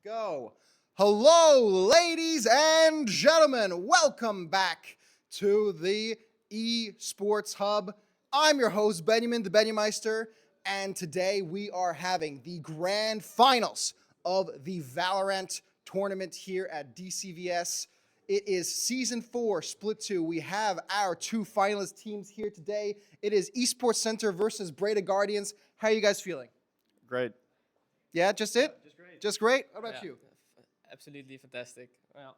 Go. Hello, ladies and gentlemen. Welcome back to the Esports Hub. I'm your host, Benjamin the Benjameister, and today we are having the grand finals of the Valorant tournament here at DCVS. It is Season 4, Split 2. We have our two finalist teams here today. It is Esports Center versus Breda Guardians. How are you guys feeling? Great. Yeah, just it? Just great. Just great? How about you? Absolutely fantastic. Yeah.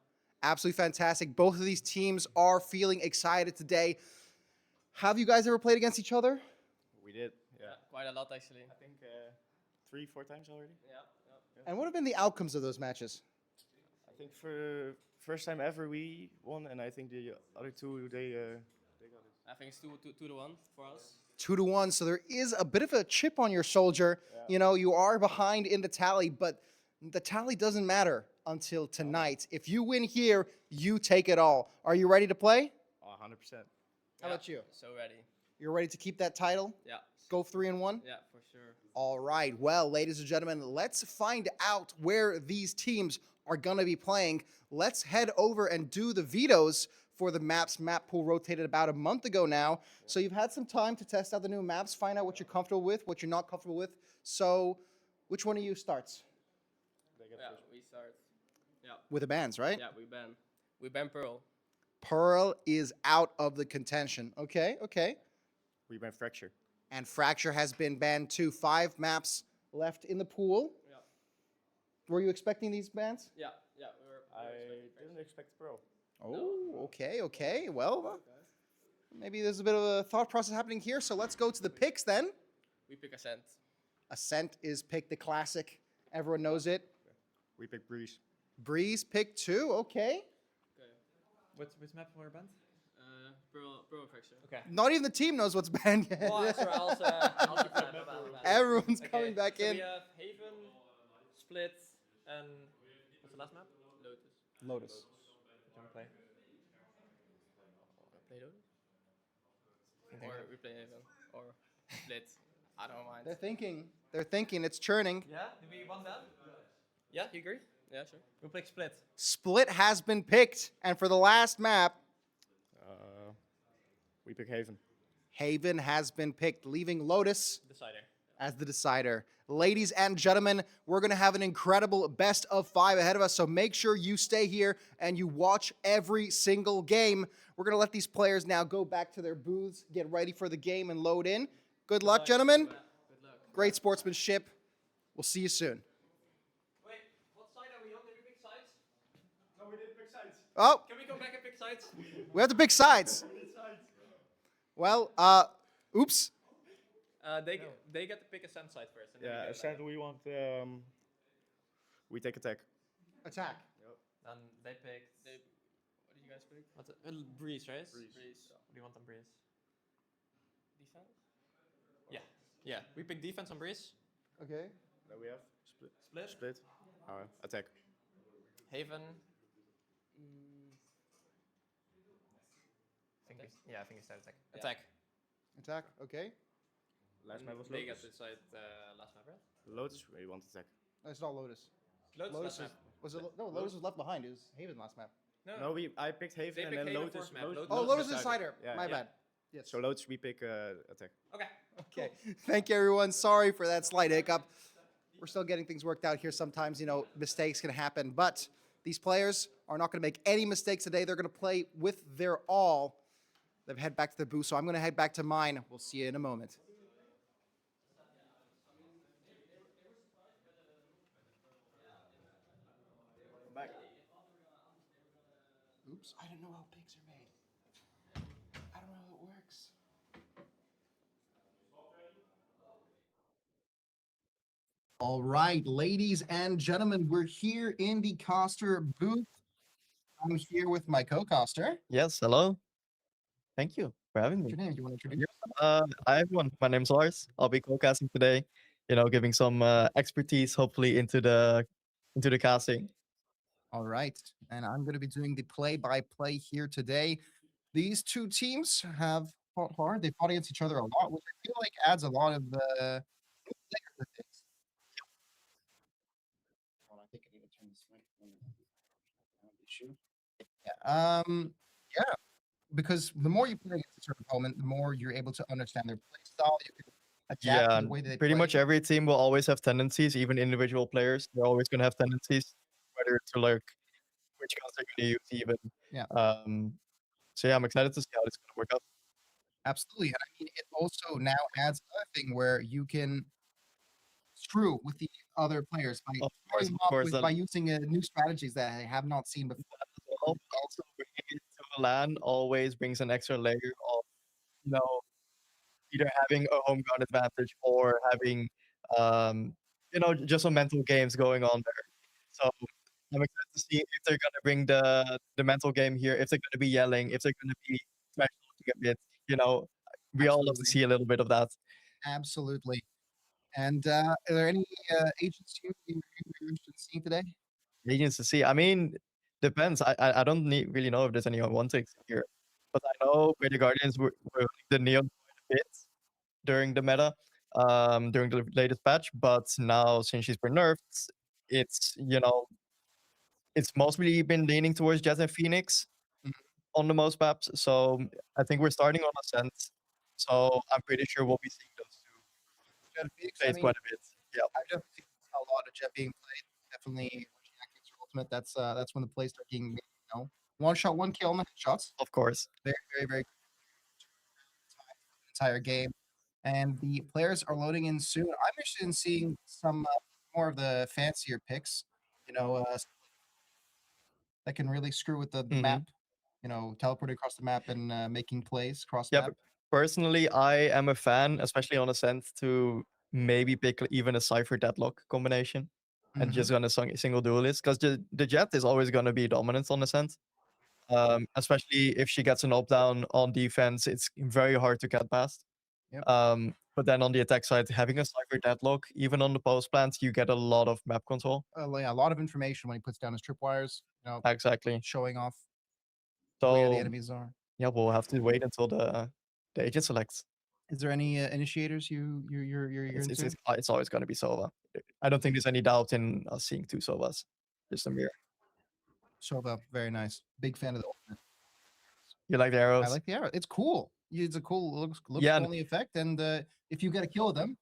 Absolutely fantastic. Both of these teams are feeling excited today. Have you guys ever played against each other? We did. Yeah. Quite a lot actually. I think 3-4 times already. Yeah. And what have been the outcomes of those matches? I think for first time ever we won, and I think the other two they got it. I think it's 2-1 for us. 2-1. So there is a bit of a chip on your shoulder. Yeah. You know, you are behind in the tally, but the tally doesn't matter until tonight. If you win here, you take it all. Are you ready to play? 100%. How about you? So ready. You're ready to keep that title? Yeah. Go 3-1? Yeah, for sure. All right. Well, ladies and gentlemen, let's find out where these teams are going to be playing. Let's head over and do the vetoes for the maps. Map pool rotated about a month ago now. So you've had some time to test out the new maps, find out what you're comfortable with, what you're not comfortable with. So which one of you starts? Yeah, we start. Yeah, With the bans, right? yeah, we ban Pearl. Pearl is out of the contention. Okay, okay. We ban Fracture. And Fracture has been banned too. 5 maps left in the pool. Yeah, Were you expecting these bans? yeah, yeah. We were I expecting didn't expect Pearl. Oh, okay, okay. Well, maybe there's a bit of a thought process happening here. So let's go to the picks then. We pick Ascent. Ascent is picked the classic. Everyone knows it. We pick Breeze. Breeze picked 2. Okay. Okay. Which map were banned? Pearl Fracture. Okay. Not even the team knows what's banned yet. Oh, sorry, I'll keep that. Everyone's Okay, coming back so in. we have Haven, Split and what's the last map? Lotus. Lotus. Which one play? Play Lotus? Or we play Haven. Or Split. I don't mind. They're thinking. They're thinking. It's churning. Yeah, do we want that? Yeah, you agree? Yeah, sure. We'll pick Split. Split has been picked. And for the last map, We pick Haven. Haven has been picked, leaving Lotus Decider. as the decider. Ladies and gentlemen, we're going to have an incredible best of 5 ahead of us, so make sure you stay here and you watch every single game. We're going to let these players now go back to their booths, get ready for the game, and load in. Good luck, gentlemen. Good luck. Great sportsmanship. We'll see you soon. Wait, what side are we on? Did we pick sides? No, we didn't pick sides. Oh, Can we go back and pick sides? we have to pick sides. Well, oops. They get to pick Ascent side first. And then Yeah, we Ascent, we want. We take attack. Attack. Then they picked. What did you guys pick? What's it? Breeze, right? Breeze. What do you want on Breeze? Defense? Yeah. Yeah. We pick defense on Breeze. Okay. Then we have split. Split. Split. Attack. Haven. Mm, I think it's that attack. Yeah. Attack. Attack. Okay. Last map was They get Lotus. to decide last map, right? Lotus, we want attack. No, it's not Lotus. Lotus, Lotus last is, map. was it? No, Lotus was left behind. It was Haven last map. No, I picked Haven They and picked then Haven Lotus. fourth map. Lotus- Oh, Lotus Lotus decider. Decider. Yeah, My yeah. bad. Yes. So Lotus, we pick attack. Okay. Okay. Thank you, everyone. Sorry for that slight hiccup. We're still getting things worked out here. Sometimes, mistakes can happen, but these players are not going to make any mistakes today. They're going to play with their all. They've head back to their booth, so I'm going to head back to mine. We'll see you in a moment. Back. Oops, I don't know how pigs are made. I don't know how it works. All right, ladies and gentlemen, we're here in the Coster booth. I'm here with my co-caster. Yes, hello. Thank you for having What's me. your name? Do you want to introduce yourself? Hi everyone. My name's Lars. I'll be co-casting today. Giving some expertise, hopefully, into the casting. All right, and I'm going to be doing the play-by-play here today. These two teams have fought hard. They fought against each other a lot, which I feel like adds a lot of layers to things. Hold on, I think I need to turn this microphone down. Issue. Yeah, because the more you play against a certain opponent, the more you're able to understand their play style. You can adapt Yeah, to the and way that they pretty play. much every team will always have tendencies, even individual players. They're always going to have tendencies, whether to like which guns they're going to use, even. Yeah. So yeah, I'm excited to see how this is going to work out. Absolutely, and I mean, it also now adds another thing where you can screw with the other players by Of starting them of off course. by using new strategies that I have not seen before. Also, bringing it to a LAN always brings an extra layer of, you know, either having a home ground advantage or having, just some mental games going on there. So I'm excited to see if they're gonna bring the mental game here, if they're gonna be yelling, if they're gonna be trash talking a bit. We all love to Absolutely. see a little bit of that. Absolutely. And are there any agents you're interested in seeing today? Agents to see. I mean, depends. I don't really know if there's any one takes here, but I know where the Guardians were the Neon quite a bit during the meta, during the latest patch. But now since she's been nerfed, it's it's mostly been leaning towards Jet and Phoenix Mhm. on the most maps. So I think we're starting on Ascent. So I'm pretty sure we'll be seeing those two Jet and Phoenix, I played mean, quite a bit. Yeah, I've definitely seen a lot of Jet being played. Definitely watching Active Ultimate. That's when the plays start getting, one shot, one kill on the headshots. of course. Very, very, very time for the entire game. And the players are loading in soon. I'm interested in seeing some more of the fancier picks, you know, uh, that can really screw with the Hmm. map, teleporting across the map and making plays across the Yeah, map. but personally, I am a fan, especially on Ascent, to maybe pick even a Cypher Deadlock combination and Mhm. just run a single duelist because the Jet is always going to be dominant on Ascent. Especially if she gets an up down on defense, it's very hard to get past. Yep. But then on the attack side, having a Cypher Deadlock, even on the post plants, you get a lot of map control. Yeah, a lot of information when he puts down his tripwires, Exactly. showing off where the So enemies are. yeah, we'll have to wait until the agent selects. Is there any initiators you're into? It's always going to be Sova. I don't think there's any doubt in us seeing two Sovas. Just a mirror. Shova, very nice. Big fan of the ultimate. You like the I arrows? like the arrow. It's cool. It's a cool looks Yeah, cool in the effect, and if you get a kill with them,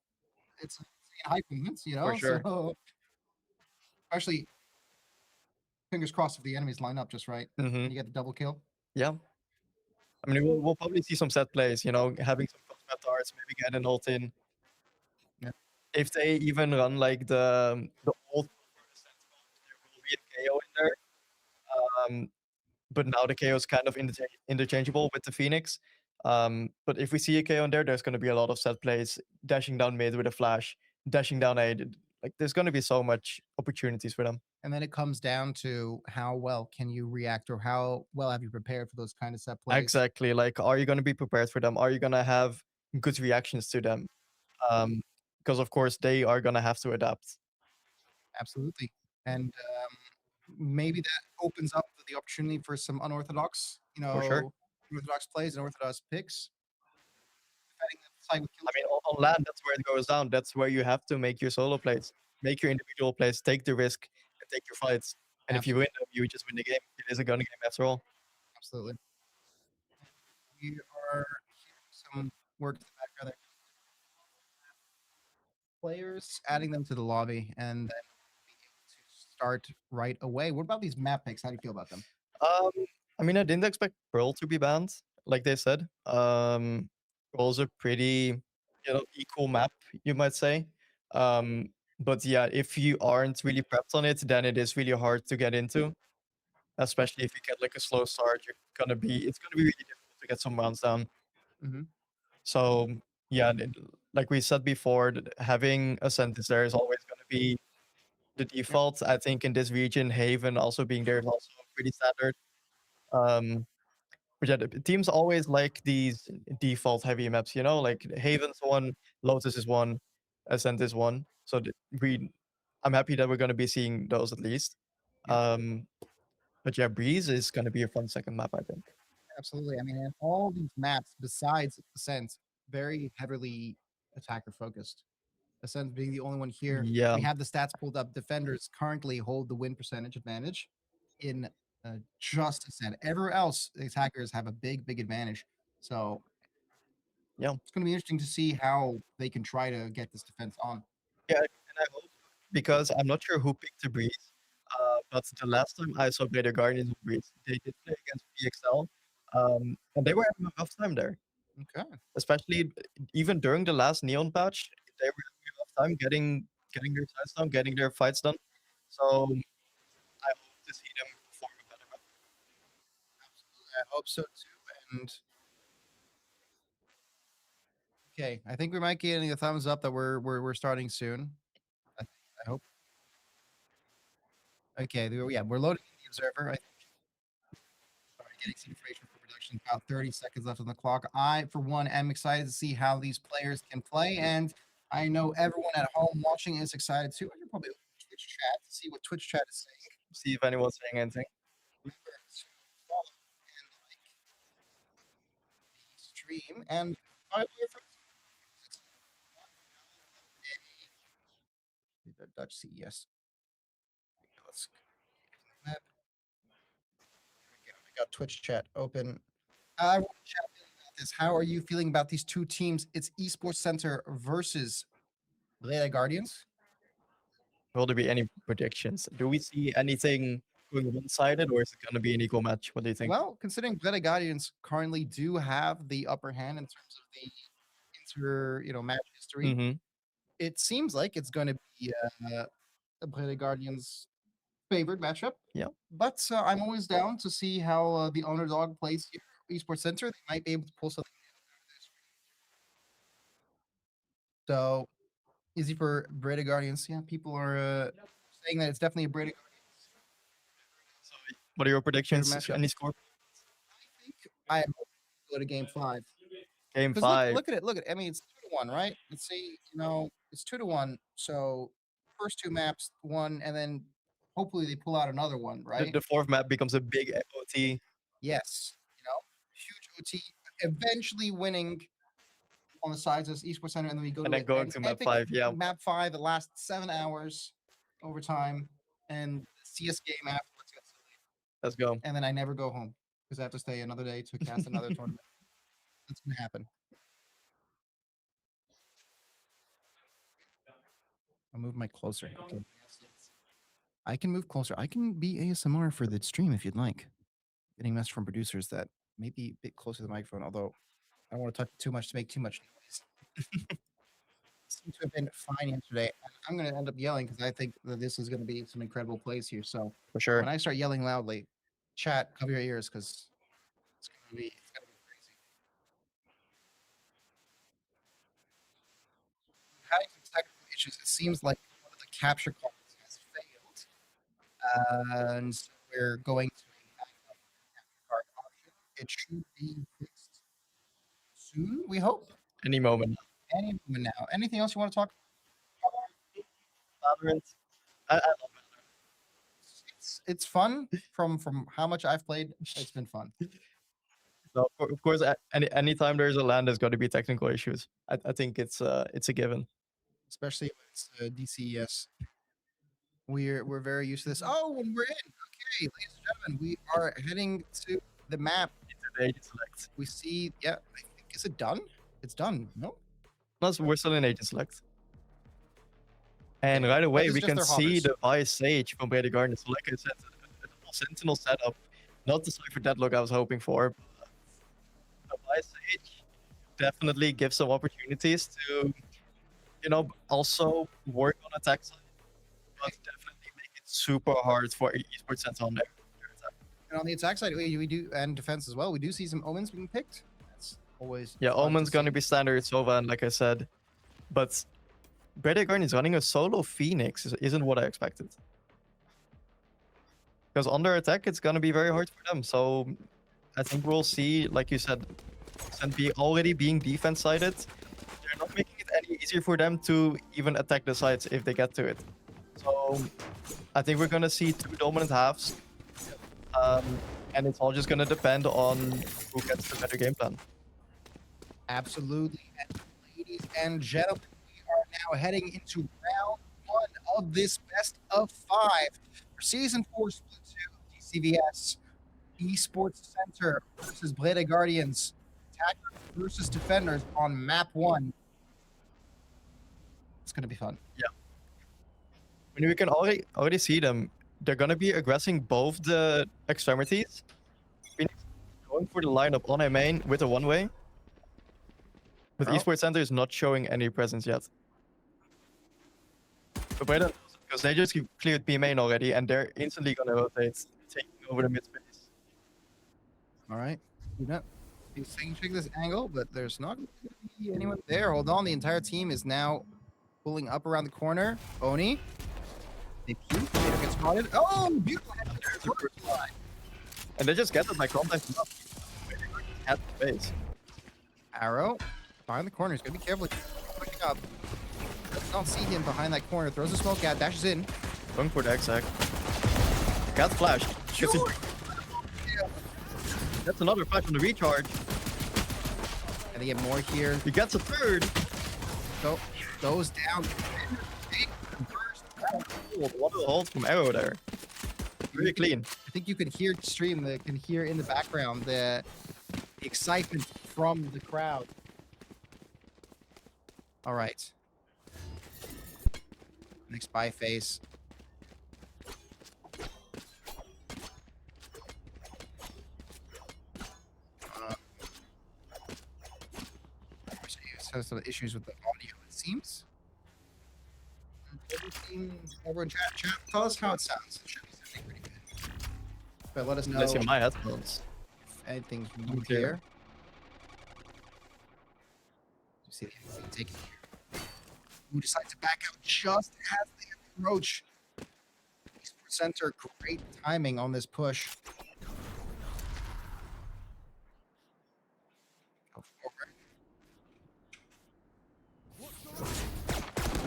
it's high points, for sure. So especially fingers crossed if the enemies line up just right Hmm. and you get the double kill. Yeah. I mean, we'll probably see some set plays, having some crossbow darts, maybe get an ult in. Yeah. If they even run like the ult for the set comp, there will be a KO in there. Um, but now the KO is kind of interchangeable with the Phoenix. But if we see a KO in there, there's going to be a lot of set plays, dashing down mid with a flash, dashing down A. Like, there's going to be so much opportunities for them. And then it comes down to how well can you react or how well have you prepared for those kind of set plays. Exactly. Like, are you going to be prepared for them? Are you going to have good reactions to them? Because of course they are going to have to adapt Absolutely. And maybe that opens up the opportunity for some unorthodox, for sure. unorthodox plays and orthodox picks. Defending the side with I mean, kill. on land, that's where it goes down. That's where you have to make your solo plays, make your individual plays, take the risk, and take your fights. And if you win them, you just win the game. It is a gun game after all. Absolutely. We are hearing some work in the background there. Players, adding them to the lobby, and then being able to start right away. What about these map picks? How do you feel about them? Um, I mean, I didn't expect Pearl to be banned, like they said. Pearl's a pretty, equal map, you might say. But yeah, if you aren't really prepped on it, then it is really hard to get into. Especially if you get like a slow start, it's gonna be really difficult to get some rounds down. Mhm. So yeah, like we said before, having a sentence there is always gonna be the default. I think in this region, Haven also being there is also pretty standard. Um, but yeah, the teams always like these default heavy maps, like Haven's one, Lotus is one, Ascent is one. So I'm happy that we're gonna be seeing those at least. Yeah. Um, but yeah, Breeze is gonna be a fun second map, I think. Absolutely. I mean, and all these maps, besides Ascent, very heavily attacker focused. Ascent being the only one here. Yeah, We have the stats pulled up. Defenders currently hold the win percentage advantage in just Ascent. Everywhere else, the attackers have a big, big advantage. So yeah, it's going to be interesting to see how they can try to get this defense on. yeah. And I hope because I'm not sure who picked the Breeze, but the last time I saw Greater Guardians with Breeze, they did play against PXL, and they were having a rough time there. Okay. Especially even during the last Neon patch, they were having a rough time getting their sides done, getting their fights done. So I hope to see them perform a better map. I hope so too. And okay, I think we might get a thumbs up that we're starting soon. I hope. Okay, yeah, we're loading in the observer. I think starting getting some information for production. About 30 seconds left on the clock. I, for one, am excited to see how these players can play, and I know everyone at home watching is excited too. I can probably open Twitch chat to see what Twitch chat is saying. See if anyone's saying anything. Remember to follow and like the stream and follow your friends. The Dutch CES. Let's map. got Twitch chat open. I want to chat about this. How are you feeling about these two teams? It's Esports Center versus Leda Guardians. Will there be any predictions? Do we see anything going one-sided, or is it going to be an equal match? What do you think? Well, considering Leda Guardians currently do have the upper hand in terms of the match history, hmm it seems like it's going to be Leda Guardians' favored matchup. Yeah. But I'm always down to see how the underdog plays here at Esports Center. They might be able to pull something out of this. So easy for Breda Guardians. Yeah, people are saying that it's definitely a Breda Guardians. So, what are your predictions? matchup. Any score? I think I am hoping to go to game 5. Game Because 5. look at it. Look at it. I mean, it's 2-1, right? Let's see. It's 2-1. So first 2 maps, 1, and then hopefully they pull out another one, right? The fourth map becomes a big OT. Yes. Huge OT. Eventually winning on the sides of Esports Center, and then we go And to then going to map 5, yeah. Map 5, the last 7 hours overtime, and CS game afterwards. Let's go. And then I never go home because I have to stay another day to cast another tournament. That's gonna happen. I'll move my closer. Okay. I can move closer. I can be ASMR for the stream if you'd like. Getting message from producers that may be a bit closer to the microphone, although I don't want to talk too much to make too much noise. Seems to have been fine yesterday. I'm going to end up yelling because I think that this is going to be some incredible plays here. So For sure. when I start yelling loudly, chat, cover your ears because it's going to be crazy. Having some technical issues, it seems like one of the capture cards has failed. And so we're going to a backup capture card option. It should be fixed soon, we hope. Any moment. Any moment now. Anything else you want to talk Valorant. I love Valorant. It's fun from how much I've played. It's been fun. So of course, anytime there's a LAN, there's got to be technical issues. I think it's a given. Especially when it's DCVS. We're very used to this. Oh, and we're in. Okay, ladies and gentlemen, we are heading to the map. Agent select. We see. Yeah, I think is it done? It's done. No. Plus, we're still in agent select. And right away, is we just can their see hovers. the Vice Sage from Breda Gardens. So like I said, a double Sentinel setup. Not the Cypher Deadlock I was hoping for. But the Vice Sage definitely gives some opportunities to, also work on attack side. But definitely make it super hard for Esports Center on there. And on the attack side, we do, and defense as well. We do see some omens being picked. That's always Yeah, fun Omen's to gonna see. be standard Sova, and like I said, but Breda Gardens running a solo Phoenix isn't what I expected. Because on their attack, it's gonna be very hard for them. So I think we'll see, like you said, SNP already being defense sided. They're not making it any easier for them to even attack the sides if they get to it. So I think we're gonna see 2 dominant halves. And it's all just gonna depend on who gets the better game plan. Absolutely. And ladies and gentlemen, we are now heading into round 1 of this best of 5 for Season 4 Split 2 DCVS Esports Center versus Breda Guardians. Attackers versus defenders on map 1. It's going to be fun. When we can already see them, they're gonna be aggressing both the extremities. Phoenix going for the lineup on a main with a one-way. But Oh. Esports Center is not showing any presence yet. But Breda, because they just cleared B main already, and they're instantly gonna rotate, taking over the mid space. All right. He's saying check this angle, but there's not going to be anyone there. Hold on. The entire team is now pulling up around the corner. Oni. They peek. They don't get spotted. Oh, beautiful head to the first line. And they just get it by contact at the base. Arrow behind the corner. He's going to be careful. Pushing up. Does not see him behind that corner. Throws a smoke at. Dashes in. Going for the exact. Got flashed. Gets it- That's another flash on the recharge. And they get more here. He gets a third. So goes down. What a hold from Arrow there. Really clean. I think you can hear stream. That can hear in the background the excitement from the crowd. All right. Next spy phase. Has some issues with the audio, it seems. Over in chat, tell us how it sounds. It should be sounding pretty good. But let us know Let's see my headphones. if anything's wrong Okay. here. You see the taking here. Who decides to back out just as they approach. Esports Center, great timing on this push. Go forward.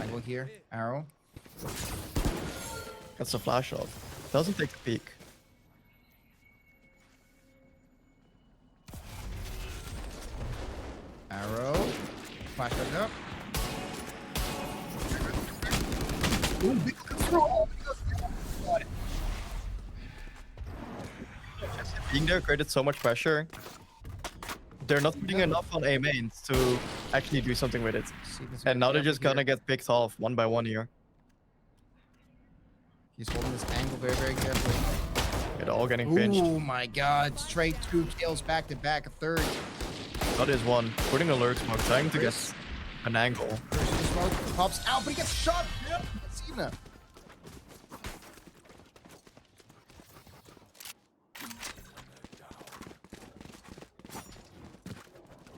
Angle here, arrow. That's a flash off. Doesn't take the peek. Arrow. Flash back up. Ooh, big control. Got it. Being there created so much pressure. They're not putting enough on A mains to actually do something with it. See, this is And now they're careful just gonna here. get picked off one by one here. He's holding this angle very, very carefully. They're all getting pinched. Oh my god, straight 2 kills back to back, a third. That is one. Putting a lurk smoke, trying to get Chris. an angle. First the smoke pops out, but he gets shot. Yep. Cena.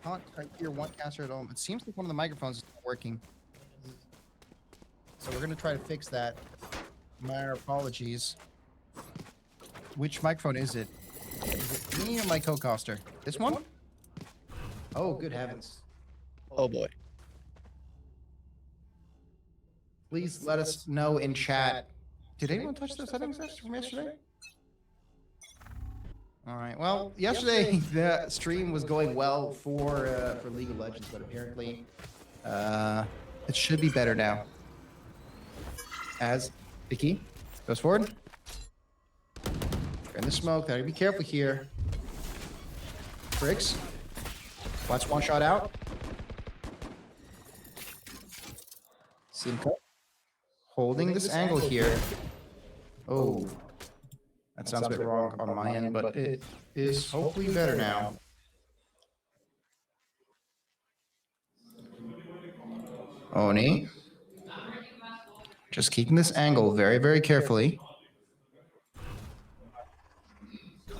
Can't quite hear one caster at all. It seems like one of the microphones is not working. So we're gonna try to fix that. My apologies. Which microphone is it? Is it me or my co-caster? This one? Oh, good heavens. Oh boy. Please let us know in chat. Did anyone touch those settings from yesterday? All right. Well, yesterday the stream was going well for League of Legends, but apparently it should be better now. As Vicky goes forward. In the smoke, gotta be careful here. Bricks. Watch one shot out. Simco. Holding this angle here. Oh. That sounds a bit wrong on my end, but it is hopefully better now. Oni. Just keeping this angle very, very carefully.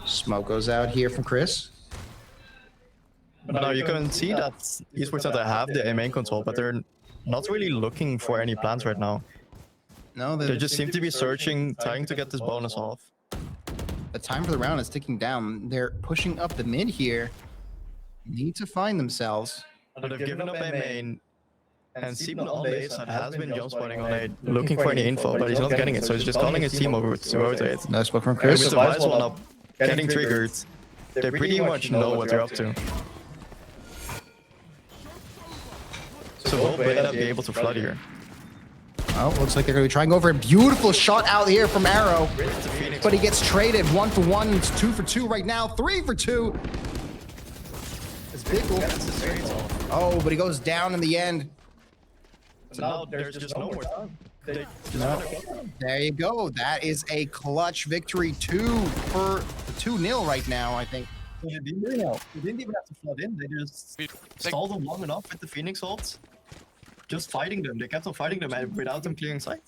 Smoke goes out here from Chris. But now you can see that Esports Center have the A main control, but they're not really looking for any plans right now. No, They just seem to be searching, trying to get this bonus off. the time for the round is ticking down. They're pushing up the mid here. Need to find themselves. But they've given up A main, and Sieben on the A side has been jump spotting on A, looking for any info, but he's not getting it, so he's just calling his team over to rotate. No smoke from And Chris. with the Vice one up, getting triggered, they pretty much know what they're up to. So both may not be able to flood here. Oh, looks like they're going to be trying over a beautiful shot out here from Arrow. But he gets traded 1 for 1. It's 2 for 2 right now. 3 for 2. It's Bickle. Oh, but he goes down in the end. So now there's just no more time. They just No. wanna- There you go. That is a clutch victory. 2-0 right now, I think. They didn't even have to flood in. They just stalled them long enough with the Phoenix ults. Just fighting them. They kept on fighting them without them clearing sight.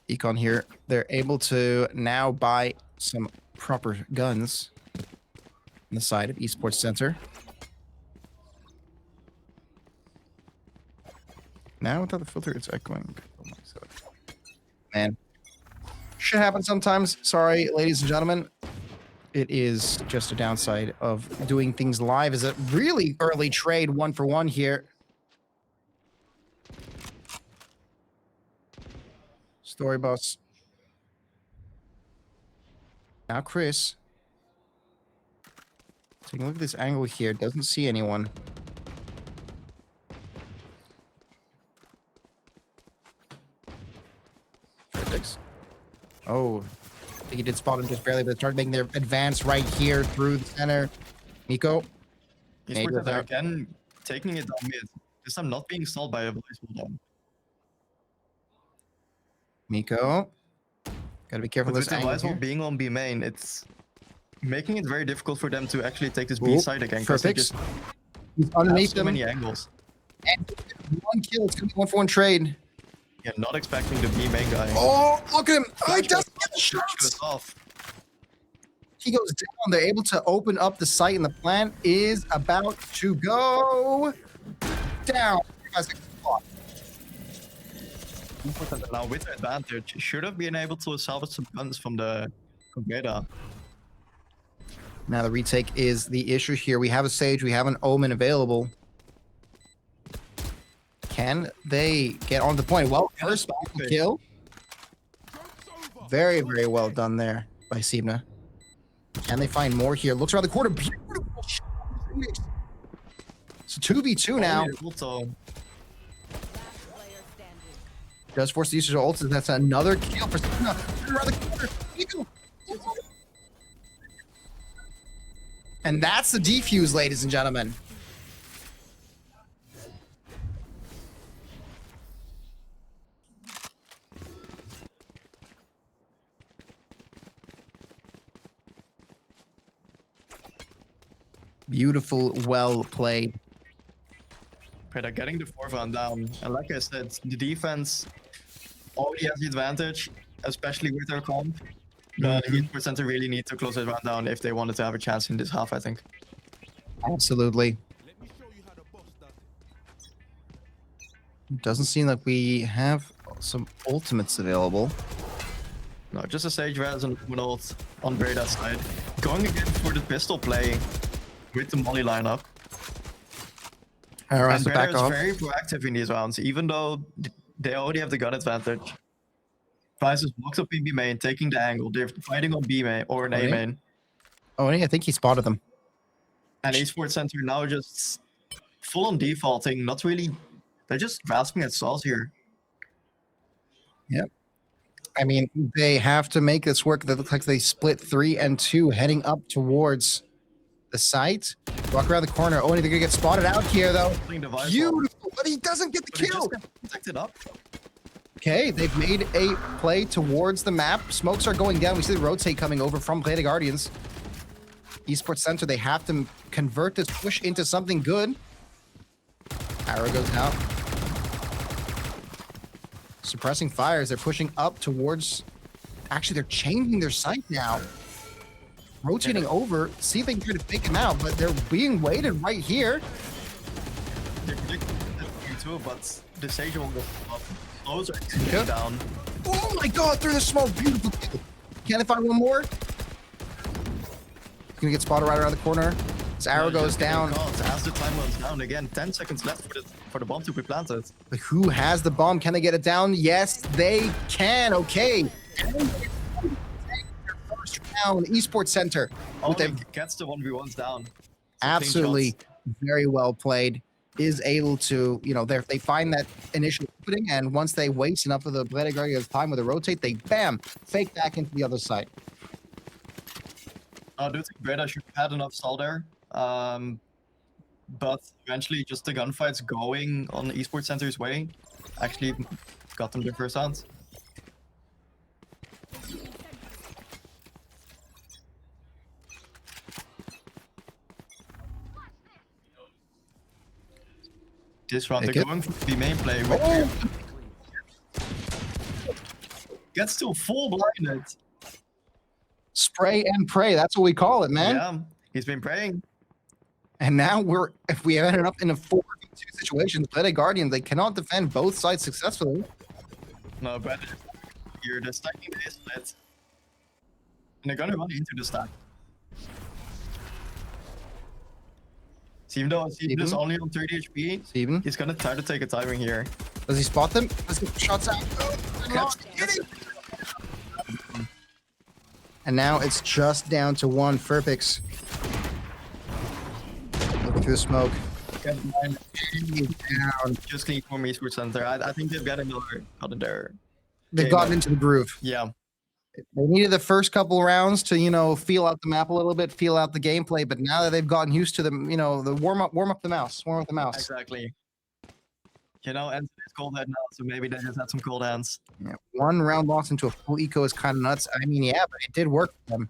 Econ here. They're able to now buy some proper guns on the side of Esports Center. Now without the filter, it's echoing. Man. Shit happens sometimes. Sorry, ladies and gentlemen. It is just a downside of doing things live. Is a really early trade 1 for 1 here. Story boss. Now Chris. Taking a look at this angle here. Doesn't see anyone. Oh, I think he did spot him just barely, but started making their advance right here through the center. Nico. He's Made working it out. again, taking it down mid. This time not being stalled by a voice down. Miko. Gotta be careful But with with this the angle Weisel here. being on B main, it's making it very difficult for them to actually take this B Ooh, side again. Because they Perfect. just He's have underneath so them. many angles. And one kill. It's gonna be 1-for-1 trade. Yeah, not expecting the B main guy. Oh, look at him. Oh, he Flash doesn't goes get the off, shots. goes off. He goes down. They're able to open up the site, and the plan is about to go down. Now with the advantage, should have been able to salvage some guns from the Beta. Now the retake is the issue here. We have a Sage, we have an Omen available. Can they get on the point? Well, first kill. Very, very well done there by Sibna. Can they find more here? Looks around the corner. Beautiful shot. So 2v2 now. Also, Does force the usage of ults. That's another kill for Sibna. Around the corner. Nico. And that's the defuse, ladies and gentlemen. Beautiful, well played. Beta getting the 4-1 down. And like I said, the defense already has the advantage, especially with their comp. But the esports center really need to close it round down if they wanted to have a chance in this half, I think. Absolutely. Doesn't seem like we have some ultimates available. No, just a Sage Res and an ult on Breda's side. Going again for the pistol play with the Molly lineup. Arrow has And to back Breda is off. very proactive in these rounds, even though they already have the gun advantage. Vice is walks up in B main, taking the angle. They're fighting on B main or an A Okay. main. Oh, I think he spotted them. And esports center now just full on defaulting, not really. They're just grasping at straws here. Yep. I mean, they have to make this work. That looks like they split 3 and 2, heading up towards the site. Walk around the corner. Oh, and they're gonna get spotted out here, though. Putting the Vice Beautiful, but he doesn't get the But he kill. just got protected up. Okay, they've made a play towards the map. Smokes are going down. We see the rotate coming over from Play the Guardians. Esports Center, they have to convert this push into something good. Arrow goes out. Suppressing fires. They're pushing up towards... Actually, they're changing their site now. Rotating over. See if they can try to fake him out, but they're being waited right here. They're predicting you too, but the Sage will go up. Those are Yep. down. Oh my god, through the smoke. Beautiful kill. Can they find one more? Gonna get spotted right around the corner. This arrow goes down. As the time runs down again, 10 seconds left for the bomb to be planted. But who has the bomb? Can they get it down? Yes, they can. Okay. First round, Esports Center. Oh, With they a gets the 1v1s down. So clean absolutely shots. very well played. Is able to, they find that initial opening, and once they waste enough of the Blade Guardian's time with a rotate, they bam, fake back into the other side. I do think Breda should have had enough stall there. But eventually just the gunfights going on Esports Center's way actually got them their first round. This round Take they're it. going for the main play. With gets to full blinded. Spray and pray. That's what we call it, man. Yeah, he's been praying. And now if we ended up in a 4-2 situation, the Blade Guardian, they cannot defend both sides successfully. No, but you're the stacking the split. And they're gonna run into the stack. See, even though Steven is only on 30 HP, Steven, he's gonna try to take a timing here. does he spot them? Does he shots out? Oh, they're not getting. And now it's just down to one. Furpix. Looking through the smoke. Get mine. He's down. Just clean for me, Esports Center. I think they've got another out of there. They've Okay, gotten but- into the groove. Yeah. They needed the first couple rounds to, feel out the map a little bit, feel out the gameplay. But now that they've gotten used to them, the warm up the mouse, warm up the mouse. Exactly. And it's cold head now, so maybe they just had some cold hands. Yeah, one round loss into a full eco is kind of nuts. I mean, yeah, but it did work for them.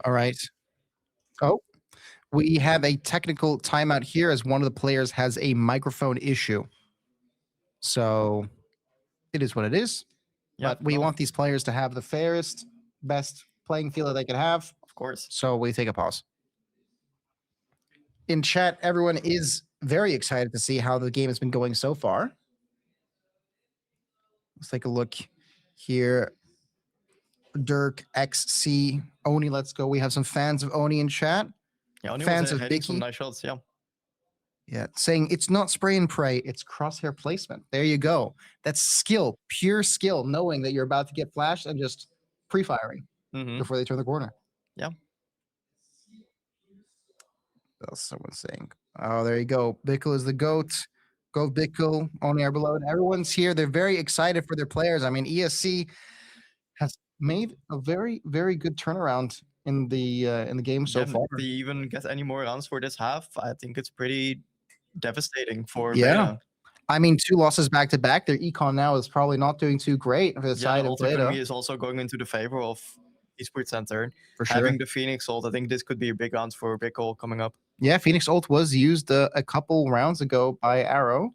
All right. Oh, we have a technical timeout here as one of the players has a microphone issue. So it is what it is. Yeah, But we want these players to have the fairest, best playing field that they could have. of course. So we take a pause. In chat, everyone is very excited to see how the game has been going so far. Let's take a look here. Dirk, XC, Oni, let's go. We have some fans of Oni in chat. Yeah, Oni Fans was of hitting some Bicky. nice shots. Yeah. Yeah, saying it's not spray and pray, it's crosshair placement. There you go. That's skill, pure skill, knowing that you're about to get flashed and just pre-firing before they turn the corner. Yeah. What else is someone saying? Oh, there you go. Bickle is the GOAT. Go Bickle, Oni our beloved. Everyone's here. They're very excited for their players. I mean, ESC has made a very, very good turnaround in the game so far. If they even get any more rounds for this half, I think it's pretty devastating for Yeah. Beta. I mean, 2 losses back to back. Their econ now is probably not doing too great for the side of Ult Beta. economy is also going into the favor of Esports Center. For sure. Having the Phoenix ult, I think this could be a big round for Bickle coming up. Yeah, Phoenix ult was used a couple rounds ago by Arrow.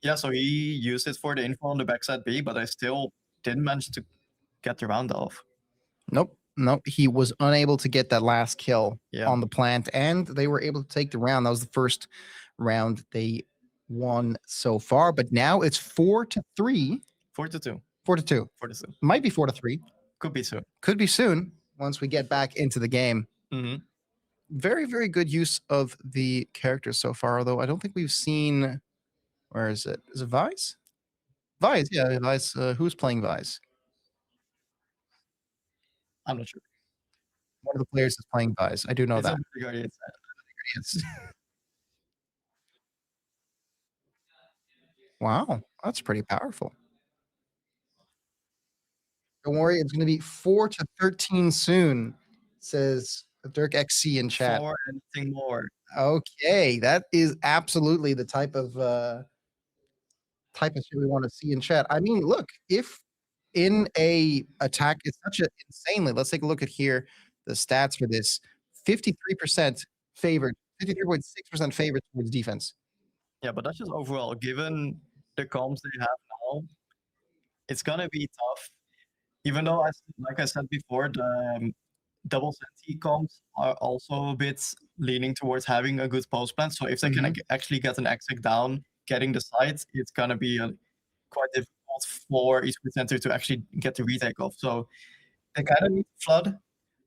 Yeah, so he used it for the info on the backside B, but I still didn't manage to get the round off. Nope. He was unable to get that last kill Yeah. on the plant, and they were able to take the round. That was the first round they won so far, but now it's 4-3. 4-2. 4-2. 4-2. Might be 4-3. Could be soon. Could be soon once we get back into the game. Very, very good use of the characters so far, although I don't think we've seen. Where is it? Is it Vise? Vise, yeah, Vise. Who's playing Vise? I'm not sure. One of the players is playing Vise. I do know It's that. on the Guardian side. Yes. Wow, that's pretty powerful. Don't worry, it's going to be 4-13 soon, says Dirk XC in chat. For anything more. Okay, that is absolutely the type of shit we want to see in chat. I mean, look, if in a attack, it's such a insanely. Let's take a look at here the stats for this. 53% favored, 53.6% favored towards defense. Yeah, but that's just overall. Given the comms they have now, it's gonna be tough. Even though, like I said before, the double senti comms are also a bit leaning towards having a good post plan. So if they can actually get an exit down, getting the sides, it's gonna be quite difficult for Esports Center to actually get the retake off. So they kind of need to flood,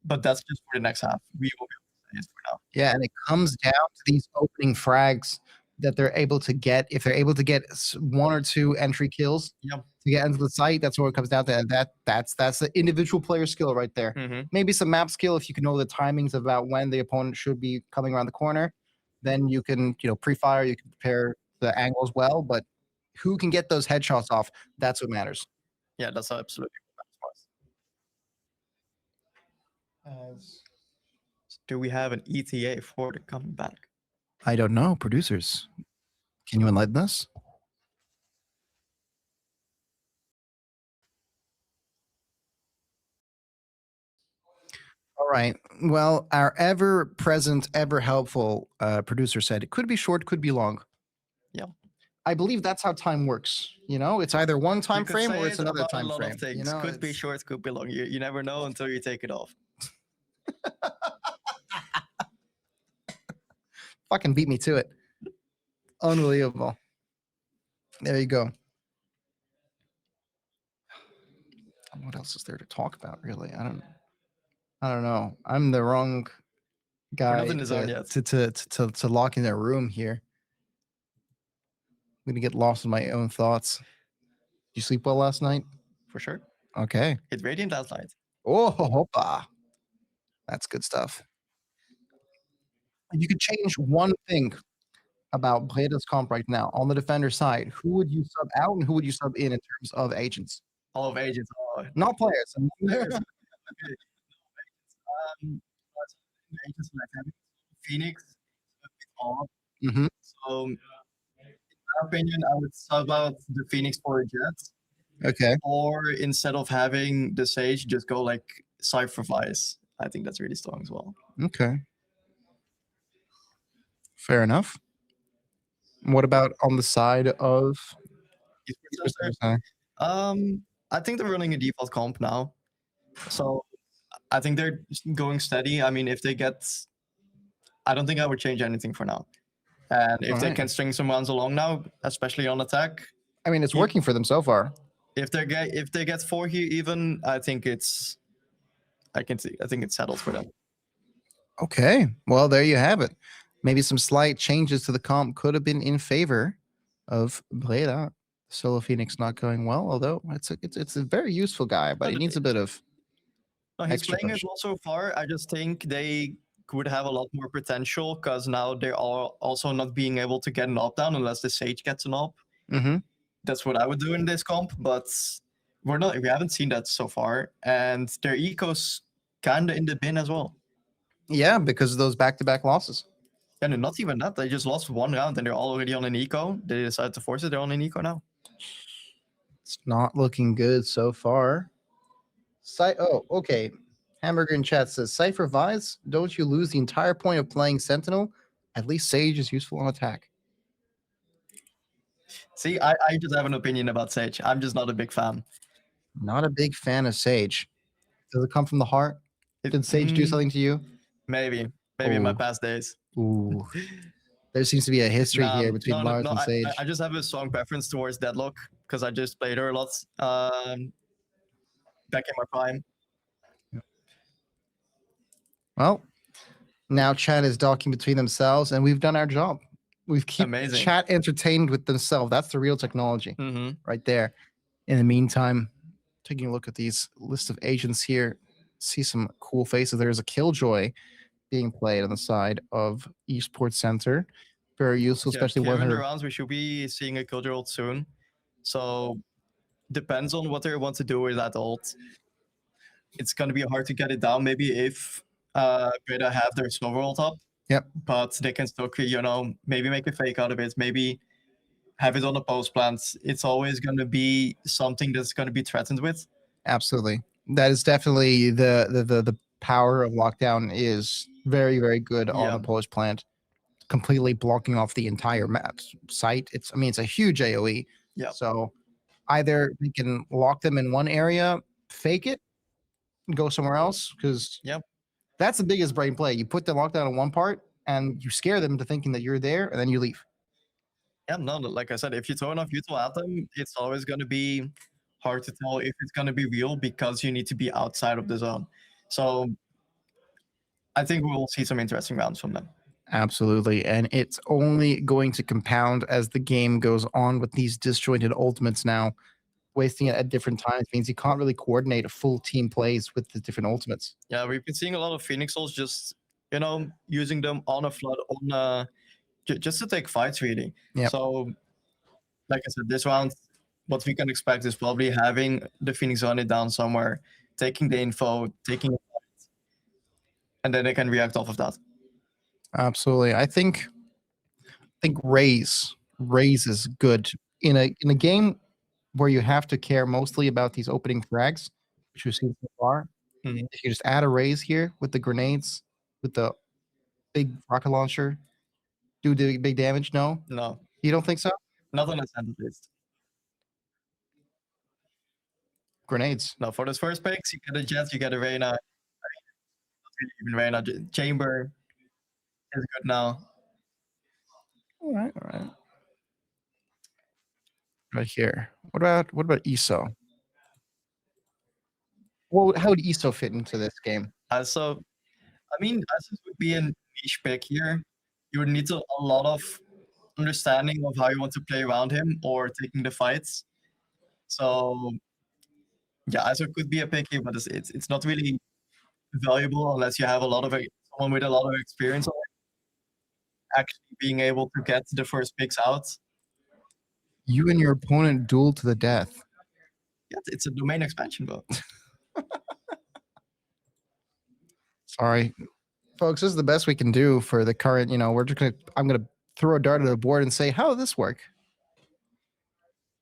but that's just for the next half. We will be able to say it for now. Yeah, and it comes down to these opening frags that they're able to get. If they're able to get 1 or 2 entry kills to get into the site, that's what it comes down to. And that's the individual player skill right there. Maybe some map skill if you can know the timings about when the opponent should be coming around the corner. Then you can, pre-fire, you can prepare the angles well, but who can get those headshots off, that's what matters. Yeah, that's absolutely what matters. Do we have an ETA for the comeback? I don't know. Producers, can you enlighten us? All right. Well, our ever-present, ever-helpful producer said it could be short, could be long. Yeah. I believe that's how time works. It's either one time You could frame say or it's another about time a lot frame. of things. Could be short, could be long. You never know until you take it off. Fucking beat me to it. Unbelievable. There you go. What else is there to talk about, really? I don't know. I'm the wrong guy not in the zone yet. to lock in their room here. I'm gonna get lost in my own thoughts. Did you sleep well last night? For sure. Okay. It's radiant last night. Oh, hoppa. That's good stuff. If you could change one thing about Breda's comp right now on the defender side, who would you sub out and who would you sub in terms of agents? All of agents. Not players. Players. Okay. But agents like having Phoenix, a bit off. Mhm. So, in my opinion, I would sub out the Phoenix for a Jet, Okay. or instead of having the Sage, just go like Cypher Vice. I think that's really strong as well. Okay. Fair enough. What about on the side of Esports Center? I think they're running a default comp now, so I think they're going steady. I mean, if they get, I don't think I would change anything for now. And if they Alright. can string some rounds along now, especially on attack, I mean, it's You- working for them so far. if they get 4 here even, I think it's settled for them. Okay. Well, there you have it. Maybe some slight changes to the comp could have been in favor of Breda. Solo Phoenix not going well, although it's a very useful guy, but he needs a bit of No, he's Extra playing push. it well so far. I just think they could have a lot more potential because now they are also not being able to get an op down unless the Sage gets an op. Mhm. That's what I would do in this comp, but we haven't seen that so far, and their eco's kinda in the bin as well. Yeah, because of those back-to-back losses. And not even that, they just lost 1 round and they're already on an eco. They decided to force it, they're on an eco now. It's not looking good so far. Oh, okay. Hamburger in chat says, Cypher Vise, don't you lose the entire point of playing Sentinel? At least Sage is useful on attack. See, I just have an opinion about Sage. I'm just not a big fan. Not a big fan of Sage. Does it come from the heart? Did Sage do something to you? Maybe in my Ooh. past days. Ooh. There seems to be a history Nah, here between Lars and Sage. I just have a strong preference towards Deadlock because I just played her a lot back in my prime. Well, now chat is talking between themselves, and we've done our job. We've kept Amazing. chat entertained with themselves. That's the real technology Mm-hmm. right there. In the meantime, taking a look at these list of agents here, see some cool faces. There's a Killjoy being played on the side of Esports Center. Very useful, especially Here when in the her. rounds, we should be seeing a Killjoy ult soon. So depends on what they want to do with that ult. It's going to be hard to get it down. Maybe if Breda have their Snover ult up. Yep. But they can still, maybe make a fake out of it. Maybe have it on the post plants. It's always going to be something that's going to be threatened with. Absolutely. That is definitely the power of lockdown is very, very good on Yeah. the post plant, completely blocking off the entire map site. It's a huge AoE. Yeah. So either we can lock them in one area, fake it, and go somewhere else, because Yep. that's the biggest brain play. You put the lockdown in one part and you scare them into thinking that you're there, and then you leave. Yeah, no, like I said, if you throw enough util at them, it's always going to be hard to tell if it's going to be real because you need to be outside of the zone. So I think we'll see some interesting rounds from them. Absolutely. And it's only going to compound as the game goes on with these disjointed ultimates now. Wasting it at different times means you can't really coordinate a full team plays with the different ultimates. Yeah, we've been seeing a lot of Phoenix Souls just, using them on a flood, just to take fights, really. Yep. So, like I said, this round, what we can expect is probably having the Phoenix run it down somewhere, taking the info, taking a fight, and then they can react off of that. Absolutely. I think Raze is good in a game where you have to care mostly about these opening frags, which we've seen so far. Mhm. If you just add a Raze here with the grenades, with the big rocket launcher, do the big damage? No, No, you don't think so? not on a center list. Grenades. No, for those first picks, you get a Jet, you get a Reyna. Not really even Reyna. Chamber is good now. All right. Right here. What about ESO? Well, how would ESO fit into this game? So, Asus would be a niche pick here. You would need a lot of understanding of how you want to play around him or taking the fights. So, yeah, Asus could be a pick here, but it's not really valuable unless you have a lot of someone with a lot of experience on it, actually being able to get the first picks out. You and your opponent duel to the death. Yeah, it's a domain expansion, bro. Sorry, folks. This is the best we can do for the current. We're just gonna. I'm gonna throw a dart at the board and say, "How will this work?"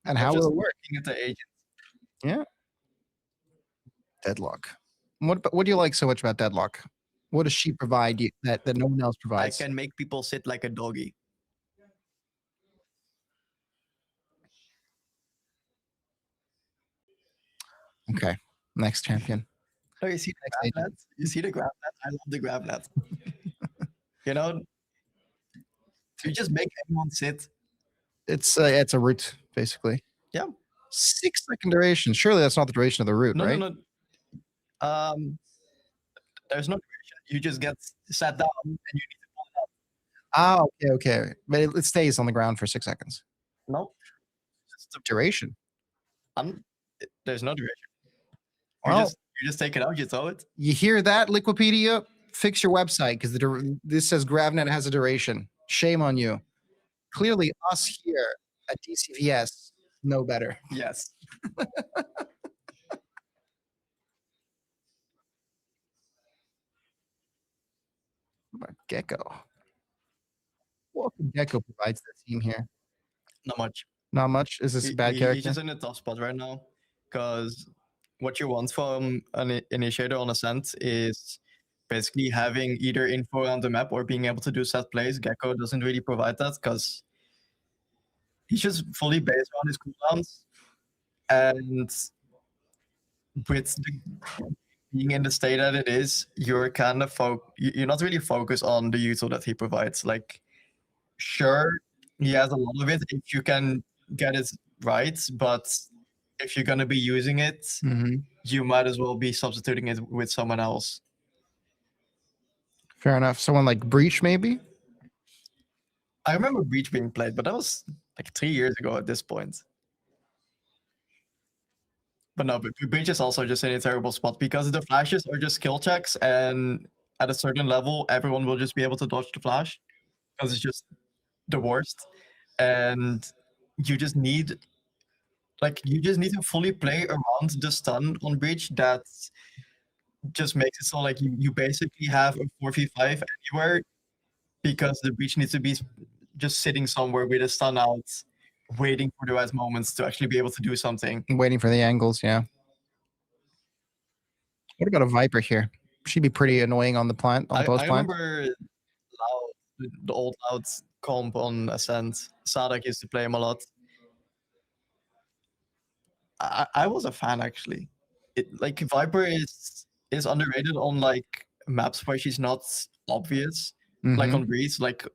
And Or how just will it work? looking at the agent. Yeah. Deadlock. What do you like so much about Deadlock? What does she provide you that no one else I provides? can make people sit like a doggy. Okay. Next champion. Oh, you see the Next grab agent. net? You see the grab net? I love the grab net. You know, you just make everyone sit. It's a root, basically. Yeah. 6-second duration. Surely that's not the duration of the root, No, right? no. There's no duration. You just get sat down and you need to pull it up. Ah, okay. But it stays on the ground for 6 seconds. No, It's the duration. there's no duration. Well, You just take it out, you throw it. you hear that, Liquipedia? Fix your website because this says GravNet has a duration. Shame on you. Clearly, us here at DCVS know better. Yes. What about Gecko? What can Gecko provides the team here? Not much. Not much. Is this a bad He's character? just in a tough spot right now because what you want from an initiator on Ascent is basically having either info around the map or being able to do set plays. Gecko doesn't really provide that because he's just fully based on his cooldowns, and with being in the state that it is, you're kind of you're not really focused on the util that he provides. Like, sure, he has a lot of it if you can get it right, but if you're gonna be using it, you might as well be substituting it with someone else. Fair enough. Someone like Breach, maybe? I remember Breach being played, but that was like 3 years ago at this point. But no, but Breach is also just in a terrible spot because the flashes are just skill checks, and at a certain level, everyone will just be able to dodge the flash because it's just the worst. And you just need to fully play around the stun on Breach. That just makes it so like you basically have a 4v5 anywhere because the Breach needs to be just sitting somewhere with a stun out, waiting for the right moments to actually be able to do something. Waiting for the angles, yeah. What about a Viper here? She'd be pretty annoying on the plant, on post I plant. remember the old Loud comp on Ascent. Sadak used to play him a lot. I was a fan actually. Like Viper is underrated on like maps where she's not obvious. Like on Breeze, like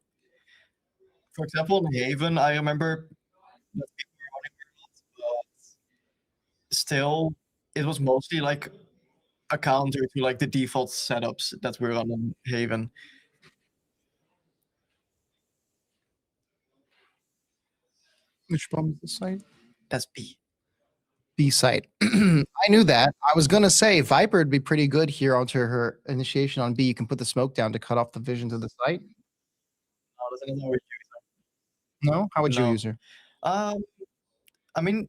for example on Haven, I remember that people were running her a lot, but still it was mostly like a counter to like the default setups that we run on Haven. Which bomb is this site? That's B. B site. I knew that. I was gonna say Viper would be pretty good here onto her initiation on B. You can put the smoke down to cut off the vision to the site. No, that's another No? How would you No. use her? I mean,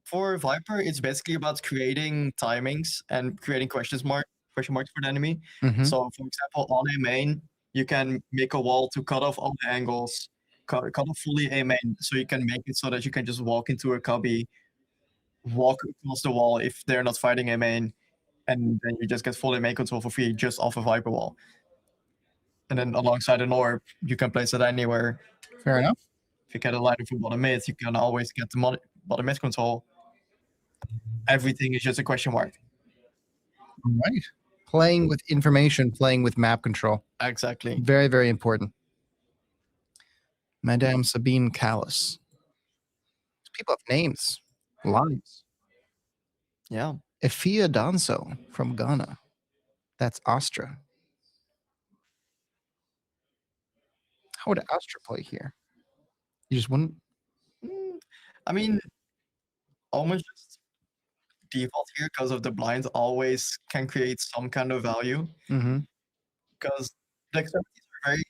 for Viper, it's basically about creating timings and creating question marks for the enemy. So, for example, on a main, you can make a wall to cut off all the angles, cut off fully a main, so you can make it so that you can just walk into a cubby, walk across the wall if they're not fighting a main, and then you just get full main control for free just off a Viper wall. And then alongside an orb, you can place it anywhere. Fair enough. If you get a lighter from bottom mid, you can always get the bottom mid control. Everything is just a question mark. Right. Playing with information, playing with map control. Exactly. Very, very important. Madame Sabine Callis. People have names, lines. Yeah. Efia Danso from Ghana. That's Astra. How would Astra play here? You just wouldn't. I mean, almost just default here because of the blinds always can create some kind of value Mm-hmm. because the extremities are very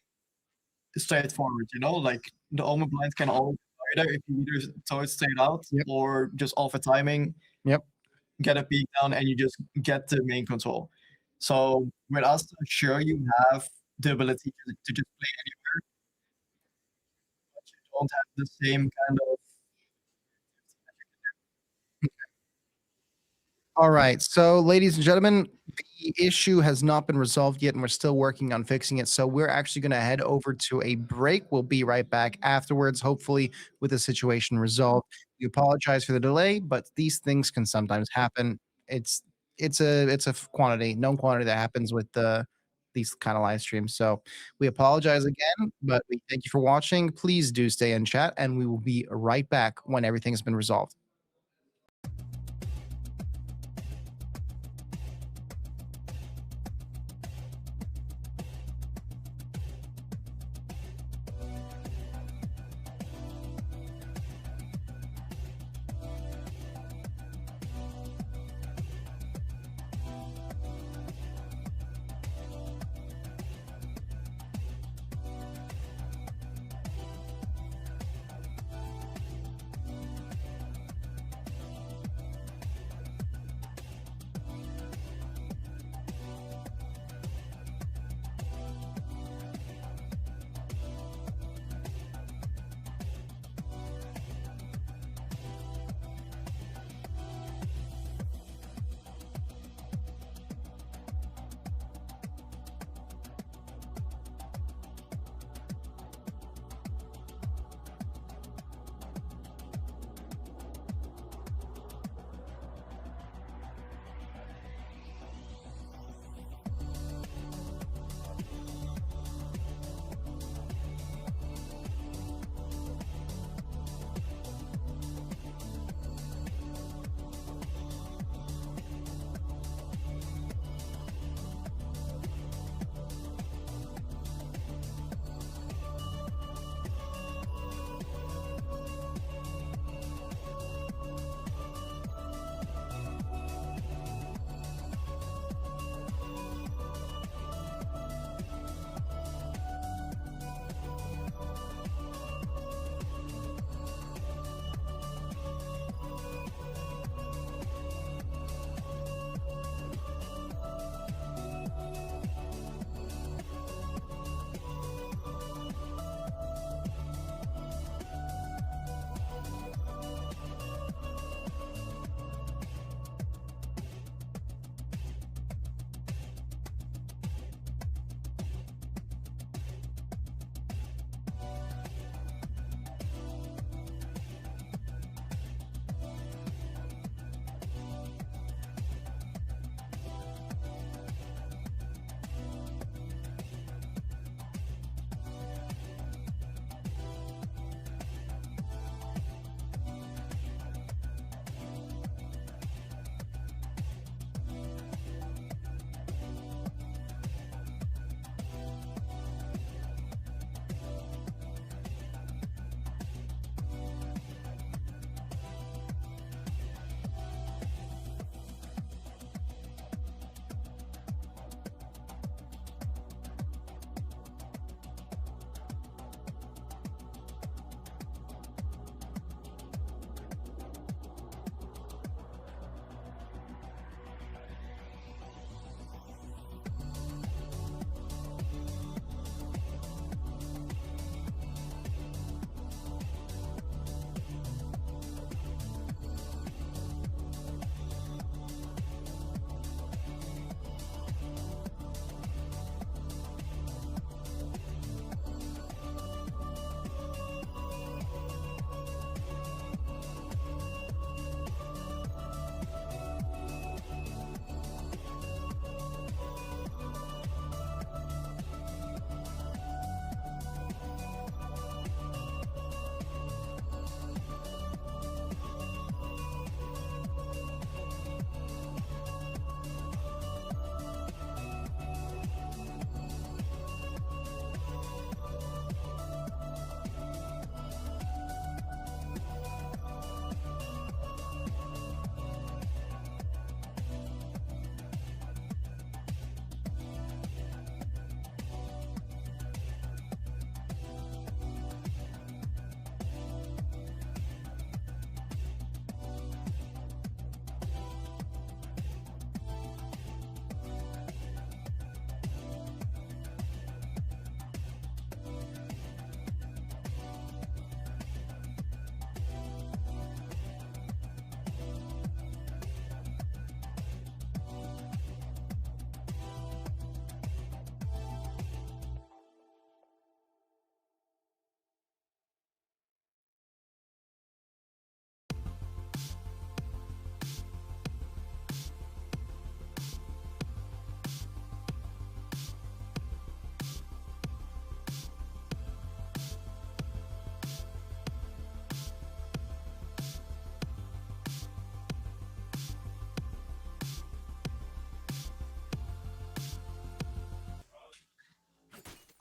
straightforward, you know, like the Omen blinds can always either if you either throw it straight out Yep. or just off a timing, Yep. get a peek down, and you just get the main control. So with us, sure you have the ability to just play anywhere, but you don't have the same kind of. All right. So, ladies and gentlemen, the issue has not been resolved yet, and we're still working on fixing it. So, we're actually going to head over to a break. We'll be right back afterwards, hopefully, with the situation resolved. We apologize for the delay, but these things can sometimes happen. It's a quantity, known quantity that happens with these kind of live streams. So, we apologize again, but we thank you for watching. Please do stay in chat, and we will be right back when everything has been resolved.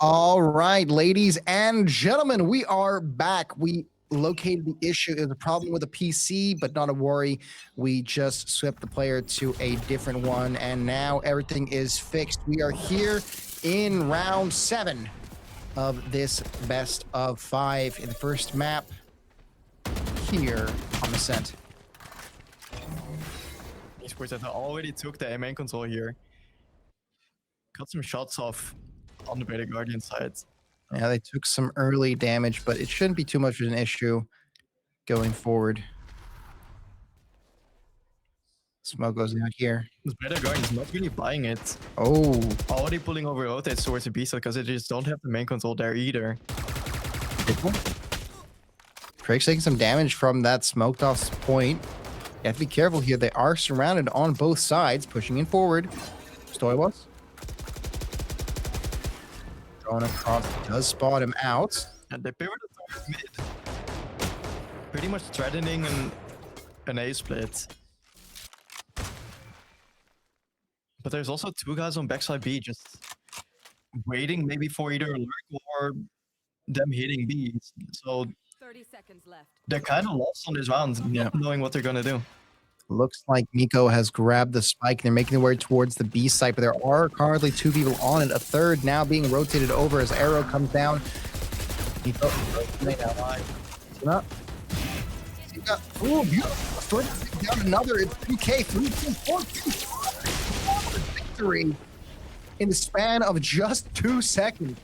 All right, ladies and gentlemen, we are back. We located the issue. There's a problem with the PC, but not a worry. We just swept the player to a different one, and now everything is fixed. We are here in round 7 of this best of 5 in the first map here on Ascent. Esports that already took the main control here. Got some shots off on the Beta Guardian side. Yeah, they took some early damage, but it shouldn't be too much of an issue going forward. Smoke goes out here. This Beta Guardian is not really buying it. Oh, Already pulling over rotates towards the B side because they just don't have the main control there either. Craig's taking some damage from that smoked off point. You have to be careful here. They are surrounded on both sides, pushing in forward. Stoy was. Going across, does spot him out. And they pivoted towards mid. Pretty much threatening an A split. But there's also 2 guys on backside B just waiting maybe for either a lurk or them hitting B. So 30 seconds left. they're kind of lost on this round, not knowing what they're gonna do. Looks like Miko has grabbed the spike. They're making their way towards the B site, but there are currently 2 people on it. A third now being rotated over as arrow comes down. Miko up. Oh, beautiful. Stoy down another. It's 3K, 3, 2, 4, 2. Victory in the span of just 2 seconds.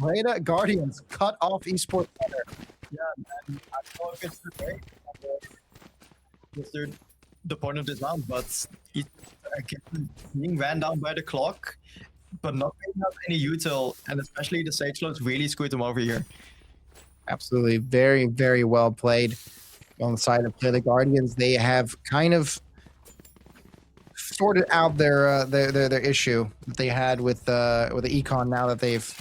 Beta Guardians cut off Esports Center. Yeah, and I don't know if it's the point of this round, but he's being ran down by the clock, but not picking up any util, and especially the Sage Loads really screwed him over here. Absolutely. Very, very well played on the side of the Guardians. They have kind of sorted out their issue that they had with the econ now that they've,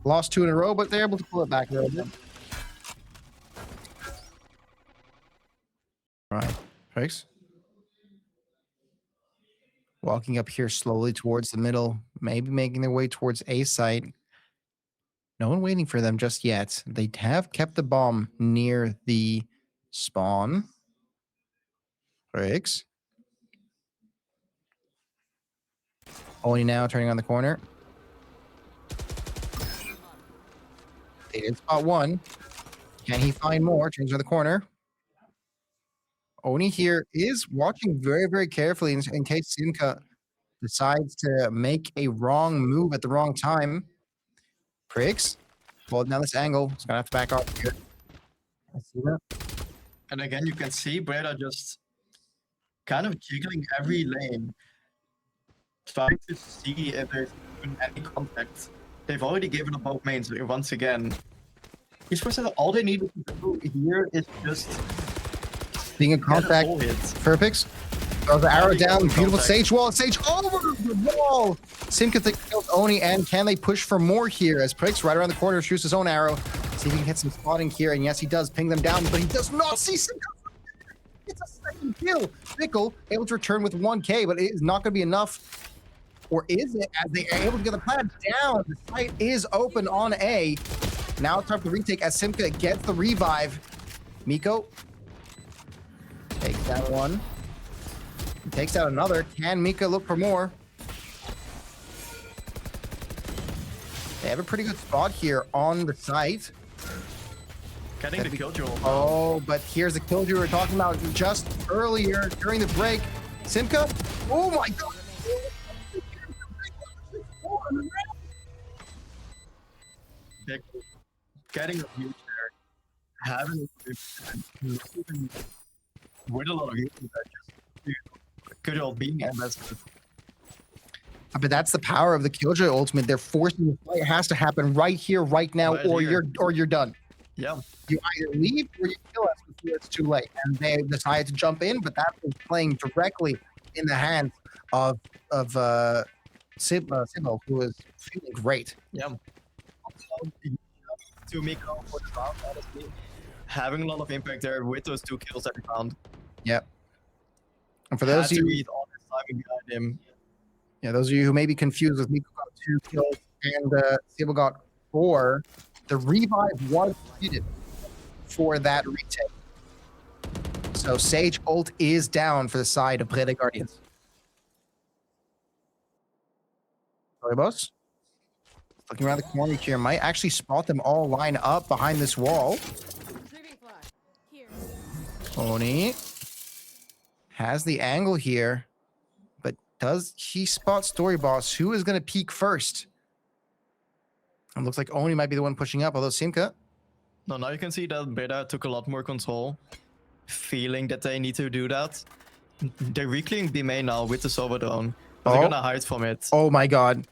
lost 2 in a row, but they're able to pull it back a little bit. All right. Thanks. Walking up here slowly towards the middle, maybe making their way towards A site. No one waiting for them just yet. They have kept the bomb near the spawn. Briggs. Only now turning on the corner. They did spot 1. Can he find more? Turns on the corner. Oni here is watching very, very carefully in case Simka decides to make a wrong move at the wrong time. Priggs, holding down this angle. He's going to have to back off here. I see that. And again, you can see Breda just kind of jiggling every lane, trying to see if there's even any contact. They've already given up both mains once again. All they need to do here is just Being in contact. Furpix. Throw the arrow down. Beautiful Sage wall. Sage over the wall. Simka kills Oni, and can they push for more here as Priggs right around the corner shoots his own arrow. See if he can hit some spotting here. And yes, he does ping them down, but he does not see Simka. It's a second kill. Fickle able to return with 1K, but it is not going to be enough. Or is it? As they are able to get the plant down. The site is open on A. Now it's time for the retake as Simka gets the revive. Miko takes that one. He takes out another. Can Mika look for more? They have a pretty good spot here on the site. Getting the killjoy. Oh, but here's the killjoy we were talking about just earlier during the break. Simka. Oh my god. Getting a huge there, having with a lot of users that just good old being invested. But that's the power of the Killjoy ultimate. They're forcing the fight. It has to happen right here, right now, Right or here. you're done. Yeah. You either leave or you kill us before it's too late. And they decided to jump in, but that was playing directly in the hands of Simo, who is feeling great. Yeah. To Miko for the round, honestly, having a lot of impact there with those 2 kills that he found. Yep. And for those of you, read all this time behind him. yeah, those of you who may be confused with Miko got 2 kills and Sable got 4. The revive was needed for that retake. So Sage ult is down for the side of Play the Guardians. Sorry, boss. Looking around the corner here, might actually spot them all line up behind this wall. Oni has the angle here, but does he spot Story Boss? Who is going to peek first? It looks like Oni might be the one pushing up, although Simka. No, now you can see that Beta took a lot more control, feeling that they need to do that. They're reclearing B main now with the Sova drone, but they're gonna hide from it. Oh my god.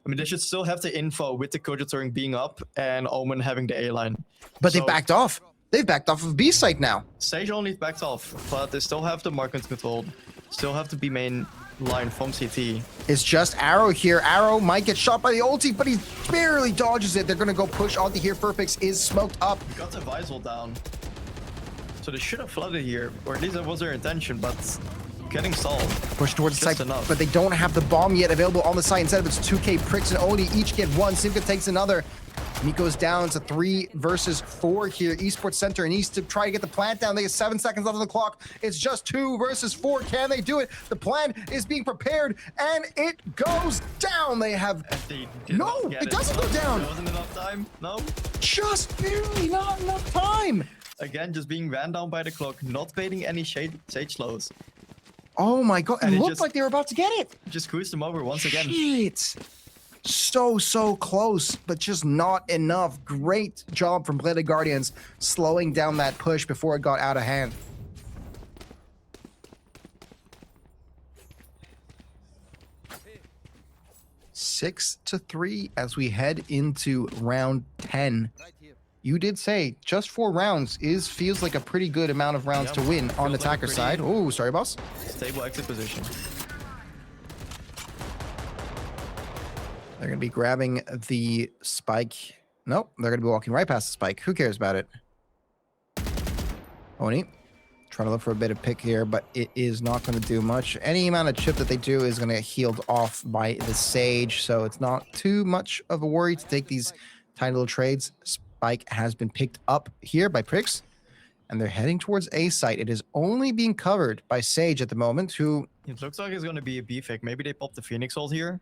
I mean, they should still have the info with the Kojaturing being up and Omen having the A line. But So- they backed off. They've backed off of B site now. Sage only backed off, but they still have the market controlled. Still have the B main line from CT. It's just Arrow here. Arrow might get shot by the ulti, but he barely dodges it. They're going to go push onto here. Furpix is smoked up. Got the Visal down. So they should have flooded here, or at least that was their intention, but getting stalled. Push towards the Just site, enough. but they don't have the bomb yet available on the site. Instead of it's 2K Pricks and Oni each get 1. Simka takes another. Miko's down to 3 versus 4 here. Esports Center needs to try to get the plant down. They have 7 seconds left on the clock. It's just 2 versus 4. Can they do it? The plan is being prepared, and it goes down. They have They did No, not get it doesn't go No, down. There wasn't enough time. No. just barely not enough time. Again, just being ran down by the clock, not baiting any Sage slows. Oh my god, it And it looked just- like they were about to get it. Just cruised them over once again. Shit. So close, but just not enough. Great job from Blade Guardians slowing down that push before it got out of hand. Six to 3 as we head into round 10. You did say just 4 rounds feels like a pretty good amount of rounds Yep. to win on the Feels like a attacker pretty- side. Oh, sorry, boss. Stable exit position. They're going to be grabbing the spike. Nope, they're going to be walking right past the spike. Who cares about it? Oni, trying to look for a bit of pick here, but it is not going to do much. Any amount of chip that they do is going to get healed off by the Sage, so it's not too much of a worry to take these tiny little trades. Spike has been picked up here by Pricks, and they're heading towards A site. It is only being covered by Sage at the moment, who... It looks like it's going to be a B fake. Maybe they popped the Phoenix ult here.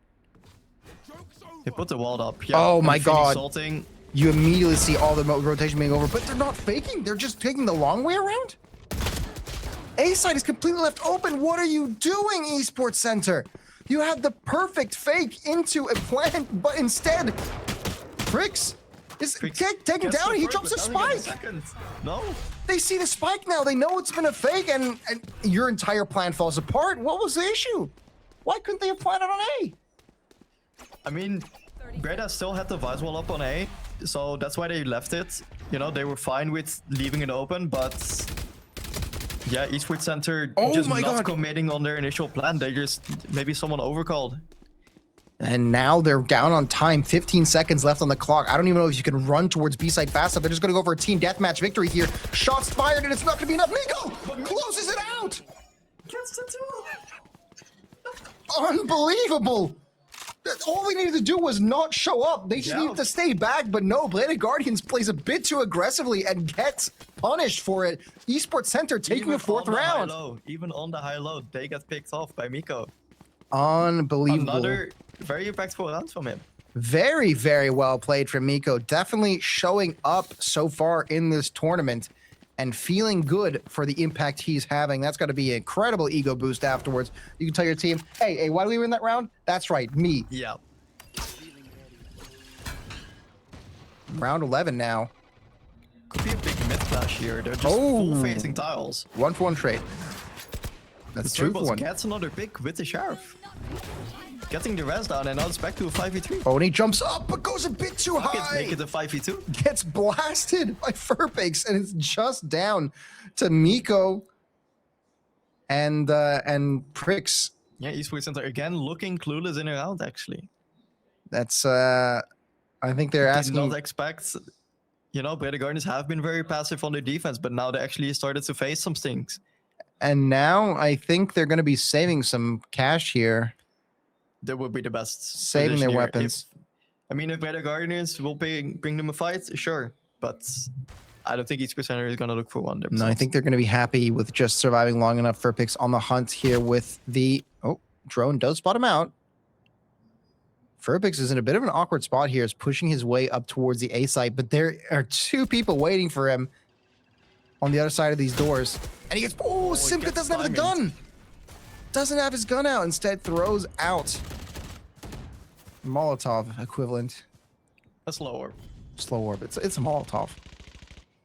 They put the wall up. Yeah, Oh and my Phoenix god. ulting. You immediately see all the rotation being over, but they're not faking. They're just taking the long way around. A side is completely left open. What are you doing, Esports Center? You had the perfect fake into a plant, but instead, Pricks is Pricks taken gets down. the He first, drops a but doesn't get the spike. second. No. They see the spike now. They know it's been a fake, and your entire plan falls apart. What was the issue? Why couldn't they have planted on A? I mean, Breda still had the Vice wall up on A, so that's why they left it. You know, they were fine with leaving it open, but yeah, Esports Center Oh just my not God. committing on their initial plan. They just, maybe someone overcalled. And now they're down on time. 15 seconds left on the clock. I don't even know if you can run towards B-side fast enough. They're just going to go for a team deathmatch victory here. Shots fired, and it's not going to be enough. Miko closes it out. Gets the Unbelievable. All they needed to do was not show up. They just Yeah. needed to stay back, but no. Bladed Guardians plays a bit too aggressively and gets punished for it. Esports Center taking the 4th round. Even on the high low, they get picked off by Miko. Unbelievable. Another very impactful round from him. Very well played from Miko. Definitely showing up so far in this tournament and feeling good for the impact he's having. That's got to be an incredible ego boost afterwards. You can tell your team, hey, why do we win that round? That's right, me. Yeah. Round 11 now. Could be a big mid clash here. They're just Oh. full facing tiles. 1-for-1 trade. That's 2 for Turbo's 1. gets another pick with the Sheriff. Getting the res down, and now it's back to a 5v3. Oh, and he jumps up, but goes a bit too Make high. it a 5v2. Gets blasted by Furpix, and it's just down to Miko and Pricks. Yeah, Esports Center again looking clueless in a round, actually. That's I think they're Did asking. not expect, you know, Breda Guardians have been very passive on their defense, but now they actually started to face some things. And now I think they're going to be saving some cash here. That would be the best. Saving their position here. weapons. I mean, if Red Guardians will bring them a fight, sure. But I don't think each presenter is going to look for one themselves. No, I think they're going to be happy with just surviving long enough. Furpix on the hunt here with the... Oh, drone does spot him out. Furpix is in a bit of an awkward spot here. Is pushing his way up towards the A site, but there are two people waiting for him on the other side of these doors. And he gets... Oh, Simka doesn't have the gun. Doesn't have his gun out. Instead, throws out Molotov equivalent. A slow orb. Slow orb. It's a Molotov.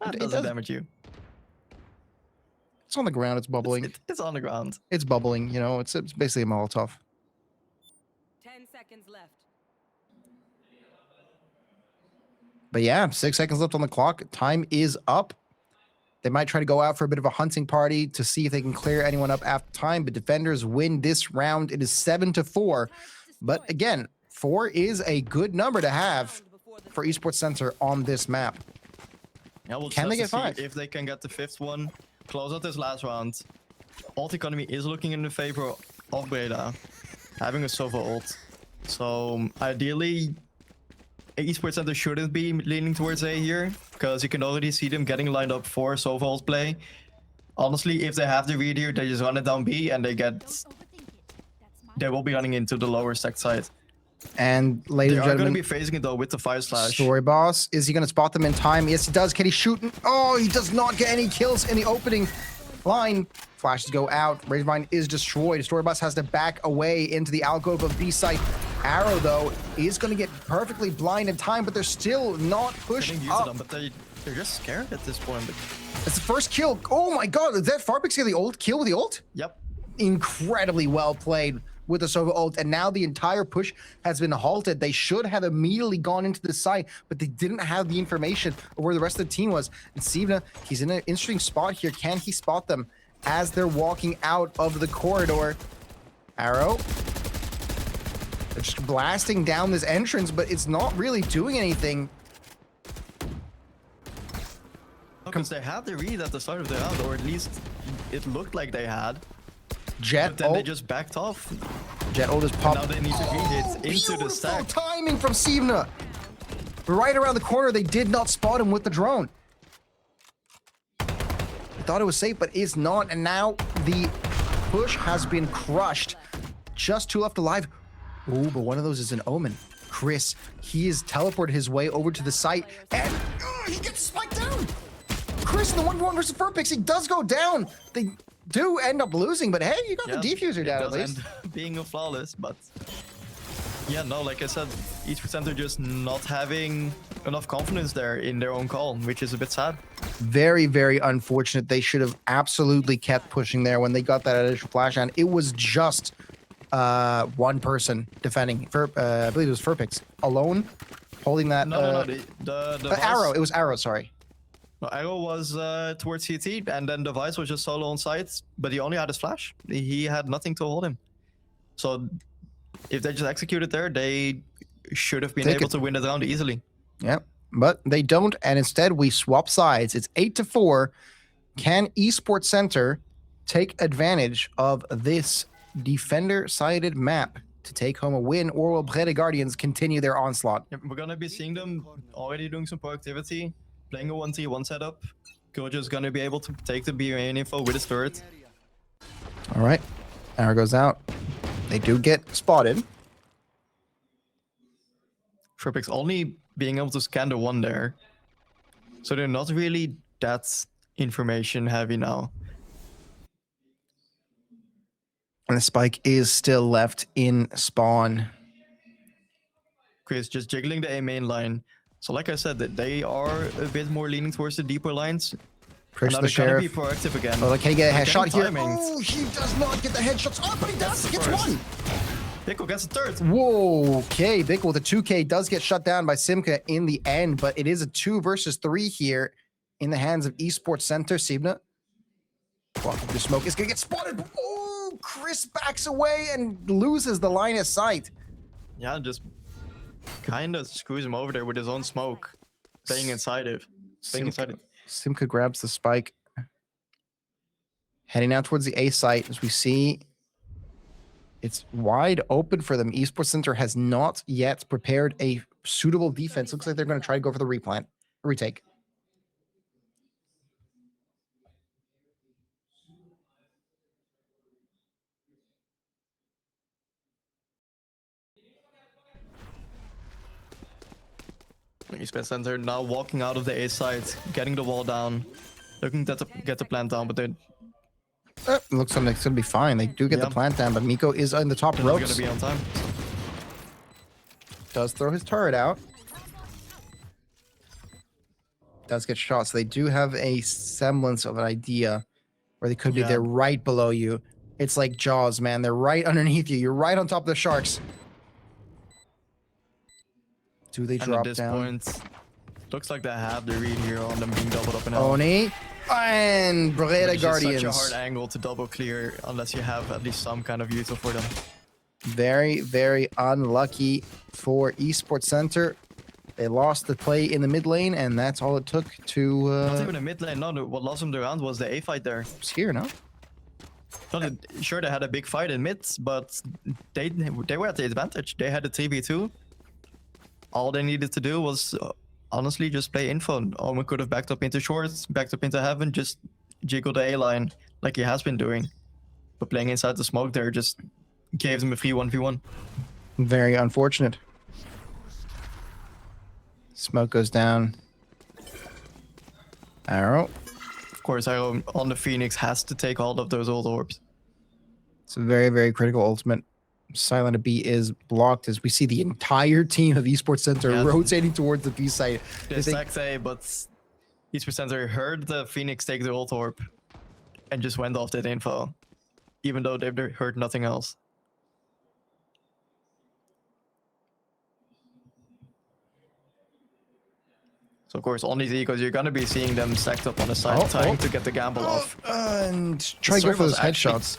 That It doesn't does- damage you. It's on the ground. It's bubbling. It's on the ground. It's bubbling. You know, it's basically a Molotov. 10 seconds left. But yeah, 6 seconds left on the clock. Time is up. They might try to go out for a bit of a hunting party to see if they can clear anyone up after time. But defenders win this round. It is 7-4. But again, 4 is a good number to have for Esports Center on this map. Yeah, we'll Can they just get see 5? if they can get the 5th one, close out this last round. Ult economy is looking in the favor of Breda, having a Sova ult. So ideally, Esports Center shouldn't be leaning towards A here, because you can already see them getting lined up for Sova ult play. Honestly, if they have the read here, they just run it down B and they will be running into the lower stacked side. And ladies They and are going to gentlemen, be phasing it though with the fire slash. Story Boss, is he going to spot them in time? Yes, he does. Can he shoot? Oh, he does not get any kills in the opening line. Flashes go out. Razorvine is destroyed. Story Boss has to back away into the alcove of B site. Arrow, though, is going to get perfectly blind in time, but they're still not pushed Getting used to them, up. but they're just scared at this point. It's the first kill. Oh my god, is that Farbix get the ult? Kill with the ult? Yep. Incredibly well played with the Sova ult, and now the entire push has been halted. They should have immediately gone into the site, but they didn't have the information of where the rest of the team was. And Sivna, he's in an interesting spot here. Can he spot them as they're walking out of the corridor? Arrow. They're just blasting down this entrance, but it's not really doing anything. Because they had the read at the start of the round, or at least it looked like they had. Jet But then they ult. just backed off. Jet ult is Now popped. they need to read it into Beautiful the stack. timing from Sivna. Right around the corner, they did not spot him with the drone. I thought it was safe, but it's not. And now the push has been crushed. Just 2 left alive. Oh, but one of those is an Omen. Chris, he has teleported his way over to the site, and he gets spiked down. Chris in the 1v1 versus Furpix, he does go down. They do end up losing, but hey, you got the defuser it down at does least. end up being a flawless, but yeah, no, like I said, each presenter just not having enough confidence there in their own call, which is a bit sad. Very, very unfortunate. They should have absolutely kept pushing there when they got that additional flash on. It was just one person defending. I believe it was Furpix alone, holding that. No, the Arrow. It was Arrow. Sorry. No, Arrow was towards CT, and then the Vice was just solo on site, but he only had his flash. He had nothing to hold him. So if they just executed there, they should have been able to win it round easily. Yep, but they don't, and instead we swap sides. It's 8-4. Can Esports Center take advantage of this defender-sided map to take home a win, or will Brede Guardians continue their onslaught? Yep, we're gonna be seeing them already doing some productivity, playing a 1v1 setup. Gojo's gonna be able to take the BRN info with his turret. All right, arrow goes out. They do get spotted. Furpix only being able to scan the one there. So they're not really that information heavy now. And the spike is still left in spawn. Chris just jiggling the A main line. So like I said, that they are a bit more leaning towards the deeper lines. Push Now the they're gonna be sheriff. proactive again. Oh, can he get a Again, headshot here? timing. Oh, he does not get the headshots. Oh, but he does. He gets first. one. Pickle gets a third. Whoa, okay. Bickle with a 2K does get shut down by Simka in the end, but it is a 2 versus 3 here in the hands of Esports Center. Sivna walking through smoke is going to get spotted. Oh, Chris backs away and loses the line of sight. Yeah, just kind of screws him over there with his own smoke. Staying inside it. Staying inside it. Simka grabs the spike. Heading out towards the A site as we see it's wide open for them. Esports Center has not yet prepared a suitable defense. Looks like they're going to try to go for the retake. Esports Center now walking out of the A side, getting the wall down, looking to get the plant down, but they Looks like it's going to be fine. They do get the Yeah. plant down, but Miko is on the top they're not ropes. gonna be on time. Does throw his turret out. Does get shot. So they do have a semblance of an idea where they could be Yeah. there right below you. It's like Jaws, man. They're right underneath you. You're right on top of the sharks. Do they And drop at this down? point, looks like they have the read here on them being doubled up in hell. Oni and Breda Which is such a Guardians. hard angle to double clear unless you have at least some kind of util for them. Very, very unlucky for Esports Center. They lost the play in the mid lane, and that's all it took to Not even a mid lane. No, what lost them the round was the A fight there. it's here, no? Sure, they had a big fight in mid, but they were at the advantage. They had a 3v2. All they needed to do was honestly just play info. Omen could have backed up into shorts, backed up into heaven, just jiggle the A line like he has been doing. But playing inside the smoke there just gave them a free 1v1. Very unfortunate. Smoke goes down. Arrow. Of course, Arrow on the Phoenix has to take all of those old orbs. It's a very, very critical ultimate. Silent B is blocked as we see the entire team of Esports Center Yeah. rotating towards the B side. The They think- exact same, but Esports Center heard the Phoenix take the ult orb and just went off that info, even though they've heard nothing else. So of course, on these egos, you're gonna be seeing them stacked up on the side, trying to get the gamble off. And try to go Sorry for those was actually- headshots.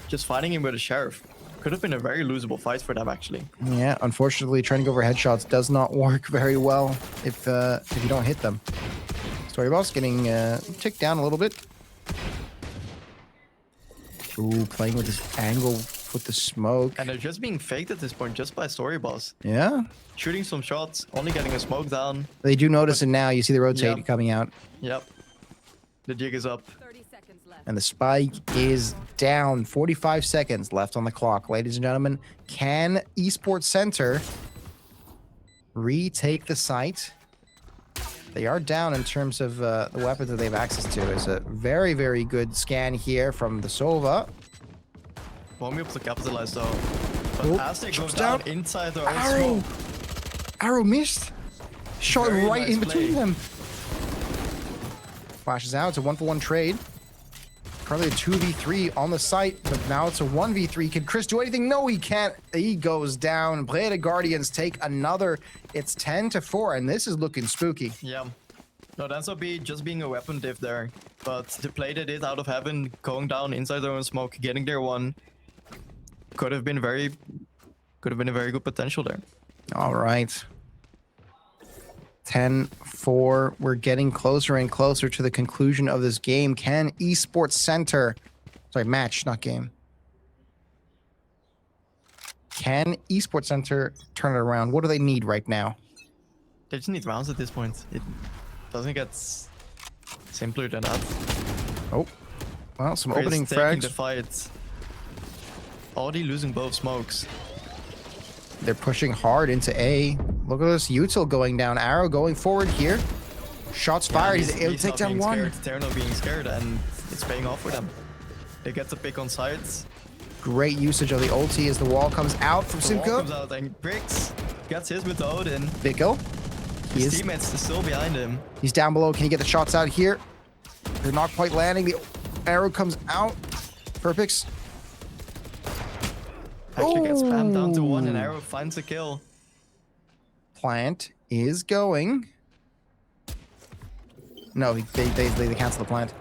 Just fighting him with a sheriff could have been a very losable fight for them, actually. Yeah, unfortunately, trying to go for headshots does not work very well if you don't hit them. Story Boss getting ticked down a little bit. Ooh, playing with this angle with the smoke. And they're just being faked at this point, just by Story Boss. Yeah, Shooting some shots, only getting a smoke down. they do notice it now. You see the rotate Yeah. coming out. Yep. The jig is up. 30 seconds left. And the spike is down. 45 seconds left on the clock. Ladies and gentlemen, can Esports Center retake the site? They are down in terms of the weapons that they have access to. It's a very, very good scan here from the Sova. Won't be able to capitalize though. But Oh, as they go jumps down down. inside their own Arrow! smoke, Arrow missed. Shot Very right nice in between play. them. Flashes out. It's a 1-for-1 trade. Currently a 2v3 on the site, but now it's a 1v3. Can Chris do anything? No, he can't. He goes down. Breda Guardians take another. It's 10-4, and this is looking spooky. yeah. No, that's not just being a weapon diff there. But the play they did out of heaven, going down inside their own smoke, getting their one, could have been a very good potential there. All right. 10-4. We're getting closer and closer to the conclusion of this game. Can Esports Center, sorry, match, not game. Can Esports Center turn it around? What do they need right now? They just need rounds at this point. It doesn't get simpler than that. Oh, well, some Chris opening taking the frags. fight. Already losing both smokes. They're pushing hard into A. Look at this util going down. Arrow going forward here. Shots fired. He's able to take not down being one. scared. They're not being scared, and it's paying off for them. They get the pick on sides. Great usage of the ulti as the wall comes out from The wall comes Simka. out and Bricks gets his with the Odin. Bickle. He His is, teammates are still behind him. he's down below. Can he get the shots out here? They're not quite landing. The arrow comes out. Perfect. Actually gets spammed down to one, and Ooh. Arrow finds a kill. Plant is going. No, they cancel the plant.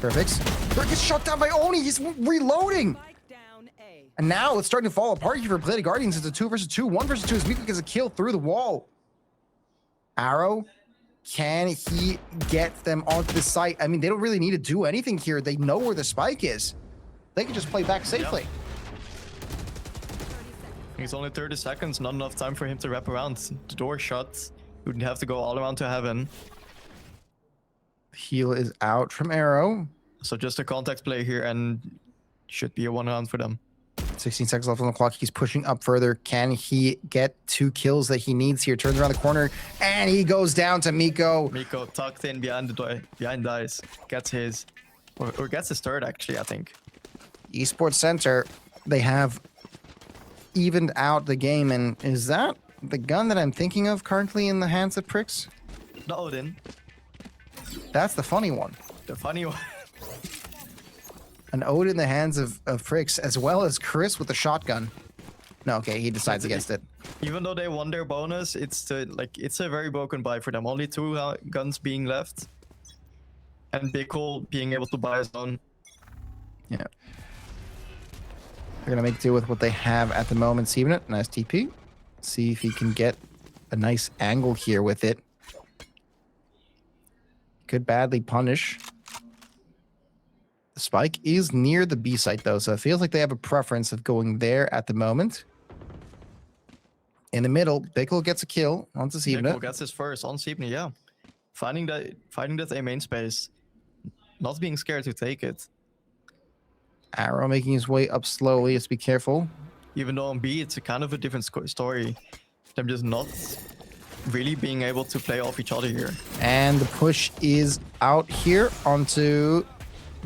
Perfect. Burke gets shot down by Oni. He's reloading. Spike down A. And now it's starting to fall apart here for Blade Guardians. It's a 2 versus 2. 1 versus 2 as Miko gets a kill through the wall. Arrow, can he get them onto the site? I mean, they don't really need to do anything here. They know where the spike is. They can just play back safely. It's only 30 seconds, not enough time for him to wrap around. The door shut. He would have to go all around to heaven. Heal is out from Arrow. So just a contact play here and should be a 1 round for them. 16 seconds left on the clock. He's pushing up further. Can he get 2 kills that he needs here? Turns around the corner and he goes down to Miko. Miko tucked in behind the door, behind dice, gets his, or gets his third actually, I think. Esports Center, they have evened out the game. And is that the gun that I'm thinking of currently in the hands of Pricks? The Odin, That's the funny one. the funny one. An ode in the hands of Pricks, as well as Chris with the shotgun. No, okay, he decides against it. Even though they won their bonus, it's a very broken buy for them. Only 2 guns being left, and Bickle being able to buy his own. Yeah. They're gonna make do with what they have at the moment. Steven it, nice TP. See if he can get a nice angle here with it. Could badly punish. The spike is near the B site though, so it feels like they have a preference of going there at the moment. In the middle, Bickle gets a kill onto Bickle Steven. gets his first on Sibna, yeah. Finding that A main space, not being scared to take it. Arrow making his way up slowly. Let's be careful. Even though on B, it's a kind of a different story. Them just not really being able to play off each other here. And the push is out here onto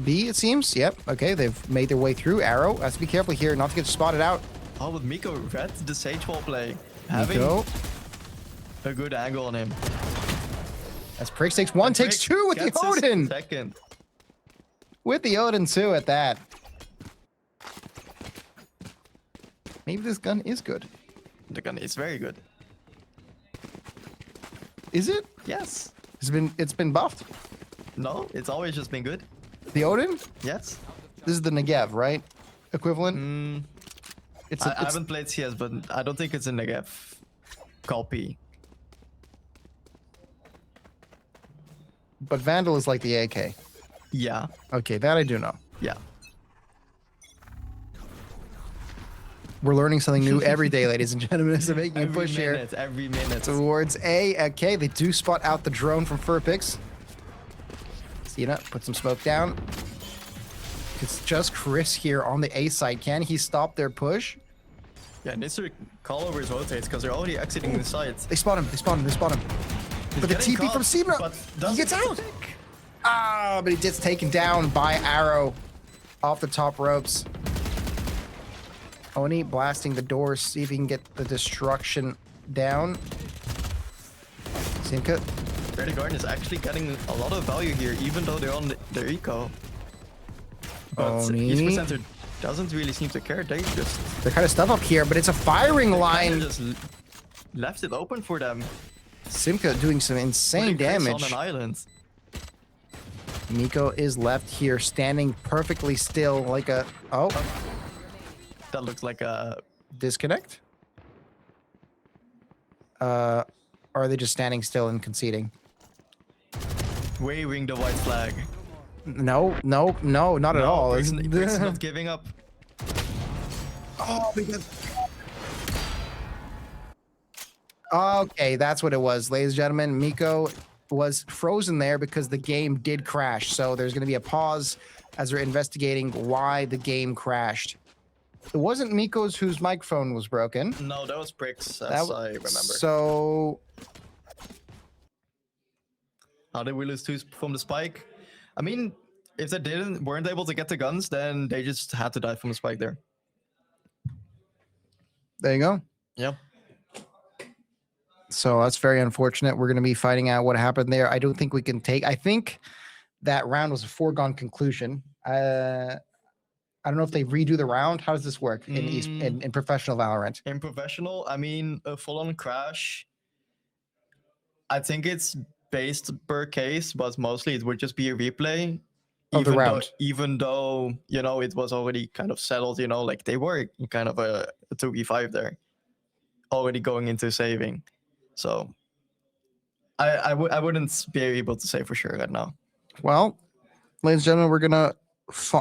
B, it seems. Yep. Okay, they've made their way through. Arrow has to be careful here not to get spotted out. Oh, but Miko read the Sage wall play. Having Miko, a good angle on him. as Pricks takes one, takes Drake two with the gets his Odin. Second. With the Odin too at that. Maybe this gun is good. The gun is very good. Is it? Yes. It's been buffed. No, it's always just been good. The Odin? Yes. This is the Negev, right? Equivalent? Mm, It's I haven't played CS, but I don't think it's a Negev copy. but Vandal is like the AK. Yeah. Okay, that I do know. Yeah. We're learning something new every day, ladies and gentlemen. So making a push here Every minute. towards A. Okay, they do spot out the drone from Furpix. Cena, put some smoke down. It's just Chris here on the A side. Can he stop their push? Yeah, needs to call over his rotates because they're already exiting the sites. They spot him. They spot him. They spot him. But the getting TP caught, from Cena, but he doesn't gets out. stick. Ah, but he gets taken down by Arrow off the top ropes. Oni blasting the doors, see if he can get the destruction down. Simka, Freddy Garden is actually getting a lot of value here, even though they're on their eco. But Oni. Esports Center doesn't really seem to care. They just they're kind of stuff up here, but it's a firing kinda line. just left it open for them. Simka doing some insane Putting Chris damage. on an island. Miko is left here, standing perfectly still, like a That looks like a disconnect. Or are they just standing still and conceding? waving the white flag. No, not at all. Chris is not giving up. Oh, because... Okay, that's what it was, ladies and gentlemen. Miko was frozen there because the game did crash. So there's going to be a pause as they're investigating why the game crashed. It wasn't Miko's whose microphone was broken. No, that was Bricks, as I remember. So How did we lose 2 from the spike? I mean, if they weren't able to get the guns, then they just had to die from the spike there. there you go. Yeah. So that's very unfortunate. We're going to be finding out what happened there. I don't think we can take. I think that round was a foregone conclusion. I don't know if they redo the round. How does this work in professional Valorant? In professional, I mean, a full-on crash, I think it's based per case, but mostly it would just be a replay. Of the round. Even though, you know, it was already kind of settled, you know, like they were in kind of a 2v5 there, already going into saving. So I wouldn't be able to say for sure right now. Well, ladies and gentlemen, we're going to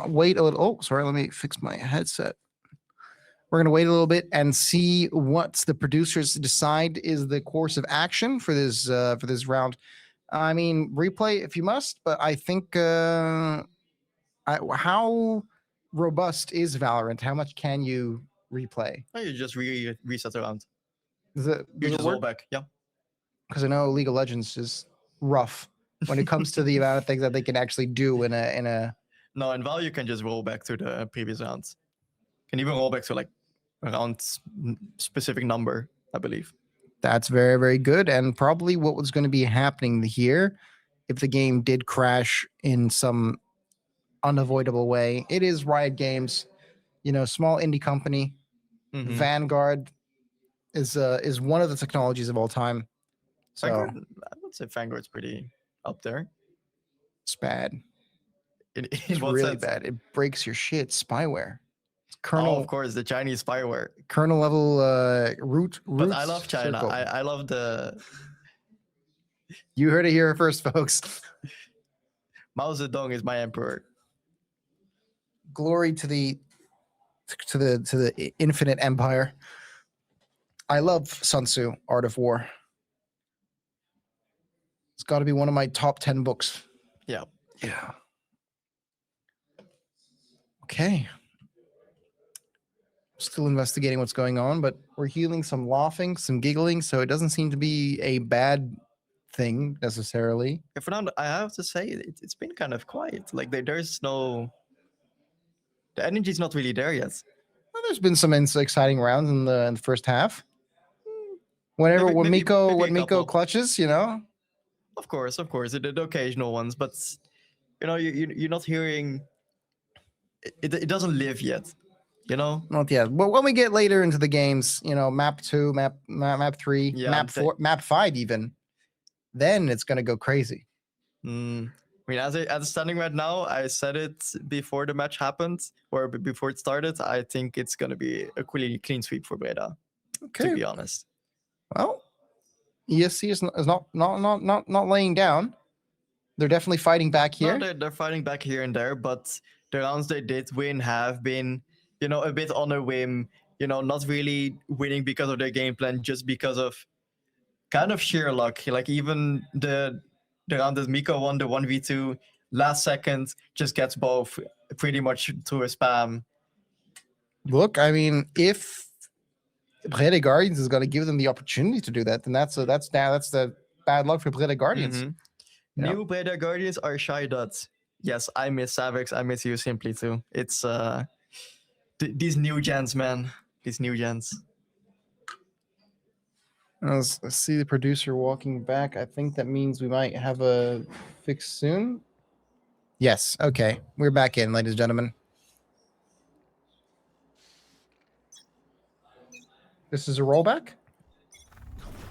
wait a little. Oh, sorry. Let me fix my headset. We're going to wait a little bit and see what the producers decide is the course of action for this round. I mean, replay if you must, but I think how robust is Valorant? How much can you replay? Oh, you just reset the round. Does it, You does it just roll work? back. Yeah. Because I know League of Legends is rough when it comes to the amount of things that they can actually do in a. No, in Val you can just roll back to the previous rounds. Can even roll back to like a round specific number, I believe. That's very, very good. And probably what was going to be happening here if the game did crash in some unavoidable way. It is Riot Games, small indie company. Mhm. Vanguard is one of the technologies of all time. So Vanguard, I would say Vanguard's pretty up there. it's bad. In It's what really sense? bad. It breaks your shit. Spyware. It's Oh, kernel of course, the Chinese spyware. kernel level root. But I love China. circle. I love the You heard it here first, folks. Mao Zedong is my emperor. Glory to the infinite empire. I love Sun Tzu, Art of War. It's got to be one of my top 10 books. Yeah. Yeah. Okay. Still investigating what's going on, but we're healing some laughing, some giggling, so it doesn't seem to be a bad thing necessarily. Yeah, Fernando, I have to say it's been kind of quiet. Like there's no, the energy's not really there yet. Well, there's been some exciting rounds in the first half. When maybe Miko a couple. clutches, Of course, the occasional ones, but you're not hearing. It doesn't live yet, Not yet. But when we get later into the games, map 2, map 3, Yeah, map 4, map 5 even, then it's going to go crazy. I mean, as standing right now, I said it before the match happened or before it started. I think it's gonna be a clean sweep for Breda. Okay. To be honest. Well, ESC is not laying down. They're definitely fighting back here. No, they're fighting back here and there, but the rounds they did win have been, a bit on a whim. Not really winning because of their game plan, just because of kind of sheer luck. Like even the round that Miko won, the 1v2, last second just gets both pretty much through a spam. Look, I mean, if Brede Guardians is going to give them the opportunity to do that, then that's the bad luck for Brede Guardians. Mhm. Yeah. New Breda Guardians are shy duds. Yes, I miss Savix. I miss you simply too. It's these new gens, man. These new gens. Let's see the producer walking back. I think that means we might have a fix soon. Yes. Okay. We're back in, ladies and gentlemen. This is a rollback?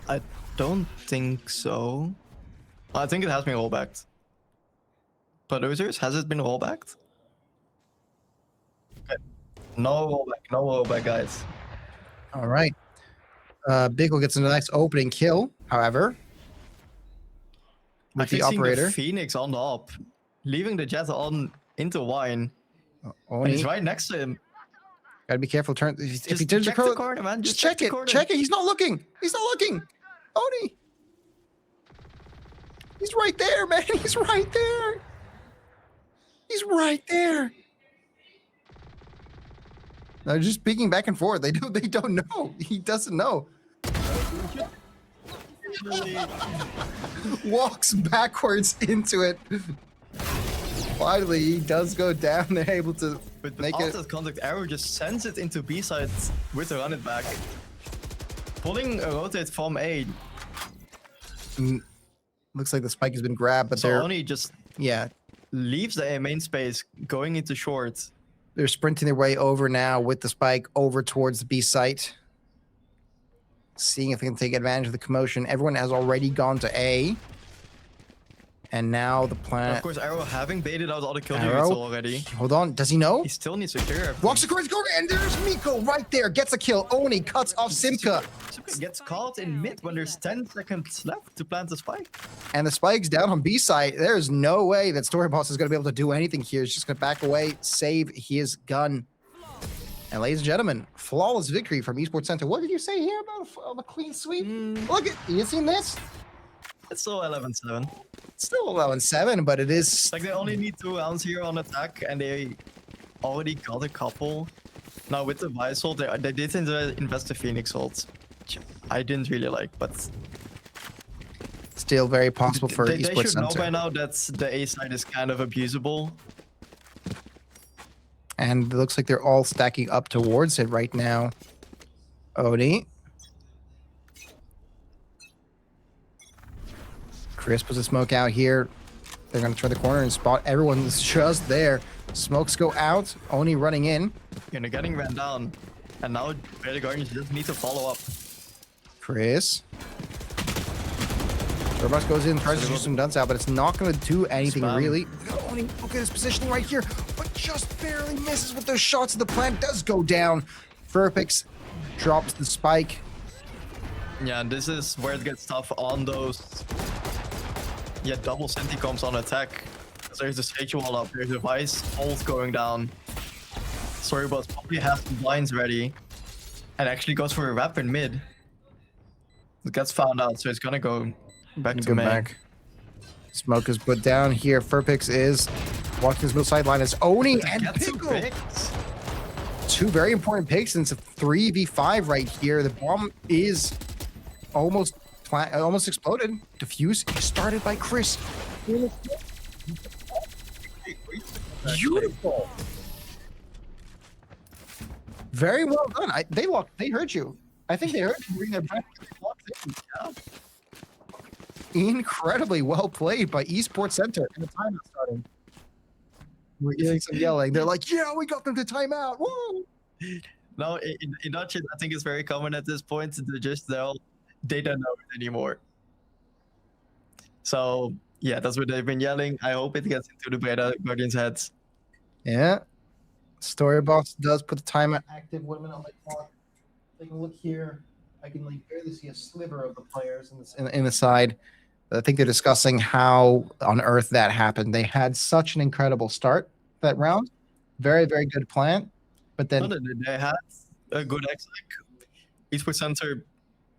I don't think so. I think it has been rollbacked. Producers, has it been rollbacked? Okay. No rollback, guys. All right. Biggle gets a nice opening kill, however. With Actually the seeing operator. Phoenix on the op, leaving the Jet on into Wine. And Oni, he's right next to him. gotta be careful. If he Just turns check the the corner, man. just Just check the it. corner. Check it. He's not looking. Oni. He's right there, man. He's right there. No, just peeking back and forth. They don't know. He doesn't know. Walks backwards into it. Finally, he does go down. They're able to But make after it. that contact, Arrow just sends it into B side with the run it back. Pulling a rotate from A. Looks like the spike has been grabbed, but So they're only just yeah, leaves the A main space, going into short. they're sprinting their way over now with the spike over towards the B site. Seeing if they can take advantage of the commotion. Everyone has already gone to A. And now the And planet. of course, Arrow having baited out all the kill Arrow? units already. Hold on. Does he know? He still needs to clear everything. Walks across the corner, and there's Miko right there. Gets a kill. Oni cuts off Simka. Simka gets caught in mid when there's 10 seconds left to plant the spike. And the spike's down on B side. There's no way that Story Boss is going to be able to do anything here. He's just going to back away, save his gun. And ladies and gentlemen, flawless victory from Esports Center. What did you say here about a clean sweep? Look at you seen this? It's still 11-7. Still 11-7, but it is It's like they only need 2 rounds here on attack, and they already got a couple. Now with the Vice ult, they did invest the Phoenix ult, which I didn't really like, but still very possible for they Esports should know Center. by now that the A side is kind of abusable. And it looks like they're all stacking up towards it right now. Odie. Chris puts a smoke out here. They're going to turn the corner and spot everyone's just there. Smokes go out. Oni running in. You know, getting ran down. And now the Guardians just need to follow up. Chris. Robux goes in, tries to shoot some duns out, but it's not going to do anything Spam. really. Oni, look at his positioning right here, but just barely misses with those shots. The plant does go down. Furpix drops the spike. Yeah, and this is where it gets tough on those double Centicoms on attack. So there's a stage wall up, there's a Vice ult going down. Storybots probably has some blinds ready. And actually goes for a wrap in mid. It gets found out, so it's gonna go back to Go main. back. Smoke is put down here. Furpix is watching his middle sideline. It's Oni and Get some Pickle. picks. Two very important picks, and it's a 3v5 right here. The bomb is almost exploded. Diffuse started by Chris. Beautiful. Very well done. They heard you. I think they heard you bring their back. Incredibly well played by Esports Center. And the timeout starting. We're getting some yelling. They're like, yeah, we got them to timeout. Woo! No, in Dutch, I think it's very common at this point to just they don't know it anymore. So yeah, that's what they've been yelling. I hope it gets into the Breda Guardians' heads. Yeah. Storybox does put the timeout active 1 minute on the clock. Take a look here. I can barely see a sliver of the players in the side. I think they're discussing how on earth that happened. They had such an incredible start that round. Very, very good plan. But then They had a good exit. Esports Center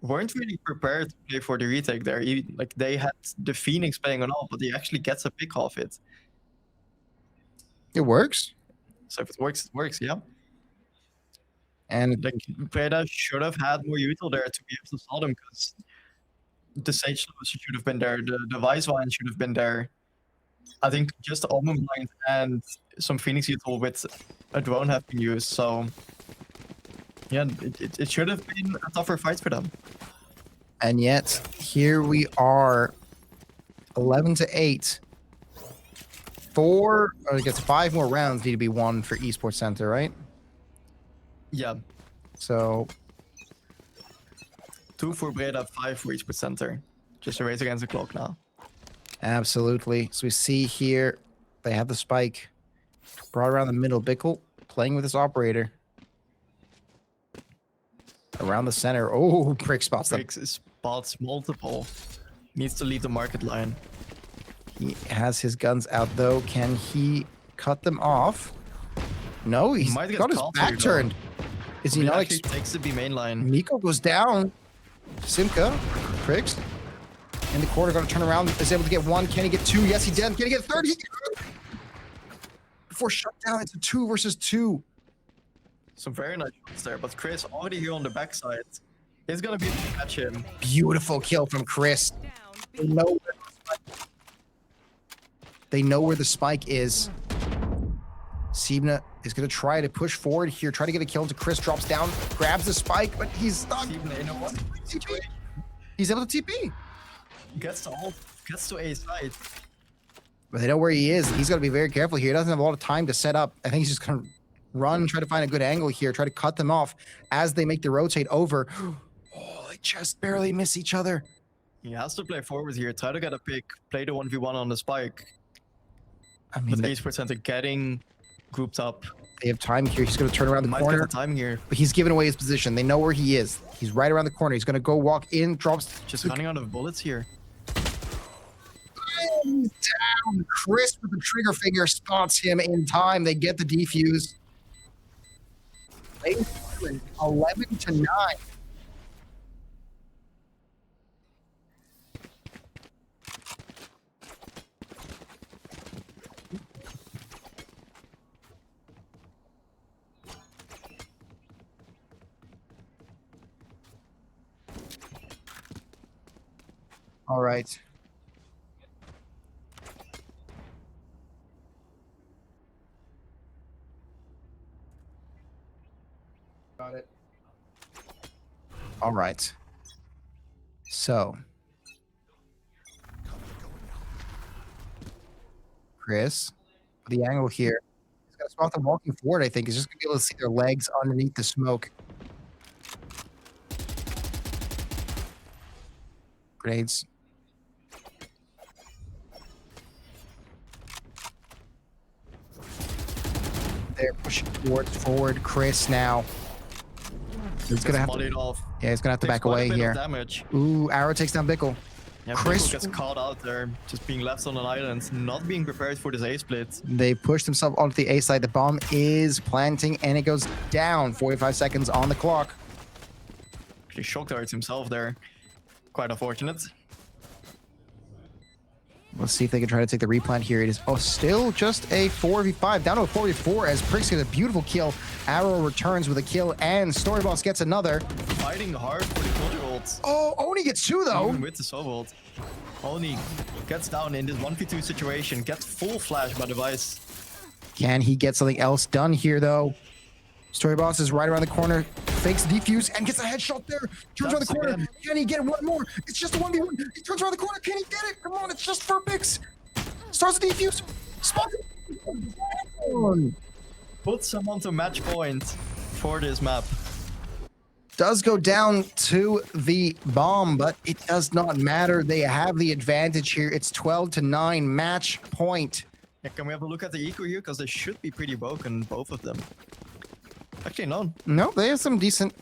weren't really prepared to play for the retake there. Like they had the Phoenix playing on all, but he actually gets a pick off it. it works. So if it works, it works, yeah. And Like Breda should have had more util there to be able to solve them because the Sage should have been there, the Vice Vine should have been there. I think just the Omen Blind and some Phoenix util with a drone have been used, so yeah, it should have been a tougher fight for them. And yet, here we are, 11-8. I guess 5 more rounds need to be won for Esports Center, right? Yeah, So 2 for Breda, 5 for Esports Center. Just a race against the clock now. absolutely. So we see here they have the spike brought around the middle. Bickle playing with this operator around the center. Oh, prick spots them. Breaks spots multiple. Needs to leave the market line. He has his guns out though. Can he cut them off? No, he's Might get got his caught back here, though. turned. Is he not? actually takes the B main line. Miko goes down. Simka, Pricks, in the corner, going to turn around. Is able to get 1. Can he get 2? Yes, he did. Can he get 30? Before shutdown, it's a 2 versus 2. Some very nice shots there, but Chris already here on the backside. He's gonna be able to catch him. Beautiful kill from Chris. Down They B. know where the spike is. Sibna is going to try to push forward here, try to get a kill into Chris, drops down, grabs the spike, but he's stuck. Even in a one TP. He's able to TP. gets to ult, gets to A side. But they know where he is. He's got to be very careful here. He doesn't have a lot of time to set up. I think he's just going to run, try to find a good angle here, try to cut them off as they make the rotate over. Oh, they just barely miss each other. He has to play forward here, try to get a pick, play the 1v1 on the spike. I mean, With they Esports Center getting grouped up. have time here. He's going to turn around the Might get corner, the time here. but he's giving away his position. They know where he is. He's right around the corner. He's going to go walk in, drops. Just running out of bullets here. He's down. Chris with the trigger finger spots him in time. They get the defuse. Ladies and gentlemen, 11 to 9. All right. Got it. All right. So, Chris, the angle here, he's going to spot them walking forward, I think. He's just going to be able to see their legs underneath the smoke. Grenades. They're pushing towards forward. Chris now. He's gonna have to, off. yeah, he's gonna have to Takes back quite a away bit of here. damage. Ooh, Arrow takes down Bickle. Yeah, Chris- Chris gets caught out there, just being left on an island, not being prepared for this A split. They push themselves onto the A side. The bomb is planting and it goes down. 45 seconds on the clock. Actually shock darts himself there. Quite unfortunate. Let's see if they can try to take the replant here. It is still just a 4v5, down to a 4v4 as Prix gets a beautiful kill. Arrow returns with a kill and Storyboss gets another. Fighting hard for the Culture Ult. Oh, Oni gets two though. Even with the Soul Ult. Oni gets down in this 1v2 situation, gets full flash by device. Can he get something else done here though? Storyboss is right around the corner, fakes defuse and gets a headshot there. Turns around the corner. Again. Can he get one more? It's just a 1v1. He turns around the corner. Can he get it? Come on, it's just for picks. Starts the defuse. Spots it. Puts someone to match point for this map. Does go down to the bomb, but it does not matter. They have the advantage here. It's 12 to 9 match point. Yeah, can we have a look at the eco here? Because they should be pretty broken, both of them. Actually, no. No, they have some decent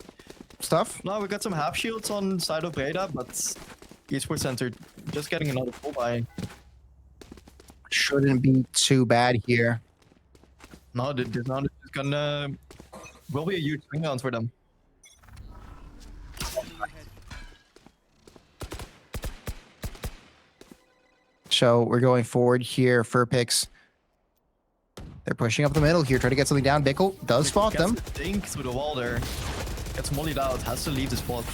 stuff. No, we got some half shields on side of Breda, but Esports Center just getting another full buy. Shouldn't be too bad here. No, this round is gonna will be a huge swing round for them. So we're going forward here for picks. They're pushing up the middle here, trying to get something down. Bickle does spot them. Gets the dink through the wall there. Gets mollied out, has to leave the spot.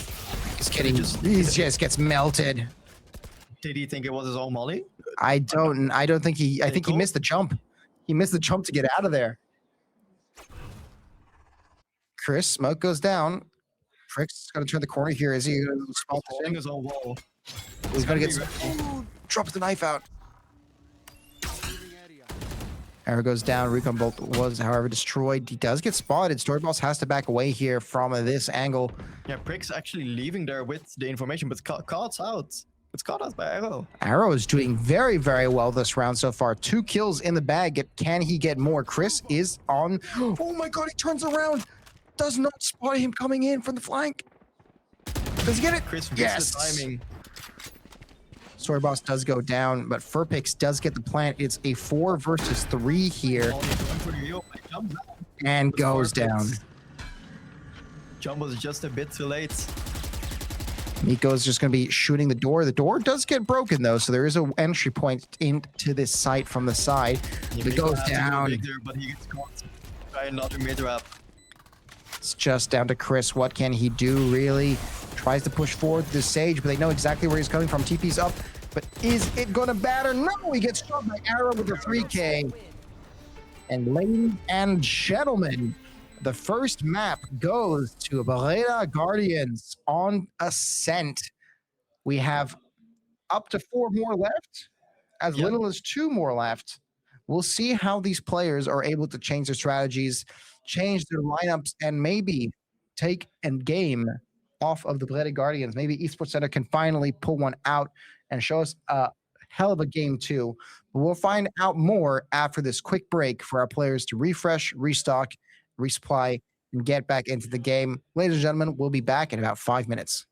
He's kidding. He just gets melted. Did he think it was his own molly? I think he missed the jump. He missed the jump to get out of there. Chris, smoke goes down. Frick's gonna turn the corner here. Is he gonna spot the Holding thing? his own wall. He's gonna get Be ready. drops the knife out. Arrow goes down. Recon bolt was, however, destroyed. He does get spotted. Storyboss has to back away here from this angle. Yeah, Prick's actually leaving there with the information, but caught out. It's caught out by Arrow. Arrow is doing very, very well this round so far. 2 kills in the bag. Can he get more? Chris is on. Oh my god, he turns around. Does not spot him coming in from the flank. Does he get it? Chris missed Yes. the timing. Storyboss does go down, but Furpix does get the plant. It's a 4 versus 3 here Only going for the heal, but he jumps down. and With goes 4 down. picks. Jump was just a bit too late. Miko's just going to be shooting the door. The door does get broken, though, so there is an entry point into this site from the side. It goes down. Big there, but he gets caught by another mid wrap. It's just down to Chris. What can he do, really? Tries to push forward the Sage, but they know exactly where he's coming from. TP's up, but is it going to batter? No, he gets shot by Arrow with a 3K. And ladies and gentlemen, the first map goes to Breda Guardians on Ascent. We have up to 4 more left, as Yep. little as 2 more left. We'll see how these players are able to change their strategies, change their lineups, and maybe take a game off of the Breda Guardians. Maybe Esports Center can finally pull one out and show us a hell of a game too. But we'll find out more after this quick break for our players to refresh, restock, resupply, and get back into the game. Ladies and gentlemen, we'll be back in about 5 minutes.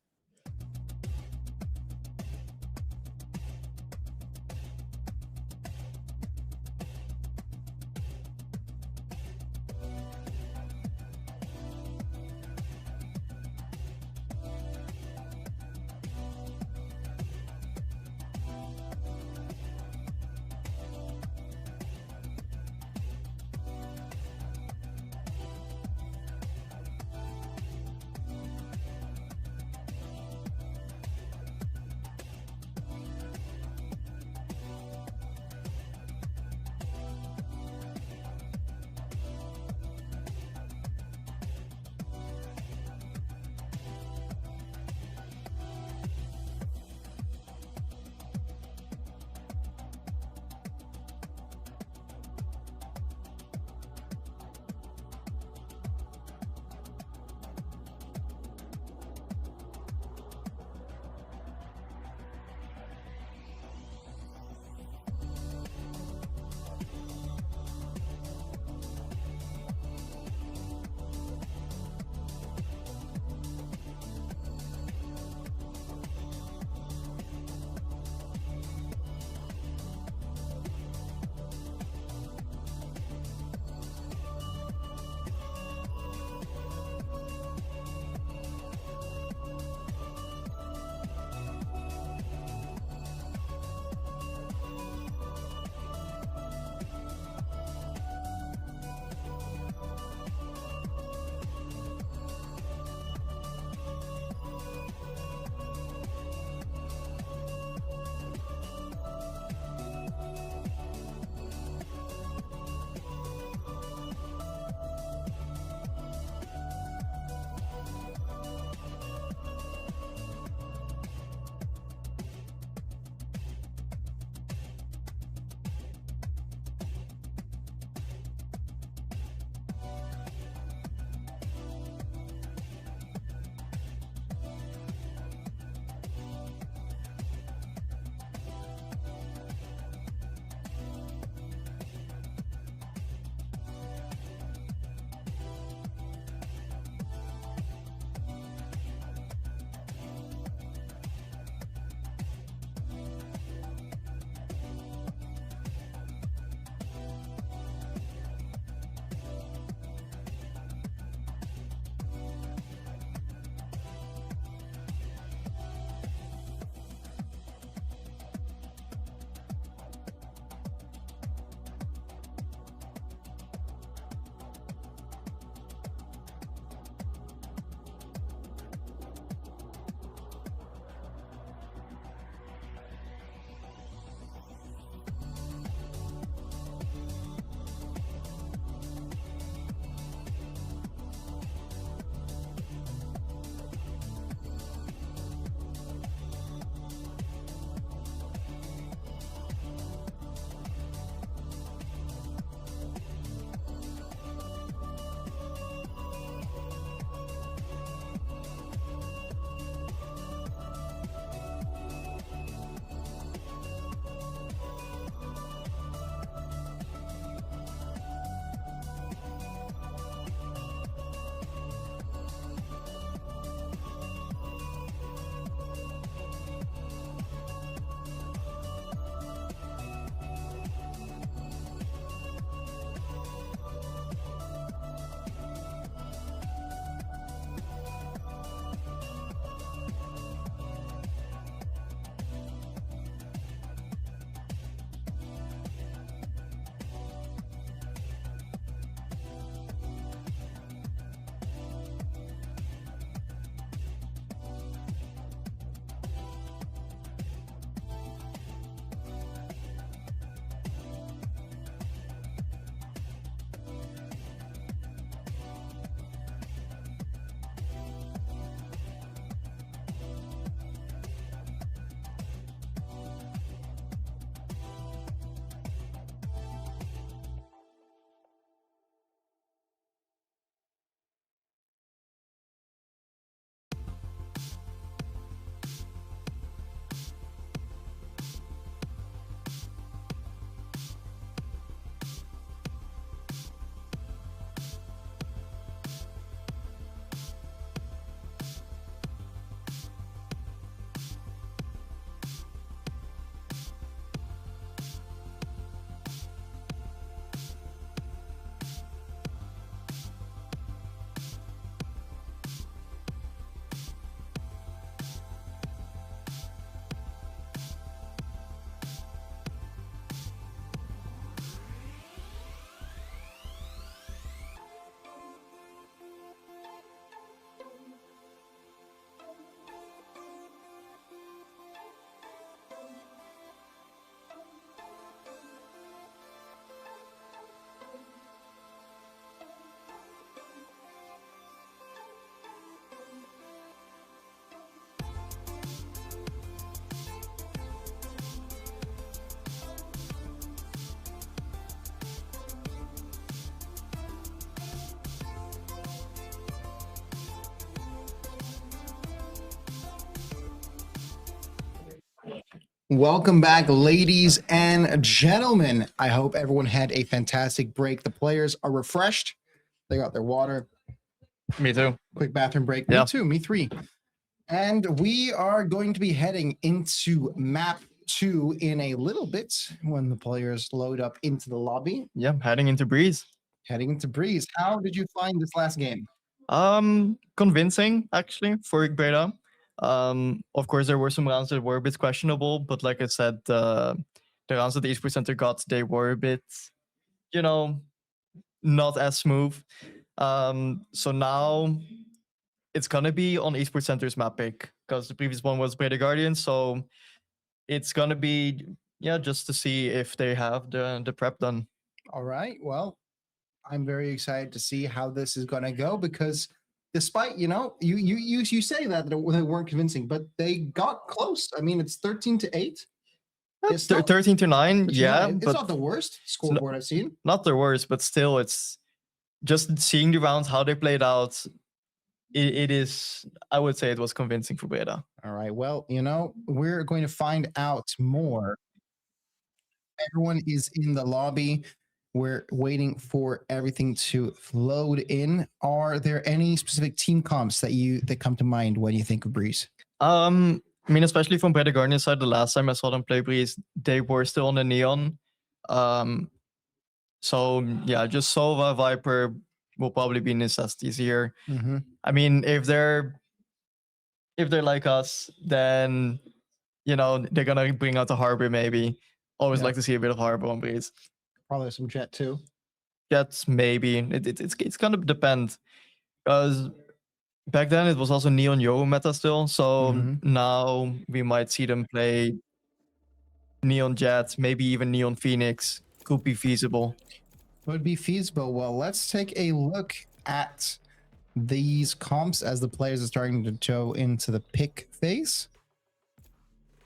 Welcome back, ladies and gentlemen. I hope everyone had a fantastic break. The players are refreshed. They got their water. Me too. Quick bathroom break. Yeah. Me too. Me three. And we are going to be heading into map 2 in a little bit when the players load up into the lobby. Yeah, heading into Breeze. Heading into Breeze. How did you find this last game? Convincing actually for Breda. Of course, there were some rounds that were a bit questionable, but like I said, the rounds that the Esports Center got, they were a bit, not as smooth. So now it's gonna be on Esports Center's map pick because the previous one was Breda Guardians. So it's gonna be just to see if they have the prep done. All right. Well, I'm very excited to see how this is going to go because despite, you say that they weren't convincing, but they got close. I mean, it's 13-8. It's not, 13-9, it's but not the worst scoreboard I've seen. not the worst, but still, it's just seeing the rounds, how they played out. It is, I would say it was convincing for Breda. All right. Well, we're going to find out more. Everyone is in the lobby. We're waiting for everything to load in. Are there any specific team comps that come to mind when you think of Breeze? I mean, especially from Breda Guardians side, the last time I saw them play Breeze, they were still on the Neon. So yeah, just Sova, Viper will probably be necessities here. Mm-hmm. I mean, if they're like us, then they're gonna bring out the Harbor maybe. Always like to see a bit of Harbor on Breeze. Probably some Jet too. Jets maybe. It's gonna depend because back then it was also Neon Yo meta still. So now we might see them play Neon Jets, maybe even Neon Phoenix. Could be feasible. Would be feasible. Well, let's take a look at these comps as the players are starting to go into the pick phase.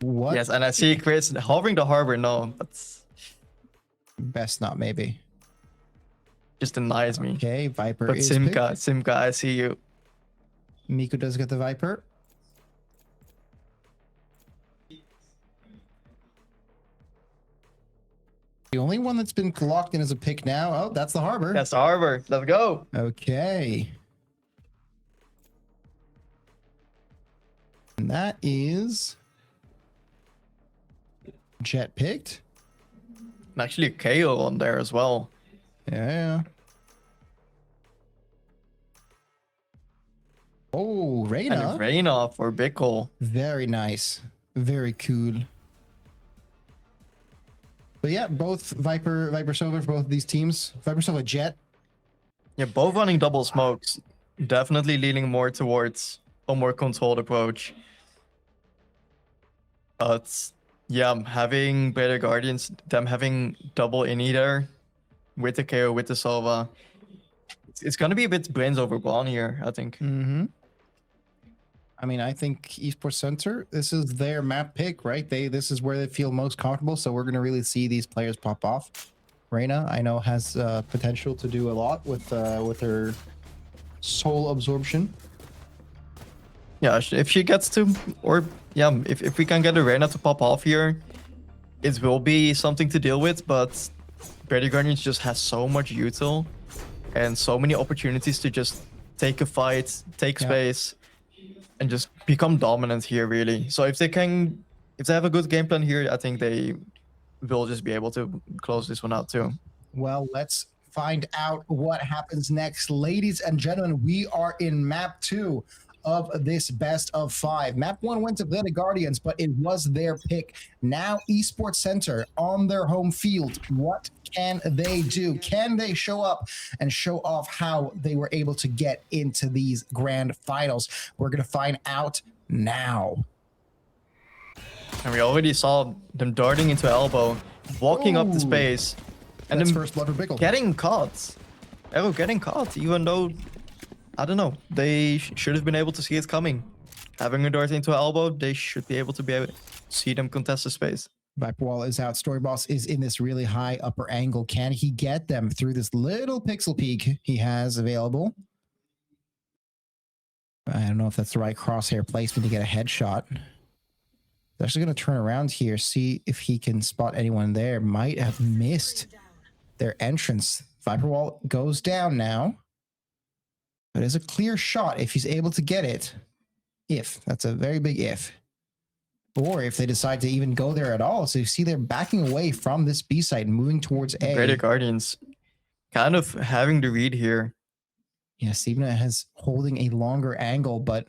What? Yes, and I see Chris hovering the Harbor. No, that's Best not, maybe. just denies me. Okay, Viper But is Simka, I see you. Miku does get the Viper. The only one that's been locked in as a pick now. Oh, that's the Harbor. That's the Harbor. Let's go. Okay. And that is Jet picked. And actually, KO on there as well. Yeah. Oh, Reyna. And Reyna for Bickle. Very nice. Very cool. But yeah, both Viper Sova for both of these teams. Viper Sova Jet. Yeah, both running double smokes. Definitely leaning more towards a more controlled approach. But yeah, having Breda Guardians, them having double in either with the KO, with the Sova, it's gonna be a bit brains over brawn here, I think. Mm-hmm. I mean, I think Esports Center, this is their map pick, right? This is where they feel most comfortable, so we're going to really see these players pop off. Reyna, I know, has potential to do a lot with her soul absorption. Yeah, if she gets to, or yeah, if we can get a Reyna to pop off here, it will be something to deal with, but Breda Guardians just has so much util and so many opportunities to just take a fight, take space, and just become dominant here, really. So if they have a good game plan here, I think they will just be able to close this one out too. Well, let's find out what happens next. Ladies and gentlemen, we are in map 2 of this best of 5. Map 1 went to Breda Guardians, but it was their pick. Now Esports Center on their home field. What can they do? Can they show up and show off how they were able to get into these grand finals? We're going to find out now. And we already saw them darting into elbow, walking up the space, and That's then first blood for Bickle. getting caught. Arrow getting caught, even though, I don't know, they should have been able to see it coming. Having a dart into elbow, they should be able to see them contest the space. Viper Wall is out. Story Boss is in this really high upper angle. Can he get them through this little pixel peek he has available? I don't know if that's the right crosshair placement to get a headshot. They're actually going to turn around here, see if he can spot anyone there. Might have missed their entrance. Viper Wall goes down now. But it's a clear shot if he's able to get it. If. That's a very big if. Or if they decide to even go there at all. So you see they're backing away from this B site and moving towards A. Greater Guardians kind of having the read here. Yeah, Sibna has holding a longer angle, but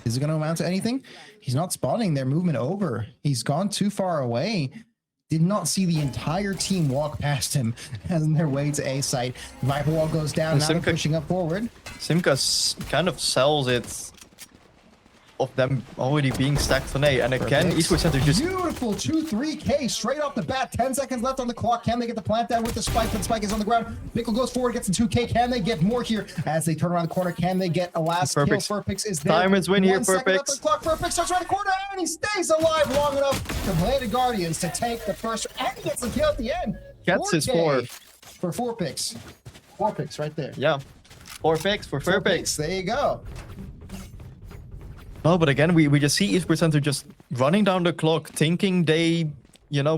is it going to amount to anything? He's not spotting their movement over. He's gone too far away. Did not see the entire team walk past him on their way to A site. Viper Wall goes down, And now they're Simka- pushing up forward. Simka kind of sells it of them already being stacked on A. And again, Perfect. Esports Center just Beautiful 2-3K straight off the bat. 10 seconds left on the clock. Can they get the plant down with the spike? But the spike is on the ground. Mickle goes forward, gets the 2K. Can they get more here as they turn around the corner? Can they get a last kill? Furpix. Furpix is there. Diamonds win here, 1 second left on Furpix. the clock. Furpix starts around the corner and he stays alive long enough to play the Guardians to take the first. And he gets the kill at the end. Gets his 4K four. for 4Pix. 4Pix right there. yeah. 4 picks for 4 picks. There you go. No, but again, we just see Esports Center just running down the clock, thinking they,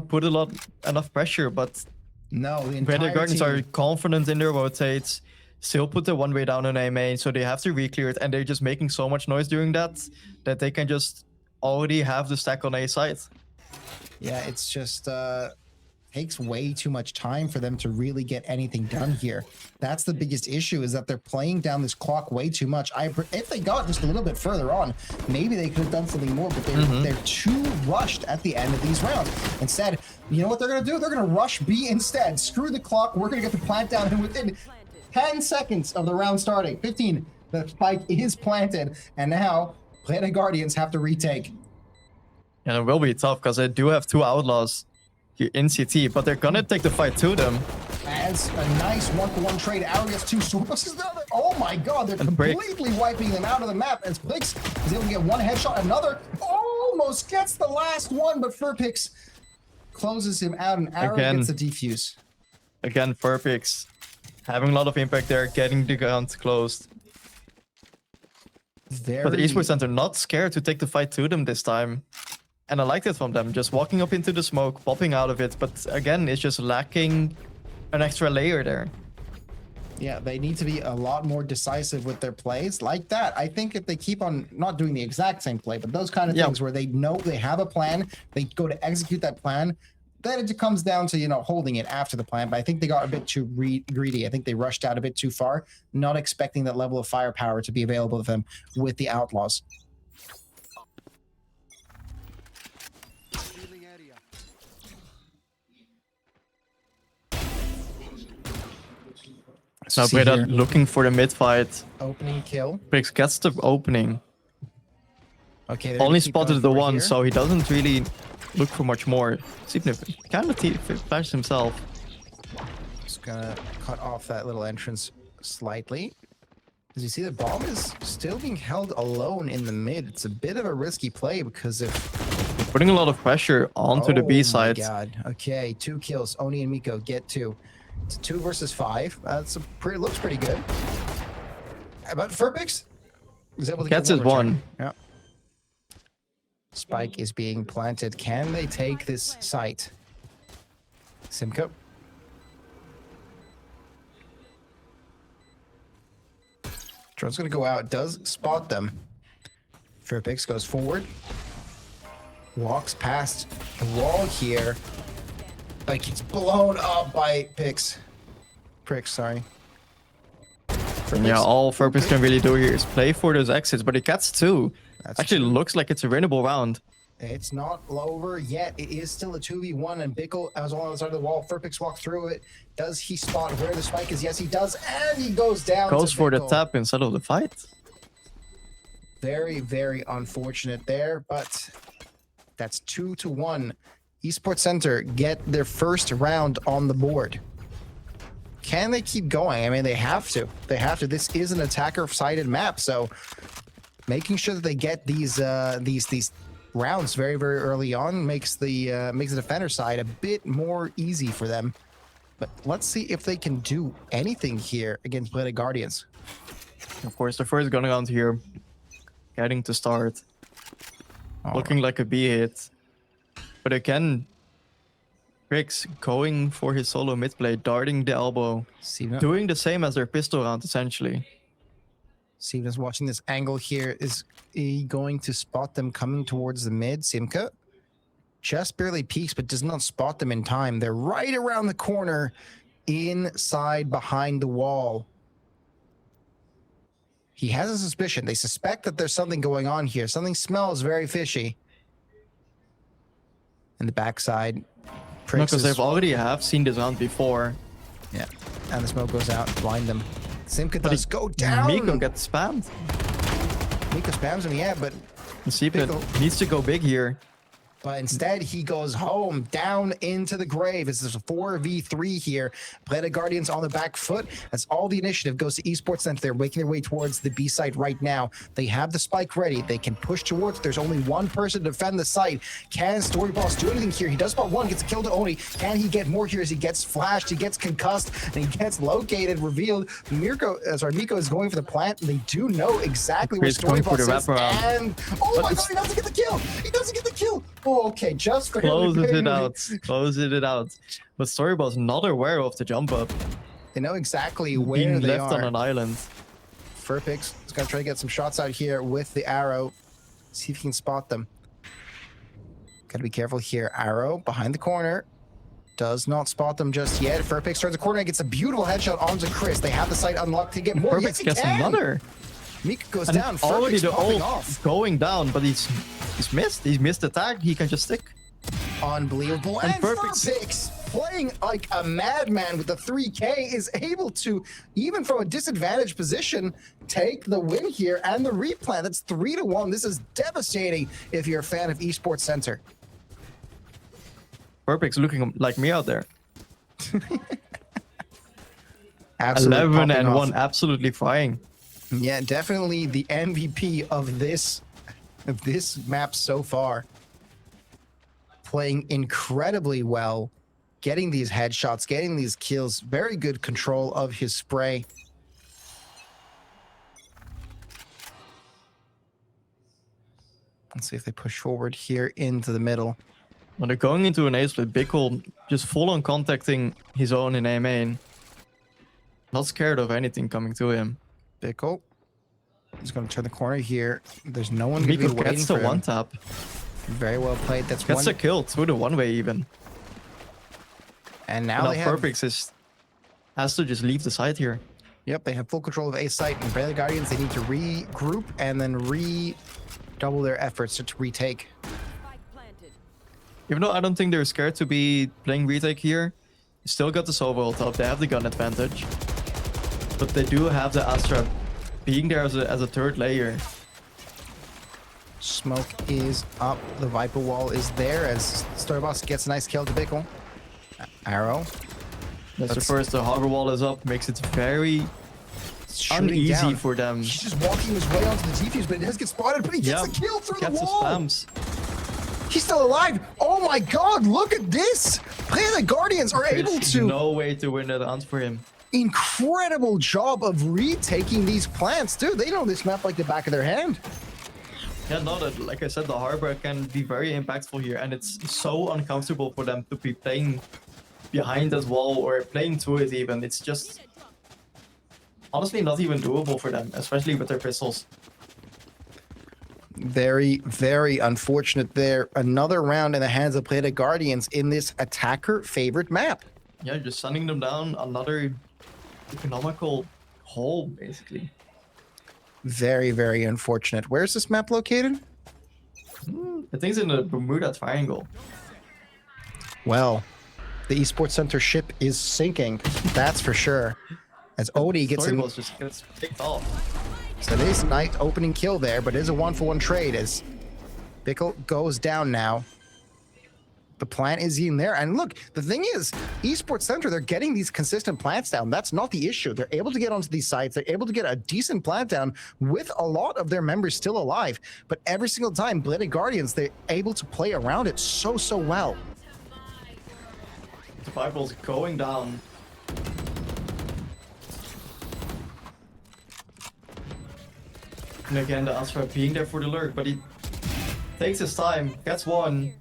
put enough pressure, but No, the Greater entire Guardians team. are confident in their rotates, still put the one way down on A main, so they have to re-clear it, and they're just making so much noise during that they can just already have the stack on A side. Yeah, it's just takes way too much time for them to really get anything done here. That's the biggest issue, is that they're playing down this clock way too much. If they got just a little bit further on, maybe they could have done something more, but they're too rushed at the end of these rounds. Instead, you know what they're going to do? They're going to rush B instead. Screw the clock. We're going to get the plant down, and within 10 seconds of the round starting, 15, the spike is planted, and now Planet Guardians have to retake. And it will be tough, because they do have 2 outlaws here in CT, but they're gonna take the fight to them. As a nice one-for-one trade, Arrow gets 2 swordbusts. Oh my god, they're And Brick. completely wiping them out of the map as Blix is able to get 1 headshot. Another almost gets the last one, but Furpix closes him out, and Arrow Again. gets the defuse. Again, Furpix having a lot of impact there, getting the guns closed. But the Esports Center not scared to take the fight to them this time. And I like that from them, just walking up into the smoke, popping out of it. But again, it's just lacking an extra layer there. Yeah, they need to be a lot more decisive with their plays like that. I think if they keep on not doing the exact same play, but those kind of things where they know they have a plan, they go to execute that plan, then it comes down to, holding it after the plan. But I think they got a bit too greedy. I think they rushed out a bit too far, not expecting that level of firepower to be available to them with the Outlaws. Now See Breda here, looking for the mid fight. opening kill. Briggs gets the opening. Okay, they're Only gonna keep going spotted the forward one, here. so he doesn't really look for much more. Kind of flashed himself. Just gonna cut off that little entrance slightly. As you see, the bomb is still being held alone in the mid. It's a bit of a risky play because if Putting a lot of pressure onto the B side. Oh my god. Okay, 2 kills. Oni and Miko get 2. It's 2 versus 5. That's looks pretty good. But Furpix is able to Gets get his return. one. Yeah. Spike is being planted. Can they take this site? Simcoe. Drone's gonna go out. Does spot them. Furpix goes forward. Walks past the wall here. Like he's blown up by Pix. Pricks, sorry. Furpix. Yeah, all Furpix can really do here is play for those exits, but he gets 2. That's Actually true. looks like it's a winnable round. It's not over yet. It is still a 2v1, and Bickle is on the side of the wall. Furpix walks through it. Does he spot where the spike is? Yes, he does, and he goes down. Goes to for the Bickle. tap instead of the fight. Very, very unfortunate there, but that's 2-1. Esports Center get their first round on the board. Can they keep going? I mean, they have to. They have to. This is an attacker-sided map, so making sure that they get these rounds very, very early on makes the defender side a bit more easy for them. But let's see if they can do anything here against Planet Guardians. Of course, the first gun round here, getting to start. looking like a B hit. But again, Rix going for his solo mid play, darting the elbow, Steven, doing the same as their pistol round essentially. Steven's watching this angle here. Is he going to spot them coming towards the mid? Simka just barely peeks, but does not spot them in time. They're right around the corner, inside behind the wall. He has a suspicion. They suspect that there's something going on here. Something smells very fishy. In the backside, Because they've already have seen this round before. yeah, and the smoke goes out, blind them. Simka But does go down. Miko gets spammed. Miko spams him, yeah, but Secret Pickle. needs to go big here. instead he goes home, down into the grave. This is a 4v3 here. Play the Guardians on the back foot. That's all the initiative goes to Esports Center. They're making their way towards the B site right now. They have the spike ready. They can push towards it. There's only one person to defend the site. Can Storyboss do anything here? He does spot one, gets a kill to Oni. Can he get more here as he gets flashed, he gets concussed, and he gets located, revealed. Miko is going for the plant. They do know exactly where He's going for the Storyboss is. wraparound. And oh my But god, he doesn't get the kill! He doesn't get the kill! Oh, okay, just for him to Closes get it him. out. Closes it out. But Storyboss not aware of the jump up. They know exactly where Being they left are. on an island. Furpix is going to try to get some shots out here with the arrow. See if he can spot them. Got to be careful here. Arrow behind the corner. Does not spot them just yet. Furpix turns the corner and gets a beautiful headshot onto Chris. They have the site unlocked to get more. Perfect Yes, he gets can. another. Mika goes And down. already Furpix the popping ult off. going down, but he's missed. He's missed the tag. He can just stick. Unbelievable. And And Furpix- Furpix, playing like a madman with the 3K, is able to, even from a disadvantaged position, take the win here and the replant. That's 3-1. This is devastating if you're a fan of Esports Center. Perfect's looking like me out there. Absolutely 11 popping and off. 1, absolutely flying. Yeah, definitely the MVP of this map so far. Playing incredibly well, getting these headshots, getting these kills, very good control of his spray. Let's see if they push forward here into the middle. When they're going into an A split, Bickle just full on contacting his own in A main. Not scared of anything coming to him. Bickle is going to turn the corner here. There's no one going to Miko be waiting gets for the him. one tap. Very well played. That's Gets one. a kill through the one way even. And now Now they have. Perfect has to just leave the side here. Yep, they have full control of A site, and Bradley Guardians, they need to regroup and then redouble their efforts to retake. Spike planted. Even though I don't think they're scared to be playing retake here, you still got the Sova ult up. They have the gun advantage. But they do have the Astra being there as a third layer. Smoke is up. The Viper wall is there as Storyboss gets a nice kill to Bickle. Arrow. That's the That's- first. The harbor wall is up. Makes it very Shooting uneasy down. for them. He's just walking his way onto the defuse, but he does get spotted, but he gets a kill through the gets wall. spams. He's still alive. Oh my god, look at this. The Guardians are able There's to. no way to win that round for him. Incredible job of retaking these plants. Dude, they know this map like the back of their hand. Yeah, no, that, like I said, the harbor can be very impactful here, and it's so uncomfortable for them to be playing behind that wall or playing through it even. It's just honestly not even doable for them, especially with their pistols. Very, very unfortunate there. Another round in the hands of Play the Guardians in this attacker favorite map. Yeah, just sending them down another economical hole, basically. Very, very unfortunate. Where's this map located? I think it's in the Bermuda Triangle. Well, the Esports Center ship is sinking. That's for sure. As Odie gets in. Storyballs just gets picked off. So it is a nice opening kill there, but it is a 1-for-1 trade as Bickle goes down now. The plant is in there. And look, the thing is, Esports Center, they're getting these consistent plants down. That's not the issue. They're able to get onto these sites. They're able to get a decent plant down with a lot of their members still alive. But every single time, Blooded Guardians, they're able to play around it so, so well. The Fireball's going down. And again, the Astra being there for the lurk, but he takes his time, gets one.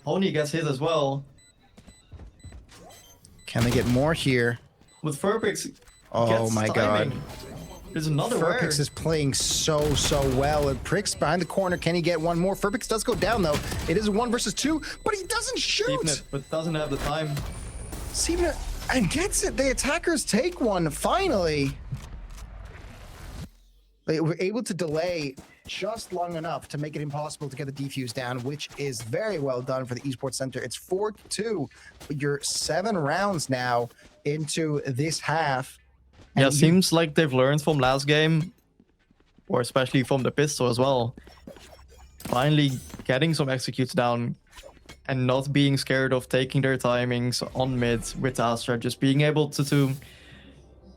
Oni gets hit as well. Can they get more here? With Furpix, Oh gets my timing. god. There's another Furpix is playing so well. And Prix behind the corner. Can he get one more? Furpix does go down though. It is a 1 versus 2, but he doesn't shoot. it, but doesn't have the time. Steven and gets it. The attackers take one finally. They were able to delay just long enough to make it impossible to get the defuse down, which is very well done for the Esports Center. It's 4-2. You're 7 rounds now into this half. Yeah, And you- seems like they've learned from last game, or especially from the pistol as well. Finally getting some executes down and not being scared of taking their timings on mid with Astra, just being able to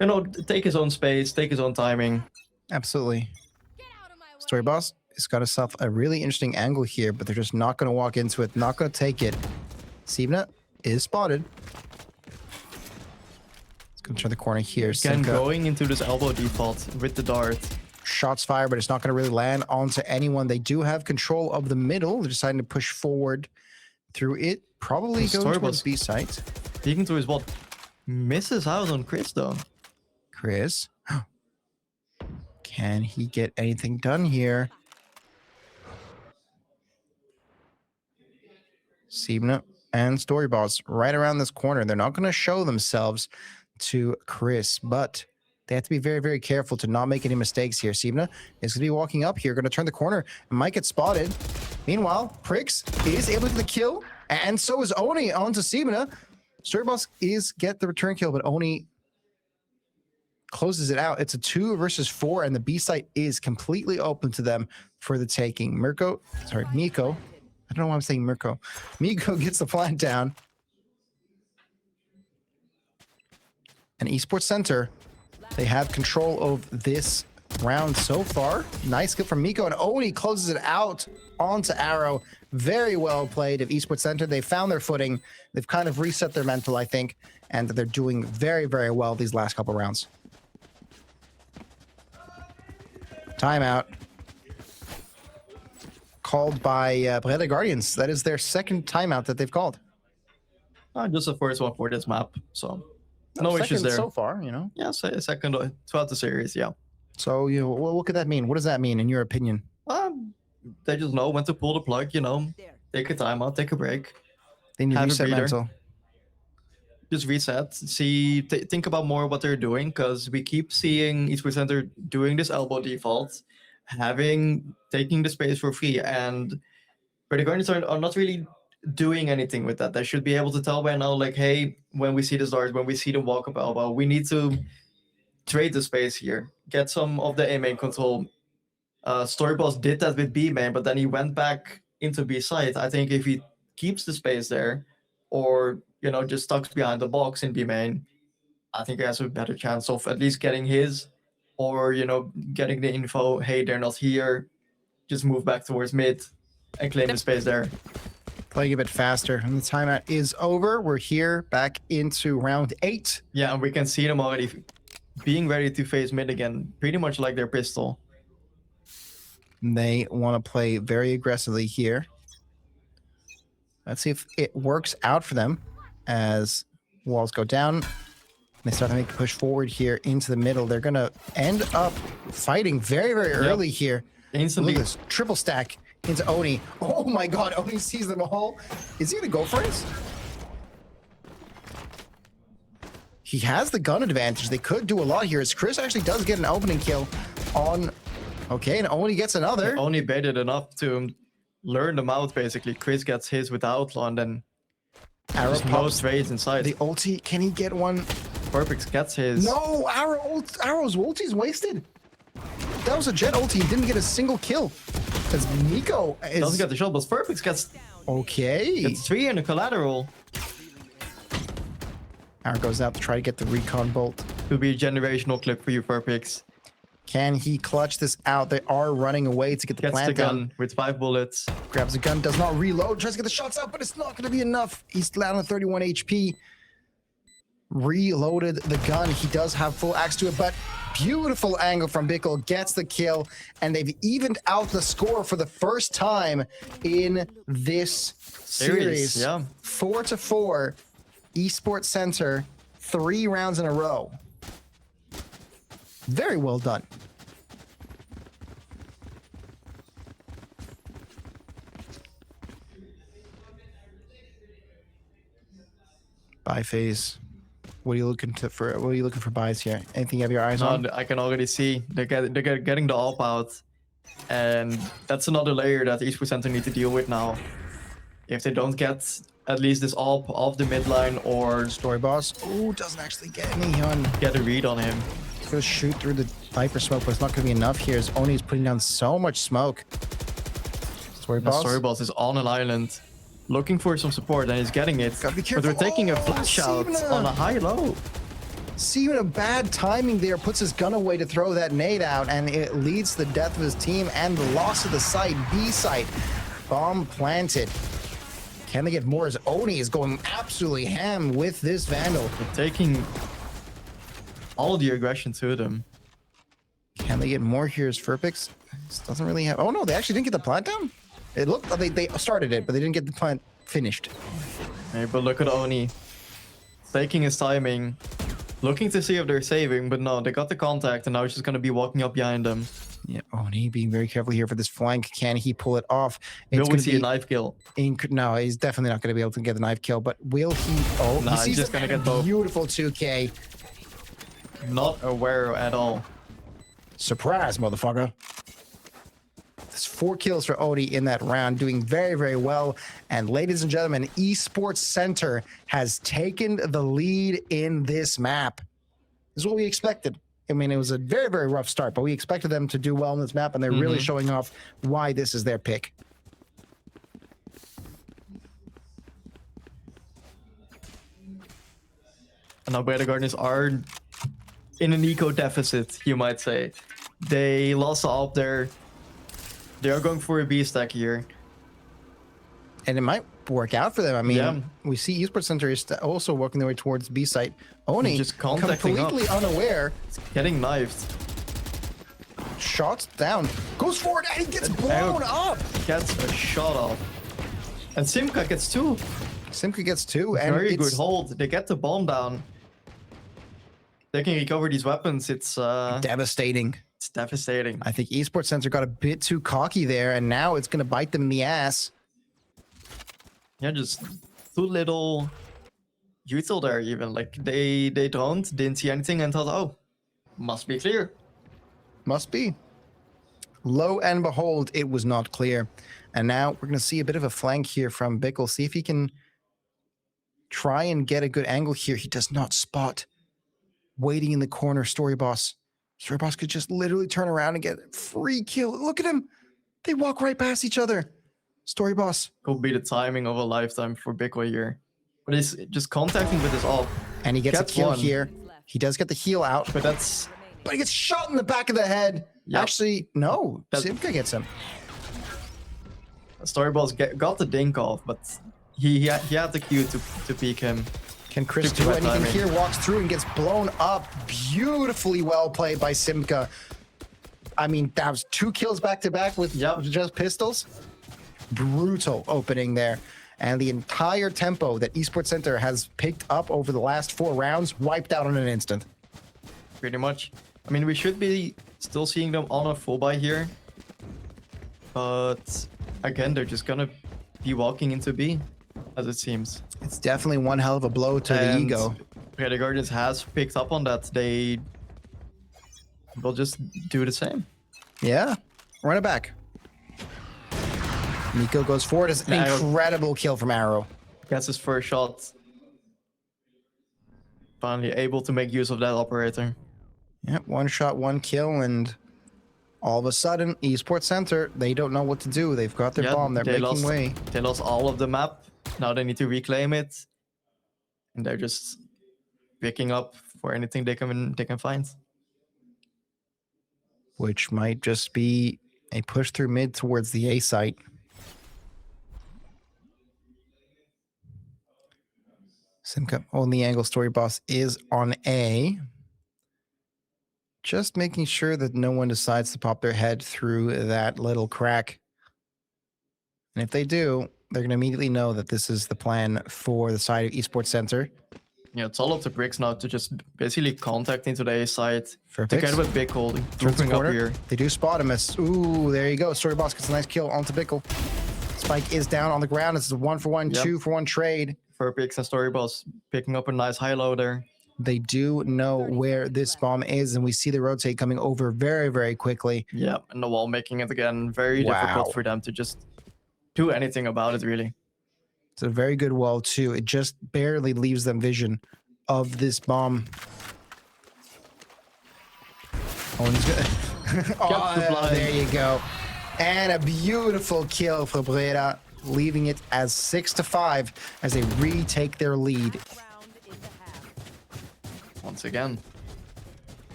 you know, take his own space, take his own timing. Absolutely. Story Boss has got himself a really interesting angle here, but they're just not going to walk into it, not going to take it. Sivna is spotted. It's going to turn the corner here. Again, Simka, going into this elbow default with the dart. shots fired, but it's not going to really land onto anyone. They do have control of the middle. They're deciding to push forward through it. Probably The going Story towards Boss B site. peeking to his wall. Misses out on Chris though. Chris. Can he get anything done here? Sivna and Story Boss right around this corner. They're not going to show themselves to Chris, but they have to be very, very careful to not make any mistakes here. Sivna is going to be walking up here, going to turn the corner and might get spotted. Meanwhile, Prix is able to get the kill, and so is Oni onto Sivna. Story Boss is get the return kill, but Oni closes it out. It's a 2 versus 4, and the B site is completely open to them for the taking. Miko. I don't know why I'm saying Mirko. Miko gets the plant down. And Esports Center, they have control of this round so far. Nice kill from Miko, and Oni closes it out onto Arrow. Very well played of Esports Center. They found their footing. They've kind of reset their mental, I think, and they're doing very, very well these last couple rounds. Timeout. Called by Breda Guardians. That is their second timeout that they've called. Just the first one for this map, so no Second issues there. so far, you know. Yeah, second throughout the series, yeah. So, you know, what could that mean? What does that mean in your opinion? They just know when to pull the plug, you know. Take a timeout, take a break, They need Have a reset breather. mental. just reset, see, think about more what they're doing, because we keep seeing Esports Center doing this elbow default, taking the space for free, and the Guardians are not really doing anything with that. They should be able to tell by now, like, hey, when we see the stars, when we see the walk up elbow, we need to trade the space here, get some of the A main control. Story Boss did that with B main, but then he went back into B side. I think if he keeps the space there, or you know, just tucks behind the box in B main, I think he has a better chance of at least getting his, or you know, getting the info. Hey, they're not here. Just move back towards mid and claim the space there. Playing a bit faster, and the timeout is over. We're here back into round 8. Yeah, and we can see them already being ready to face mid again, pretty much like their pistol. They want to play very aggressively here. Let's see if it works out for them as walls go down. They start to make a push forward here into the middle. They're going to end up fighting very, very early here. Instantly. Look at this triple stack into Oni. Oh my god, Oni sees them all. Is he going to go for it? He has the gun advantage. They could do a lot here as Chris actually does get an opening kill on... Okay, and Oni gets another. Only baited enough to learn them out, basically. Chris gets his with the Outlaw, and then Arrow just no pops trades inside. the ulti. Can he get one? Perfect gets his. No, Arrow's ulti's wasted. That was a jet ulti. He didn't get a single kill. Because Miko is... Doesn't get the shot, but Perfect gets Okay. 3 in the collateral. Arrow goes out to try to get the recon bolt. Could be a generational clip for you, Perfect. Can he clutch this out? They are running away to get the Gets the plant down. gun with 5 bullets. Grabs the gun, does not reload, tries to get the shots out, but it's not going to be enough. He's down on 31 HP. reloaded the gun. He does have full access to it, but beautiful angle from Bickle gets the kill, and they've evened out the score for the first time in this series. Yeah. 4-4, Esports Center, 3 rounds in a row. Very well done. Buy phase. What are you looking for? What are you looking for buys here? Anything you have your eyes on? No, I can already see they're getting the AWP out, and that's another layer that Esports Center need to deal with now. If they don't get at least this AWP off the midline or Story boss. Oh, doesn't actually get any on. get a read on him, He's gonna shoot through the Viper smoke, but it's not gonna be enough here as Oni is putting down so much smoke. Story the boss. story boss is on an island, looking for some support, and he's getting it. Gotta be But they're careful. taking a Oh, flash out Sivna. on a high-low. Seeing a bad timing there, puts his gun away to throw that nade out, and it leads to the death of his team and the loss of the site, B site. Bomb planted. Can they get more as Oni is going absolutely ham with this Vandal? They're taking all the aggression to them. Can they get more here as Furpix? This doesn't really have... Oh no, they actually didn't get the plant down? It looked like they started it, but they didn't get the plant finished. Hey, but look at Oni. Taking his timing. Looking to see if they're saving, but no, they got the contact, and now he's just going to be walking up behind them. Yeah, Oni being very careful here for this flank. Can he pull it off? Will we gonna see be a knife kill? no, he's definitely not going to be able to get the knife kill, but will he? Oh, Nah, he he's sees just it. gonna get both. Beautiful 2K. Not aware at all. Surprise, motherfucker. There's 4 kills for Oni in that round, doing very, very well. And ladies and gentlemen, Esports Center has taken the lead in this map. This is what we expected. I mean, it was a very, very rough start, but we expected them to do well in this map, and they're really showing off why this is their pick. And now Beta Gardeners are in an eco deficit, you might say. They lost up there. They are going for a B stack here. And it might work out for them. I mean, Yeah. we see Esports Center is also working their way towards B site. Oni, Just contacting completely up. unaware, Getting knifed. shots down, goes forward, and he gets blown up. Gets a shot off. And Simka gets 2. Simka gets 2, and Very it's good hold. They get the bomb down. They can recover these weapons. It's devastating. devastating. I think Esports Center got a bit too cocky there, and now it's going to bite them in the ass. Yeah, just too little util there even. Like they didn't see anything and thought, oh, must be clear. Must be. Lo and behold, it was not clear. And now we're going to see a bit of a flank here from Bickle. See if he can try and get a good angle here. He does not spot. Waiting in the corner, Story Boss. Story Boss could just literally turn around and get a free kill. Look at him. They walk right past each other. Story Boss. Could be the timing of a lifetime for Bigway here. But he's just contacting with his AWP. And he gets Gets a kill one. here. He does get the heal out, But that's but he gets shot in the back of the head. Yep. Actually, no. That- Simka gets him. Storyballs got the dink off, but he had the cue to peek him. Can Chris Super do right anything timing. here? Walks through and gets blown up. Beautifully well played by Simka. I mean, that was 2 kills back to back with Yep. just pistols. Brutal opening there. And the entire tempo that Esports Center has picked up over the last 4 rounds wiped out in an instant. Pretty much. I mean, we should be still seeing them on a full buy here. But again, they're just gonna be walking into B, as it seems. It's definitely one hell of a blow to the And ego. The Guardians has picked up on that. They will just do the same. Yeah. Run it back. Nico goes forward. It's an Yeah, incredible kill from Arrow. Gets his first shot. Finally able to make use of that operator. Yep, 1 shot, 1 kill, and all of a sudden, Esports Center, they don't know what to do. They've got their Yeah, bomb. They're they making lost- way. They lost all of the map. Now they need to reclaim it. And they're just picking up for anything they can find. Which might just be a push through mid towards the A site. Simka on the angle. Story Boss is on A. Just making sure that no one decides to pop their head through that little crack. And if they do, they're going to immediately know that this is the plan for the side of Esports Center. Yeah, it's all up to Bricks now to just basically contact into the A side For together picks. with Bickle, Turns the moving up corner. here. They do spot him as, ooh, there you go. Story Boss gets a nice kill onto Bickle. Spike is down on the ground. This is a 1-for-1, Yep. 2-for-1 trade. Furpix and Storyboss picking up a nice high-low there. They do know 30 where seconds this left. bomb is, and we see the rotate coming over very, very quickly. Yeah, and the wall making it again. Very Wow. difficult for them to just do anything about it, really. It's a very good wall, too. It just barely leaves them vision of this bomb. Oh, and he's good. Oh, the blind. there you go. And a beautiful kill for Breda, leaving it as 6-5 as they retake their lead. Round in the half. Once again.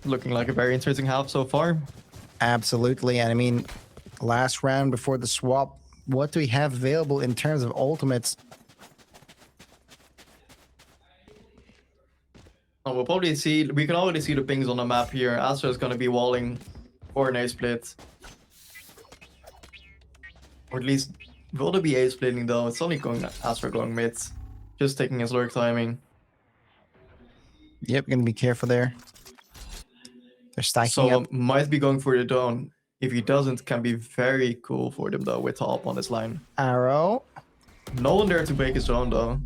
Looking like a very interesting half so far. Absolutely. And I mean, last round before the swap, what do we have available in terms of ultimates? Oh, we'll probably see, we can already see the pings on the map here. Astra is going to be walling for an A split. Or at least, will there be A splitting though? It's only going Astra going mid. Just taking his lurk timing. Yep, gonna be careful there. They're stacking So up. might be going for the drone. If he doesn't, can be very cool for them though with top on this line. Arrow. No one there to break his drone though.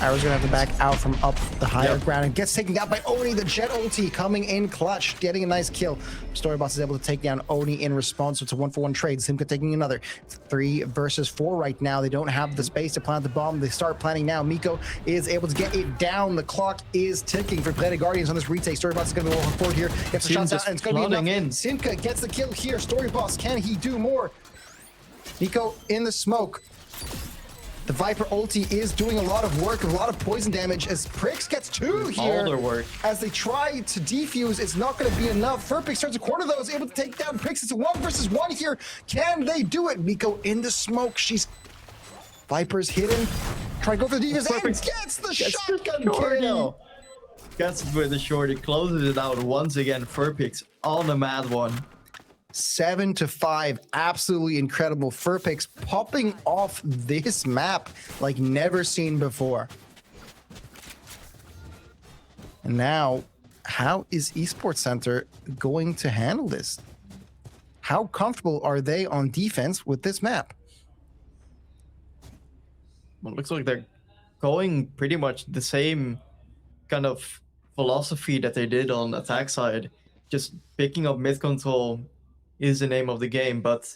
Arrow's gonna have to back out from up the higher Yep. ground and gets taken down by Oni. The Jet ulti coming in clutch, getting a nice kill. Storyboss is able to take down Oni in response. So it's a 1-for-1 trade. Simka taking another. It's 3 versus 4 right now. They don't have the space to plant the bomb. They start planning now. Miko is able to get it down. The clock is ticking for Planet Guardians on this retake. Storyboss is gonna be walking forward here. Gets the Sim shots out, just and it's gonna be flooding enough. in. Simka gets the kill here. Storyboss, can he do more? Miko in the smoke. The Viper ulti is doing a lot of work, a lot of poison damage as Prix gets 2 here. All their work. As they try to defuse, it's not going to be enough. Furpix turns a corner though, is able to take down Prix. It's a 1 versus 1 here. Can they do it? Miko in the smoke. She's Viper's hidden. Try to go for the defuse and Furpix gets the gets the shotgun shorty. kill. Gets it with the shorty, closes it out once again. Furpix on the mad one. 7-5, absolutely incredible. Furpix popping off this map like never seen before. And now, how is Esports Center going to handle this? How comfortable are they on defense with this map? Well, it looks like they're going pretty much the same kind of philosophy that they did on the attack side. Just picking up mid control is the name of the game, but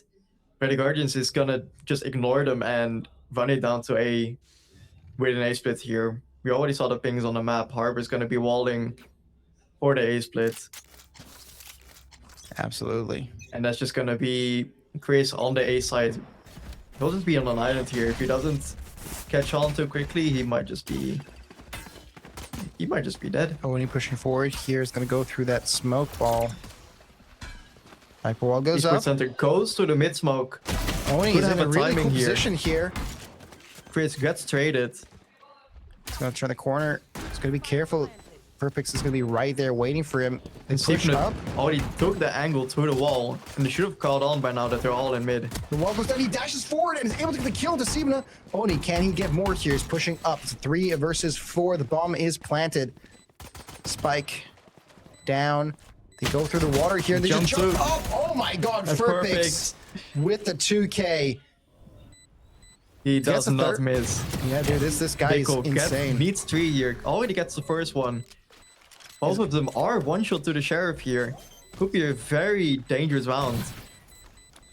Red Guardians is gonna just ignore them and run it down to A with an A split here. We already saw the pings on the map. Harbor's gonna be walling for the A split, Absolutely. and that's just gonna be Chris on the A side. He'll just be on an island here. If he doesn't catch on too quickly, he might just be dead. Oni pushing forward here is going to go through that smoke ball. Viper wall goes Esports up. Center goes to the mid smoke. Oni Could is in have a a really timing cool here. position here. Chris gets traded. He's going to turn the corner. He's going to be careful. Furpix is going to be right there waiting for him. They And push Sigma up. already took the angle to the wall, and they should have caught on by now that they're all in mid. The wall goes down. He dashes forward and is able to get the kill to Simna. Oni, can he get more here? He's pushing up. It's 3 versus 4. The bomb is planted. Spike down. They go through the water here. And they just Jump jump through. up. Oh my God, That's Furpix with the 2K. He does the not third. miss. Yeah, dude, this guy is Biko insane. needs 3 here. Already gets the first one. Both of them are one shot to the sheriff here. Could be a very dangerous round.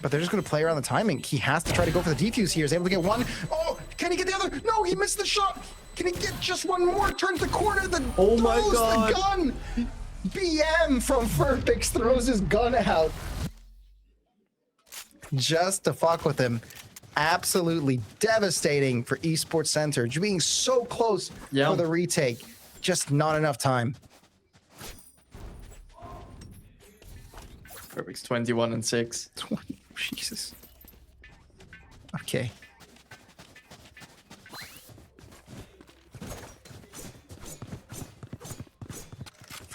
But they're just going to play around the timing. He has to try to go for the defuse here. He's able to get one. Oh, can he get the other? No, he missed the shot. Can he get just one more? Turns the corner. Oh my throws God. the gun. BM from Furpix throws his gun out. Just to fuck with him. Absolutely devastating for Esports Center. Being so close Yeah. for the retake. Just not enough time. Perfect's 21 and 6. 20. Jesus. Okay.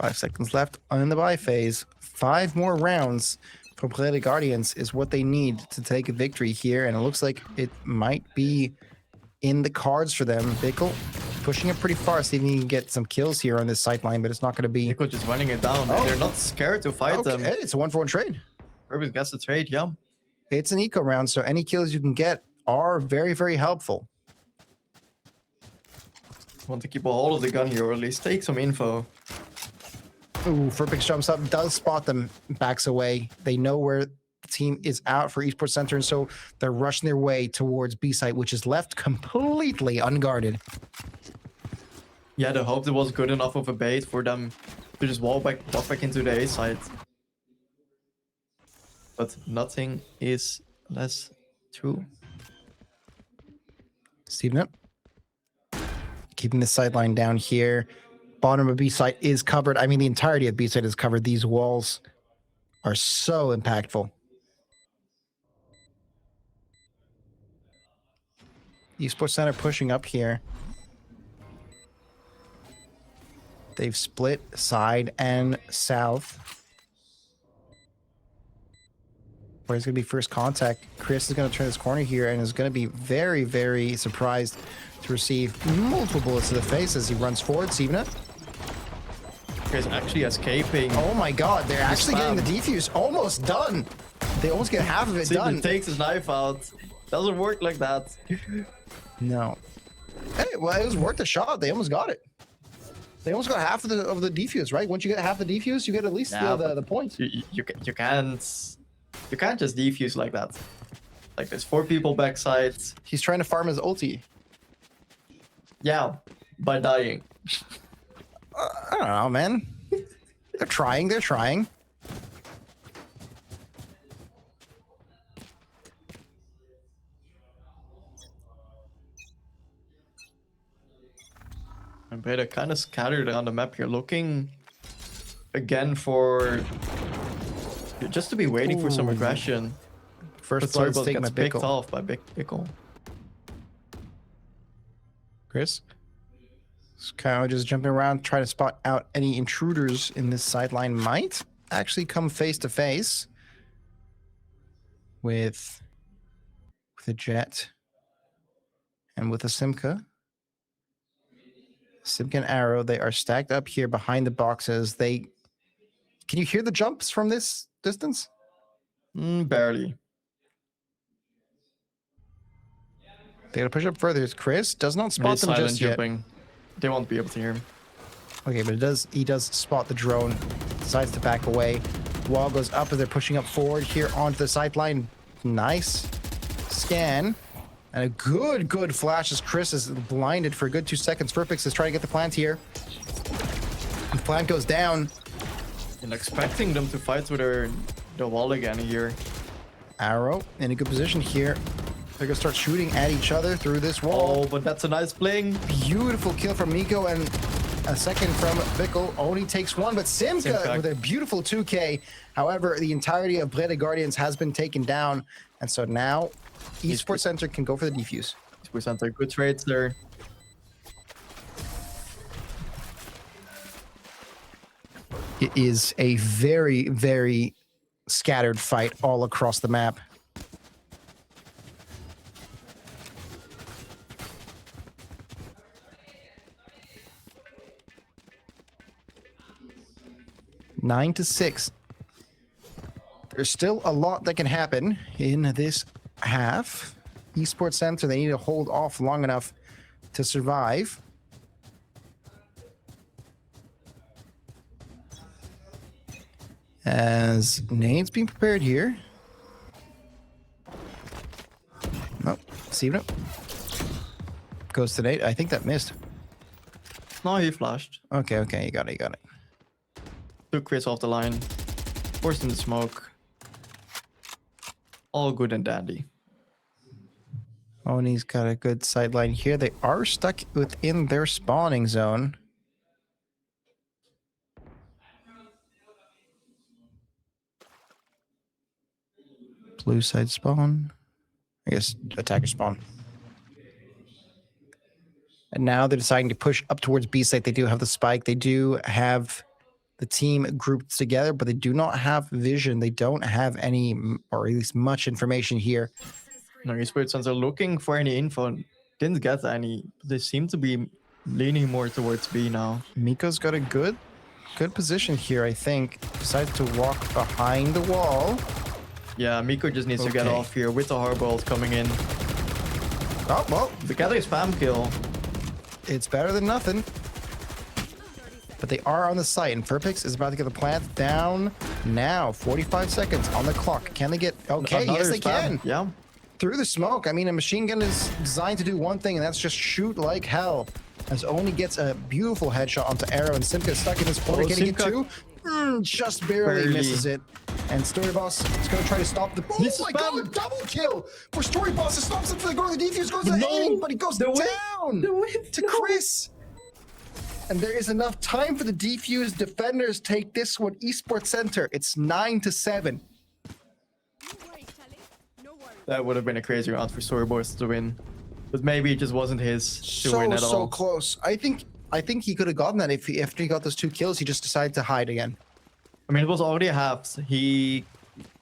5 seconds left in the buy phase. 5 more rounds for Play the Guardians is what they need to take a victory here, and it looks like it might be in the cards for them. Bickle pushing it pretty far, see if he can get some kills here on this sideline, but it's not going to be. Nico just running it down. Oh. They're not scared to fight them. Okay, it's a 1-for-1 trade. Purpose gets the trade, yeah. It's an eco round, so any kills you can get are very, very helpful. Want to keep a hold of the gun here, or at least take some info. Ooh, Furpix jumps up, does spot them, backs away. They know where the team is out for Esports Center, and so they're rushing their way towards B site, which is left completely unguarded. Yeah, the hope it was good enough of a bait for them to just walk back into the A side. But nothing is less true. Steven up. Keeping the sideline down here. Bottom of B site is covered. I mean, the entirety of B site is covered. These walls are so impactful. Esports Center pushing up here. They've split side and south. Where's going to be first contact? Chris is going to turn this corner here and is going to be very, very surprised to receive multiple bullets to the face as he runs forward. Sivna. Chris actually escaping. Oh my god, they're actually getting the defuse almost done. They almost get half of it done. He takes his knife out. Doesn't work like that. No. Hey, well, it was worth a shot. They almost got it. They almost got half of the defuse, right? Once you get half the defuse, you get at least the points. You can't just defuse like that. Like there's 4 people backside. He's trying to farm his ulti. Yeah, by dying. I don't know, man. They're trying. They're trying. And they're kind of scattered around the map here, looking again for just to be waiting for some Ooh. aggression. First But blood's taking gets a picked Bickle. off by Bickle. Chris? Kyle just jumping around, trying to spot out any intruders in this sideline. Might actually come face to face with a Jet and with a Simka. Simka and Arrow, they are stacked up here behind the boxes. Can you hear the jumps from this distance? Barely. They gotta push up further. Chris does not spot He's them silent just yet. jumping. They won't be able to hear him. Okay, but he does spot the drone, decides to back away. Wall goes up as they're pushing up forward here onto the sideline. Nice scan. And a good flash as Chris is blinded for a good 2 seconds. Furpix is trying to get the plant here. The plant goes down. And expecting them to fight with the wall again here. Arrow in a good position here. They're gonna start shooting at each other through this wall. Oh, but that's a nice bling. Beautiful kill from Miko and a second from Bickle. Only takes 1, but Simka with a beautiful 2K. However, the entirety of Blade Guardians has been taken down. And so now Esports Center can go for the defuse. We sent a good trades there. It is a very, very scattered fight all across the map. Nine to 6. There's still a lot that can happen in this half. Esports Center, they need to hold off long enough to survive. As nades being prepared here. Nope. See it. Goes to nade. I think that missed. No, he flashed. Okay, you got it. Took Chris off the line. Forced in the smoke. All good and dandy. Oni's got a good sideline here. They are stuck within their spawning zone. Blue side spawn. I guess attacker spawn. And now they're deciding to push up towards B site. They do have the spike. They do have the team grouped together, but they do not have vision. They don't have any, or at least much information here. No, esports fans are looking for any info. Didn't get any. They seem to be leaning more towards B now. Miko's got a good position here, I think. Decided to walk behind the wall. Yeah, Miko just needs to get Okay. off here with the hardballs coming in. Oh, well, The gather spam kill. it's better than nothing. But they are on the site, and Furpix is about to get the plant down now. 45 seconds on the clock. Can they get... Okay, yes, Another they spam. can. Yeah. Through the smoke. I mean, a machine gun is designed to do one thing, and that's just shoot like hell. As Oni gets a beautiful headshot onto Arrow, and Simka is stuck in his corner. Oh, Can he get Simka- two? Just barely misses it. And Story Boss is going to try to stop the... Oh This is my spam. god, double kill! For Story Boss, it stops him for the go to the defuse, goes to the No, aiming, but he goes the whip, down to Chris. And there is enough time for the defuse. Defenders take this one. Esports Center. It's 9-7. That would have been a crazy round for Storyboards to win. But maybe it just wasn't his to win at all. Close. I think he could have gotten that if after he got those 2 kills, he just decided to hide again. I mean, it was already halved. He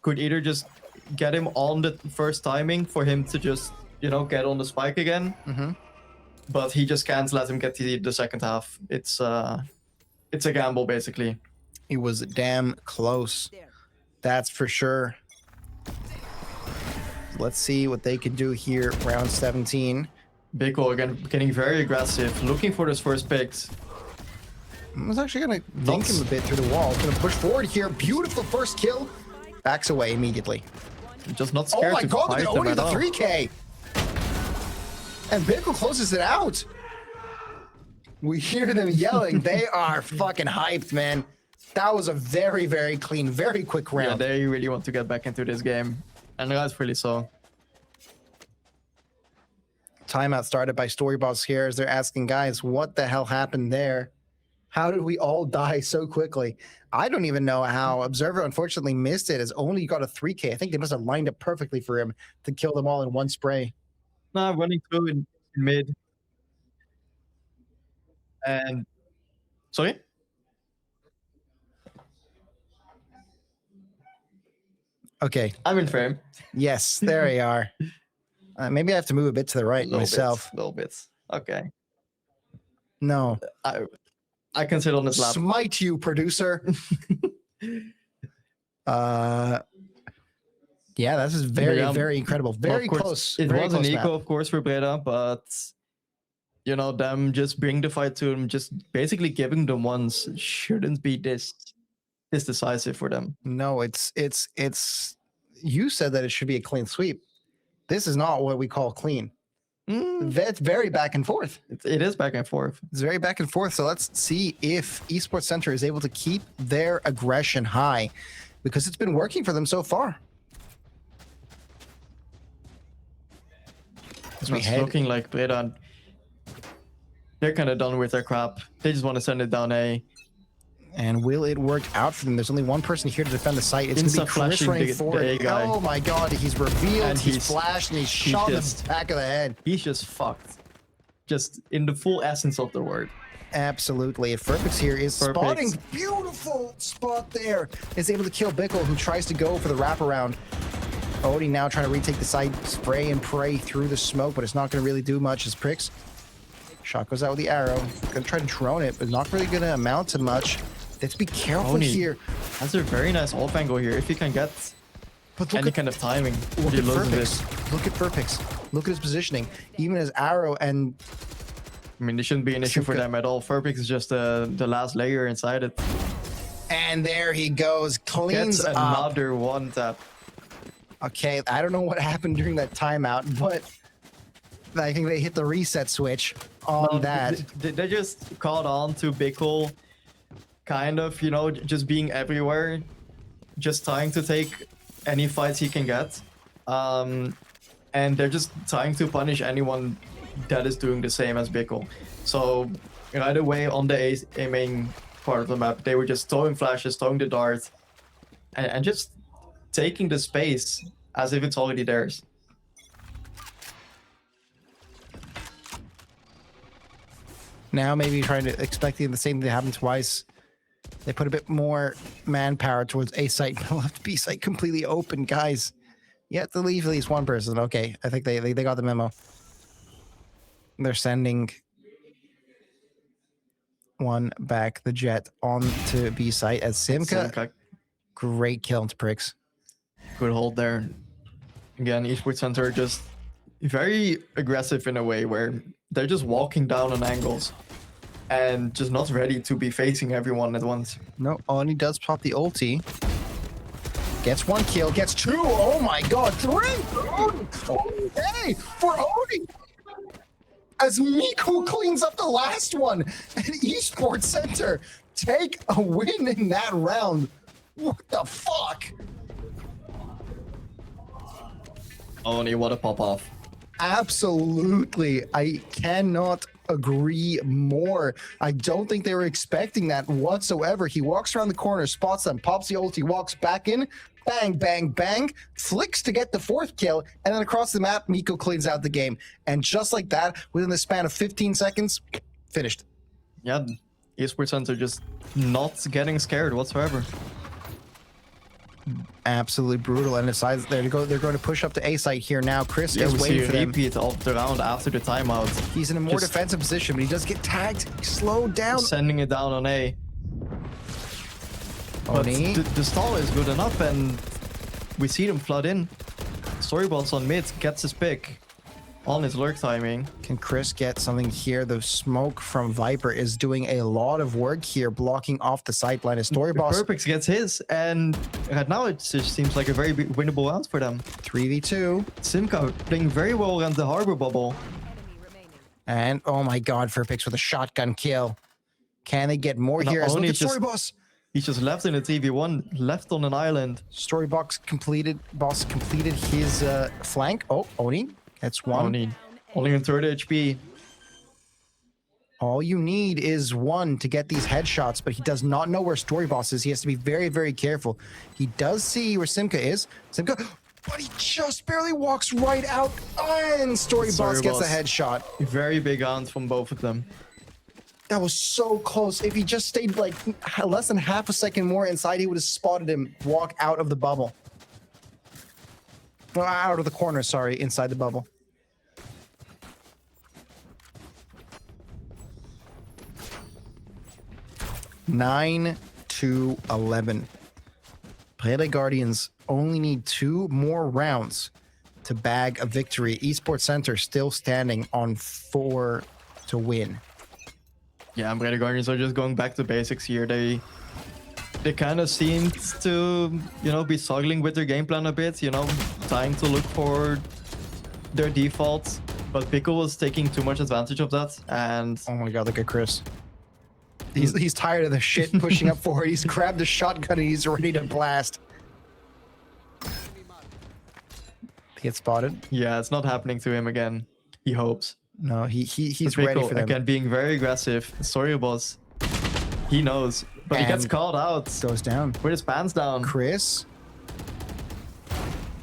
could either just get him on the first timing for him to just, you know, get on the spike again. Mm-hmm. But he just can't let him get the second half. It's a gamble, basically. He was damn close. That's for sure. Let's see what they can do here. Round 17. Biko again getting very aggressive, looking for those first picks. I was actually going to dink him a bit through the wall. Going to push forward here. Beautiful first kill. Backs away immediately. Just not Oh scared my to god, fight they're them only at the all. 3K. And Bickle closes it out. We hear them yelling. They are fucking hyped, man. That was a very, very clean, very quick Yeah, round. they really want to get back into this game. And rightfully so. Timeout started by Storyboss here as they're asking, guys, what the hell happened there? How did we all die so quickly? I don't even know how. Observer unfortunately missed it as only got a 3K. I think they must have lined up perfectly for him to kill them all in one spray. Now running through in mid. And sorry? Okay. I'm in frame. Yes, there you are. Maybe I have to move a bit to the right myself. Little bits. Okay. No. I can sit on this lap. Smite you, producer. Yeah, this is very, Yeah, very incredible. Very Of course, close. It very was an close eco, map. of course, for Breda, but you know, them just bring the fight to them, just basically giving them ones shouldn't be this decisive for them. No, it's you said that it should be a clean sweep. This is not what we call clean. That's very back and forth. It is back and forth. It's very back and forth. So let's see if Esports Center is able to keep their aggression high because it's been working for them so far. As we It's head looking like Breda, they're kind of done with their crap. They just want to send it down A. And will it work out for them? There's only one person here to defend the site. It's going to be Insta Chris flashing running the forward. A guy. Oh my god, he's revealed, And he's he's- flashed, and he's shot in just- the back of the head. He's just fucked. Just in the full essence of the word. Absolutely. And Furpix here is Furpix. spotting. Beautiful spot there. Is able to kill Bickle, who tries to go for the wraparound. Odie now trying to retake the side, spray and pray through the smoke, but it's not going to really do much as Pricks. Shot goes out with the arrow. Going to try to drone it, but not really going to amount to much. Let's be careful Oni here. That's a very nice off angle here. If you can get But look any at, kind of timing, look you at lose this. Furpix. Look at Furpix. Look at his positioning. Even his arrow and I mean, this shouldn't be an issue for Simka. them at all. Furpix is just the last layer inside it. there he goes. Cleans Gets up. another one tap. Okay, I don't know what happened during that timeout, but I think they hit the reset switch on No, that. They just caught on to Bickle, kind of, you know, just being everywhere, just trying to take any fights he can get. And they're just trying to punish anyone that is doing the same as Bickle. So right away on the aiming part of the map, they were just throwing flashes, throwing the dart, and just taking the space as if it's already theirs. Now maybe trying to expecting the same thing to happen twice. They put a bit more manpower towards A site, but left B site completely open, guys. You have to leave at least one person. Okay, I think they got the memo. They're sending one back the jet on to B site as Simka. Great kill into Pricks. Good hold there. Again, Esports Center just very aggressive in a way where they're just walking down on angles and just not ready to be facing everyone at once. No, Oni does pop the ulti. Gets one kill, gets two. Oh my god, three! Okay, for Oni! As Miko cleans up the last one, and Esports Center take a win in that round. What the fuck? Only what a pop off. Absolutely. I cannot agree more. I don't think they were expecting that whatsoever. He walks around the corner, spots them, pops the ulti, walks back in, bang, bang, bang, flicks to get the fourth kill, and then across the map, Miko cleans out the game. And just like that, within the span of 15 seconds, finished. Yeah, Esports Center just not getting scared whatsoever. Absolutely brutal. And decides they're going to push up to A site here now. Chris is we waiting see for a them. repeat of the round after the timeout. He's in a more Just defensive position, but he does get tagged. Slowed down. sending it down on A. But Oni. the stall is good enough, and we see them flood in. Storyballs on mid, gets his pick on his lurk timing. Can Chris get something here? The smoke from Viper is doing a lot of work here, blocking off the sideline. As Story Boss Purpix gets his, and right now it just seems like a very winnable round for them. 3v2. Simka playing very well around the harbor bubble. Enemy remaining. And oh my god, Furpix with a shotgun kill. Can they get more And here? As look Oni at just- Story Boss. He's just left in the TV1, left on an island. Story Boss completed his flank. Oh, Oni. That's one. Only in 3rd HP. All you need is one to get these headshots, but he does not know where Story Boss is. He has to be very, very careful. He does see where Simka is. Simka, but he just barely walks right out, and Story Boss gets a headshot. Very big rounds from both of them. That was so close. If he just stayed like less than half a second more inside, he would have spotted him walk out of the bubble. No, out of the corner, sorry, inside the bubble. Nine to 11. Play Guardians only need 2 more rounds to bag a victory. Esports Center still standing on 4 to win. Yeah, Breda Guardians are just going back to basics here. They kind of seemed to, be struggling with their game plan a bit, trying to look for their defaults. But Pickle was taking too much advantage of that, and Oh my god, look at Chris. He's tired of the shit pushing up forward. He's grabbed the shotgun and he's ready to blast. He gets spotted. yeah, it's not happening to him again. He hopes. No, he's But ready Pickle, for them. again, being very aggressive. Sorry, boss. He knows, but he gets And- called out Goes down. with his pants down. Chris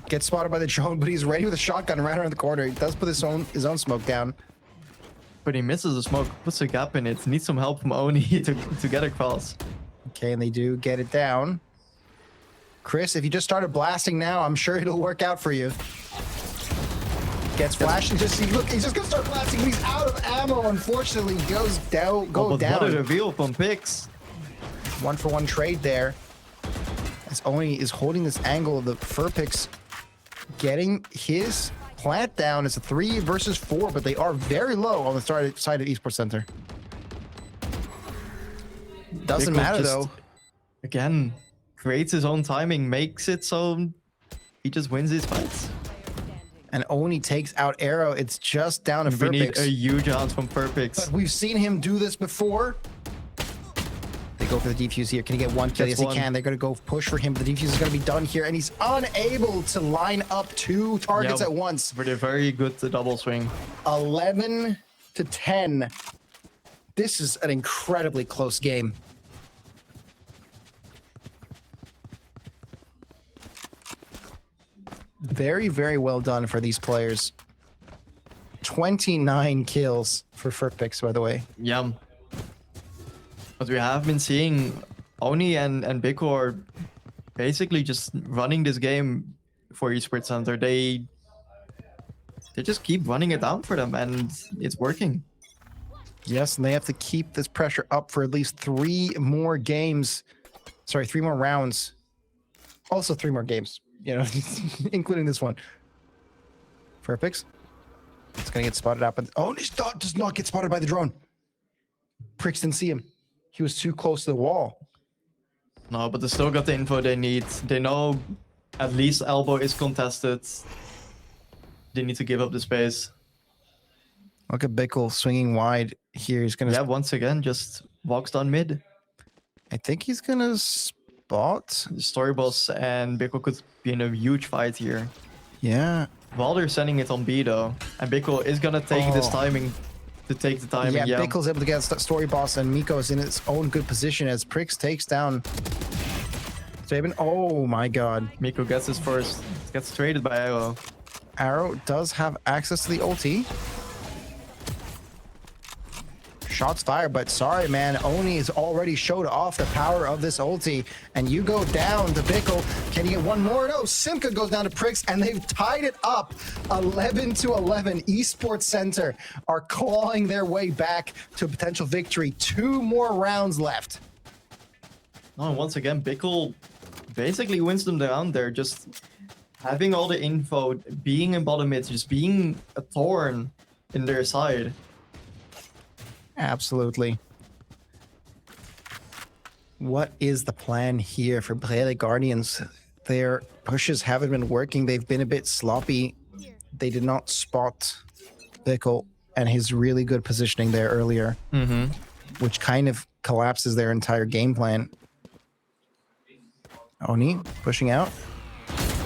gets spotted by the drone, but he's ready with a shotgun right around the corner. He does put his own smoke down. But he misses the smoke, puts a gap in it. Needs some help from Oni to get across. Okay, and they do get it down. Chris, if you just started blasting now, I'm sure it'll work out for you. Gets flashed and just look, he's just gonna start blasting. He's out of ammo. Unfortunately, goes down. But what a down. reveal from Pix. 1-for-1 trade there. As Oni is holding this angle of the Furpix, getting his plant down. It's a 3 versus 4, but they are very low on the side of Esports Center. Doesn't Pickle matter just, though. Again, creates his own timing, makes it so he just wins his fights. And Oni takes out Arrow. It's just down to We need a Furpix. huge round from Furpix. But we've seen him do this before. They go for the defuse here. Can he get one kill? Gets Yes, he one. can. They're going to go push for him, but the defuse is going to be done here, and he's unable to line up 2 targets Yeah. at once. With a very good double swing. 11 to 10. This is an incredibly close game. Very, very well done for these players. 29 kills for Furpix, by the way. Yeah. But we have been seeing Oni and Biko are basically just running this game for Esports Center. They just keep running it down for them, and it's working. Yes, and they have to keep this pressure up for at least 3 more games. Sorry, 3 more rounds. Also 3 more games, you know, including this one. Furpix. It's going to get spotted out, but does not get spotted by the drone. Pricks didn't see him. He was too close to the wall. No, but they still got the info they need. They know at least elbow is contested. They need to give up the space. Look at Bickle swinging wide here. He's going to... Yeah, once again, just walks down mid. I think he's going to spot. Story Boss and Biko could be in a huge fight here. Yeah. While they're sending it on B though, and Biko is gonna take this timing to take the timing. Yeah, Yeah, Bickle's able to get Story Boss, and Miko's in its own good position as Pricks takes down Saban. Oh my god. Miko gets his first. Gets traded by Arrow. Arrow does have access to the ulti. Shots fired, but sorry, man. Oni has already showed off the power of this ulti, and you go down to Bickle. Can you get one more? No, Simka goes down to Pricks, and they've tied it up 11-11. Esports Center are clawing their way back to a potential victory. 2 more rounds left. Oh, and once again, Bickle basically wins them down there. Just having all the info, being in bottom mid, just being a thorn in their side. Absolutely. What is the plan here for Brede Guardians? Their pushes haven't been working. They've been a bit sloppy. They did not spot Bickle and his really good positioning there earlier, which kind of collapses their entire game plan. Oni pushing out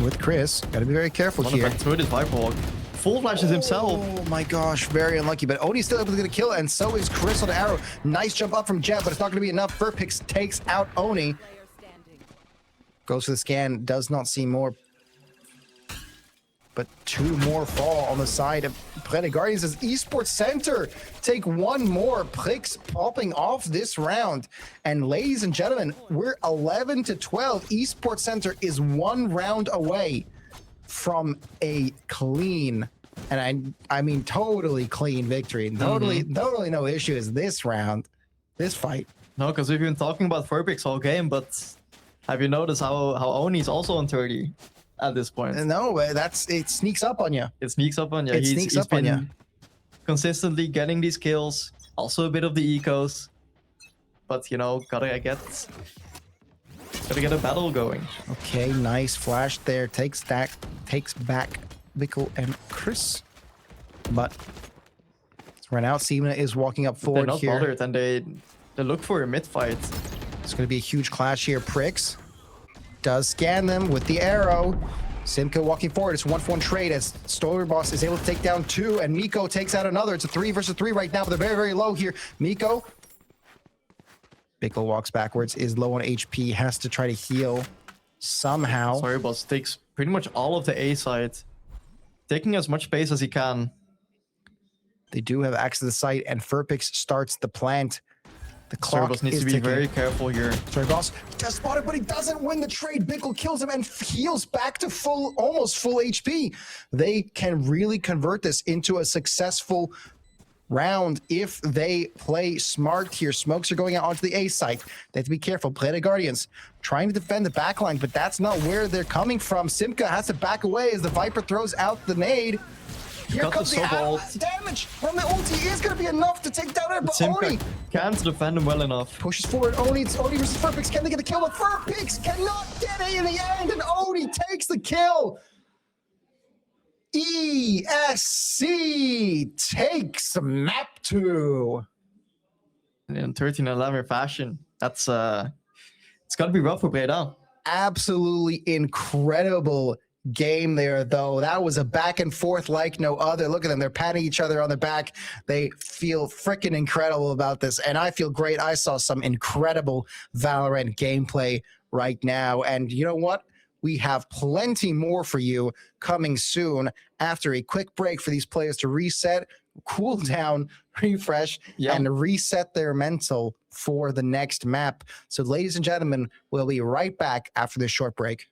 with Chris. Got to be very careful here. Through this Viper Walk. Full flashes himself. Oh my gosh, very unlucky. But Oni's still able to get a kill, and so is Chris on the Arrow. Nice jump up from Jet, but it's not going to be enough. Furpix takes out Oni. Goes for the scan, does not see more. But 2 more fall on the side of Brede Guardians as Esports Center take 1 more. Pricks popping off this round. And ladies and gentlemen, we're 11-12. Esports Center is 1 round away from a clean, and I mean totally clean victory. Totally no issues this round, this fight. No, because we've been talking about Furpix all game, but have you noticed how Oni's also on 30 at this point? No, it sneaks up on you. It sneaks up on you. It sneaks up on you. Consistently getting these kills, also a bit of the ecos, but you know, gotta get a battle going. Okay, nice flash there. Takes back Bickle and Chris, but it's run out. Simna is walking up forward. They're not here. bothered, and they look for a mid fight. It's going to be a huge clash here. Pricks does scan them with the arrow. Simka walking forward. It's 1-for-1 trade as Story Boss is able to take down 2, and Miko takes out another. It's a 3 versus 3 right now, but they're very, very low here. Miko. Bickle walks backwards, is low on HP, has to try to heal somehow. Story Boss takes pretty much all of the A side, taking as much space as he can. They do have access to the site, and Furpix starts the plant. The Story clock Boss needs is to be ticking. very careful here. Story Boss just spotted, but he doesn't win the trade. Bickle kills him and heals back to almost full HP. They can really convert this into a successful round if they play smart here. Smokes are going out onto the A site. They have to be careful. Brede Guardians trying to defend the backline, but that's not where they're coming from. Simka has to back away as the Viper throws out the nade. Here Got comes the the Sobalt. damage from the ulti is going to be enough to take down it, but Oni Simka can't defend him well enough. pushes forward. Oni versus Furpix. Can they get a kill? But Furpix cannot get it in the end, and Oni takes the kill. ESC takes map 2. In 13-11 fashion, that's it's gotta be rough for Breda. Absolutely incredible game there, though. That was a back and forth like no other. Look at them. They're patting each other on the back. They feel freaking incredible about this, and I feel great. I saw some incredible Valorant gameplay right now, and you know what? We have plenty more for you coming soon after a quick break for these players to reset. cool down, refresh, Yeah. and reset their mental for the next map. So, ladies and gentlemen, we'll be right back after this short break.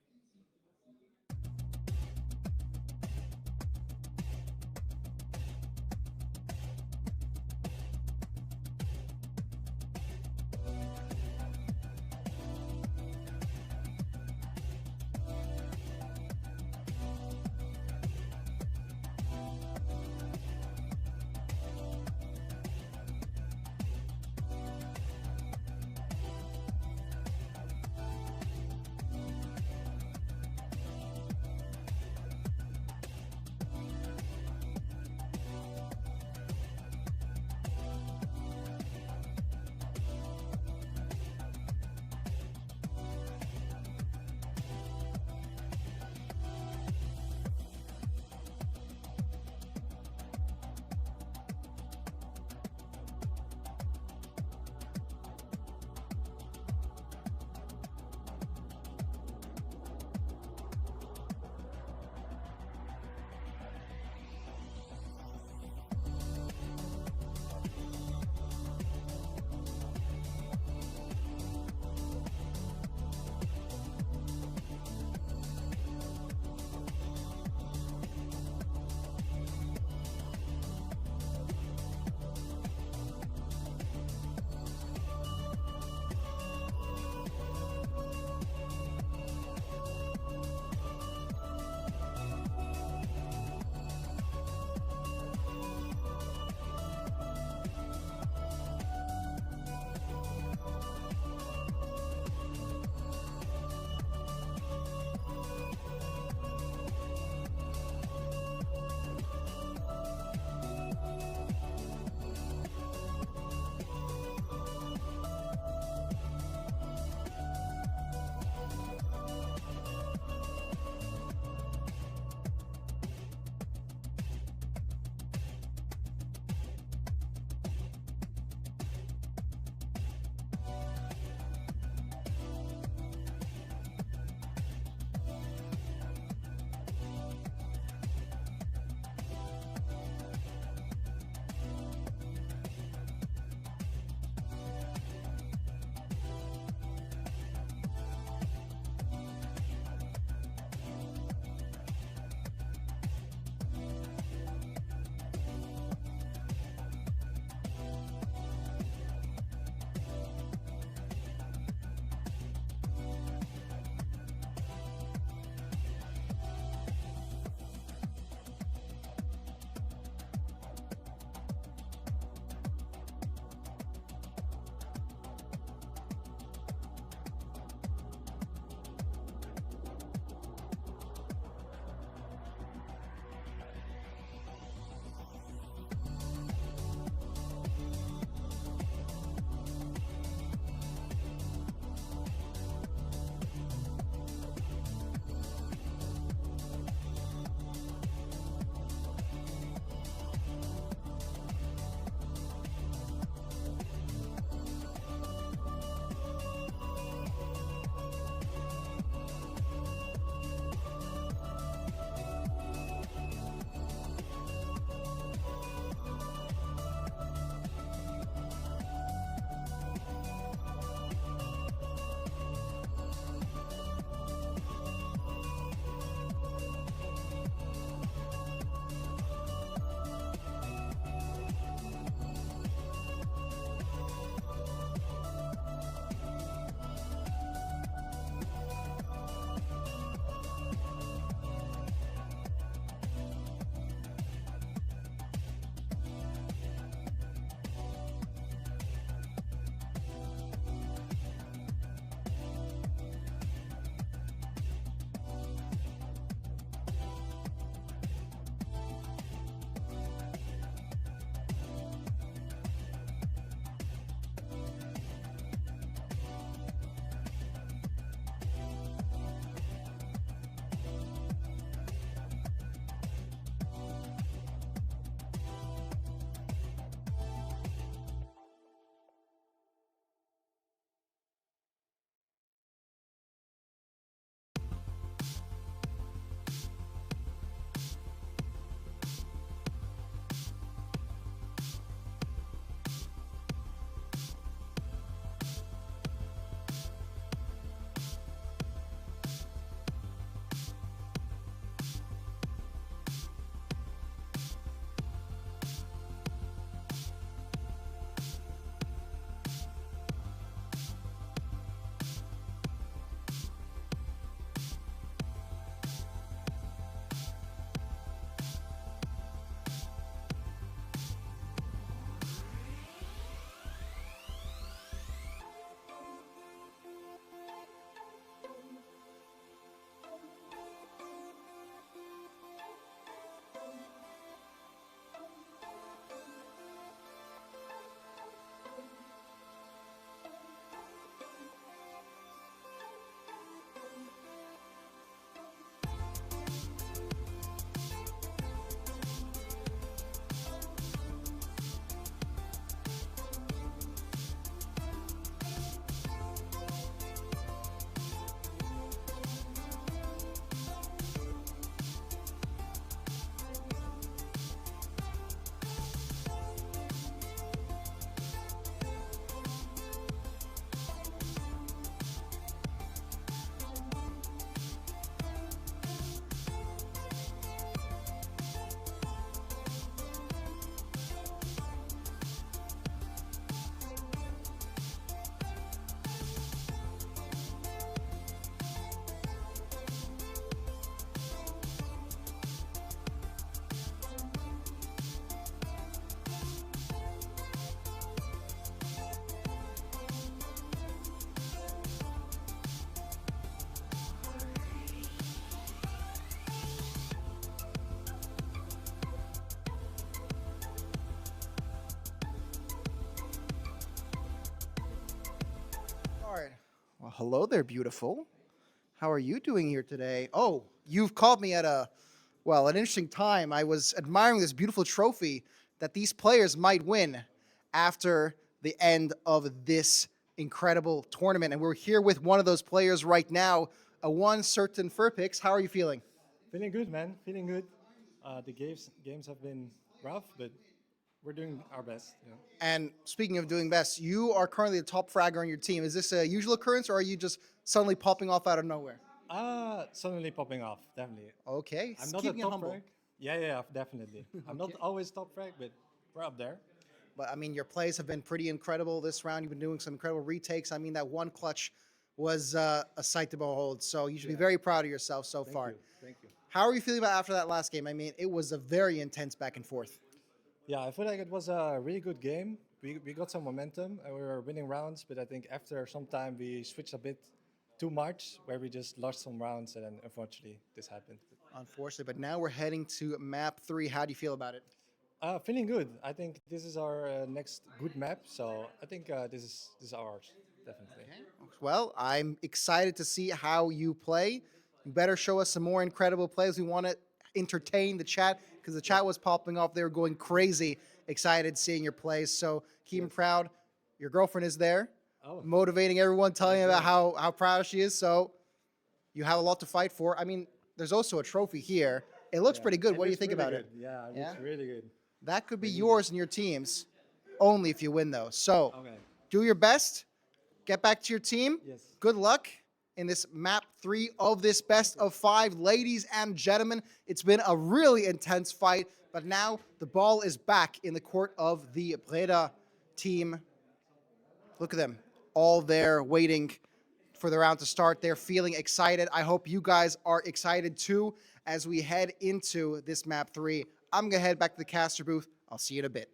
Well, hello there, beautiful. How are you doing here today? Oh, you've caught me at an interesting time. I was admiring this beautiful trophy that these players might win after the end of this incredible tournament. And we're here with one of those players right now, a one certain Furpix. How are you feeling? Feeling good, man. Feeling good. The games have been rough, but we're doing our best. You know. And speaking of doing best, you are currently the top fragger on your team. Is this a usual occurrence, or are you just suddenly popping off out of nowhere? Suddenly popping off, definitely. Okay, I'm not keeping a it top humble. frag. Yeah, definitely. I'm not always top frag, but we're up there. But I mean, your plays have been pretty incredible this round. You've been doing some incredible retakes. I mean, that one clutch was a sight to behold. So you should be very proud of yourself so far. Thank you. How are you feeling about after that last game? I mean, it was a very intense back and forth. Yeah, I feel like it was a really good game. We got some momentum and we were winning rounds, but I think after some time we switched a bit too much, where we just lost some rounds, and then unfortunately this happened. Unfortunately, but now we're heading to map 3. How do you feel about it? Feeling good. I think this is our next good map, so I think this is ours, definitely. Well, I'm excited to see how you play. You better show us some more incredible plays. We want to entertain the chat because the chat was popping off. They were going crazy, excited seeing your plays. So keep them proud. Your girlfriend is there, motivating everyone, telling about how proud she is. So you have a lot to fight for. I mean, there's also a trophy here. It looks pretty good. What do you think about it? Yeah, it looks really good. That could be yours and your team's, only if you win, though. So Okay. do your best. Get back to your team. Yes. Good luck in this map 3 of this best of 5. Ladies and gentlemen, it's been a really intense fight, but now the ball is back in the court of the Breda team. Look at them, all there waiting for the round to start. They're feeling excited. I hope you guys are excited too as we head into this map 3. I'm going to head back to the caster booth. I'll see you in a bit.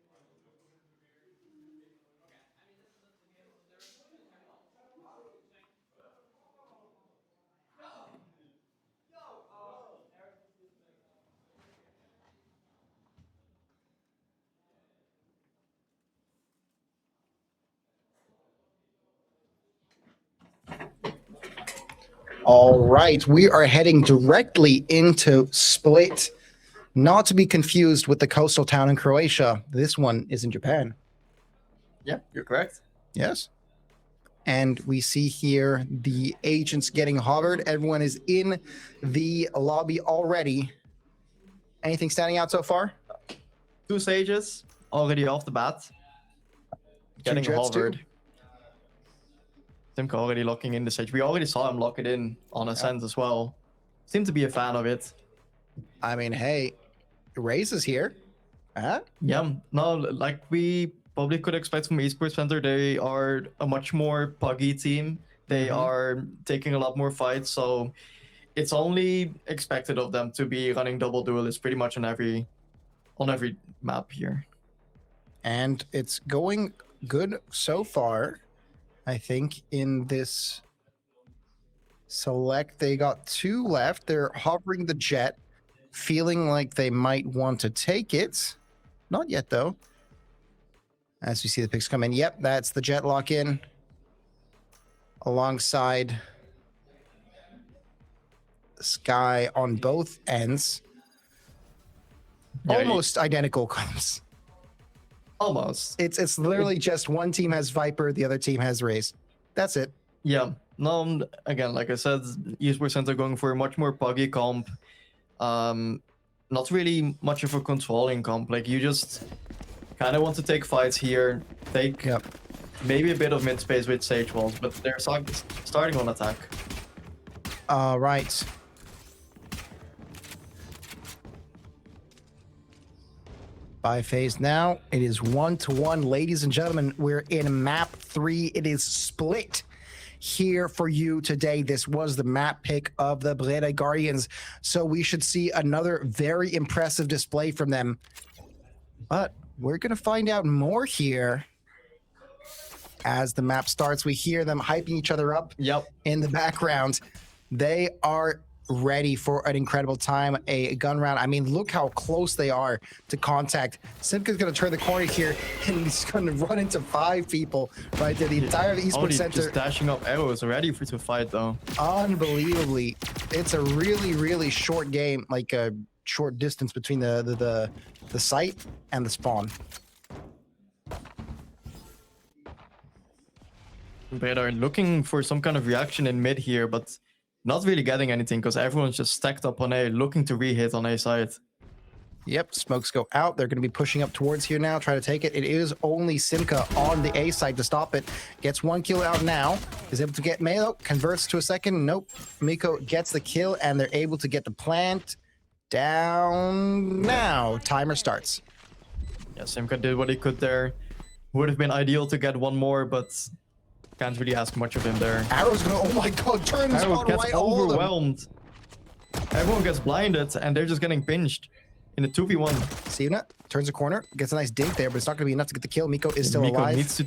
All right, we are heading directly into Split. Not to be confused with the coastal town in Croatia. This one is in Japan. Yeah, you're correct. Yes. And we see here the agents getting hovered. Everyone is in the lobby already. Anything standing out so far? 2 stages already off the bat. Getting jets too? hovered. Simka already locking in the stage. We already saw him lock it in on Ascent as well. Seemed to be a fan of it. I mean, hey, Raze is here. Huh? Yeah, no, like we probably could expect from Esports Center, they are a much more puggy team. They are taking a lot more fights, so it's only expected of them to be running double duelists pretty much on every map here. And it's going good so far. I think in this select, they got 2 left. They're hovering the jet, feeling like they might want to take it. Not yet, though. As we see the picks come in. Yep, that's the jet lock in alongside the sky on both ends. Yeah, Almost identical comps. Almost. It's literally just one team has Viper, the other team has Raze. That's it. Yeah. No, again, like I said, Esports Center going for a much more puggy comp. Not really much of a controlling comp. Like, you just kind of want to take fights here, take maybe a bit of mid space with Sage Walls, but they're starting on attack. Right. By phase now, it is 1-1. Ladies and gentlemen, we're in map 3. It is split here for you today. This was the map pick of the Breda Guardians, so we should see another very impressive display from them. But we're going to find out more here as the map starts. We hear them hyping each other up in the background. They are ready for an incredible time, a gun round. I mean, look how close they are to contact. Simka's going to turn the corner here, and he's going to run into 5 people right there. The entire esports Only center, just dashing up arrows, ready for to fight though. unbelievably. It's a really, really short game, like a short distance between the site and the spawn. They are looking for some kind of reaction in mid here, but not really getting anything because everyone's just stacked up on A, looking to re-hit on A side. Yep, smokes go out. They're going to be pushing up towards here now, try to take it. It is only Simka on the A side to stop it. Gets 1 kill out now. Is able to get Melo, converts to a second. Nope. Miko gets the kill, and they're able to get the plant down now. Timer starts. Yeah, Simka did what he could there. Would have been ideal to get 1 more, but can't really ask much of him there. Arrow's going to, oh my god, turn the Arrow spot gets right all of them. overwhelmed. Everyone gets blinded, and they're just getting pinched in a 2v1. Sivna turns the corner, gets a nice dink there, but it's not going to be enough to get the kill. Miko is still Miko alive. needs to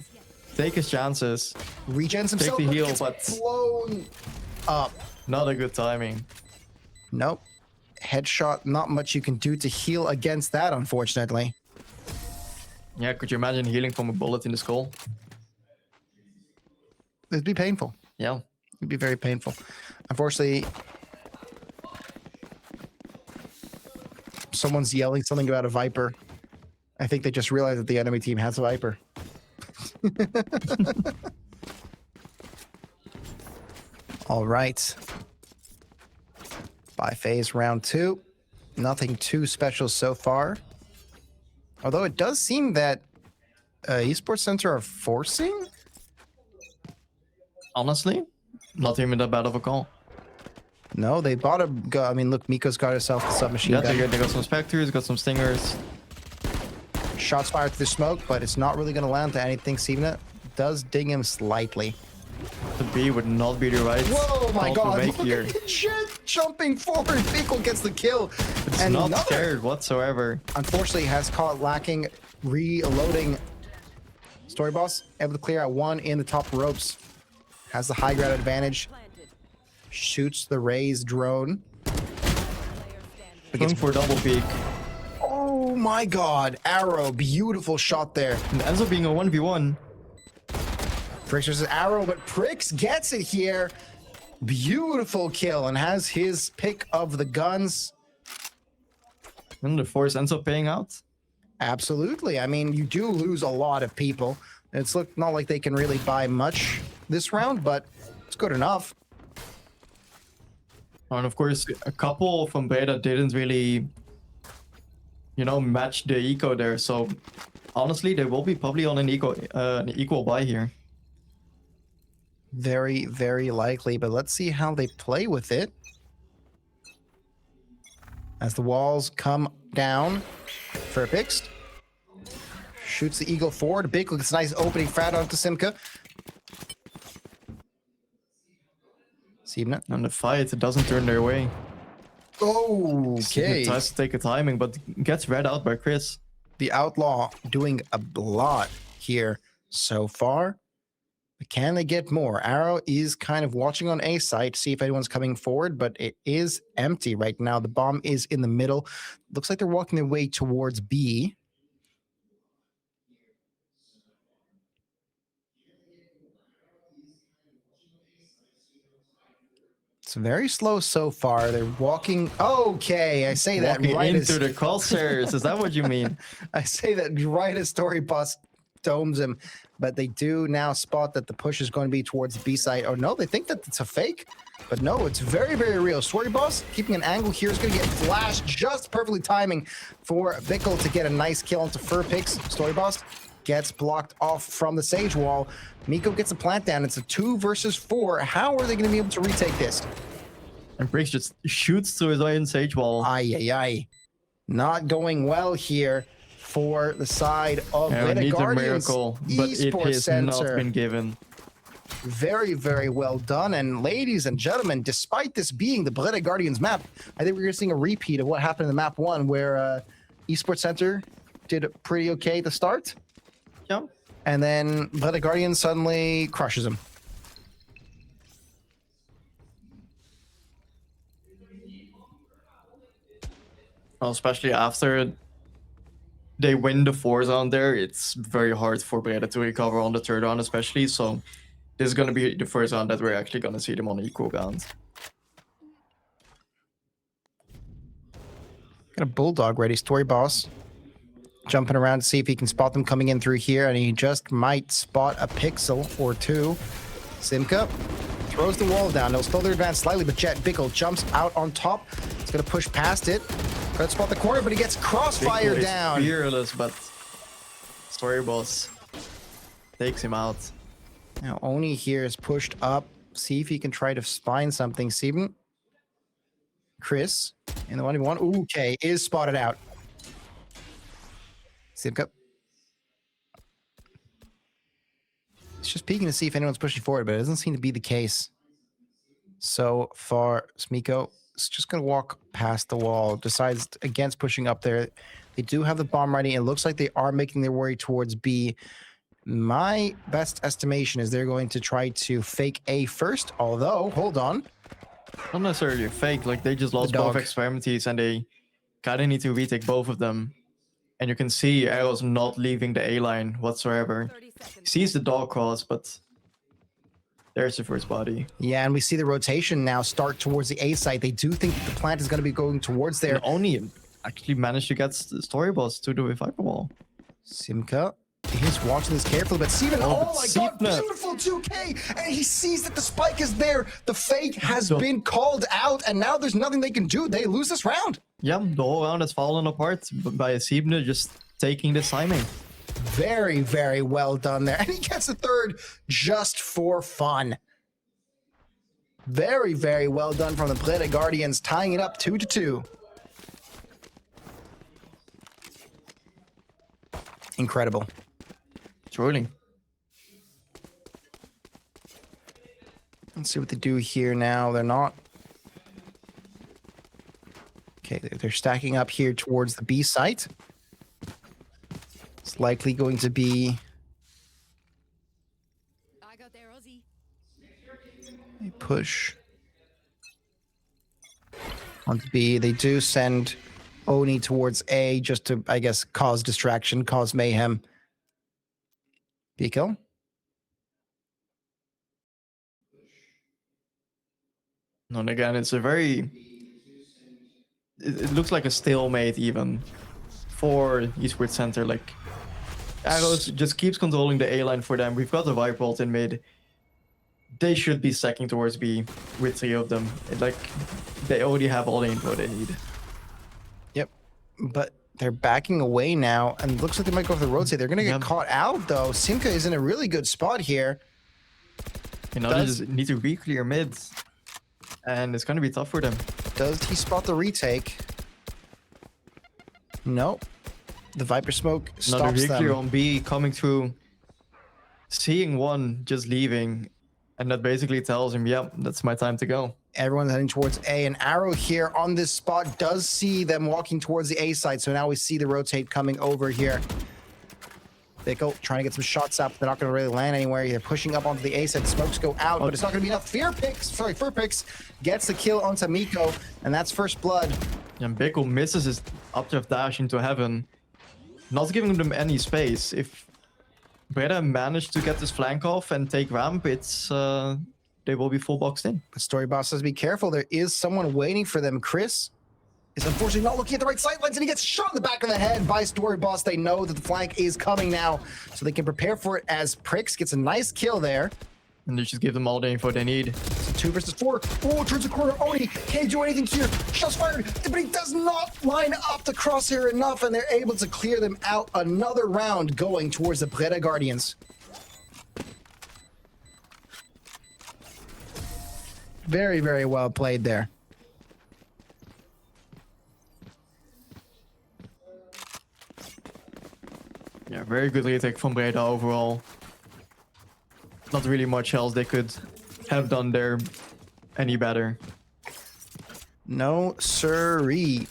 take his chances. Regens himself, the heal, gets but- blown up. Not a good timing. Nope. Headshot, not much you can do to heal against that, unfortunately. Yeah, could you imagine healing from a bullet in the skull? It'd be painful. Yeah. It'd be very painful. Unfortunately, someone's yelling something about a Viper. I think they just realized that the enemy team has a Viper. All right. By phase round 2. Nothing too special so far. Although it does seem that Esports Center are forcing. Honestly, not even that bad of a call. No, they bought a gun. I mean, look, Miko's got herself a submachine Yeah, gun. they got some Spectres, got some Stingers. Shots fired through the smoke, but it's not really going to land to anything. Sivna does ding him slightly. The B would not be the right Whoa, my call god. to make Look here. at the jet jumping forward. Miko gets the kill. It's and not another, scared whatsoever. unfortunately, has caught lacking reloading. Story boss able to clear out 1 in the top ropes. Has the high ground advantage. Planted. Shoots the Raze drone. Going for double peek. Oh my god. Arrow. Beautiful shot there. And ends up being a 1v1. Prix versus Arrow, but Prix gets it here. Beautiful kill and has his pick of the guns. And the force ends up paying out. Absolutely. I mean, you do lose a lot of people. It's not like they can really buy much this round, but it's good enough. And of course, a couple from Beta didn't really, match the eco there. So honestly, they will be probably on an equal buy here. Very, very likely, but let's see how they play with it. As the walls come down, Furpix shoots the eagle forward. Big looks nice opening frat onto Simka. Sivna. And the fight, it doesn't turn their way. Okay. Tries to take a timing, but gets read out by Chris. The Outlaw doing a lot here so far. But can they get more? Arrow is kind of watching on A side to see if anyone's coming forward, but it is empty right now. The bomb is in the middle. Looks like they're walking their way towards B. It's very slow so far. They're walking. Okay, I say that Walking right into as the crosshairs. Is that what you mean? I say that right as Story Boss domes him, but they do now spot that the push is going to be towards the B side. Oh no, they think that it's a fake, but no, it's very, very real. Story Boss keeping an angle here is going to get flashed, just perfectly timing for Bickle to get a nice kill onto Furpix. Story Boss gets blocked off from the Sage Wall. Miko gets a plant down. It's a 2 versus 4. How are they going to be able to retake this? And Briggs just shoots through his own Sage Wall. Ay, ay, ay. Not going well here for the side of Yeah, we Beta need a Guardians miracle, but it Esports has not Center. been given. Very, very well done. And ladies and gentlemen, despite this being the Beta Guardians map, I think we're going to see a repeat of what happened in the map 1, where Esports Center did pretty okay at the start. Yeah. And then Beta Guardians suddenly crushes them. Especially after they win the 4th round there, it's very hard for Breda to recover on the 3rd round, especially. So this is going to be the first round that we're actually going to see them on equal ground. Got a bulldog ready, Story Boss. Jumping around to see if he can spot them coming in through here, and he just might spot a pixel or two. Simka throws the wall down. They'll slow their advance slightly, but Jet Bickle jumps out on top. He's going to push past it. Try to spot the corner, but he gets crossfire Bickle is down. fearless, but Story Boss takes him out. Now, Oni here is pushed up. See if he can try to find something. Steven. Chris in the 1v1. Okay, is spotted out. Simka. It's just peeking to see if anyone's pushing forward, but it doesn't seem to be the case. So far, Smiko is just going to walk past the wall, decides against pushing up there. They do have the bomb ready. It looks like they are making their way towards B. My best estimation is they're going to try to fake A first, although, hold on. Not necessarily a fake, like they just lost both dog. extremities and they kind of need to retake both of them. And you can see Arrow's not leaving the A line whatsoever. 30 He seconds. sees the dog cross, but there's the first body. Yeah, and we see the rotation now start towards the A site. They do think that the plant is going to be going towards there. And Oni actually managed to get the Story Boss to the Viper Wall. Simka is watching this carefully, but Steven, Oh, oh but my Steven- god, beautiful 2K! And he sees that the spike is there. The fake has So- been called out, and now there's nothing they can do. They lose this round. Yeah, the whole round has fallen apart by Sibne just taking this timing. Very, very well done there. And he gets a third just for fun. Very, very well done from the Breda Guardians, tying it up 2-2. Incredible. Truly. Let's see what they do here now. They're not. Okay, they're stacking up here towards the B site. It's likely going to be I got there, Ozzy. a push onto B. They do send Oni towards A just to, I guess, cause distraction, cause mayhem. Pico. And again, it's a very... It looks like a stalemate even for Esports Center. Like, Arrows just keeps controlling the A line for them. We've got the Viper ult in mid. They should be stacking towards B with 3 of them. Like, they already have all the info they need. Yep. But they're backing away now, and it looks like they might go for the road side. They're going to get Yep. caught out, though. Simka is in a really good spot here. You know, they Does- just need to re-clear mid. And it's going to be tough for them. Does he spot the retake? No. The Viper smoke Another stops re-clear them. on B coming through. Seeing one just leaving. And that basically tells him, yep, that's my time to go. Everyone's heading towards A. And Arrow here on this spot does see them walking towards the A side. So now we see the rotate coming over here. Bickle trying to get some shots up. They're not going to really land anywhere. They're pushing up onto the A side. Smokes go out, but it's not going to be enough. Furpix gets the kill onto Miko, and that's first blood. And Bickle misses his updraft dash into heaven. Not giving them any space. If Breda managed to get this flank off and take ramp, it's they will be full boxed in. The story boss says, be careful. There is someone waiting for them. Chris is unfortunately not looking at the right sight lines, and he gets shot in the back of the head by Story Boss. They know that the flank is coming now, so they can prepare for it as Prix gets a nice kill there. And they just give them all the info they need. So 2 versus 4. Oh, turns the corner. Oni can't do anything here. Shots fired, but he does not line up the crosshair enough, and they're able to clear them out. Another round going towards the Breda Guardians. Very, very well played there. Yeah, very good retake from Breda overall. Not really much else they could have done there any better. No siree.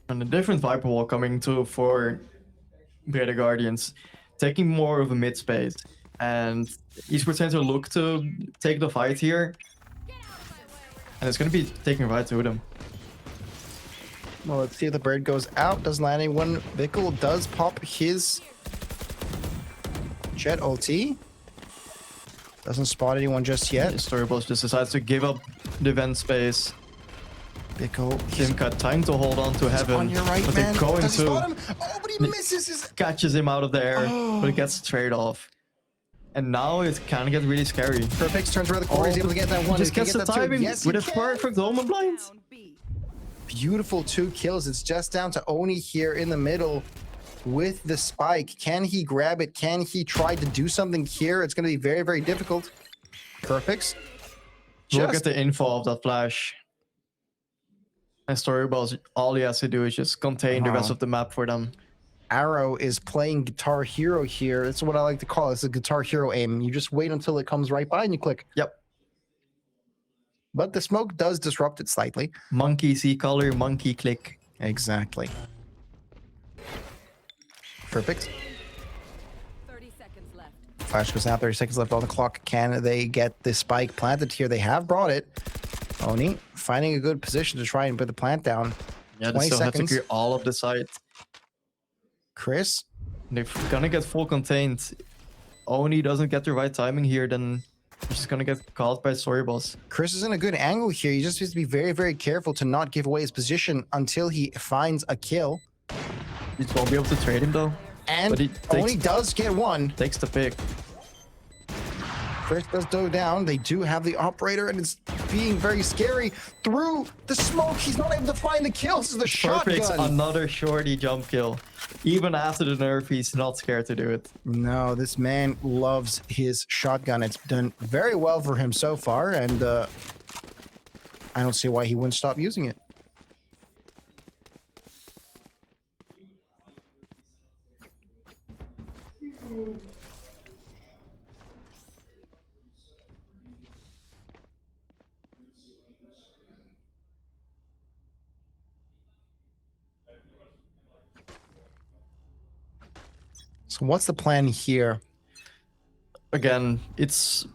And a different Viper wall coming through for Breda Guardians, taking more of a mid space. And Esports Center look to take the fight here. And it's going to be taking right to them. Well, let's see if the bird goes out. Doesn't land anyone. Bickle does pop his jet ulti. Doesn't spot anyone just yet. Storyballs just decides to give up the vent space. Bickle, Kim got time to hold on to heaven. on your right, but man. they're going Does he to. spot him? Oh, but he misses his... Catches him out of there, but it gets trade off. And now it can get really scary. Perfect turns around the corner. He's able to get that one. Just Can gets he the get that two? timing Yes, with he a can. perfect Omen blind. Down B. Beautiful 2 kills. It's just down to Oni here in the middle with the spike. Can he grab it? Can he try to do something here? It's going to be very, very difficult. Perfect. Look at the info of that flash. And Storyballs, all he has to do is just contain the rest of the map for them. Arrow is playing Guitar Hero here. That's what I like to call it. It's a Guitar Hero aim. You just wait until it comes right by and you click. Yep. But the smoke does disrupt it slightly. Monkey see color, monkey click. Exactly. Perfect. 30 seconds left. Flash goes out. 30 seconds left on the clock. Can they get the spike planted here? They have brought it. Oni finding a good position to try and put the plant down. Yeah, they 20 still have to seconds. clear all of the site. Chris. They're gonna get full contained. Oni doesn't get the right timing here, then he's just gonna get caught by Storyballs. Chris is in a good angle here. He just needs to be very, very careful to not give away his position until he finds a kill. You won't be able to trade him though. And But he Oni does get one. Takes the pick. Chris does go down. They do have the operator, and it's being very scary. Through the smoke, he's not able to find the kill. This is the Perfect, shotgun. another shorty jump kill. Even after the nerf, he's not scared to do it. No, this man loves his shotgun. It's done very well for him so far, and I don't see why he wouldn't stop using it. So what's the plan here? Again, it's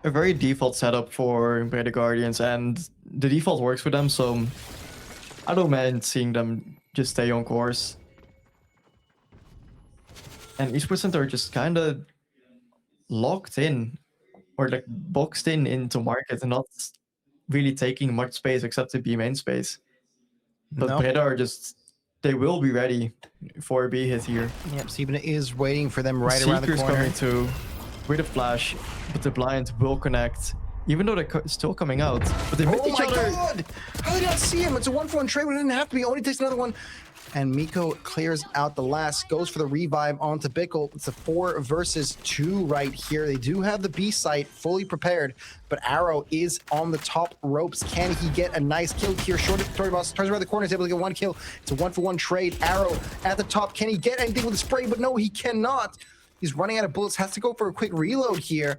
a very default setup for the Guardians, and the default works for them, so I don't mind seeing them just stay on course. And Esports Center are just kind of locked in, or like boxed in into market and not really taking much space except the B main space. But No. Breda are just, they will be ready for a B hit here. Yep, Steven is waiting for them right around the Seeker's corner. coming too with a flash, but the blind will connect. Even though they're still coming out, but they missed Oh each my other. god! How did I not see him? It's a 1-for-1 trade, but it didn't have to be. Only takes another one. And Miko clears out the last, goes for the revive onto Bickle. It's a 4 versus 2 right here. They do have the B site fully prepared, but Arrow is on the top ropes. Can he get a nice kill here? Short story boss turns around the corner, is able to get 1 kill. It's a 1-for-1 trade. Arrow at the top. Can he get anything with the spray? But no, he cannot. He's running out of bullets. Has to go for a quick reload here.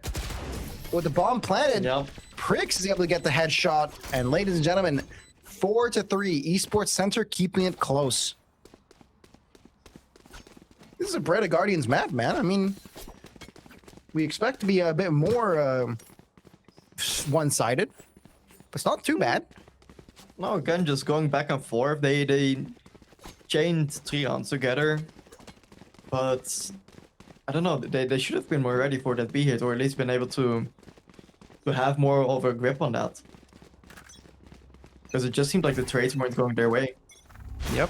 With the bomb planted, Yep. Prix is able to get the headshot. And ladies and gentlemen, 4-3. Esports Center keeping it close. This is a Breda Guardians map, man. I mean, we expect to be a bit more one-sided, but it's not too bad. No, again, just going back and forth. They chained 3 rounds together, but I don't know. They should have been more ready for that B hit, or at least been able to have more of a grip on that. Because it just seemed like the trades weren't going their way. Yep.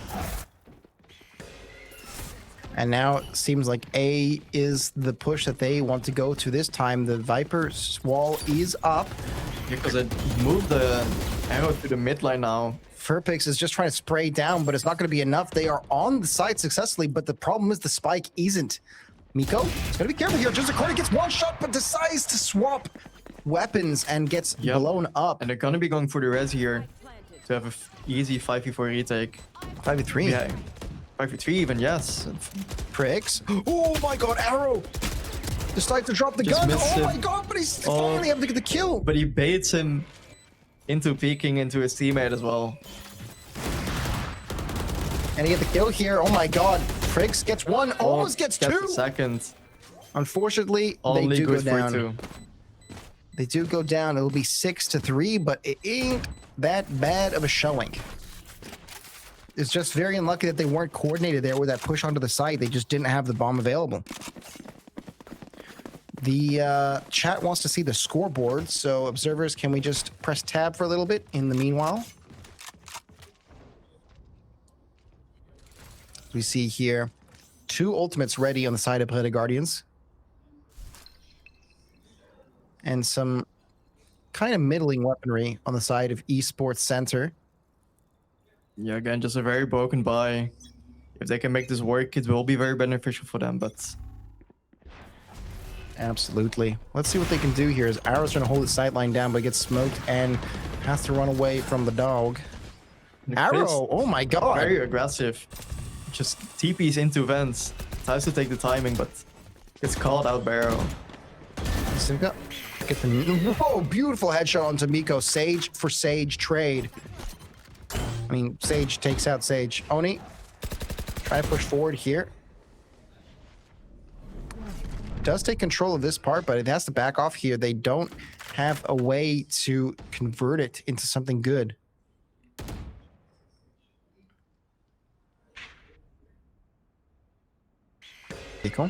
And now it seems like A is the push that they want to go to this time. The Viper's wall is up. Because it moved the arrow to the midline now. Furpix is just trying to spray down, but it's not going to be enough. They are on the side successfully, but the problem is the spike isn't. Miko is going to be careful here. Just a corner gets one shot, but decides to swap weapons and gets blown up. And they're gonna be going for the res here to have an easy 5v4 retake. 5v3. Yeah, 5v3 even, yes. Pricks. Oh my god, Arrow! Decides to drop the Just gun. missed Oh him. my god, but he's finally able to get the kill. But he baits him into peeking into his teammate as well. And he get the kill here. Oh my god. Pricks gets one, almost gets Gets two. the second. Unfortunately, they Only do go good for down. 2. They do go down. It'll be 6-3, but it ain't that bad of a showing. It's just very unlucky that they weren't coordinated there with that push onto the site. They just didn't have the bomb available. The chat wants to see the scoreboard, so observers, can we just press tab for a little bit in the meanwhile? We see here 2 ultimates ready on the side of Predator Guardians. And some kind of middling weaponry on the side of Esports Center. Yeah, again, just a very broken buy. If they can make this work, it will be very beneficial for them, but... Absolutely. Let's see what they can do here as Arrow's trying to hold his sideline down, but gets smoked and has to run away from the dog. Arrow! Oh my god! Very aggressive. Just TPs into vents. Tries to take the timing, but gets called out by Arrow. Simka, get the... Whoa, beautiful headshot onto Miko. Sage for Sage trade. I mean, Sage takes out Sage. Oni, try to push forward here. Does take control of this part, but it has to back off here. They don't have a way to convert it into something good. Miko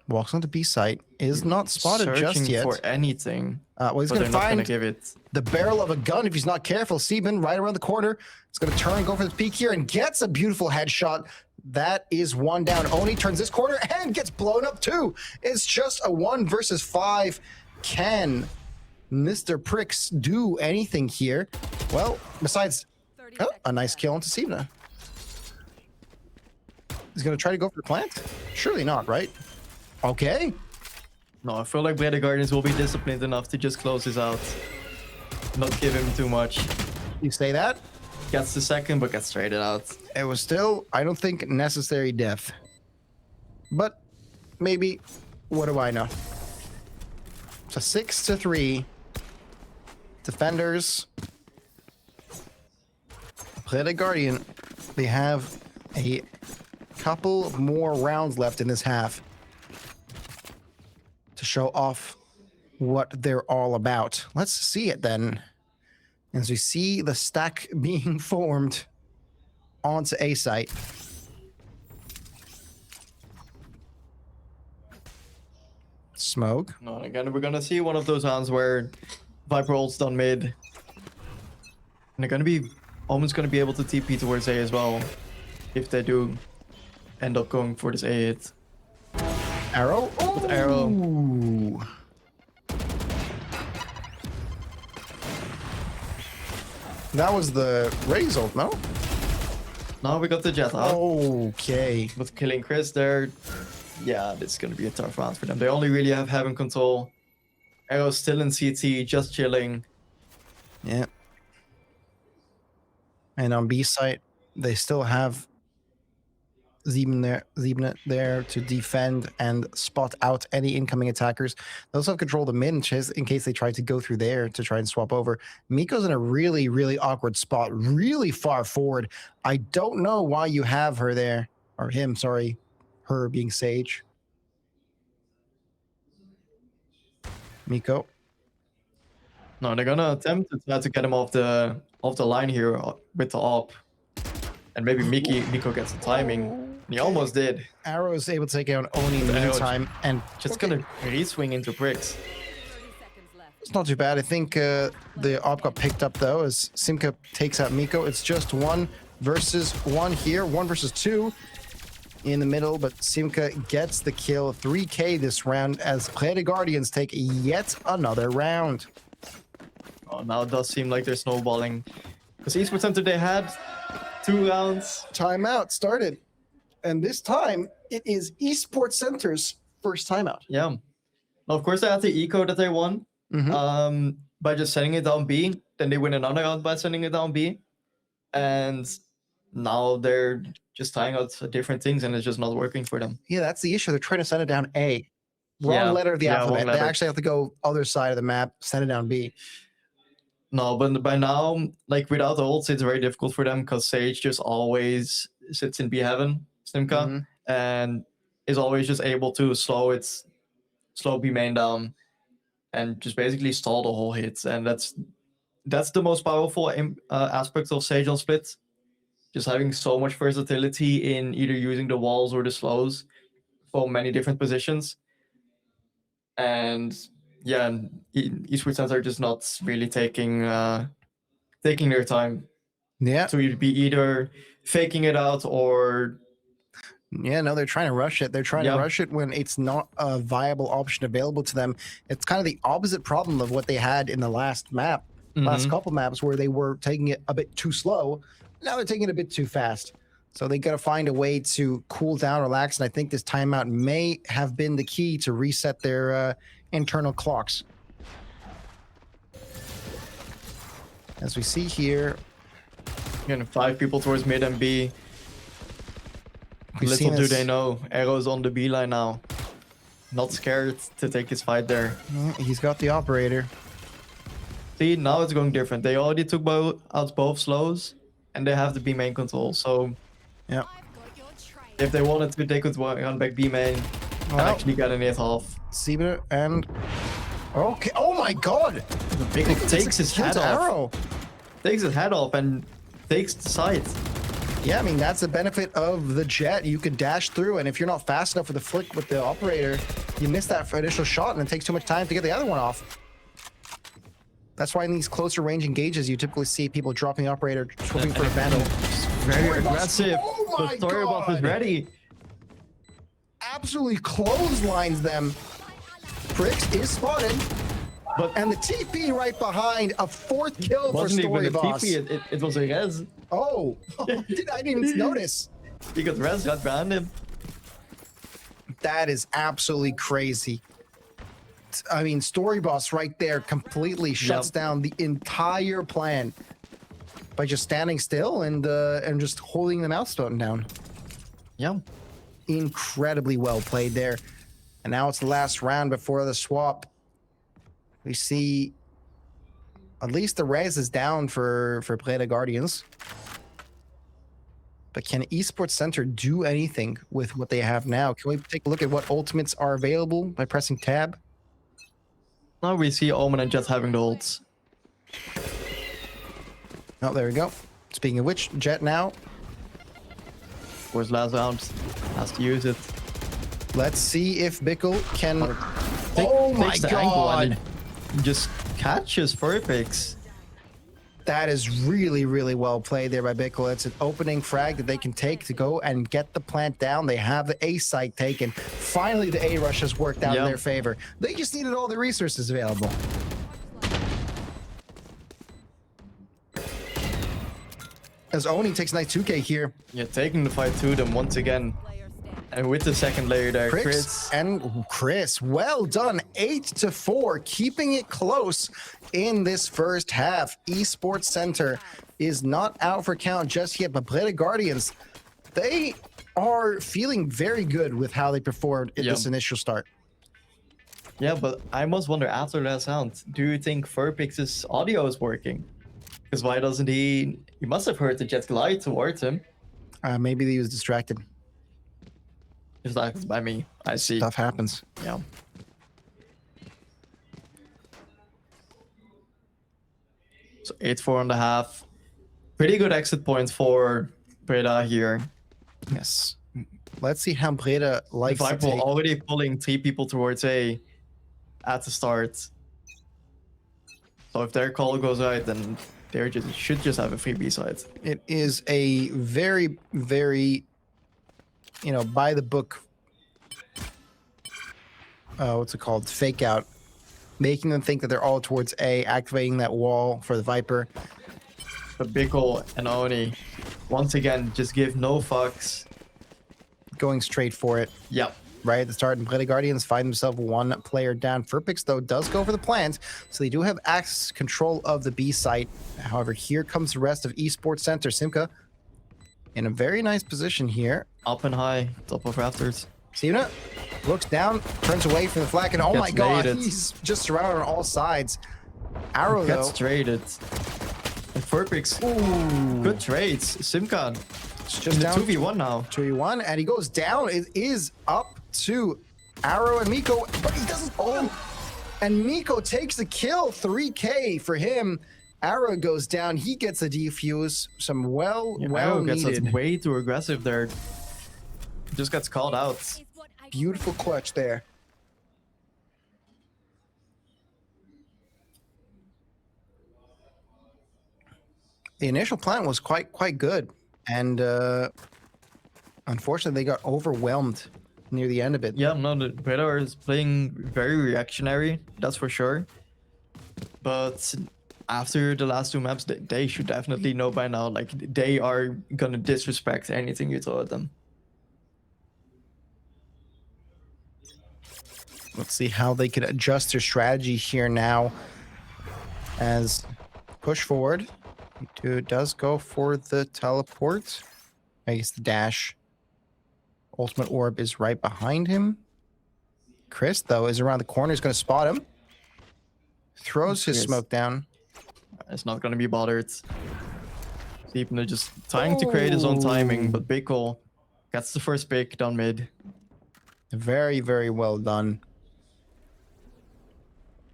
walks onto B site, is not spotted just Searching yet. for anything. Well, he's but going to they're not gonna find give it. the barrel of a gun if he's not careful. Sieben right around the corner. He's going to turn and go for the peek here and gets a beautiful headshot. That is 1 down. Oni turns this corner and gets blown up too. It's just a 1 versus 5. Can Mr. Pricks do anything here? Well, besides a nice kill onto Sivna. He's going to try to go for the plant? Surely not, right? Okay. No, I feel like Blade Guardians will be disciplined enough to just close this out. Not give him too much. You say that? Gets the second, but gets traded out. It was still, I don't think, necessary death. But maybe, what do I know? So 6-3. Defenders. Play the Guardian. They have a couple more rounds left in this half to show off what they're all about. Let's see it then. As we see the stack being formed onto A site. Smoke. No, and again, we're gonna see one of those rounds where Viper ult's done mid. And they're gonna be almost gonna be able to TP towards A as well. If they do end up going for this A hit. Arrow? With Arrow. Ooh. That was the Raze ult, no? Now we got the Jet up. Okay. With killing Chris there. Yeah, this is gonna be a tough round for them. They only really have Heaven control. Arrow's still in CT, just chilling. Yeah. And on B site, they still have Ziebnet there to defend and spot out any incoming attackers. They also have control of the mid in case they try to go through there to try and swap over. Miko's in a really, really awkward spot, really far forward. I don't know why you have her there, or him, sorry, her being Sage. Miko. No, they're gonna attempt to try to get him off the line here with the op. And maybe Miko gets the timing. He almost did. Arrow is able to take out Oni in the Arrow meantime, and Just gonna re-swing into bricks. 30 seconds left. it's not too bad. I think the op got picked up though as Simka takes out Miko. It's just 1 versus 1 here, 1 versus 2 in the middle, but Simka gets the kill. 3K this round as Play the Guardians take yet another round. Oh, now it does seem like they're snowballing. Because Esports Center, they had 2 rounds. Timeout started, and this time it is Esports Center's first timeout. Yeah. Now, of course, they had the eco that they won by just sending it down B. Then they win another round by sending it down B. And now they're just trying out different things, and it's just not working for them. Yeah, that's the issue. They're trying to send it down A. Wrong Yeah. letter of the Yeah, alphabet. wrong They letter. actually have to go other side of the map, send it down B. No, but by now, like without the ults, it's very difficult for them because Sage just always sits in B heaven, Slimka, and is always just able to slow B main down and just basically stall the whole hit. And that's the most powerful aspect of Sage on Split. Just having so much versatility in either using the walls or the slows for many different positions. And yeah, esports center are just not really taking their time Yeah. to be either faking it out or Yeah, no, they're trying to rush it. They're trying to rush it when it's not a viable option available to them. It's kind of the opposite problem of what they had in the last map, last couple maps, where they were taking it a bit too slow. Now they're taking it a bit too fast. So they got to find a way to cool down, relax, and I think this timeout may have been the key to reset their internal clocks. As we see here, again, 5 people towards mid and B. we've Little seen do this- they know, Arrow's on the B line now. Not scared to take his fight there. He's got the operator. See, now it's going different. They already took out both slows, and they have the B main control. So, Yeah. if they wanted to, they could run back B main and Well, actually get an 8 half. Sieber and okay. Oh my God! Pickle takes his head off. Arrow. Takes his head off and takes the side. Yeah, I mean, that's the benefit of the jet. You can dash through, and if you're not fast enough with the flick with the operator, you miss that initial shot, and it takes too much time to get the other one off. That's why in these closer range engages, you typically see people dropping the operator, swooping for a vandal. Very aggressive. Oh my The story buff is God. ready. Absolutely clotheslines them. Prix is spotted, and the TP right behind, a 4th kill for Wasn't Story even a Boss. TP, it was a res. Oh, I didn't even notice. He got res right behind him. That is absolutely crazy. I mean, Story Boss right there completely shuts down the entire plan by just standing still and just holding the mouse button down. Yeah. Incredibly well played there. And now it's the last round before the swap. We see at least the res is down for Breda Guardians. But can Esports Center do anything with what they have now? Can we take a look at what ultimates are available by pressing tab? Now we see Omen and Jet having the ults. Oh, there we go. Speaking of which, Jet now. Of course, last round has to use it. Let's see if Bickle can... Oh my takes the angle and God! it just catches Furpix. That is really, really well played there by Bickle. It's an opening frag that they can take to go and get the plant down. They have the A site taken. Finally, the A rush has worked out in their favor. They just needed all the resources available. As Oni takes a nice 2K here. Yeah, taking the fight to them once again. And with the second layer there, Chris. And Chris, well done. 8-4, keeping it close in this first half. Esports Center is not out for count just yet, but Breda Guardians, they are feeling very good with how they performed in this initial start. Yeah, but I must wonder after that sound, do you think Furpix's audio is working? Because why doesn't he must have heard the jet glide towards him. Maybe he was distracted. Just like by me, I see. Stuff happens. Yeah. So 8-4.5. Pretty good exit point for Breda here. Yes. Let's see how Breda likes to Viper take. already pulling 3 people towards A at the start. So if their call goes right, then they should just have a free B side. It is a very, very, by the book. What's it called? Fake out, making them think that they're all towards A, activating that wall for the Viper. But Bickle and Oni, once again, just give no fucks. Going straight for it. Yep. Right at the start, and Breda Guardians find themselves one player down. Furpix, though, does go for the plant, so they do have access control of the B site. However, here comes the rest of Esports Center. Simka in a very nice position here. Up and high, top of rafters. Simka looks down, turns away from the flag, and oh my Gets god, traded. he's just surrounded on all sides. Arrow, though. Gets traded. And Furpix, good trades. Simka It's just In the down 2v1 now. 2v1, and he goes down. It is up to Arrow and Miko, but he doesn't. Oh, and Miko takes the kill. 3K for him. Arrow goes down. He gets a defuse. Some well Arrow gets needed. way too aggressive there. Just gets called out. Beautiful clutch there. The initial plan was quite good, and unfortunately they got overwhelmed near the end of it. Yeah, no, the Predator is playing very reactionary, that's for sure. But after the last two maps, they should definitely know by now, like, they are gonna disrespect anything you throw at them. Let's see how they can adjust their strategy here now. As push forward, Dude does go for the teleport. I guess the dash. Ultimate orb is right behind him. Chris, though, is around the corner. He's going to spot him. Throws his Chris. smoke down. It's not gonna be bothered. Deepner just trying to create his own timing, but Bickel gets the first pick down mid. Very, very well done.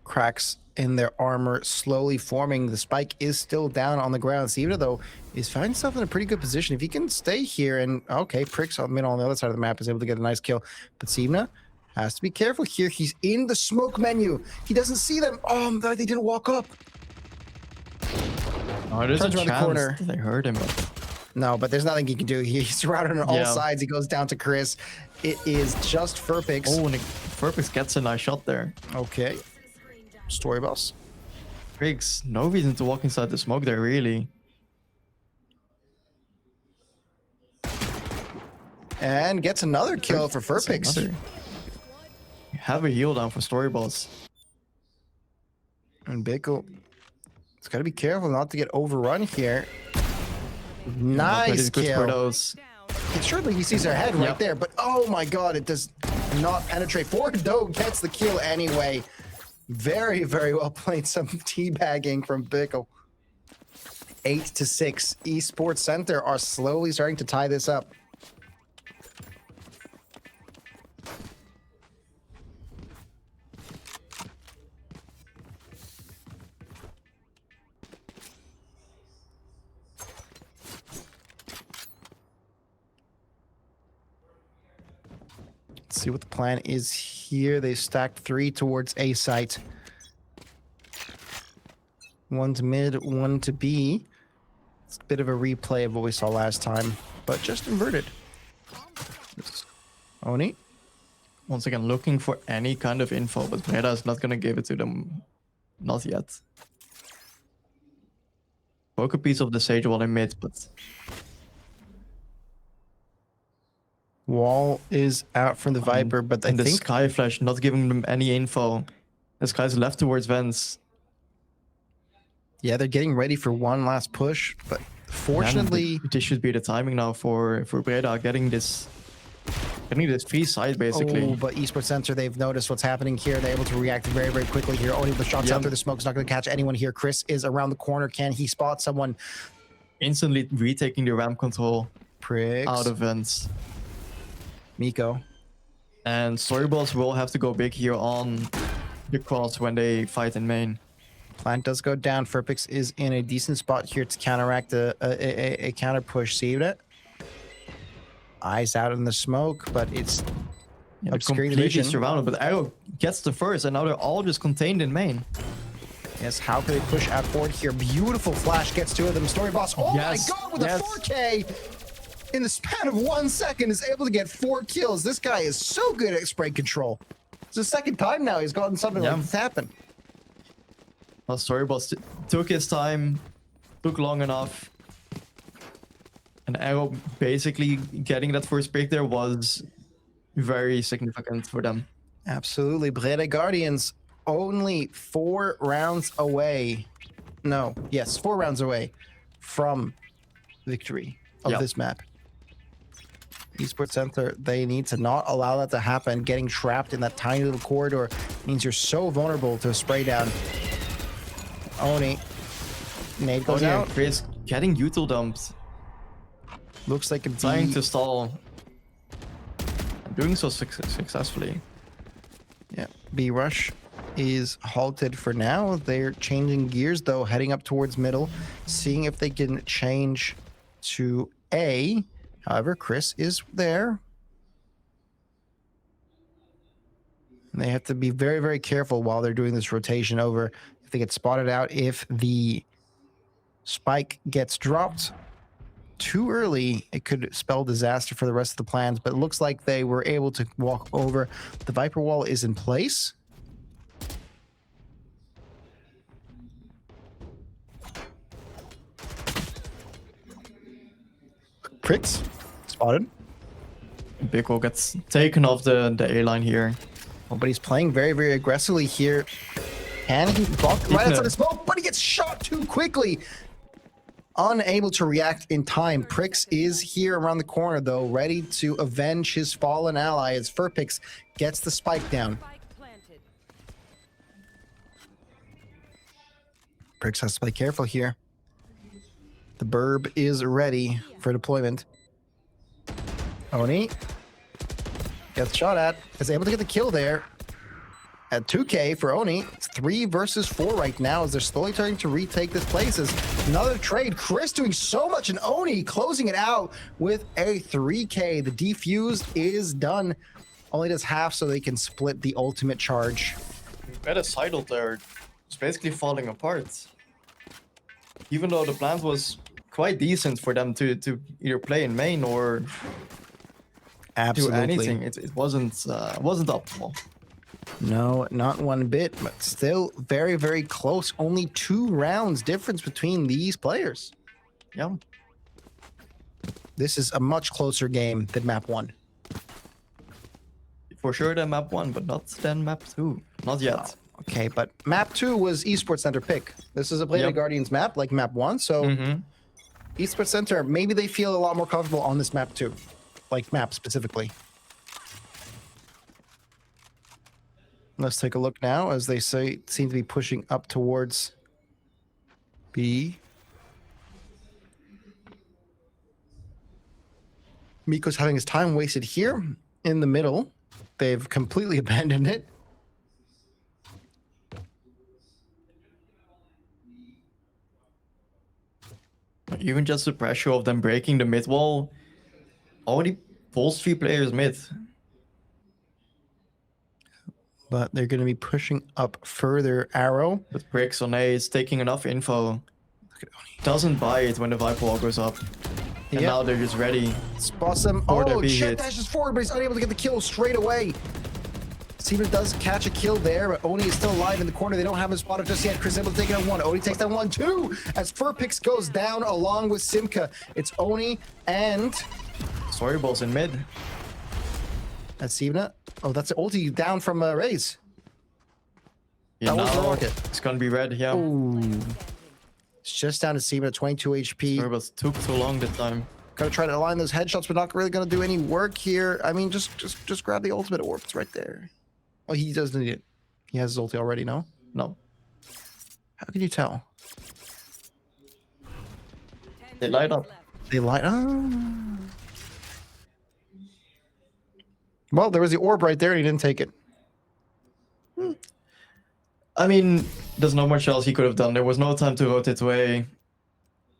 Cracks in their armor slowly forming. The spike is still down on the ground. Sivna, though, is finding himself in a pretty good position. If he can stay here and, okay, Pricks on mid on the other side of the map is able to get a nice kill. But Sivna has to be careful here. He's in the smoke menu. He doesn't see them. Oh, they didn't walk up. Oh, there's a Turns around the chance corner. they heard him. But No, but there's nothing he can do. He's surrounded on all Yeah. sides. He goes down to Chris. It is just Furpix. oh, and Furpix gets a nice shot there. Okay. Story boss. Briggs, no reason to walk inside the smoke there, really. And gets another kill for That's Furpix. another. You have a heal down for Story Boss. And Bickle, it's got to be careful not to get overrun here. Nice Good for kill. those. Surely he sees our head right Yep. there, but oh my god, it does not penetrate. Fordo gets the kill anyway. Very, very well played. Some teabagging from Bickle. 8-6. Esports Center are slowly starting to tie this up. Let's see what the plan is here. They stacked 3 towards A site. 1 to mid, 1 to B. It's a bit of a replay of what we saw last time, but just inverted. Oni. Once again, looking for any kind of info, but Breda is not going to give it to them. Not yet. Poke a piece of the Sage while in mid, but Wall is out from the Viper, but I and the think Sky Flash not giving them any info. This guy's left towards Vents. yeah, they're getting ready for one last push, but fortunately, And this should be the timing now for Breda getting this free side basically. oh, but Esports Center, they've noticed what's happening here. They're able to react very, very quickly here. Oni with the shots out Yep. through the smoke is not going to catch anyone here. Chris is around the corner. Can he spot someone? Instantly retaking the ramp control Pricks. out of Vents. Miko. And Storyballs will have to go big here on the cross when they fight in main. Plant does go down. Furpix is in a decent spot here to counteract a counter push. See it? Eyes out in the smoke, but it's Yeah, obscuring the completely vision. surrounded, but Arrow gets the first, and now they're all just contained in main. Yes, how can they push out forward here? Beautiful flash gets 2 of them. Story boss. Oh Yes, my god, with yes. a 4K in the span of 1 second is able to get 4 kills. This guy is so good at spray control. It's the second time now he's gotten something Yeah. like this happen. Well, Storyboss took his time, took long enough. And Arrow basically getting that first pick there was very significant for them. Absolutely. Breda Guardians only 4 rounds away. No, yes, 4 rounds away from victory of Yep. this map. Esports Center, they need to not allow that to happen. Getting trapped in that tiny little corridor means you're so vulnerable to a spray down. Oni. Nade goes yeah, out. Chris getting util dumped. Looks like a Trying B. to stall. And doing so successfully. Yeah, B rush is halted for now. They're changing gears though, heading up towards middle, seeing if they can change to A. However, Chris is there. And they have to be very, very careful while they're doing this rotation over. If they get spotted out, if the spike gets dropped too early, it could spell disaster for the rest of the plans. But it looks like they were able to walk over. The Viper wall is in place. Pricks spotted. Biko gets taken off the A line here. Oh, but he's playing very, very aggressively here. Can he block right outside the smoke? But he gets shot too quickly. Unable to react in time. Prix is here around the corner, though, ready to avenge his fallen ally as Furpix gets the spike down. Spike planted. Prix has to play careful here. The burb is ready for deployment. Oni gets shot at. Is able to get the kill there. At 2K for Oni, it's 3 versus 4 right now as they're slowly starting to retake this place. As another trade, Chris doing so much and Oni closing it out with a 3K. The defuse is done. Only does half so they can split the ultimate charge. Meta sidle there. It's basically falling apart. Even though the plan was quite decent for them to either play in main or do anything, it wasn't optimal. No, not one bit, but still very, very close. Only 2 rounds difference between these players. Yeah. This is a much closer game than map 1. For sure than map 1, but not than map 2. Not yet. Okay, but map 2 was Esports Center pick. This is a Blade of Guardians map like map 1, so Esports Center, maybe they feel a lot more comfortable on this map too. Like map specifically. Let's take a look now as they seem to be pushing up towards B. Miko's having his time wasted here in the middle. They've completely abandoned it. Even just the pressure of them breaking the mid wall already pulls 3 players mid. But they're going to be pushing up further. Arrow. With bricks on A, is taking enough info. Doesn't buy it when the Viper wall goes up. And now they're just ready. Spots them. For their Oh, B Chet hit. dashes forward, but he's unable to get the kill straight away. Steven does catch a kill there, but Oni is still alive in the corner. They don't have him spotted just yet. Chris is able to take it on 1. Oni takes that 1 too. As Furpix goes down along with Simka. It's Oni and Storyballs in mid. that's Steven. Oh, that's the ulti down from Raze. Yeah, That was the now rocket. it's gonna be red, yeah. Ooh. It's just down to Steven at 22 HP. Storyballs took too long this time. Gotta try to align those headshots, but not really gonna do any work here. I mean, just grab the ultimate orb. It's right there. Oh, he doesn't need it. He has his ulti already, no? No. How can you tell? They light up. They light. Oh. Well, there was the orb right there, and he didn't take it. I mean, there's not much else he could have done. There was no time to rotate away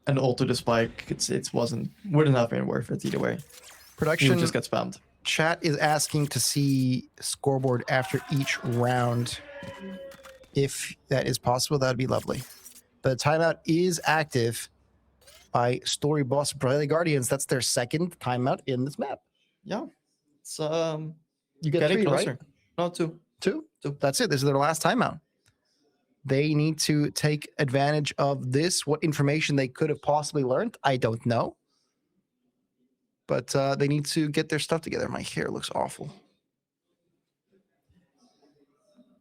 and ult to the spike. Wouldn't have been worth it either way. He Production would just get spammed. chat is asking to see scoreboard after each round. If that is possible, that would be lovely. The timeout is active by Story Boss Briley Guardians. That's their second timeout in this map. Yeah. It's You get getting 3, closer. right? No, 2. Two. That's it. This is their last timeout. They need to take advantage of this. What information they could have possibly learned, I don't know. But they need to get their stuff together. My hair looks awful.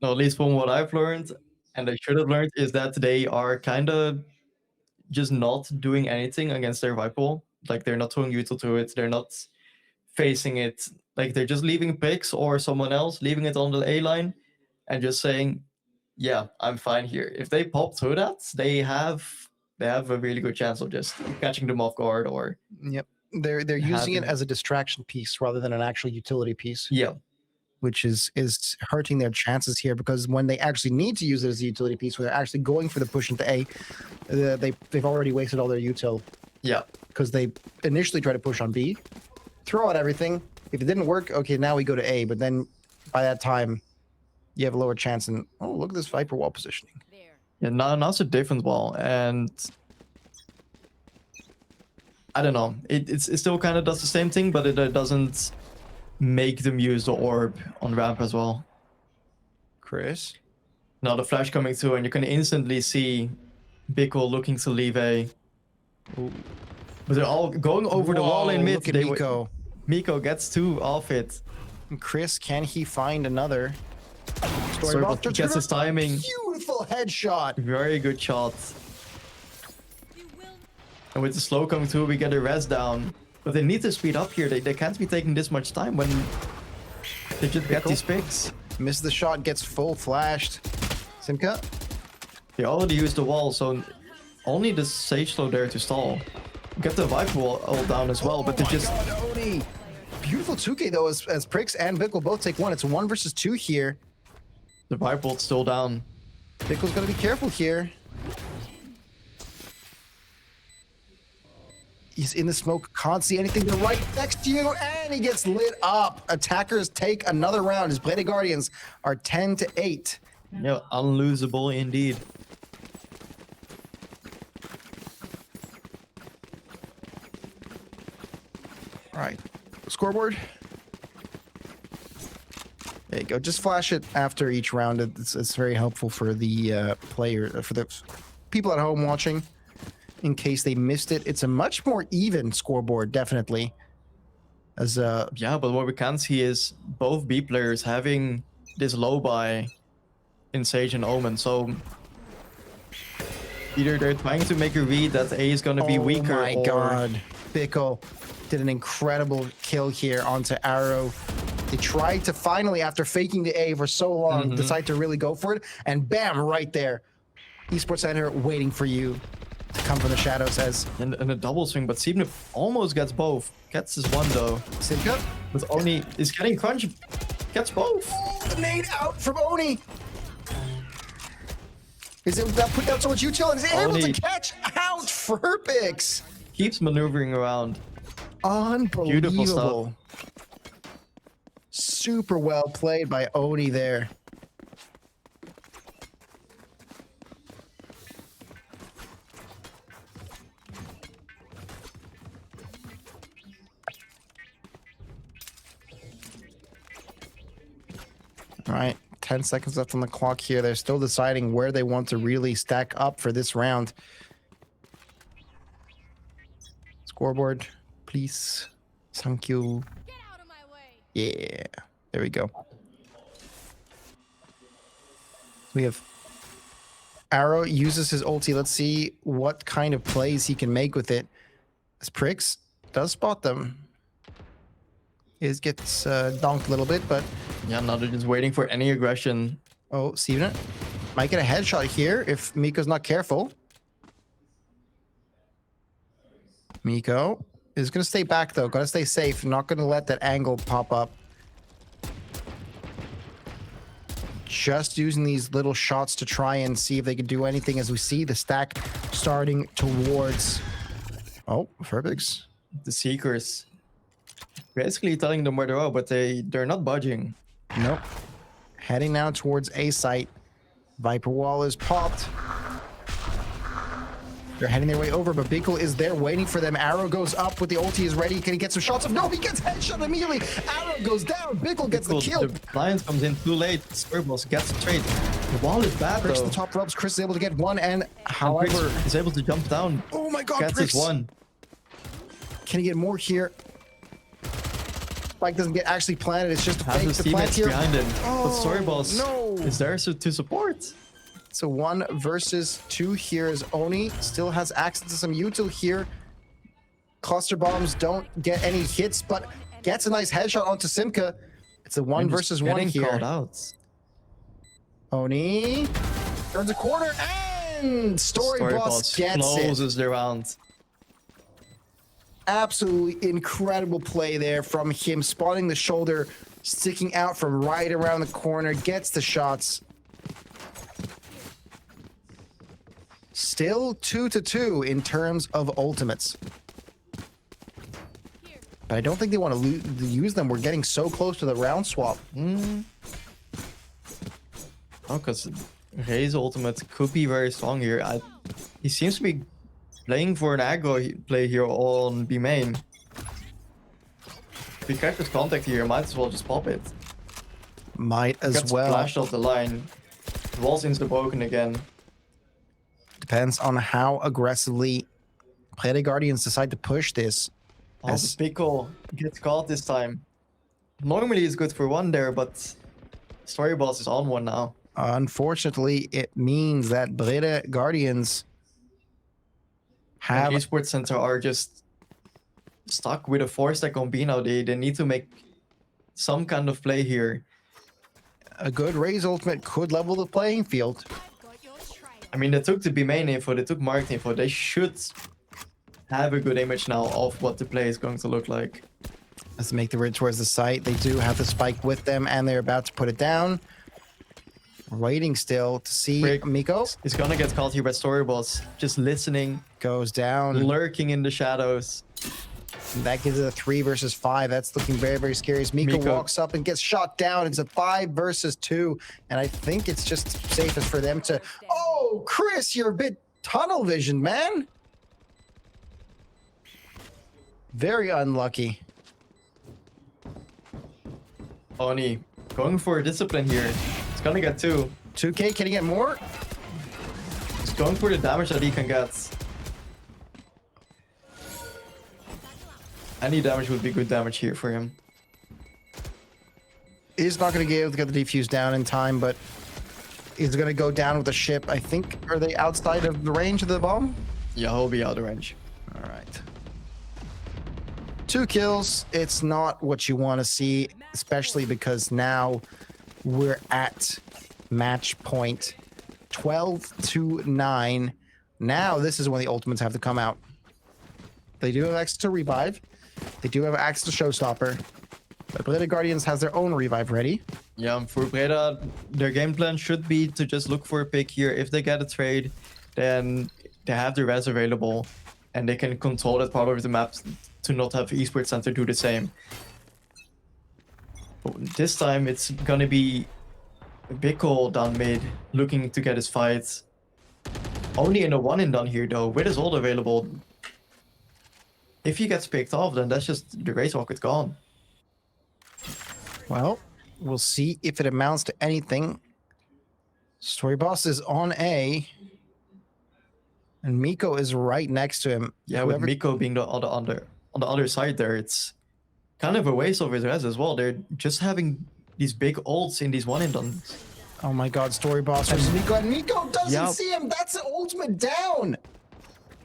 No, at least from what I've learned, and I should have learned, is that they are kind of just not doing anything against their Viper wall. Like, they're not throwing util to it. They're not facing it. Like, they're just leaving Pix or someone else, leaving it on the A line, and just saying, yeah, I'm fine here. If they pop through that, they have a really good chance of just catching them off guard or Yep. They're using it having- as a distraction piece rather than an actual utility piece, Yeah. which is hurting their chances here, because when they actually need to use it as a utility piece, when they're actually going for the push into A, they've already wasted all their util, Yeah. because they initially tried to push on B, throw out everything. If it didn't work, okay, now we go to A, but then by that time, you have a lower chance. And oh, look at this Viper wall positioning. There. Yeah, now it's a different wall, and I don't know. It still kind of does the same thing, but it doesn't make them use the orb on ramp as well. Chris? Now the flash coming through, and you can instantly see Bickle looking to leave A. But they're all going over the wall in Whoa, mid. Look at They Miko. Miko gets two off it. And Chris, can he find another? Storybox gets his timing. Beautiful headshot. Very good shot. You will. And with the slow coming through, we get a res down. But they need to speed up here. They can't be taking this much time when they just get these picks. Misses the shot, gets full flashed. Simka? They already used the wall, so only the Sage Slow there to stall. Get the Viper wall all down as well, but they just... God, Oni. Beautiful 2K though, as Prix and Bickle both take one. It's 1 versus 2 here. The Viper wall's still down. Bickle's gotta be careful here. He's in the smoke, can't see anything. They're right next to you, and he gets lit up. Attackers take another round. His Bladed Guardians are 10-8. Yeah, unlosable indeed. All right, scoreboard. There you go. Just flash it after each round. It's very helpful for the for the people at home watching, in case they missed it. It's a much more even scoreboard, definitely. As Yeah, but what we can see is both B players having this low buy in Sage and Omen. So either they're trying to make a read that A is going to be weaker, Oh my or god, Bickle did an incredible kill here onto Arrow. They tried to finally, after faking the A for so long, decide to really go for it, and bam, right there. Esports Center waiting for you to come from the shadows as and a double swing. But Seabnip almost gets both. Gets his one though. Simka. But Oni is getting crunch. Gets both. The nade out from Oni. Is it that put down so much util and is able Oni. to catch out Furpix? Keeps maneuvering around. Unbelievable. Super well played by Oni there. All right, 10 seconds left on the clock here. They're still deciding where they want to really stack up for this round. Scoreboard, please. Thank you. Get out of my way. Yeah, there we go. We have Arrow uses his ulti. Let's see what kind of plays he can make with it. As Prix does spot them. It gets donked a little bit, but Yeah, now they're just waiting for any aggression. oh, Steven might get a headshot here if Miko's not careful. Miko is going to stay back, though. Got to stay safe. Not going to let that angle pop up. Just using these little shots to try and see if they can do anything, as we see the stack starting towards... Oh, Furpix. The Seekers basically telling them where they are, but they're not budging. Nope. Heading now towards A site. Viper wall is popped. They're heading their way over, but Bickle is there waiting for them. Arrow goes up with the ulti is ready. Can he get some shots off? No, he gets headshot immediately. Arrow goes down. Bickle gets the kill. The Lions comes in too late. Squirbles gets the trade. The wall is bad Prix though. the top ropes. Chris is able to get one, and And however, Prix is able to jump down. oh my god, Gets Prix. his one. Can he get more here? Spike doesn't get actually planted. It's just a Has fake his to plant teammates here. behind him. Oh, But Storyballs no. is there to support. So 1 versus 2 here as Oni still has access to some util here. Cluster bombs don't get any hits, but gets a nice headshot onto Simka. It's a 1 And just versus 1 getting here. called out. Oni turns a corner and Storyboss gets it. closes the round. Absolutely incredible play there from him, spotting the shoulder, sticking out from right around the corner, gets the shots. Still 2-2 in terms of ultimates. But I don't think they want to use them. We're getting so close to the round swap. Oh, because Ray's ultimate could be very strong here. He seems to be playing for an aggro play here on B main. If he catches contact here, might as well just pop it. Might as Gets well. flashed off the line. The wall's insta broken again. Depends on how aggressively Play the Guardians decide to push this. Oh, Pico gets caught this time. Normally it's good for one there, but Story Boss is on one now. Unfortunately, it means that Brede Guardians have And Esports Center are just stuck with a 4-stack on B now. They need to make some kind of play here. a good Raze ultimate could level the playing field. Got your trail. I mean, they took the B main info, they took market info. They should have a good image now of what the play is going to look like. Let's make the ridge towards the site. They do have the spike with them, and they're about to put it down. Waiting still to see Break. Miko. He's gonna get caught here by Story Boss, just listening, Goes down. lurking in the shadows. That gives it a 3 versus 5. That's looking very, very scary as Miko Miko. walks up and gets shot down. It's a 5 versus 2. And I think it's just safest for them to... Oh, Chris, you're a bit tunnel vision, man. Very unlucky. Oni going for a discipline here. He's gonna get 2. 2K, can he get more? He's going for the damage that he can get. Any damage would be good damage here for him. He's not going to be able to get the defuse down in time, but he's going to go down with the ship. I think, are they outside of the range of the bomb? Yeah, he'll be out of range. All right. 2 kills. It's not what you want to see, especially because now we're at match point 12-9. Now this is when the ultimates have to come out. They do have access to revive. They do have access to showstopper. But Brede Guardians has their own revive ready. Yeah, for Breda, their game plan should be to just look for a pick here. If they get a trade, then they have the res available, and they can control that part of the map to not have Esports Center do the same. But this time, it's gonna be Biko down mid, looking to get his fight. Only in a 1-and-done here, though, with his ult available. If he gets picked off, then that's just the race rocket gone. Well, we'll see if it amounts to anything. Story Boss is on A. And Miko is right next to him. Yeah, with Miko being on the other side there, it's kind of a waste of his res as well. They're just having these big ults in these 1-and-dones. Oh my god, Story Boss versus Miko. And Miko doesn't Yep. see him. That's an ultimate down.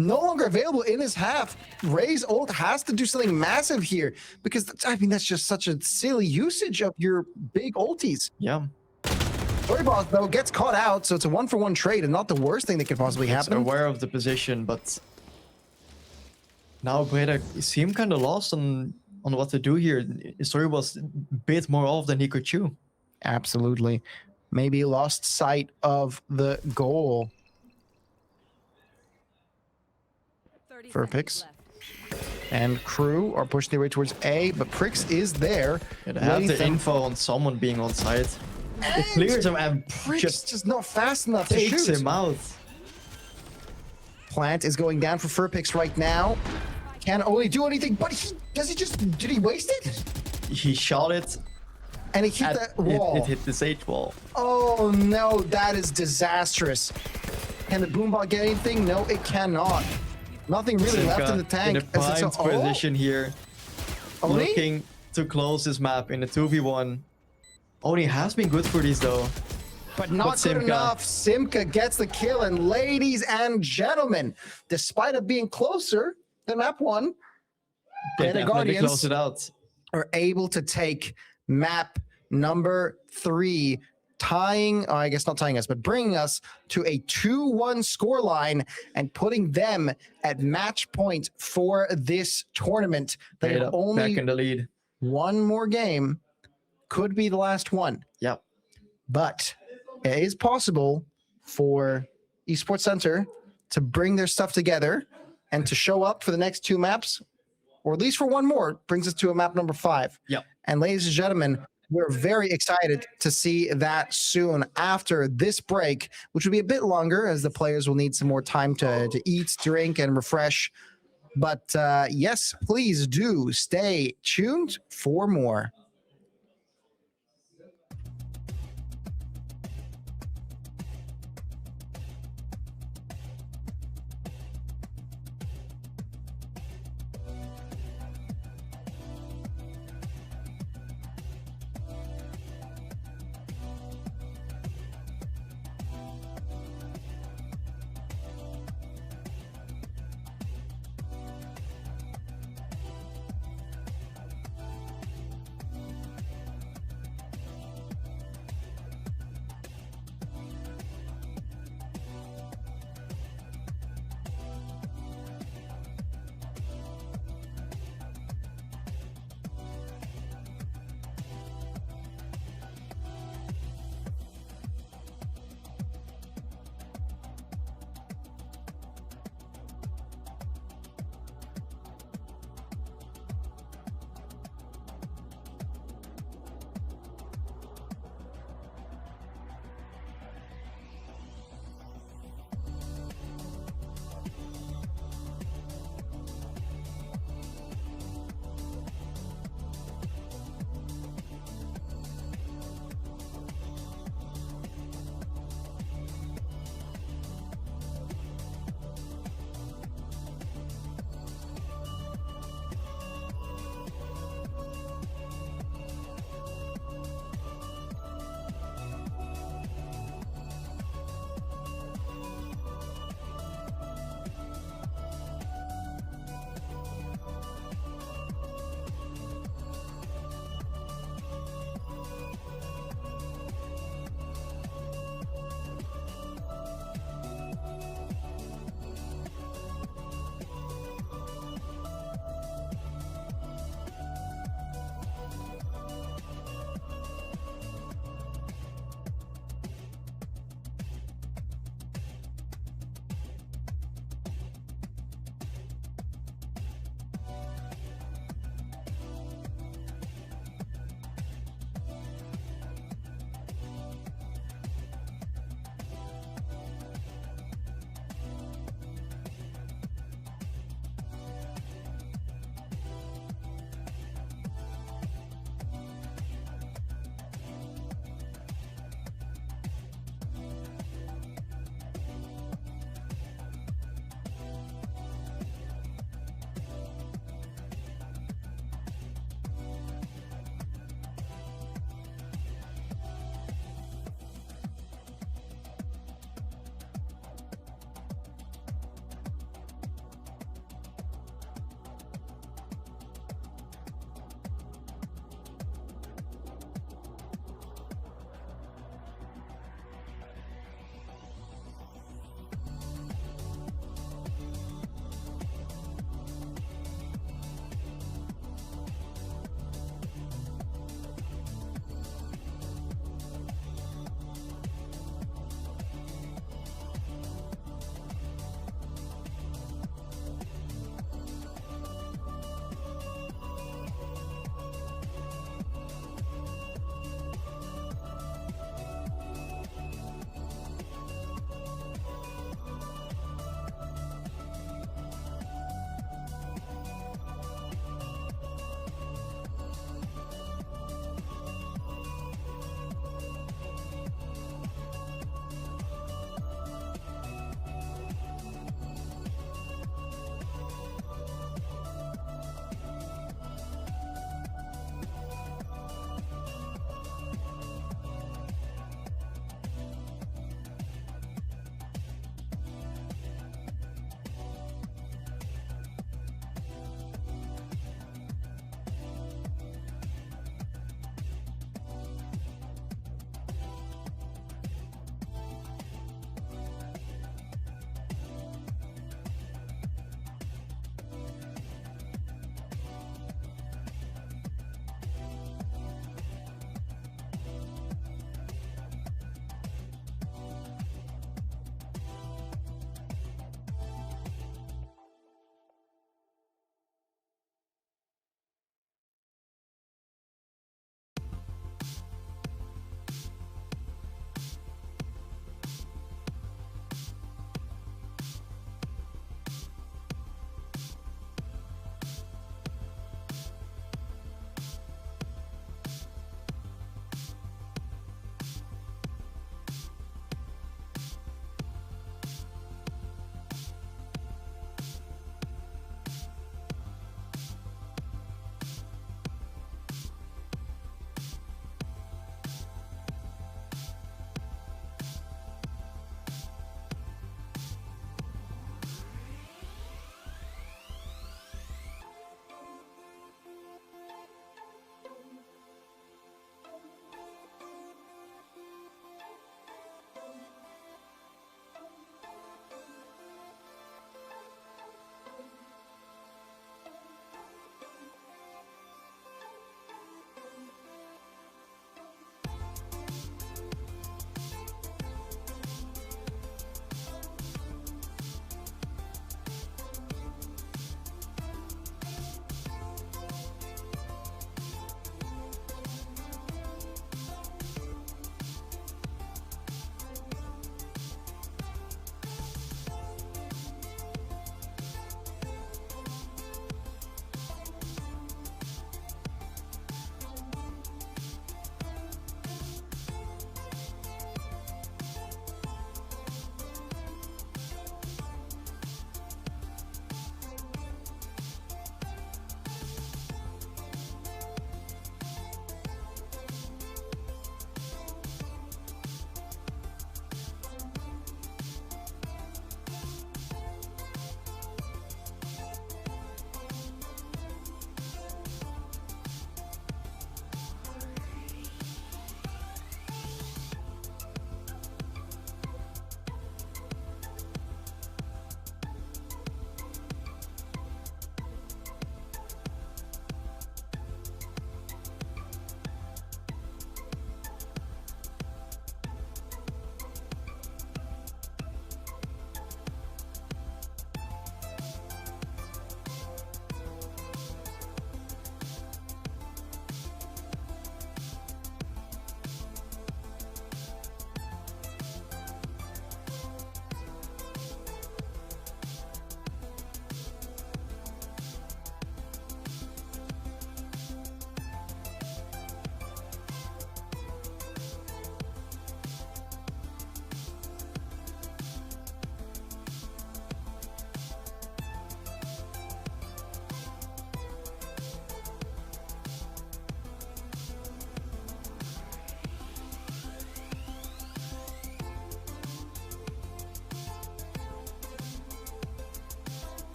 No longer available in his half. Ray's ult has to do something massive here because I mean that's just such a silly usage of your big ulties. Yeah, Story Boss though gets caught out, so it's a 1-for-1 trade and not the worst thing that could possibly he's happen. aware of the position, but now Breda seem kind of lost on what to do here. His story was bit more off than he could chew. Absolutely. Maybe lost sight of the goal. 30 For seconds picks. left. And crew are pushing their way towards A, but Prix is there. Yeah, they have waiting the for them. info on someone being on site. It clears him and Prix just just not fast enough to takes shoot. him out. Plant is going down for Furpix right now. Can't only do anything, but did he waste it? He shot it. And he hit At, that wall. it hit the sage wall. Oh no, that is disastrous. Can the boombot get anything? No, it cannot. Nothing really left in the tank. In a prime position here, Oni? looking to close this map in a 2v1. Oni has been good for these though. But not But good Simka. enough. Simka gets the kill. And ladies and gentlemen, despite it being closer than map 1, They the definitely Guardians close it out. are able to take map number 3 I guess not tying us, but bringing us to a 2-1 scoreline and putting them at match point for this tournament. They Straight have up, only back in the lead. one more game, could be the last one, Yep. but it is possible for Esports Center to bring their stuff together and to show up for the next 2 maps, or at least for one more, brings us to a map number 5. Yep. And ladies and gentlemen, we're very excited to see that soon after this break, which will be a bit longer as the players will need some more time to eat, drink, and refresh. But yes, please do stay tuned for more.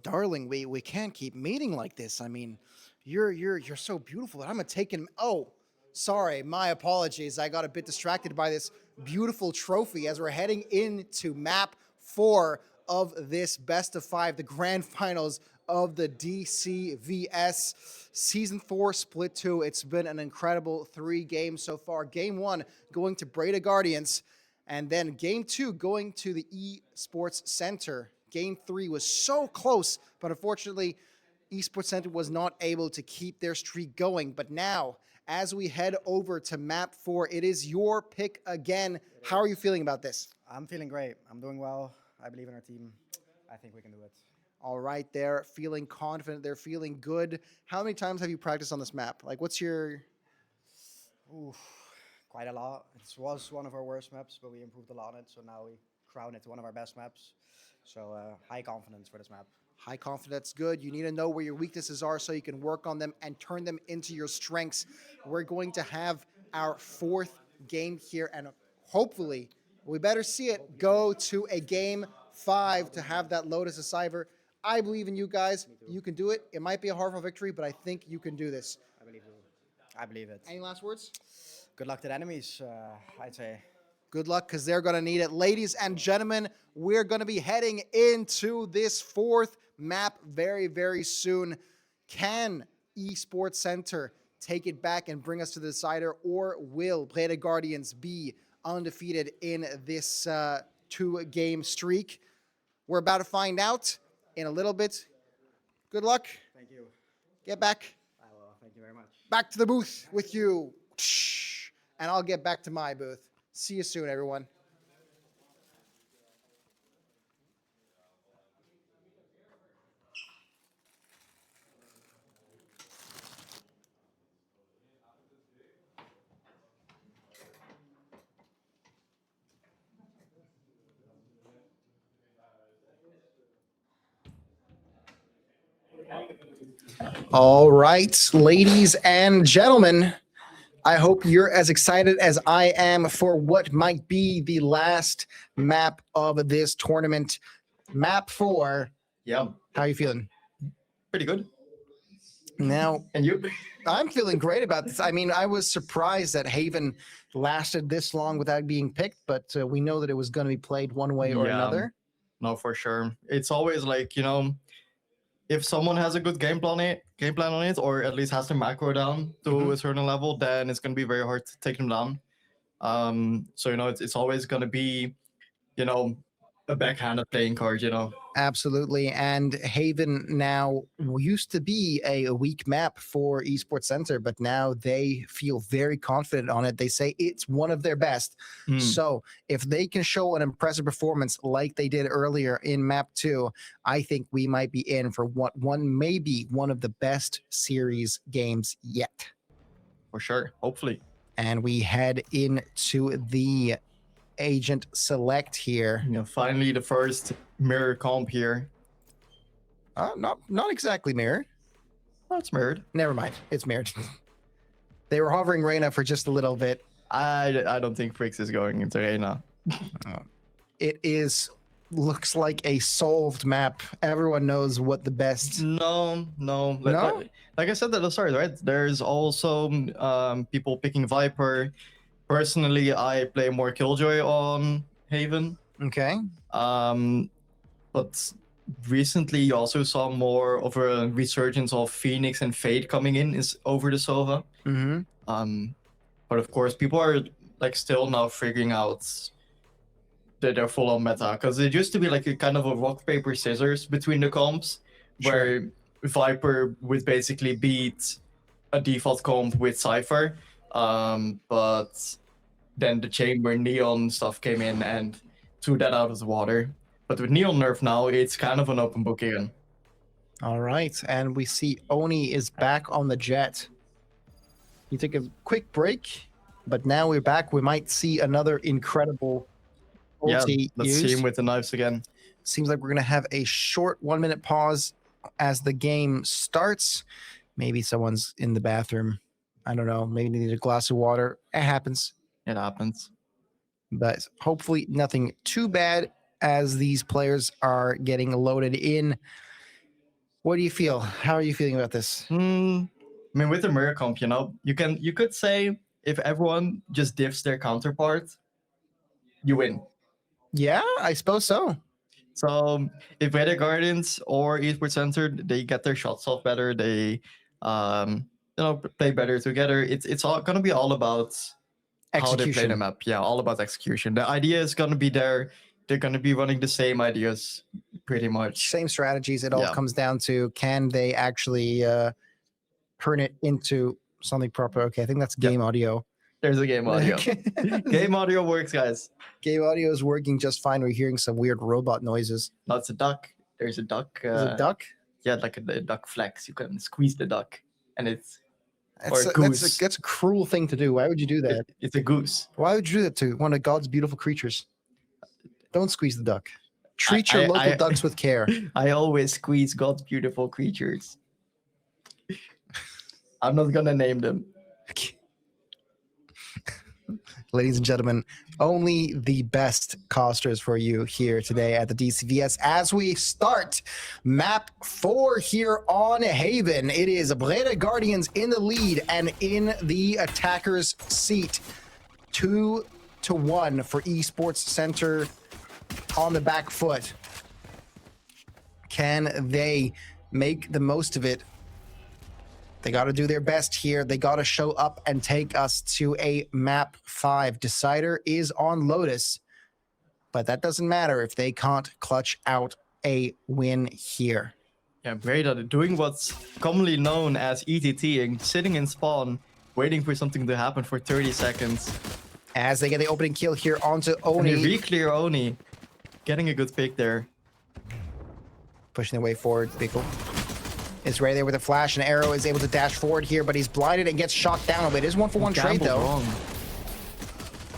Darling, we can't keep meeting like this. I mean, you're so beautiful that I'm gonna take him. Oh, sorry, my apologies. I got a bit distracted by this beautiful trophy as we're heading into map 4 of this best of 5, the grand finals of the DCVS season 4 split 2. It's been an incredible 3 games so far. Game 1 going to Breda Guardians, and then game 2 going to the Esports Center. Game 3 was so close, but unfortunately, Esports Center was not able to keep their streak going. But now, as we head over to map 4, it is your pick again. How are you feeling about this? I'm feeling great. I'm doing well. I believe in our team. I think we can do it. All right, they're feeling confident. They're feeling good. How many times have you practiced on this map? Like, what's your... Oof, quite a lot. It was one of our worst maps, but we improved a lot on it. So now we crown it to one of our best maps. So high confidence for this map. High confidence, good. You need to know where your weaknesses are so you can work on them and turn them into your strengths. We're going to have our 4th game here, and hopefully, we better see it go to a game 5 to have that Lotus Decipher. I believe in you guys. You can do it. It might be a hard-fought victory, but I think you can do this. I believe it. Any last words? Good luck to the enemies, I'd say. Good luck, because they're going to need it. Ladies and gentlemen, we're going to be heading into this 4th map very, very soon. Can Esports Center take it back and bring us to the decider, or will Breda Guardians be undefeated in this 2-game streak? We're about to find out in a little bit. Good luck. Thank you. Get back. I will. Thank you very much. Back to the booth with you. and I'll get back to my booth. See you soon, everyone. All right, ladies and gentlemen, I hope you're as excited as I am for what might be the last map of this tournament. Map 4. Yeah, How are you feeling? pretty good. Now, And you? I'm feeling great about this. I mean, I was surprised that Haven lasted this long without being picked, but we know that it was going to be played one way or Yeah. another. No, for sure. It's always like, if someone has a good game plan on it, or at least has the macro down to a certain level, then it's gonna be very hard to take them down. So it's always gonna be, a backhanded playing card. Absolutely. And Haven now used to be a weak map for Esports Center, but now they feel very confident on it. They say it's one of their best. Hmm. So if they can show an impressive performance like they did earlier in map 2, I think we might be in for maybe one of the best series games yet. For sure. Hopefully. And we head into the agent select here. Finally the first mirror comp here. Not exactly mirror. Oh, it's mirrored. Never mind. It's mirrored. They were hovering Reyna for just a little bit. I don't think Frix is going into Reyna. It looks like a solved map. Everyone knows what the best. No. No? Like I said at the start, right? There's also people picking Viper. Personally, I play more Killjoy on Haven. Okay. But recently you also saw more of a resurgence of Phoenix and Fade coming in over the Sova. Mm-hmm. But of course, people are like still now figuring out that they're full on meta, because it used to be like a kind of a rock paper scissors between the comps, where Viper would basically beat a default comp with Cypher. But then the Chamber Neon stuff came in and threw that out of the water. But with Neon nerf now, it's kind of an open book again. All right. And we see Oni is back on the jet. You take a quick break, but now we're back. We might see another incredible ulti let's used. see him with the knives again. Seems like we're going to have a short 1-minute pause as the game starts. Maybe someone's in the bathroom. I don't know. Maybe they need a glass of water. It happens. It happens. But hopefully nothing too bad as these players are getting loaded in. What do you feel? How are you feeling about this? I mean, with the mirror comp, you could say if everyone just diffs their counterpart, you win. Yeah, I suppose so. So if Raider Guardians or Esports Center, they get their shots off better, they play better together. It's all gonna be all about how they play the map. Yeah, all about execution. The idea is gonna be there. They're gonna be running the same ideas pretty much. Same strategies. It all comes down to, can they actually turn it into something proper? Okay, I think that's game audio. There's a game audio. Game audio works, guys. Game audio is working just fine. We're hearing some weird robot noises. No, it's a duck. There's a duck. Is it a duck? Yeah, like a duck flex. You can squeeze the duck, and it's that's a cruel thing to do. Why would you do that? It's a goose. Why would you do that to one of God's beautiful creatures? Don't squeeze the duck. Treat your local ducks with care. I always squeeze God's beautiful creatures. I'm not gonna name them. Ladies and gentlemen, only the best costers for you here today at the DCVS as we start map 4 here on Haven. It is Breda Guardians in the lead and in the attacker's seat. 2-1 for Esports Center on the back foot. Can they make the most of it? They got to do their best here. They got to show up and take us to a map 5. Decider is on Lotus, but that doesn't matter if they can't clutch out a win here. Yeah, Breda doing what's commonly known as ETTing, sitting in spawn, waiting for something to happen for 30 seconds. As they get the opening kill here onto And they Oni. re-clear Oni. Getting a good pick there. Pushing their way forward. Pickle is right there with a flash, and Arrow is able to dash forward here, but he's blinded and gets shot down. But it is 1-for-1 trade, Gambled though. wrong.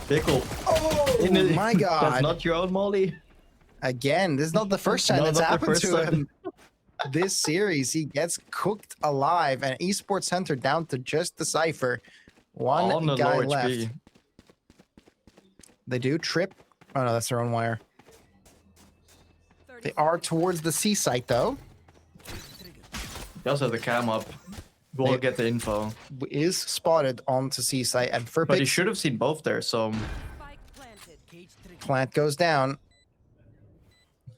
Pickle. Oh, my God. That's not your own Molly. Again, this is not the first time No, that's not the happened first to time. him. This series, he gets cooked alive, and Esports Center down to just the Cypher. One On the guy low left. HP. They do trip. Oh no, that's their own wire. They are towards the C site, though. He also have the cam up. We'll get the info. Is spotted onto C site, and But he Furpix should have seen both there, so... Spike planted. plant goes down.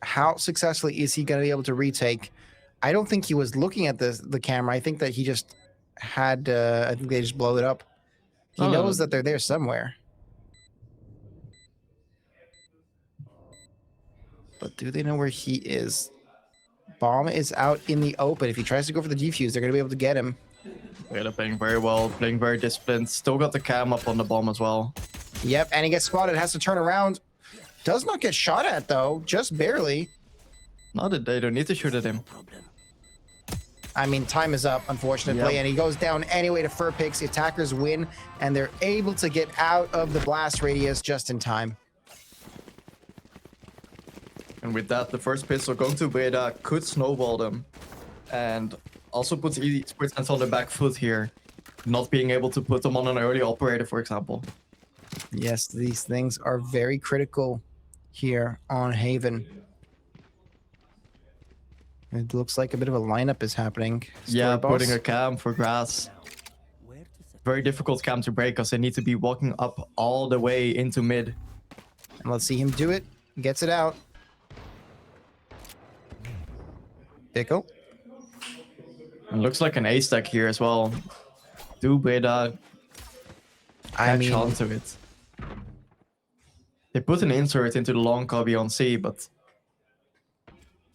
How successfully is he going to be able to retake? I don't think he was looking at the camera. I think that he just had. I think they just blow it up. He Oh. knows that they're there somewhere. But do they know where he is? Bomb is out in the open. If he tries to go for the defuse, they're going to be able to get him. They're playing very well, playing very disciplined. Still got the cam up on the bomb as well. Yep, and he gets spotted. Has to turn around. Does not get shot at, though. Just barely. Not that they don't need to shoot at him. I mean, time is up, unfortunately, Yep. and he goes down anyway to Furpix. The attackers win, and they're able to get out of the blast radius just in time. And with that, the first pistol going to Breda could snowball them. And also puts Esports Center on the back foot here. Not being able to put them on an early operator, for example. Yes, these things are very critical here on Haven. It looks like a bit of a lineup is happening. Yeah, Story putting boss. a cam for grass. Very difficult cam to break because they need to be walking up all the way into mid. And let's see him do it. Gets it out. Pickle. It looks like an A stack here as well. Do Breda I catch mean, onto it. They put an insert into the long cubby on C, but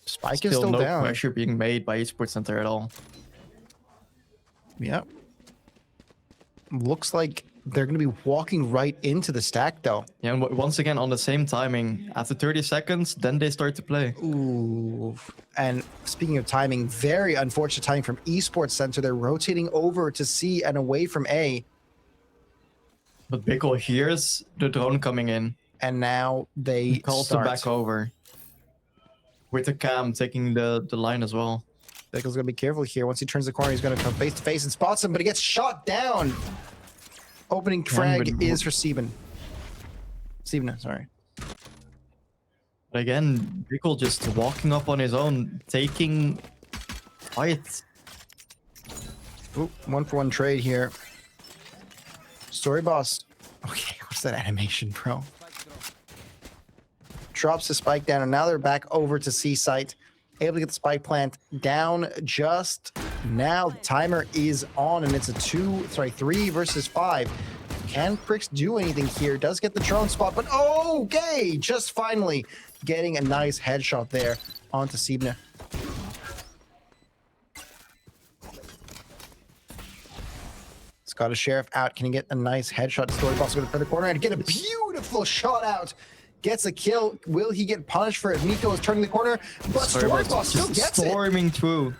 Spike is still no down. pressure being made by Esports Center at all. Yep. Looks like they're going to be walking right into the stack, though. Yeah, and once again on the same timing. After 30 seconds, then they start to play. Ooh. And speaking of timing, very unfortunate timing from Esports Center. They're rotating over to C and away from A. But Pickle hears the drone coming in. And now they He calls them start. back over. With the cam taking the line as well. Pickle's going to be careful here. Once he turns the corner, he's going to come face to face and spots him, but he gets shot down. Opening frag but- is for Sieben. Sieben, sorry. But again, Pickle just walking up on his own, taking fights. Ooh, 1-for-1 trade here. Story boss. Okay, what's that animation, bro? Drops the spike down, and now they're back over to C site. Able to get the spike plant down just now. The timer is on, and it's a 3 versus 5. Can Prix do anything here? Does get the drone spot, but okay! Just finally getting a nice headshot there onto Sibna. Scottish Sheriff out. Can he get a nice headshot? Story boss going to the corner and get a beautiful shot out. Gets a kill. Will he get punished for it? Miko is turning the corner, but Story boss still gets it. Storming through.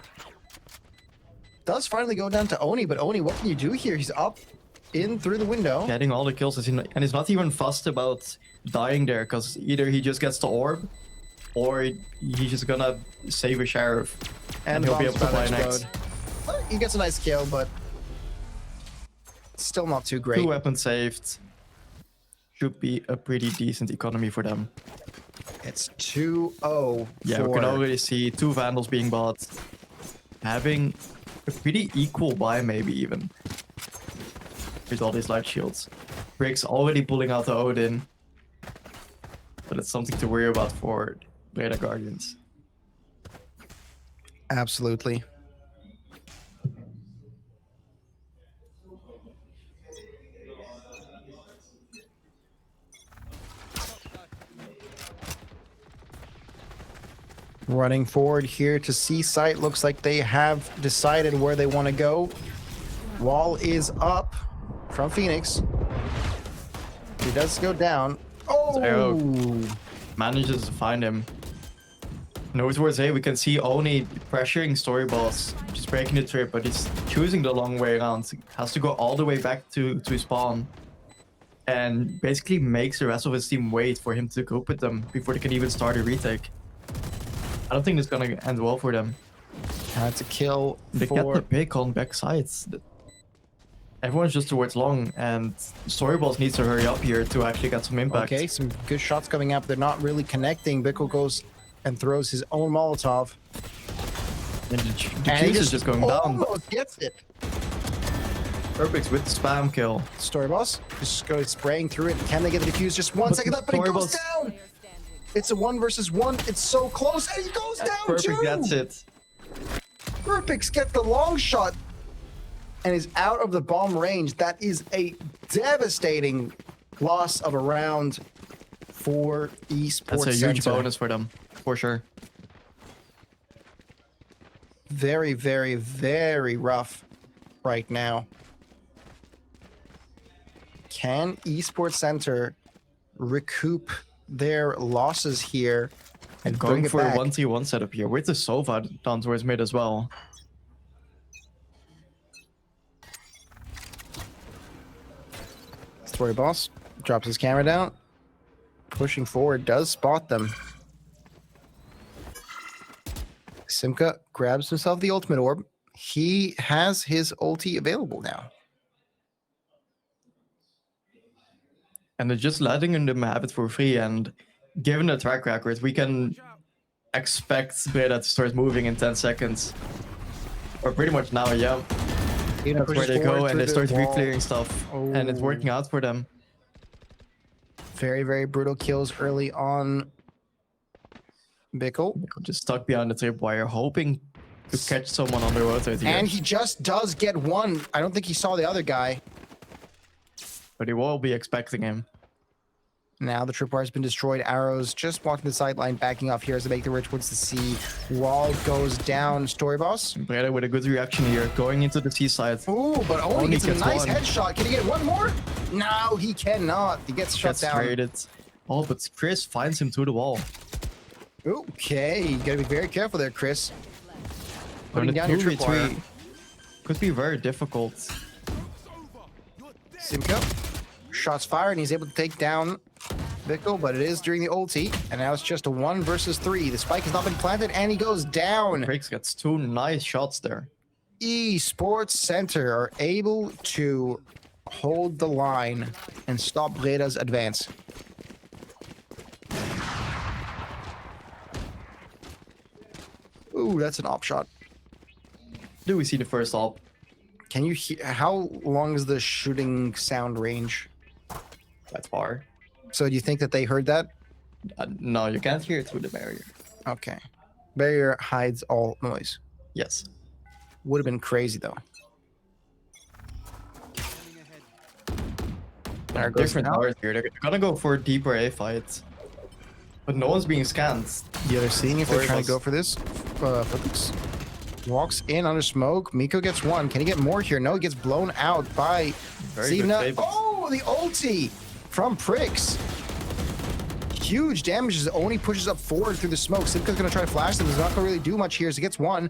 Does finally go down to Oni, but Oni, what can you do here? He's up in through the window. Getting all the kills, and he's not even fussed about dying there, because either he just gets the orb, or he's just gonna save a sheriff, and he'll be able to buy next. He gets a nice kill, but still not too great. 2 weapons saved. Should be a pretty decent economy for them. It's 2-0. Yeah, we can already see 2 Vandals being bought. Having a pretty equal buy, maybe even. With all these light shields. Briggs already pulling out the Odin. But it's something to worry about for Breda Guardians. Absolutely. Running forward here to C site. Looks like they have decided where they want to go. Wall is up. from Phoenix. He does go down. Arrow Oh! manages to find him. No, towards A, we can see Oni pressuring Story Boss, just breaking the trip, but he's choosing the long way around. Has to go all the way back to spawn. And basically makes the rest of his team wait for him to group with them before they can even start a retake. I don't think it's gonna end well for them. That's a kill They get the for... pick on back sides. Everyone's just towards long, and Story Boss needs to hurry up here to actually get some impact. Okay, some good shots coming up. They're not really connecting. Bickle goes and throws his own Molotov. And the And he Juice is just going down. almost gets it. Perfect with the spam kill. Story Boss just goes spraying through it. Can they get the defuse? Just 1 second left, but it Story goes Boss- down. It's a 1 versus 1. It's so close, and he goes down Perfect too. gets it. Perfect gets the long shot and is out of the bomb range. That is a devastating loss of a round for Esports That's a huge Center. bonus for them, for sure. Very, very, very rough right now. Can Esports Center recoup their losses here and bring Going it for back? a 1v1 setup here with the Sova down towards mid as well. Story Boss drops his camera down. Pushing forward, does spot them. Simka grabs himself the ultimate orb. He has his ulti available now. And they're just letting them have it for free, and given the track record, we can expect Breda to start moving in 10 seconds. Or pretty much now, yeah. That's where they go, and they start re-clearing stuff. And it's working out for them. Very, very brutal kills early on. Bickle. Just stuck behind the tripwire, hoping to catch someone on the rotate here. And he just does get one. I don't think he saw the other guy. But he will be expecting him. Now the tripwire has been destroyed. Arrows just walking the sideline, backing off here as they make their way towards the C. Wall goes down. Story Boss. Breda with a good reaction here, going into the C side. Ooh, but only Only gets a gets nice one. headshot. Can he get one more? No, he cannot. He gets shut Gets down. traded. Oh, but Chris finds him through the wall. Okay, you gotta be very careful there, Chris. And Putting the down your 2v3 tripwire. could be very difficult. Simka. Shots fired, and he's able to take down Bickle, but it is during the ulti, and now it's just a 1 versus 3. The spike has not been planted, and he goes down. Briggs gets 2 nice shots there. Esports Center are able to hold the line and stop Breda's advance. Ooh, that's an op shot. Do we see the first op? Can you hear? How long is the shooting sound range? That far. So do you think that they heard that? No, you can't hear it through the barrier. Okay. Barrier hides all noise. Yes. Would have been crazy though. There goes Different now. towers here. They're gonna go for a deeper A fight. But no one's being scanned. Yeah, they're seeing if they're Story trying to Boss. go for this. Felix walks in under smoke. Miko gets one. Can he get more here? No, he gets blown out by Very good Zivna. save. Oh, the ulti from Prix. Huge damage as Oni pushes up forward through the smoke. Simka's going to try to flash them. He's not going to really do much here as he gets one.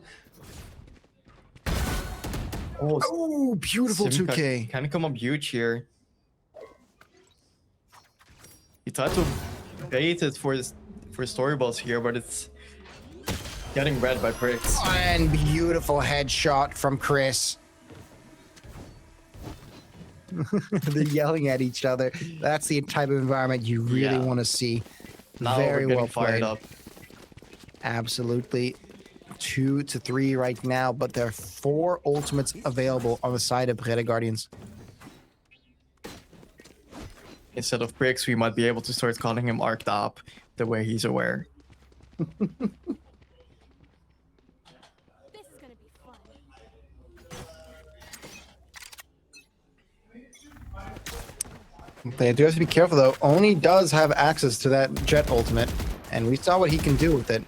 Oh, beautiful Simka 2K. can come up huge here. He tried to bait it for Story Boss here, but it's getting read by Prix. And beautiful headshot from Chris. They're yelling at each other. That's the type of environment you really Yeah. want to see. Now Very we're getting well fired played. up. Absolutely. 2 to 3 right now, but there are 4 ultimates available on the side of Breda Guardians. Instead of Prix, we might be able to start calling him Arced Up, the way he's aware. This is gonna be fun. They do have to be careful though. Oni does have access to that Jet ultimate, and we saw what he can do with it.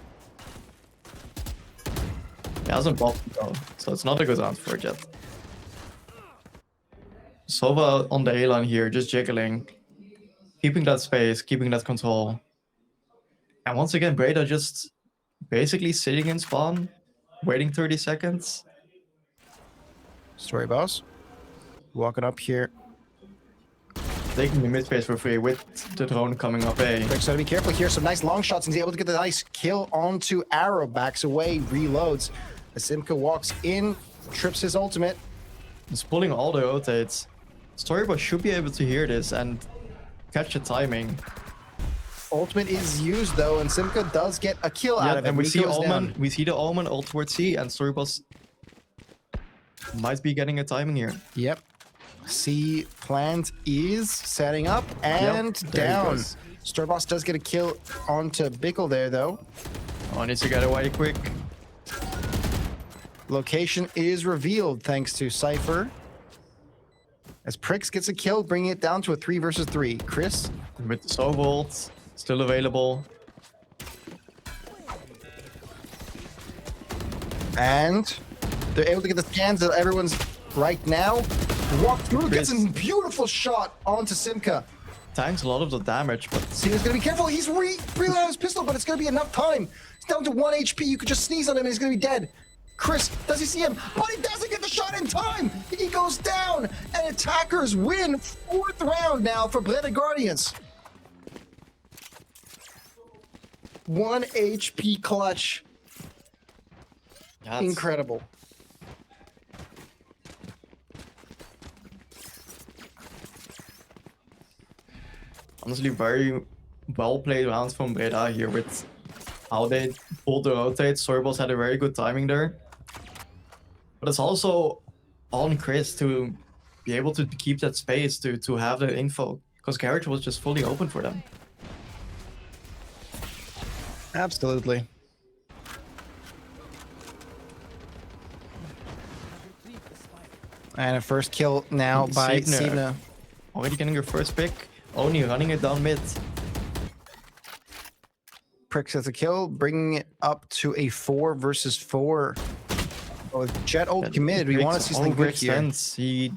He hasn't bopped though, so it's not a good round for Jet. Sova on the A line here, just jiggling, keeping that space, keeping that control. And once again, Breda just basically sitting in spawn, waiting 30 seconds. Story boss. Walking up here. Taking the mid space for free with the drone coming up A. Rick's gotta be careful here. Some nice long shots, and he's able to get the nice kill onto Arrow. Backs away, reloads. As Simka walks in, trips his ultimate. He's pulling all the rotates. Storyboy should be able to hear this and catch the timing. Ultimate is used though, and Simka does get a kill out of it. And we see Miko's Omen. down. We see the Omen ult towards C, and Storyboss might be getting a timing here. Yep. C plant is setting up and there he down. goes. Storyboss does get a kill onto Bickle there though. Oh, needs to get away quick. Location is revealed thanks to Cypher. As Prix gets a kill, bringing it down to a 3 versus 3. Chris? With the Sova ult still available. And they're able to get the scans of everyone's right now. Walk through, gets a beautiful shot onto Simka. Tanks a lot of the damage, but Cena's gonna be careful. He's reloading his pistol, but it's gonna be enough time. It's down to 1 HP. You could just sneeze on him and he's gonna be dead. Chris, does he see him? But he doesn't get the shot in time. He goes down, and attackers win 4th round now for Breda Guardians. 1 HP clutch. yeah, it's- Incredible. honestly very well played rounds from Breda here with how they pulled the rotate. Storyboss had a very good timing there. But it's also on Chris to be able to keep that space to have the info, because Garage was just fully open for them. Absolutely. And a first kill now by Sivner. Sivna. Already getting your first pick, only running it down mid. Prix has a kill, bringing it up to a 4 versus 4. Oh, with Jet ult committed, we want to see something good here. Overextends. He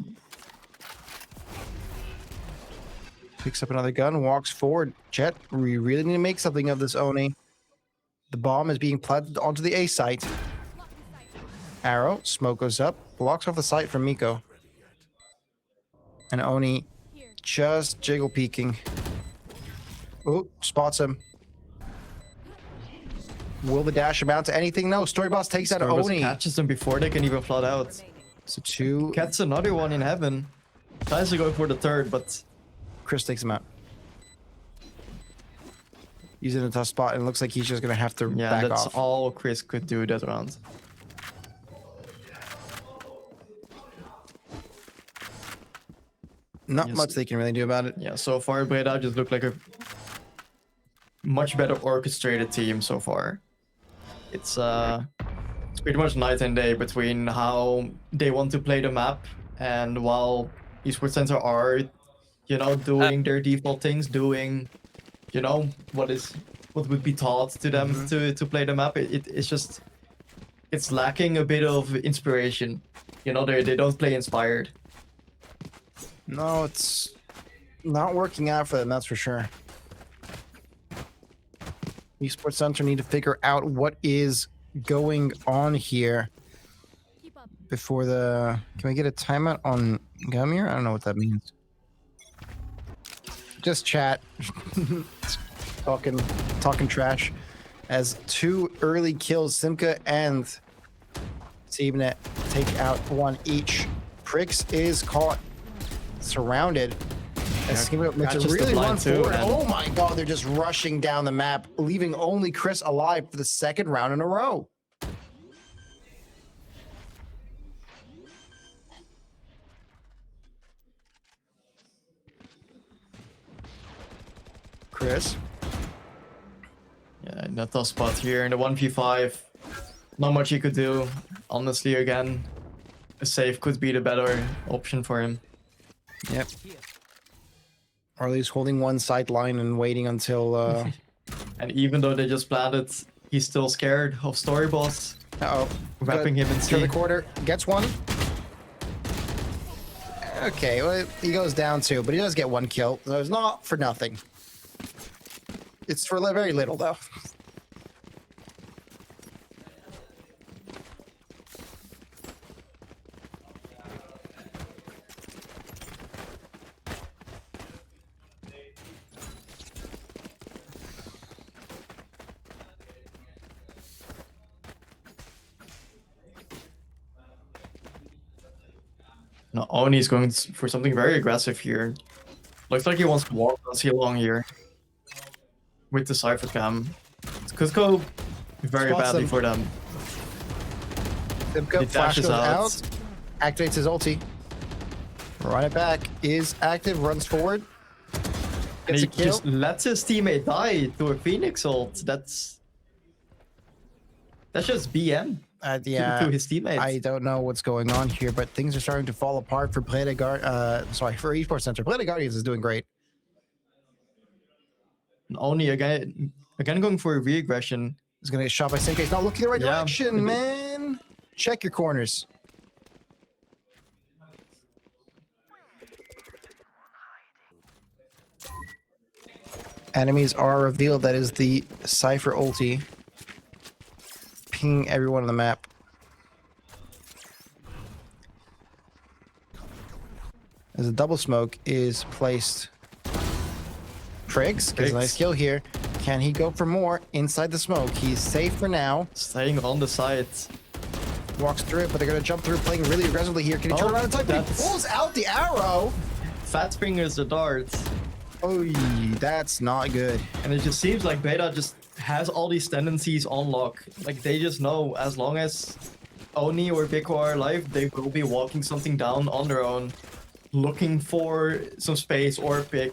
Picks up another gun, walks forward. Jet, we really need to make something of this Oni. The bomb is being planted onto the A site. Arrow, smoke goes up, blocks off the site from Miko. And Oni just jiggle peeking. Oh, spots him. Will the dash amount to anything? No, Storyboss takes out Storyboss Oni. catches them before they can even flood out. So 2. Gets another one in heaven. Tries to go for the third, but Chris takes him out. He's in a tough spot, and it looks like he's just gonna have to yeah, back that's off. all Chris could do that round. Not Yes. much they can really do about it. Yeah, so far Breda just looked like a much better orchestrated team so far. It's pretty much night and day between how they want to play the map, and while Esports Center are, you know, doing their default things, doing, you know, what would be taught to them to play the map. It's lacking a bit of inspiration. You know, they don't play inspired. No, it's not working out for them, that's for sure. Esports Center need to figure out what is going on here Keep up. before the... Can we get a timeout on Gumir? I don't know what that means. Just chat. talking trash. As 2 early kills, Simka and Sivnet take out 1 each. Prix is caught, surrounded. As Simka makes a catches the really blind run too, forward. and- Oh my god, they're just rushing down the map, leaving only Chris alive for the 2nd round in a row. Chris. Yeah, in a tough spot here in the 1v5. Not much he could do. Honestly, again, a save could be the better option for him. Yep. Or at least holding one sideline and waiting until And even though they just planted, he's still scared of Storyboss. uh-oh. Wrapping him in Turn the C. quarter, gets one. Okay, well, he goes down 2, but he does get 1 kill. So it's not for nothing. It's for very little, though. No, Oni's going for something very aggressive here. Looks like he wants to walk on C long here. With the Cypher cam. It could go very Spots badly them. for them. Simco He flash dashes goes out. out. Activates his ulti. Run it back. Is active. Runs forward. And Gets he a kill. just lets his teammate die to a Phoenix ult. That's just BM Yeah, to his teammates. I don't know what's going on here, but things are starting to fall apart for Play for Esports Center. Play Guardians is doing great. And Oni again going for a re-aggression. He's gonna get shot by Sinke. He's not looking the right Yeah. direction, man. Check your corners. Enemies are revealed. That is the Cypher ulti. Ping everyone on the map. As a double smoke is placed. Friggs gets a nice Friggs. kill here. Can he go for more inside the smoke? He's safe for now. Staying on the side. Walks through it, but they're going to jump through, playing really aggressively here. Can he turn Oh, around in time? He that's- pulls out the arrow. Fat fingers the darts. Oh, that's not good. And it just seems like Beta just has all these tendencies on lock. Like they just know as long as Oni or Biko are alive, they will be walking something down on their own, looking for some space or a pick.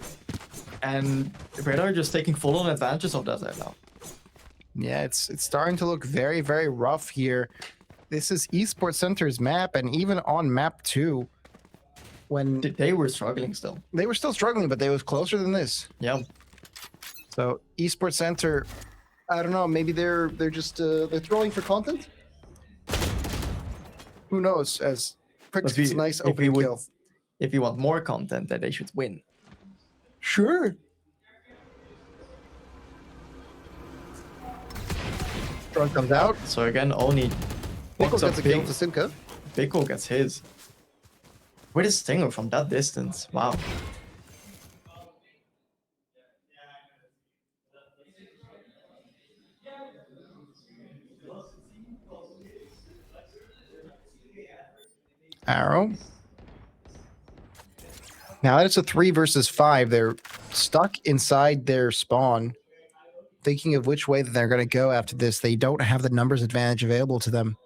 And Beta are just taking full on advantage of that right now. Yeah, it's starting to look very, very rough here. This is Esports Center's map, and even on map 2, when They were struggling still. they were still struggling, but they was closer than this. Yeah. So Esports Center, I don't know, maybe they're just they're throwing for content. Who knows? As Pricks gets a nice opening kill. If you want more content, then they should win. Sure. Drone comes out. So again, Oni Pickle walks up gets a kill big. to Simka. Biko gets his. With a stinger from that distance. Wow. Arrow. Now that it's a 3 versus 5, they're stuck inside their spawn, thinking of which way that they're going to go after this. They don't have the numbers advantage available to them.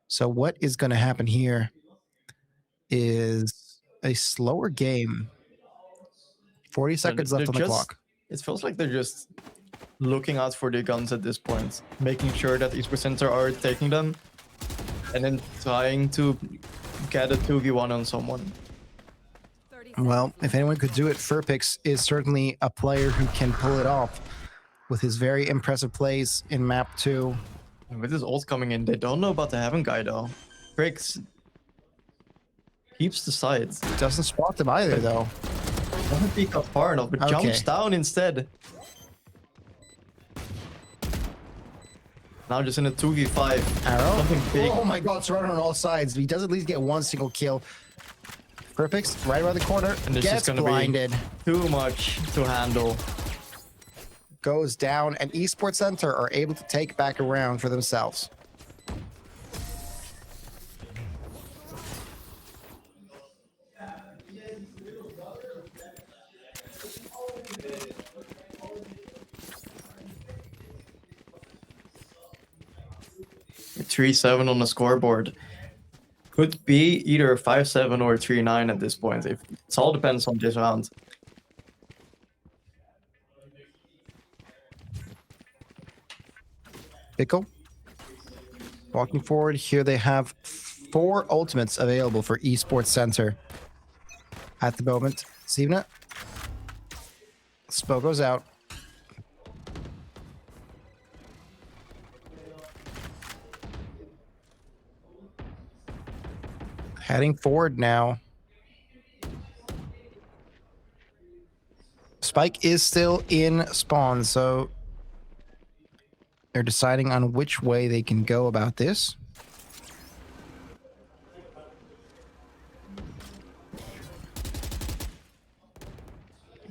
So what is going to happen here is a slower game. 40 seconds left on the clock. It feels like they're just looking out for their guns at this point, making sure that Esports Center are taking them, and then trying to get a 2v1 on someone. Well, if anyone could do it, Furpix is certainly a player who can pull it off with his very impressive plays in map 2. And with his ult coming in, they don't know about the Heaven guy though. Bricks keeps the sides. Doesn't spot them either, though. Doesn't peek up far enough, but Okay. jumps down instead. Now just in a 2v5. Arrow. Something big. Oh my god, surrounded on all sides. He does at least get one single kill. Furpix, right around the corner, And it's gets just gonna blinded. be too much to handle. Goes down, and Esports Center are able to take back a round for themselves. A 3-7 on the scoreboard. Could be either a 5-7 or a 3-9 at this point. It all depends on this round. Pickle. Walking forward, here they have 4 ultimates available for Esports Center at the moment. Sivna. Spo goes out. Heading forward now. Spike is still in spawn, so they're deciding on which way they can go about this.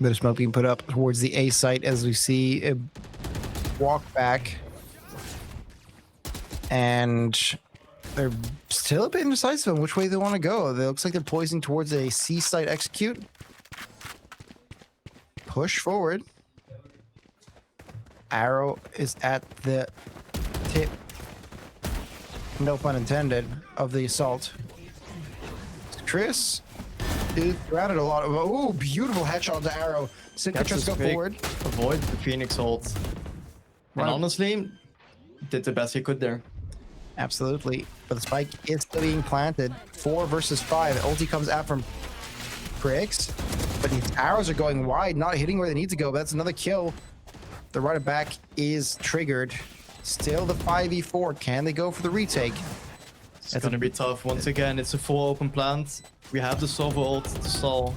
Bit of smoke being put up towards the A site as we see a walk back. And they're still a bit indecisive on which way they want to go. It looks like they're poising towards a C site execute. Push forward. Arrow is at the tip, no pun intended, of the assault. Chris is routed a lot of. Oh, beautiful headshot to Arrow. Citrus go forward. Avoid the Phoenix ult. And Right. honestly, did the best he could there. Absolutely. But the spike is still being planted. 4 versus 5. Ulti comes out from Prix, but his arrows are going wide, not hitting where they need to go. But that's another kill. The right back is triggered. Still the 5v4. Can they go for the retake? It's gonna be tough. Once again, it's a full open plant. We have the Sova ult to stall.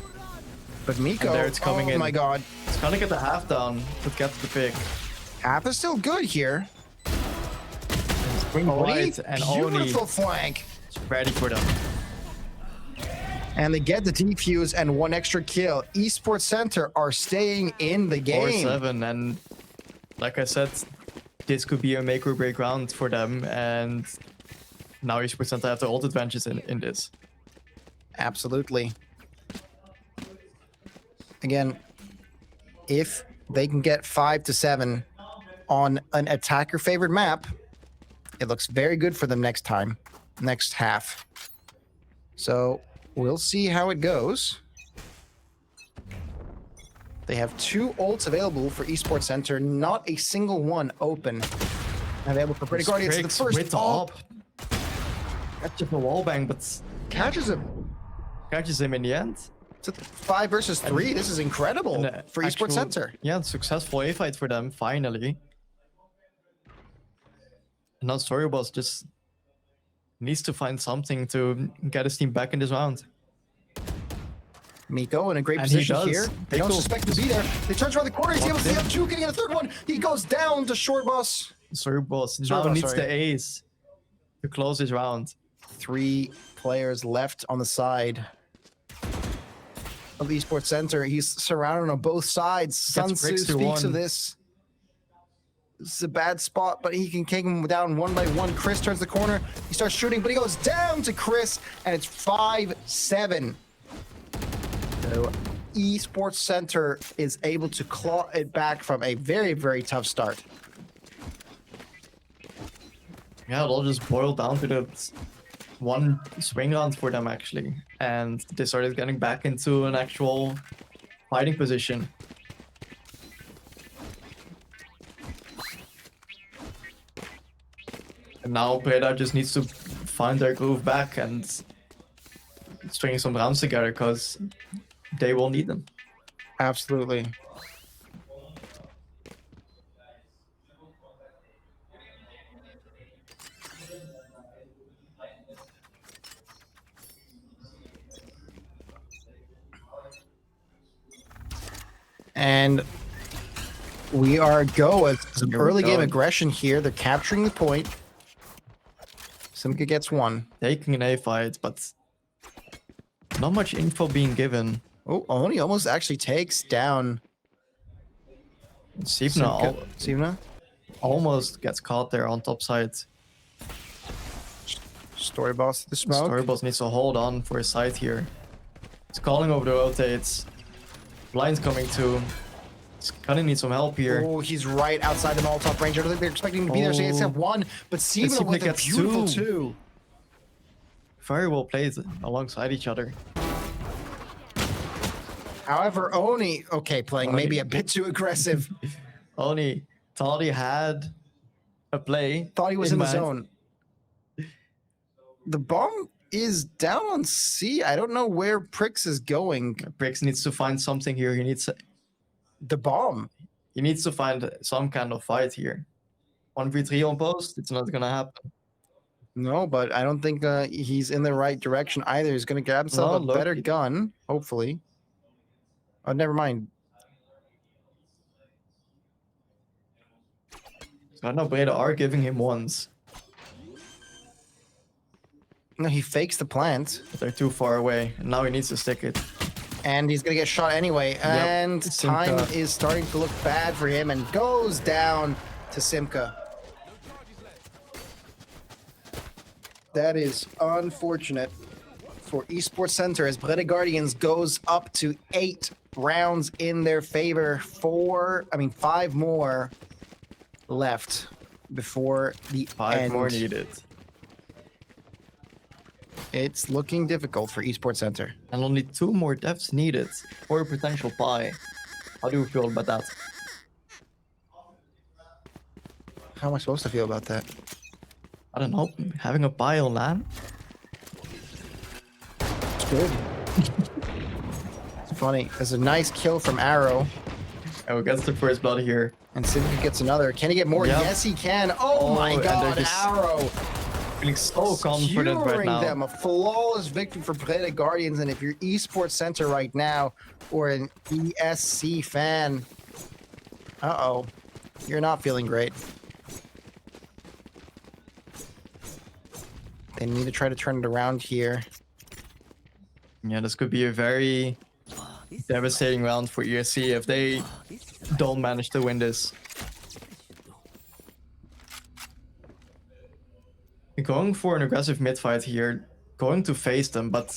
But Miko, And there it's coming oh in. my god. It's gonna get the half down, but get the pick. Half is still good here. Swing Oni, wide and Oni beautiful flank. is ready for them. And they get the defuse and 1 extra kill. Esports Center are staying in the game. 4-7, and like I said, this could be a make or break round for them, and now Esports Center have the ult advantages in this. Absolutely. Again, if they can get 5 to 7 on an attacker favored map, it looks very good for them next half. So we'll see how it goes. They have 2 ults available for Esports Center, not a single one open. Available for Pretty Guardians. The Prix first with the ult op. Catches the wallbang, but catches him. catches him in the end. It's a 5 versus 3. This is incredible An for Esports actual- Center. Yeah, successful A fight for them, finally. And now Storyboss just needs to find something to get his team back in this round. Miko in a great And he position does. here. They don't Miko- suspect to be there. They turns around the corner. He's able to see Locked up 2, getting a third one. He goes down to short boss. Storyboss now Storyboss, needs sorry. the ace to close his round. 3 players left on the side of the Esports Center. He's surrounded on both sides. Sun Gets Tzu Bricks to speaks of 1. this. This is a bad spot, but he can take him down 1 by 1. Chris turns the corner. He starts shooting, but he goes down to Chris, and it's 5-7. So Esports Center is able to claw it back from a very, very tough start. Yeah, it'll just boil down to the one swing round for them, actually. And they started getting back into an actual fighting position. And now Breda just needs to find their groove back and string some rounds together, because they will need them. Absolutely. And we are go with some Here we early game go. aggression here. They're capturing the point. Simka gets 1. Taking an A fight, but not much info being given. Oh, Oni almost actually takes down Sivna Sivna. almost gets caught there on top side. Story boss the smoke. Storyboss needs to hold on for his side here. It's calling over the rotates. Blind's coming too. It's gonna need some help here. Oh, he's right outside the Molotov range. I don't think they're expecting him to be there, so he has to have 1. But Sivna Sivna with a gets beautiful 2. 2. Very well played alongside each other. However, Oni, okay, playing maybe a bit too aggressive. Oni thought he had a play. Thought he was in the mind. zone. The bomb is down on C. I don't know where Prix is going. Briggs needs to find something here. He needs to find some kind of fight here. 1v3 on post, it's not gonna happen. No, but I don't think he's in the right direction either. He's going to grab himself No, a look, better it- gun, hopefully. Oh, never mind. I know Breda are giving him ones. No, he fakes the plant, But they're too far away. And now he needs to stick it. and he's gonna get shot anyway. And time Simka. is starting to look bad for him, and goes down to Simka. That is unfortunate for Esports Center as Breda Guardians goes up to 8 rounds in their favor. 5 more left before the 5 end. more needed. It's looking difficult for Esports Center. And only 2 more deaths needed for a potential bye. How do you feel about that? How am I supposed to feel about that? I don't know. Having a bye on LAN? It's good. It's funny. There's a nice kill from Arrow, Oh, gets the first blood here. and Simka gets another. Can he get more? Yep. Yes, he can. Oh my and they're god, just Arrow! Feeling so confident right Skewering now. them. A flawless victory for Breda Guardians, and if you're Esports Center right now, or an ESC fan, uh-oh, you're not feeling great. They need to try to turn it around here. Yeah, this could be a very devastating round for ESC if they don't manage to win this. Going for an aggressive mid fight here, going to face them, but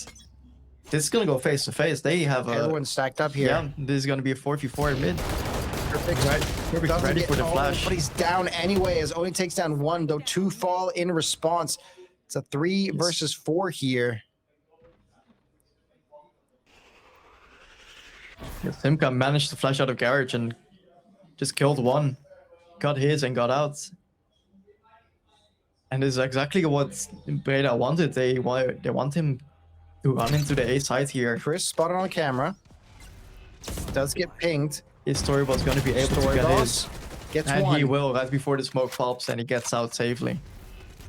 this is gonna go face to face. They have a Everyone's stacked up here. yeah. This is gonna be a 4v4 in mid. Perfect. Right, perfect. Doesn't Ready get for the Oni, flash. But he's down anyway, as Oni takes down 1, though 2 fall in response. It's a 3 versus 4 here. Simka managed to flash out of garage and just killed 1, got his and got out. And this is exactly what Breda wanted. They want him to run into the A side here. Chris spotted on camera. Does get pinged. His story was going to be able Story to get boss his. gets And 1. he will right before the smoke pops and he gets out safely.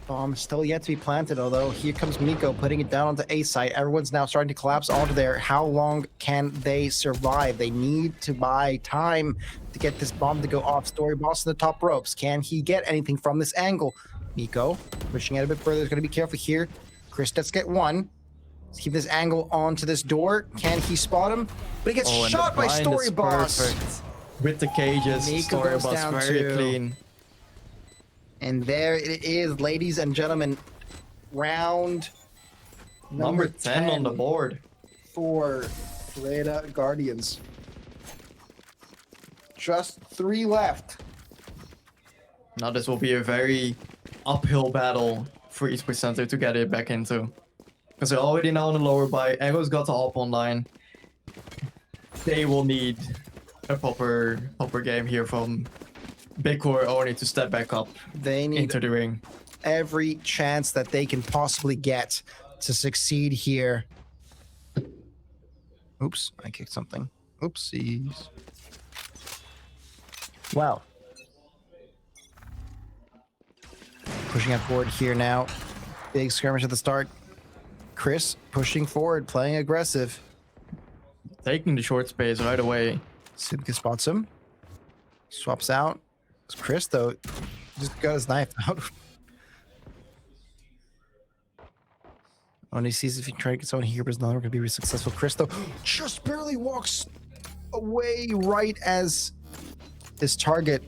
Bomb still yet to be planted, although here comes Miko putting it down onto A site. Everyone's now starting to collapse onto there. How long can they survive? They need to buy time to get this bomb to go off. Story boss in the top ropes. Can he get anything from this angle? Miko pushing it a bit further. He's going to be careful here. Chris does get 1. Let's keep this angle onto this door. Can he spot him? But he gets Oh, and shot the by blind Story is Boss. perfect. With the cages, Miko Story goes Boss down very too. clean. And there it is, ladies and gentlemen. Round Number 10 on the board. for Breda Guardians. Just 3 left. Now this will be a very uphill battle for Esports Center to get it back into. Because they're already now on the lower buy. Arrow's got the op online. They will need a proper game here from Big Core only to step back up They need into the ring. every chance that they can possibly get to succeed here. Oops, I kicked something. Oopsies. Wow. Pushing it forward here now. Big skirmish at the start. Chris pushing forward, playing aggressive. Taking the short space right away. Simka spots him. Swaps out. It's Chris, though, just got his knife out. When he sees if he tries to get someone here, but it's not going to be successful. Chris, though, just barely walks away right as his target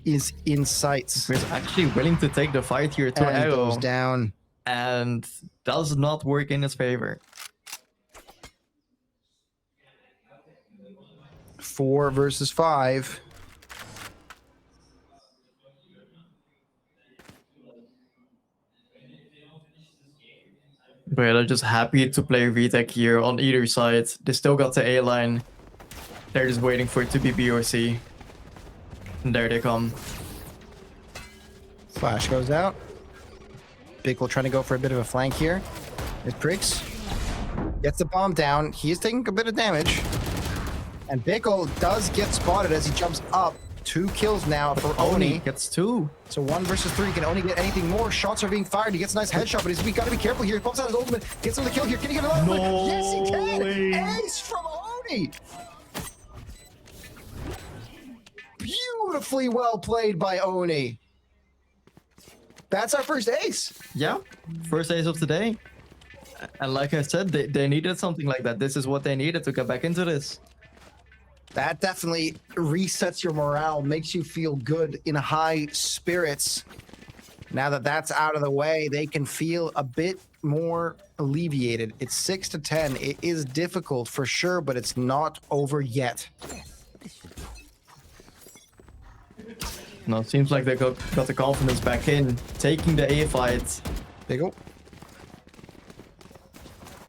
is in sight. Chris actually willing to take the fight here to And he Arrow. goes down. And does not work in his favor. 4 versus 5. But they're just happy to play VTech here on either side. They still got the A line. They're just waiting for it to be B or C. And there they come. Flash goes out. Big will trying to go for a bit of a flank here. It pricks. Gets the bomb down. He is taking a bit of damage. And Bickle does get spotted as he jumps up. 2 kills now for Oni. Gets 2. So 1 versus 3. Can Oni get anything more? Shots are being fired. He gets a nice headshot, but we got to be careful here. He pumps out his ultimate. Gets another kill here. Can he get another one? No Yes, he can. way. Ace from Oni. Beautifully well played by Oni. That's our first ace. Yeah, first ace of the day. And like I said, they needed something like that. This is what they needed to get back into this. That definitely resets your morale, makes you feel good, in high spirits. Now that that's out of the way, they can feel a bit more alleviated. It's 6-10. It is difficult for sure, but it's not over yet. No, it seems like they got the confidence back in, taking the A fight. There you go.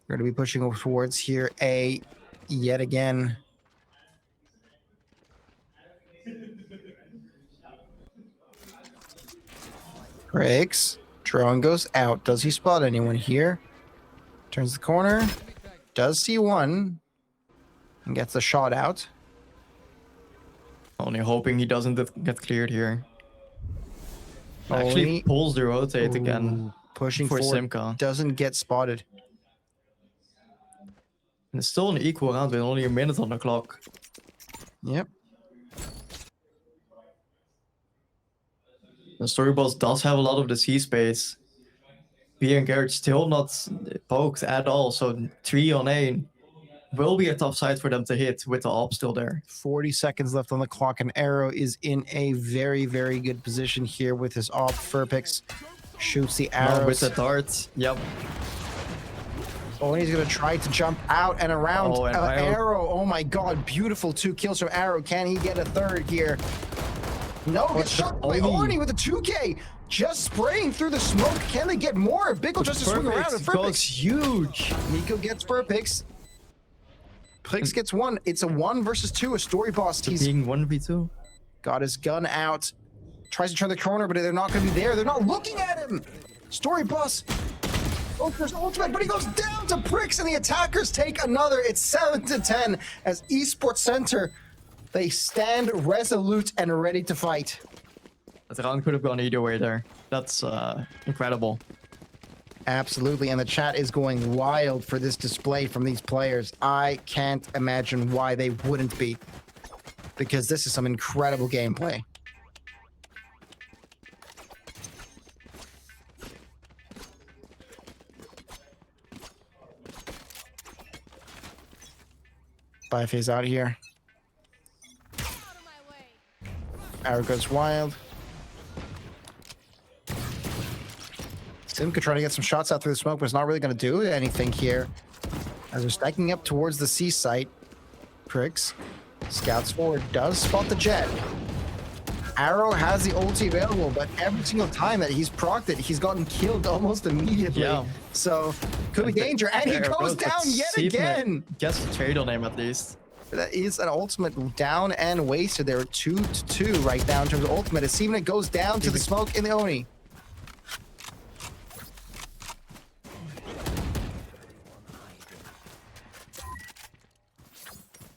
We're going to be pushing over towards here A yet again. Breaks. Drone goes out. Does he spot anyone here? Turns the corner. Does see one. And gets the shot out. Only hoping he doesn't get cleared here. Actually Only- pulls the rotate again Pushing for forward. Simca. Doesn't get spotted. And it's still an equal round with only a minute on the clock. Yep. The story boss does have a lot of the C space. B and Garrett still not poked at all, so 3 on A will be a tough side for them to hit with the op still there. 40 seconds left on the clock, and Arrow is in a very, very good position here with his op. Furpix shoots the Now arrows. with the dart, yep. Oh, and he's going to try to jump out and around. Oh, and Arrow, oh my god, beautiful 2 kills from Arrow. Can he get a third here? No, gets shot by Orny with a 2K. Just spraying through the smoke. Can they get more? Bickle just to swing around. And goes Furpix. huge. Nico gets Furpix. Plix gets 1. It's a 1 versus 2. A story boss. He's Being 1v2. got his gun out. Tries to turn the corner, but they're not going to be there. They're not looking at him. Story boss. Ultra's ultimate, but he goes down to Pricks, and the attackers take another. It's 7-10 as Esports Center. They stand resolute and ready to fight. That round could have gone either way there. That's incredible. Absolutely, and the chat is going wild for this display from these players. I can't imagine why they wouldn't be, because this is some incredible gameplay. Biophase out here. Out of my way. Arrow goes wild. Simca trying to get some shots out through the smoke, but it's not really going to do anything here. As they're stacking up towards the C site, Pricks scouts forward, does spot the jet. Arrow has the ulti available, but every single time that he's procced it, he's gotten killed almost immediately. Yeah. So, could be danger, and he goes down yet again. Gets a trade on him at least. That is an ultimate down and wasted. They're 2-2 right now in terms of ultimate. As Steven goes down to the smoke in the Oni.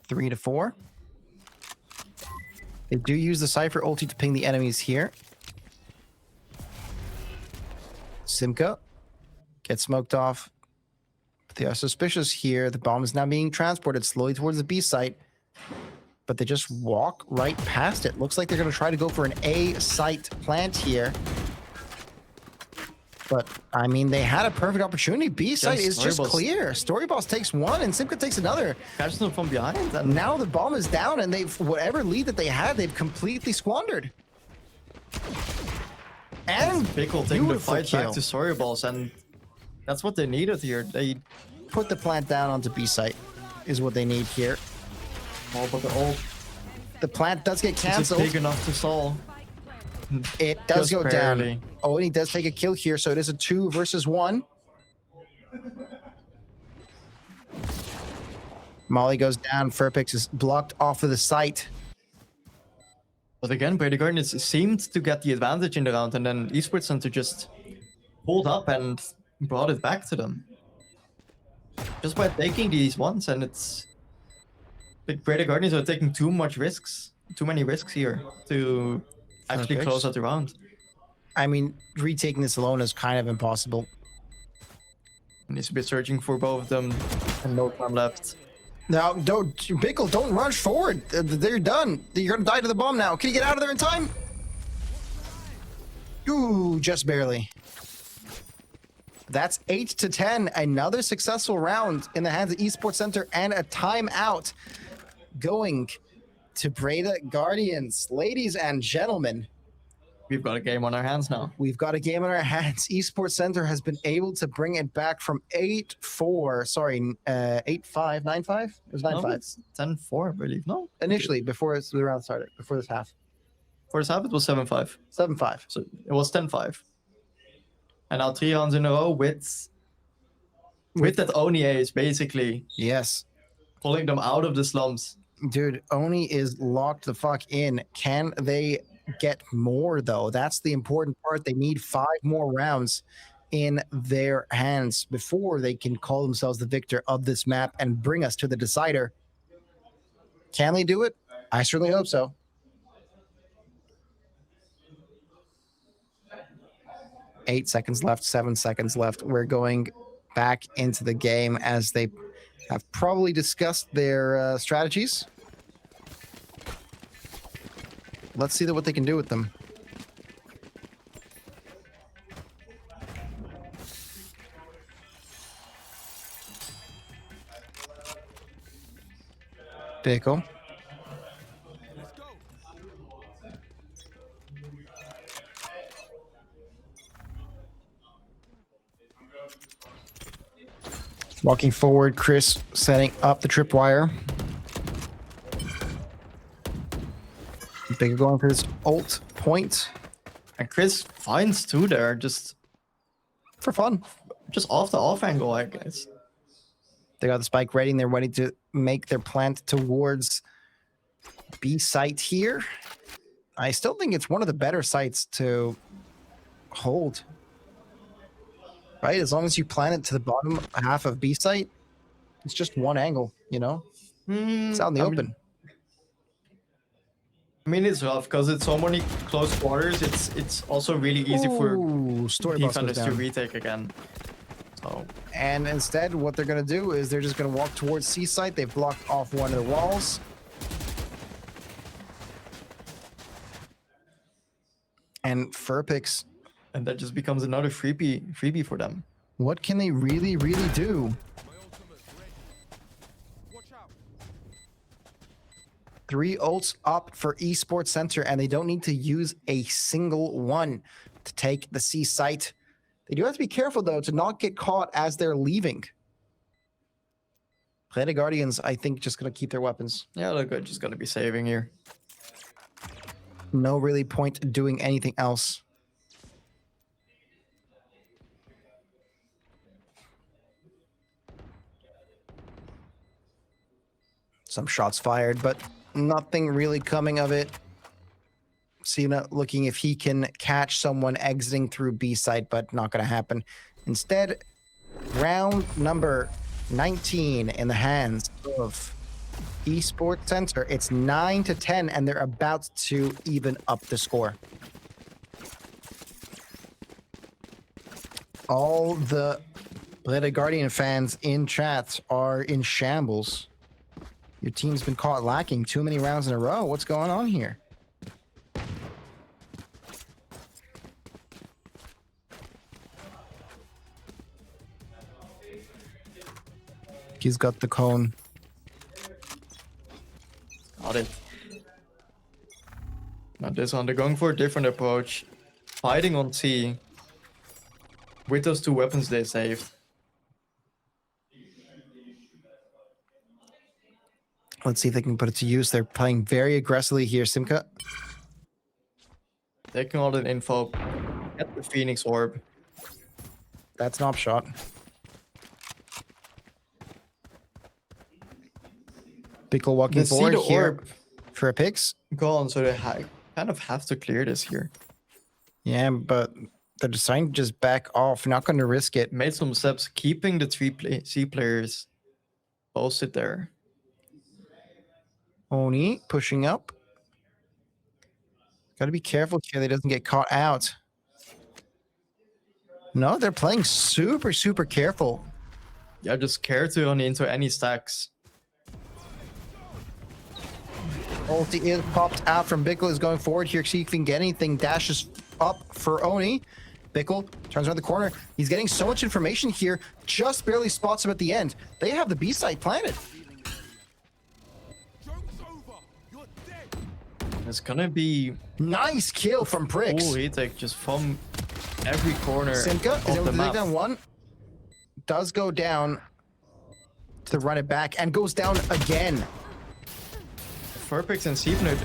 Three to 4. They do use the Cypher ulti to ping the enemies here. Simca gets smoked off. But they are suspicious here. The bomb is now being transported slowly towards the B site. But they just walk right past it. Looks like they're going to try to go for an A site plant here. But, I mean, they had a perfect opportunity. B site is just clear. Story Boss takes 1 and Simca takes another. Catches them from behind. And now the bomb is down, and they've, whatever lead that they had, they've completely squandered. And Pickle taking the beautiful fight kill. back to Story Balls, and that's what they needed here. They Put the plant down onto B site is what they need here. oh, but the ult The plant does get is cancelled. big enough to stall. It does Just go barely. down. Oh, and he does take a kill here, so it is a 2 versus 1. Molly goes down. Furpix is blocked off of the site. But again, Brady Guardians seemed to get the advantage in the round, and then Esports Center just pulled up and brought it back to them. Just by taking these ones, and it's... The Brady Guardians are taking too many risks here to actually Furpix. close out the round. I mean, retaking this alone is kind of impossible. Needs to be searching for both of them, and no time left. Now, don't, Bickle, don't rush forward. They're done. You're gonna die to the bomb now. Can you get out of there in time? Ooh, just barely. That's 8-10. Another successful round in the hands of Esports Center and a timeout going to Breda Guardians. Ladies and gentlemen, We've got a game on our hands now. we've got a game on our hands. Esports Center has been able to bring it back from 8-4. Sorry, 8-5, 9-5? It was 9-5. No, it's 10-4, I believe. No? Initially, before the round started, before this half. First half, it was 7-5. 7-5. So it was 10-5. And now 3 rounds in a row with that Oni is basically Yes. pulling them out of the slums. Dude, Oni is locked the fuck in. Can they get more, though? That's the important part. They need 5 more rounds in their hands before they can call themselves the victor of this map and bring us to the decider. Can they do it? I certainly hope so. Eight seconds left, 7 seconds left. We're going back into the game as they have probably discussed their strategies. Let's see what they can do with them. Pickle. Walking forward, Chris setting up the tripwire. Bigger going for this ult point And Chris finds 2 there, just for fun. off the off angle, I guess. They got the spike ready and they're ready to make their plant towards B site here. I still think it's one of the better sites to hold. Right? As long as you plant it to the bottom half of B site, it's just one angle, you know? It's out in the open. I mean, it's rough because it's so many close quarters. It's also really easy for Ooh, story boss goes defenders to down. retake again. So And instead, what they're going to do is they're just going to walk towards C site. They've blocked off one of the walls. And Furpix, and that just becomes another freebie for them. what can they really, really do? 3 ults up for Esports Center, and they don't need to use a single one to take the C site. They do have to be careful, though, to not get caught as they're leaving. Play the Guardians, I think, just going to keep their weapons. Yeah, they're good. Just gonna be saving here. No really point doing anything else. Some shots fired, but nothing really coming of it. Cena looking if he can catch someone exiting through B side, but not going to happen. Instead, round number 19 in the hands of Esports Center. It's 9-10, and they're about to even up the score. All the Breda Guardian fans in chat are in shambles. Your team's been caught lacking too many rounds in a row. What's going on here? He's got the cone. Got it. Now this one, they're going for a different approach. Fighting on C. With those 2 weapons they saved. Let's see if they can put it to use. They're playing very aggressively here, Simka. Taking all that info. Get the Phoenix Orb. That's an op shot. Pickle walking They see forward the here orb for a picks. gone, so they kind of have to clear this here. Yeah, but they're deciding to just back off. Not going to risk it. Made some steps, keeping the 3 C players posted there. Oni pushing up. Got to be careful here that he doesn't get caught out. No, they're playing super, super careful. Yeah, just care to run into any stacks. Ulti is popped out from Bickle, is going forward here, see if he can get anything, dashes up for Oni. Bickle turns around the corner. He's getting so much information here, just barely spots him at the end. They have the B site planted. It's gonna be Nice kill from Bricks. full retake just from every corner Simka is of able the to map. take down one. Does go down to run it back and goes down again. Furpix and Steven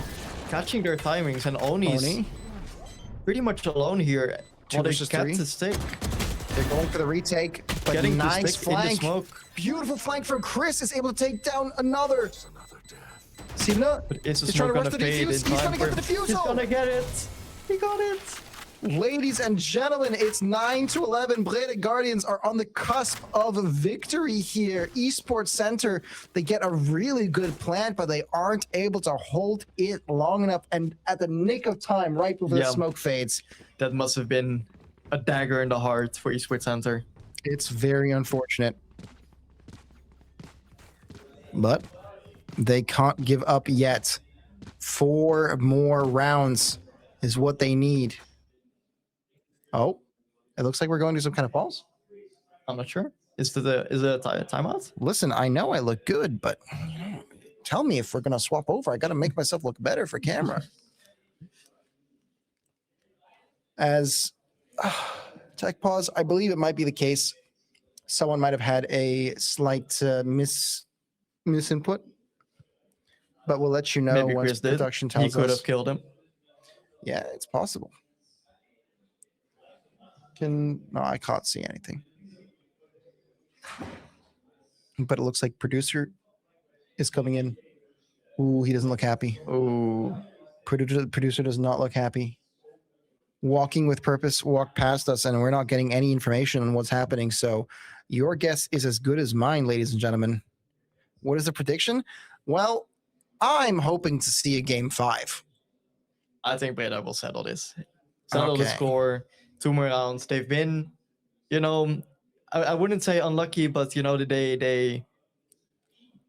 catching their timings, and Oni's Oni pretty much alone here. Two While they versus get three. the stick, they're going for the retake, but getting the nice stick in the flank. smoke. Beautiful flank from Chris, is able to take down another. Sivna Is the is trying smoke to rush gonna the fade in defuse. He's time trying to get for the him? He's defusal. gonna get it. He got it. Ladies and gentlemen, it's 9-11. Breda Guardians are on the cusp of victory here. Esports Center, they get a really good plant, but they aren't able to hold it long enough. And at the nick of time, right before the Yeah. smoke fades, That must have been a dagger in the heart for Esports Center. it's very unfortunate. But they can't give up yet. 4 more rounds is what they need. Oh, it looks like we're going to some kind of pause. I'm not sure. Is it a timeout? Listen, I know I look good, but tell me if we're gonna swap over. I gotta make myself look better for camera. As tech pause, I believe it might be the case. Someone might have had a slight misinput, but we'll let you know Maybe once Chris did. production He tells could us. have killed him. Yeah, it's possible. No, I can't see anything. But it looks like producer is coming in. Ooh, he doesn't look happy. Ooh. Producer does not look happy. Walking with purpose walked past us, and we're not getting any information on what's happening. So your guess is as good as mine, ladies and gentlemen. What is the prediction? Well, I'm hoping to see a game 5. I think Breda will settle this. Settle the Okay. score. 2 more rounds. They've been, I wouldn't say unlucky, but they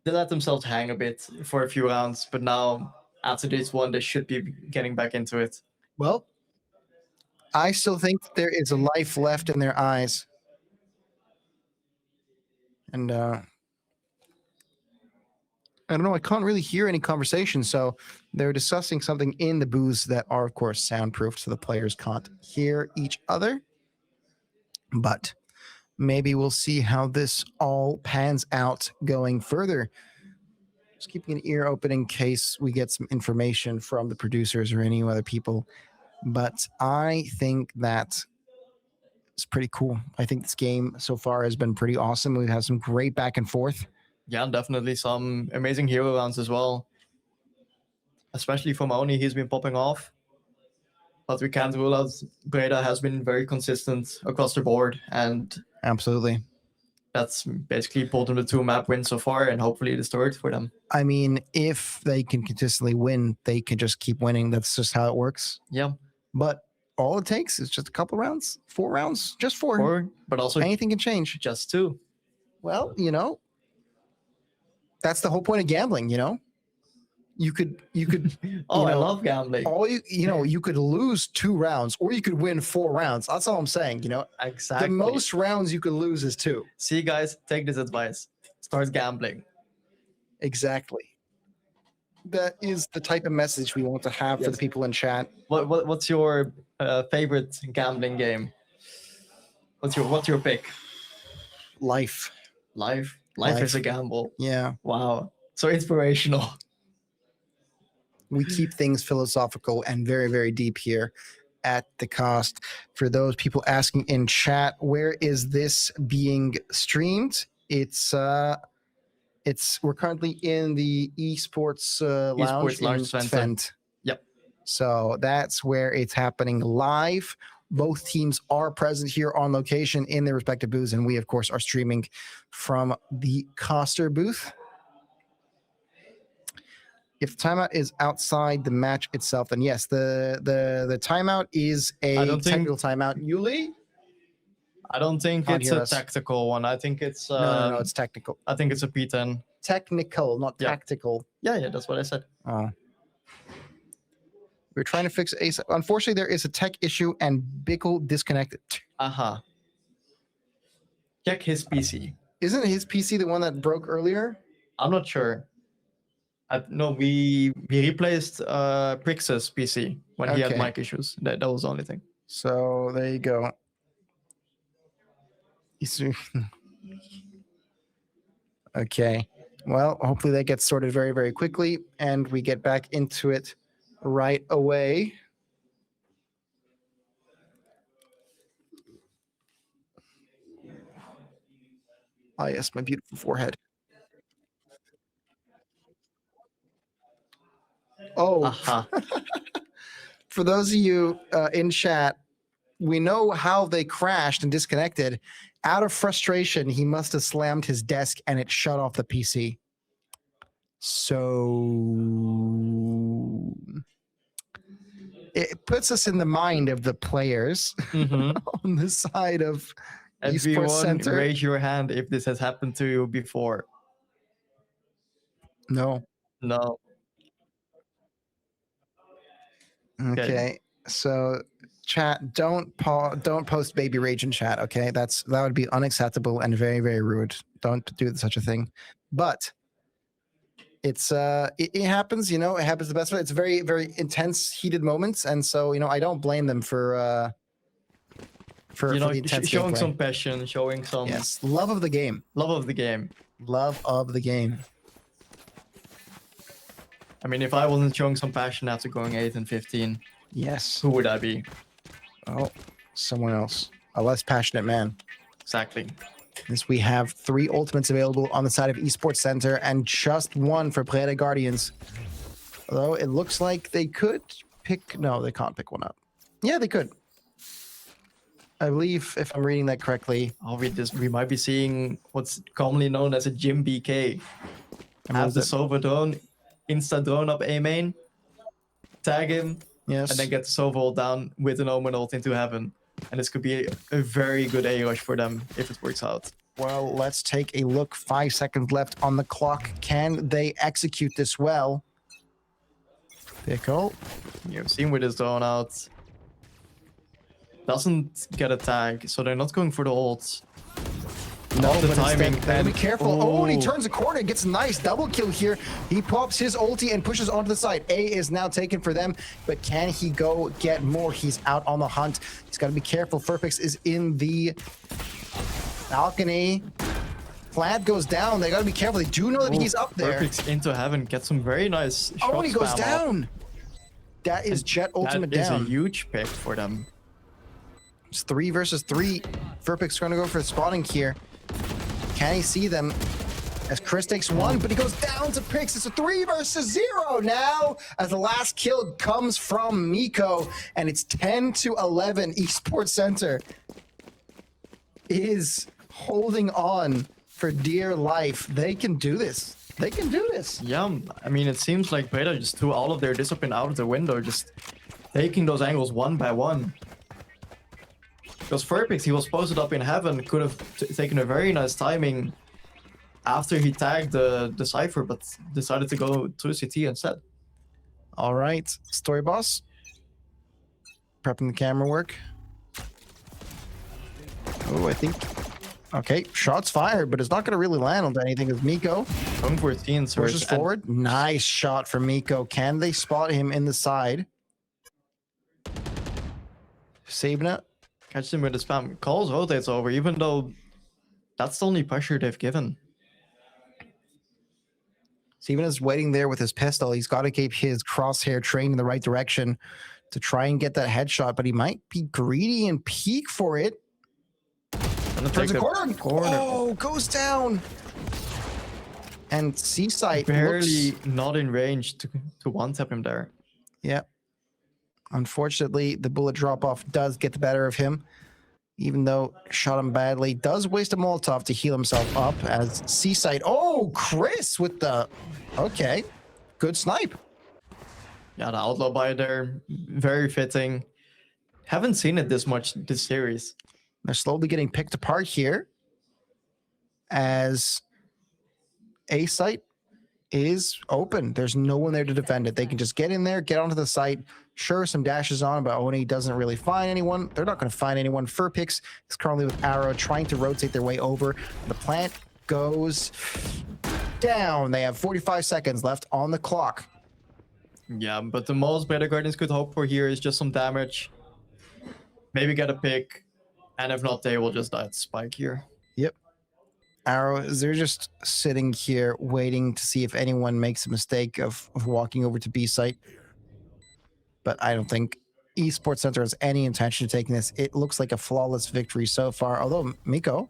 let themselves hang a bit for a few rounds. But now after this one, they should be getting back into it. Well, I still think there is a life left in their eyes. And I don't know, I can't really hear any conversation. So they're discussing something in the booths that are, of course, soundproofed so the players can't hear each other. But maybe we'll see how this all pans out going further. Just keeping an ear open in case we get some information from the producers or any other people. But I think that it's pretty cool. I think this game so far has been pretty awesome. We've had some great back and forth. Yeah, definitely some amazing hero rounds as well. Especially from Oni, he's been popping off. But we can't rule out Breda has been very consistent across the board. And Absolutely. that's basically pulled them to 2 map wins so far, and hopefully the third for them. I mean, if they can consistently win, they can just keep winning. That's just how it works. Yeah. But all it takes is just a couple rounds, 4 rounds, just 4. Or, but also Anything can change. just 2. Well, that's the whole point of gambling. You could Oh, I know, love gambling. you could lose 2 rounds or you could win 4 rounds. That's all I'm saying. Exactly. The most rounds you could lose is 2. See, guys, take this advice. Start gambling. Exactly. That is the type of message we want to have for Yes. the people in chat. What's your favorite gambling game? What's your pick? Life. Life is Life. a gamble. Yeah. Wow, so inspirational. We keep things philosophical and very, very deep here at the cost. For those people asking in chat, where is this being streamed? We're currently in the esports lounge Esports Lounge in Center. Twente. Yep. So that's where it's happening live. Both teams are present here on location in their respective booths, and we, of course, are streaming from the Coster booth. If the timeout is outside the match itself, then yes, the timeout is a I don't think- technical timeout. Yuli? I don't think Can't it's hear a us. tactical one. I think it's No, it's technical. I think it's a P10. Technical, not Yeah. tactical. Yeah, that's what I said. Oh, We're trying to fix Ace. Unfortunately, there is a tech issue and Bickle disconnected. Aha. Check his PC. Isn't his PC the one that broke earlier? I'm not sure. No, we replaced Prix's PC when he had Okay. mic issues. That was the only thing. So there you go. Okay. Well, hopefully that gets sorted very, very quickly and we get back into it right away. Ah, yes, my beautiful forehead. Oh, Aha. for those of you in chat, we know how they crashed and disconnected. Out of frustration, he must have slammed his desk and it shut off the PC. So it puts us in the mind of the players Mhm. on the side of Esports Everyone, Center. raise your hand if this has happened to you before. No. No. Okay. So chat, don't post baby rage in chat, okay? That would be unacceptable and very, very rude. Don't do such a thing. But it's it happens, it happens the best way. It's very, very intense, heated moments, and so I don't blame them for the intense Showing gameplay. some passion, showing some Yes, love of the game. love of the game. Love of the game. I mean, if I wasn't showing some passion after going 8 and 15, Yes. who would I be? Oh, someone else. A less passionate man. Exactly. As we have 3 ultimates available on the side of Esports Center and just 1 for Preda Guardians. Although it looks like they could pick... No, they can't pick one up. Yeah, they could. I believe, if I'm reading that correctly... Oh, we might be seeing what's commonly known as a Jim BK. Have the Sova drone, insta drone up A main, tag him, Yes. and then get the Sova ult down with an Omen ult into heaven. And this could be a very good A rush for them if it works out. Well, let's take a look. 5 seconds left on the clock. Can they execute this well? Pickle. You've seen with his drone out. Doesn't get a tag, so they're not going for the ults. No, the but timing. instead, be careful. Oh, and he Oh. turns the corner, gets a nice double kill here. He pops his ulti and pushes onto the side. A is now taken for them, but can he go get more? He's out on the hunt. He's got to be careful. Furpix is in the balcony. Flat goes down. They got to be careful. They do know that he's up there. Perfect into heaven, get some very nice shots. Oh, and he goes spam off. down. That is Jet ultimate That is down. a huge pick for them. It's 3 versus 3. Furpix going to go for the spotting here. Can he see them? As Chris takes 1, but he goes down to Pix. It's a 3 versus 0 now, as the last kill comes from Miko, and it's 10-11. Esports Center is holding on for dear life. They can do this. They can do this. Yeah, I mean, it seems like Beta just threw all of their discipline out of the window, just taking those angles one by one. Because Furpix, he was posted up in heaven, could have taken a very nice timing after he tagged the Cypher, but decided to go through CT instead. All right, Story Boss. Prepping the camera work. Oh, I think... Okay, shots fired, but it's not going to really land on anything as Miko Going for a scene search. pushes forward. Nice shot from Miko. Can they spot him in the side? Sabna. Catch him with the spam. Calls rotates over, even though that's the only pressure they've given. Sabna is waiting there with his pistol. He's got to keep his crosshair trained in the right direction to try and get that headshot, but he might be greedy and peek for it. Gonna Turns take a a corner. Oh, goes down. And Seaside barely looks... not in range to one-tap him there. Yep. Unfortunately, the bullet drop-off does get the better of him, even though shot him badly. Does waste a Molotov to heal himself up as Seaside... Oh, Chris with the... Okay. Good snipe. Yeah, the outlaw buy there, very fitting. Haven't seen it this much this series. They're slowly getting picked apart here as A-Site is open. There's no one there to defend it. They can just get in there, get onto the site. Sure, some dashes on, but Oni doesn't really find anyone. They're not going to find anyone. Furpix is currently with Arrow trying to rotate their way over. The plant goes down. They have 45 seconds left on the clock. Yeah, but the most Better Guardians could hope for here is just some damage. Maybe get a pick. And if not, they will just die at Spike here. Yep. Arrow, they're just sitting here waiting to see if anyone makes a mistake of walking over to B site. But I don't think Esports Center has any intention of taking this. It looks like a flawless victory so far. Although Miko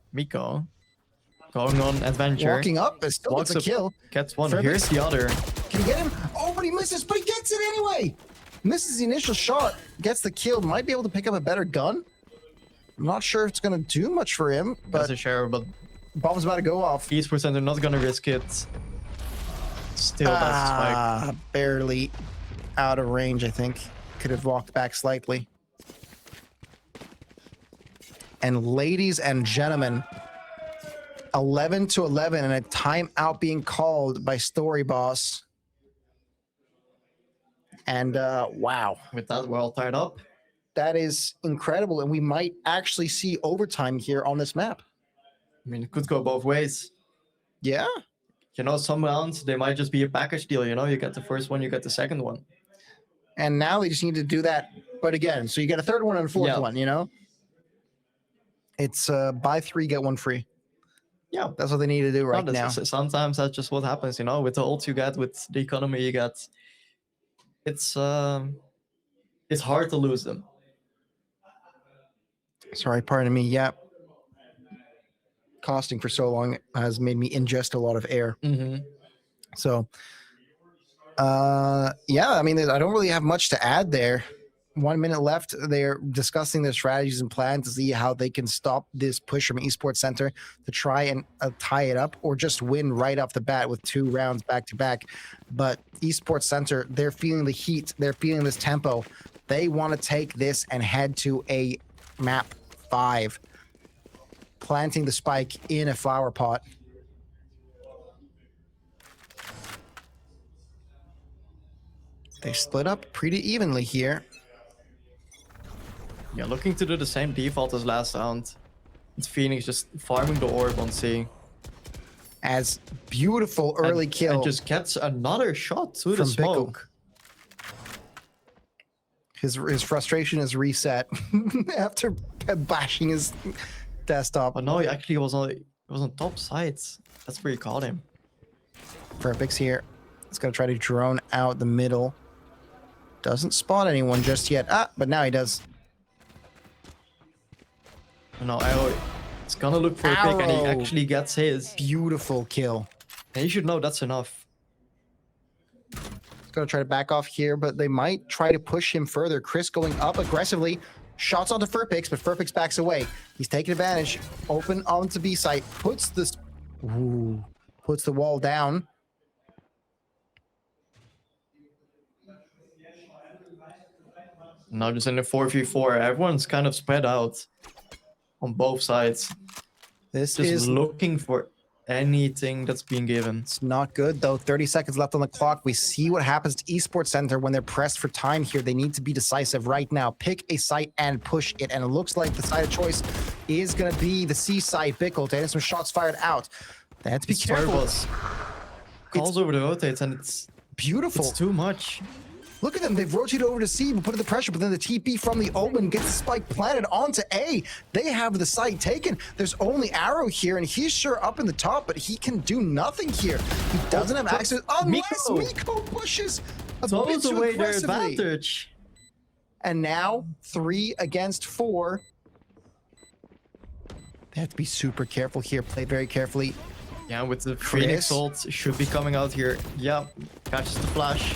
going on adventure. walking up, but still gets a kill. Gets one. Furpix. Here's the other. Can he get him? Oh, but he misses, but he gets it anyway. Misses the initial shot, gets the kill. Might be able to pick up a better gun. I'm not sure if it's going to do much for him, That's but a share, but bomb's about to go off. Esports Center not gonna risk it. Still, that's Spike. Barely out of range, I think. Could have walked back slightly. And ladies and gentlemen, 11-11 and a timeout being called by Story Boss. And wow. With that, we're all tied up. That is incredible. And we might actually see overtime here on this map. I mean, it could go both ways. Yeah. You know, some rounds, they might just be a package deal. You know, you get the first one, you get the second one. And now they just need to do that. But again, so you get a third one and a fourth one, you know? It's buy 3, get 1 free. Yeah. That's what they need to do right now. Sometimes that's just what happens, you know, with the ults you get, with the economy you get. It's hard to lose them. Sorry, pardon me. Yeah. Costing for so long has made me ingest a lot of air. Mm-hmm. So, yeah, I mean, I don't really have much to add there. 1 minute left. They're discussing their strategies and plans to see how they can stop this push from Esports Center to try and tie it up or just win right off the bat with 2 rounds back to back. But Esports Center, they're feeling the heat. They're feeling this tempo. They want to take this and head to a map 5. Planting the spike in a flower pot. They split up pretty evenly here. Yeah, looking to do the same default as last round. It's Phoenix just farming the orb on C. As beautiful early kill. And just gets another shot through the from smoke. Bickle. His frustration is reset after bashing his desktop. Oh no, he actually was on top sides. That's where you caught him. Furpix here. He's gonna try to drone out the middle. Doesn't spot anyone just yet. But now he does. No, Arrow. It's gonna look for a pick, and he Arrow. actually gets his. Beautiful kill. And you should know that's enough. He's gonna try to back off here, but they might try to push him further. Chris going up aggressively. Shots onto Furpix, but Furpix backs away. He's taking advantage. Open onto B site. Puts the wall down. Now just in a 4v4, everyone's kind of spread out on both sides. This Just is looking for anything that's being given. It's not good, though. 30 seconds left on the clock. We see what happens to Esports Center when they're pressed for time here. They need to be decisive right now. Pick a site and push it. And it looks like the site of choice is going to be the C site. Bickle getting some shots fired out. They have to be careful. Calls over the rotates, and it's Beautiful. It's too much. Look at them. They've rotated over to C, but put the pressure, but then the TP from the Omen gets the spike planted onto A. They have the site taken. There's only Arrow here, and he's sure up in the top, but he can do nothing here. He doesn't have access unless Miko pushes a bit Throws too away their aggressively. advantage. And now 3 against 4. They have to be super careful here. Play very carefully. Yeah, with the Chris. Phoenix ult, should be coming out here. Yeah, catches the flash.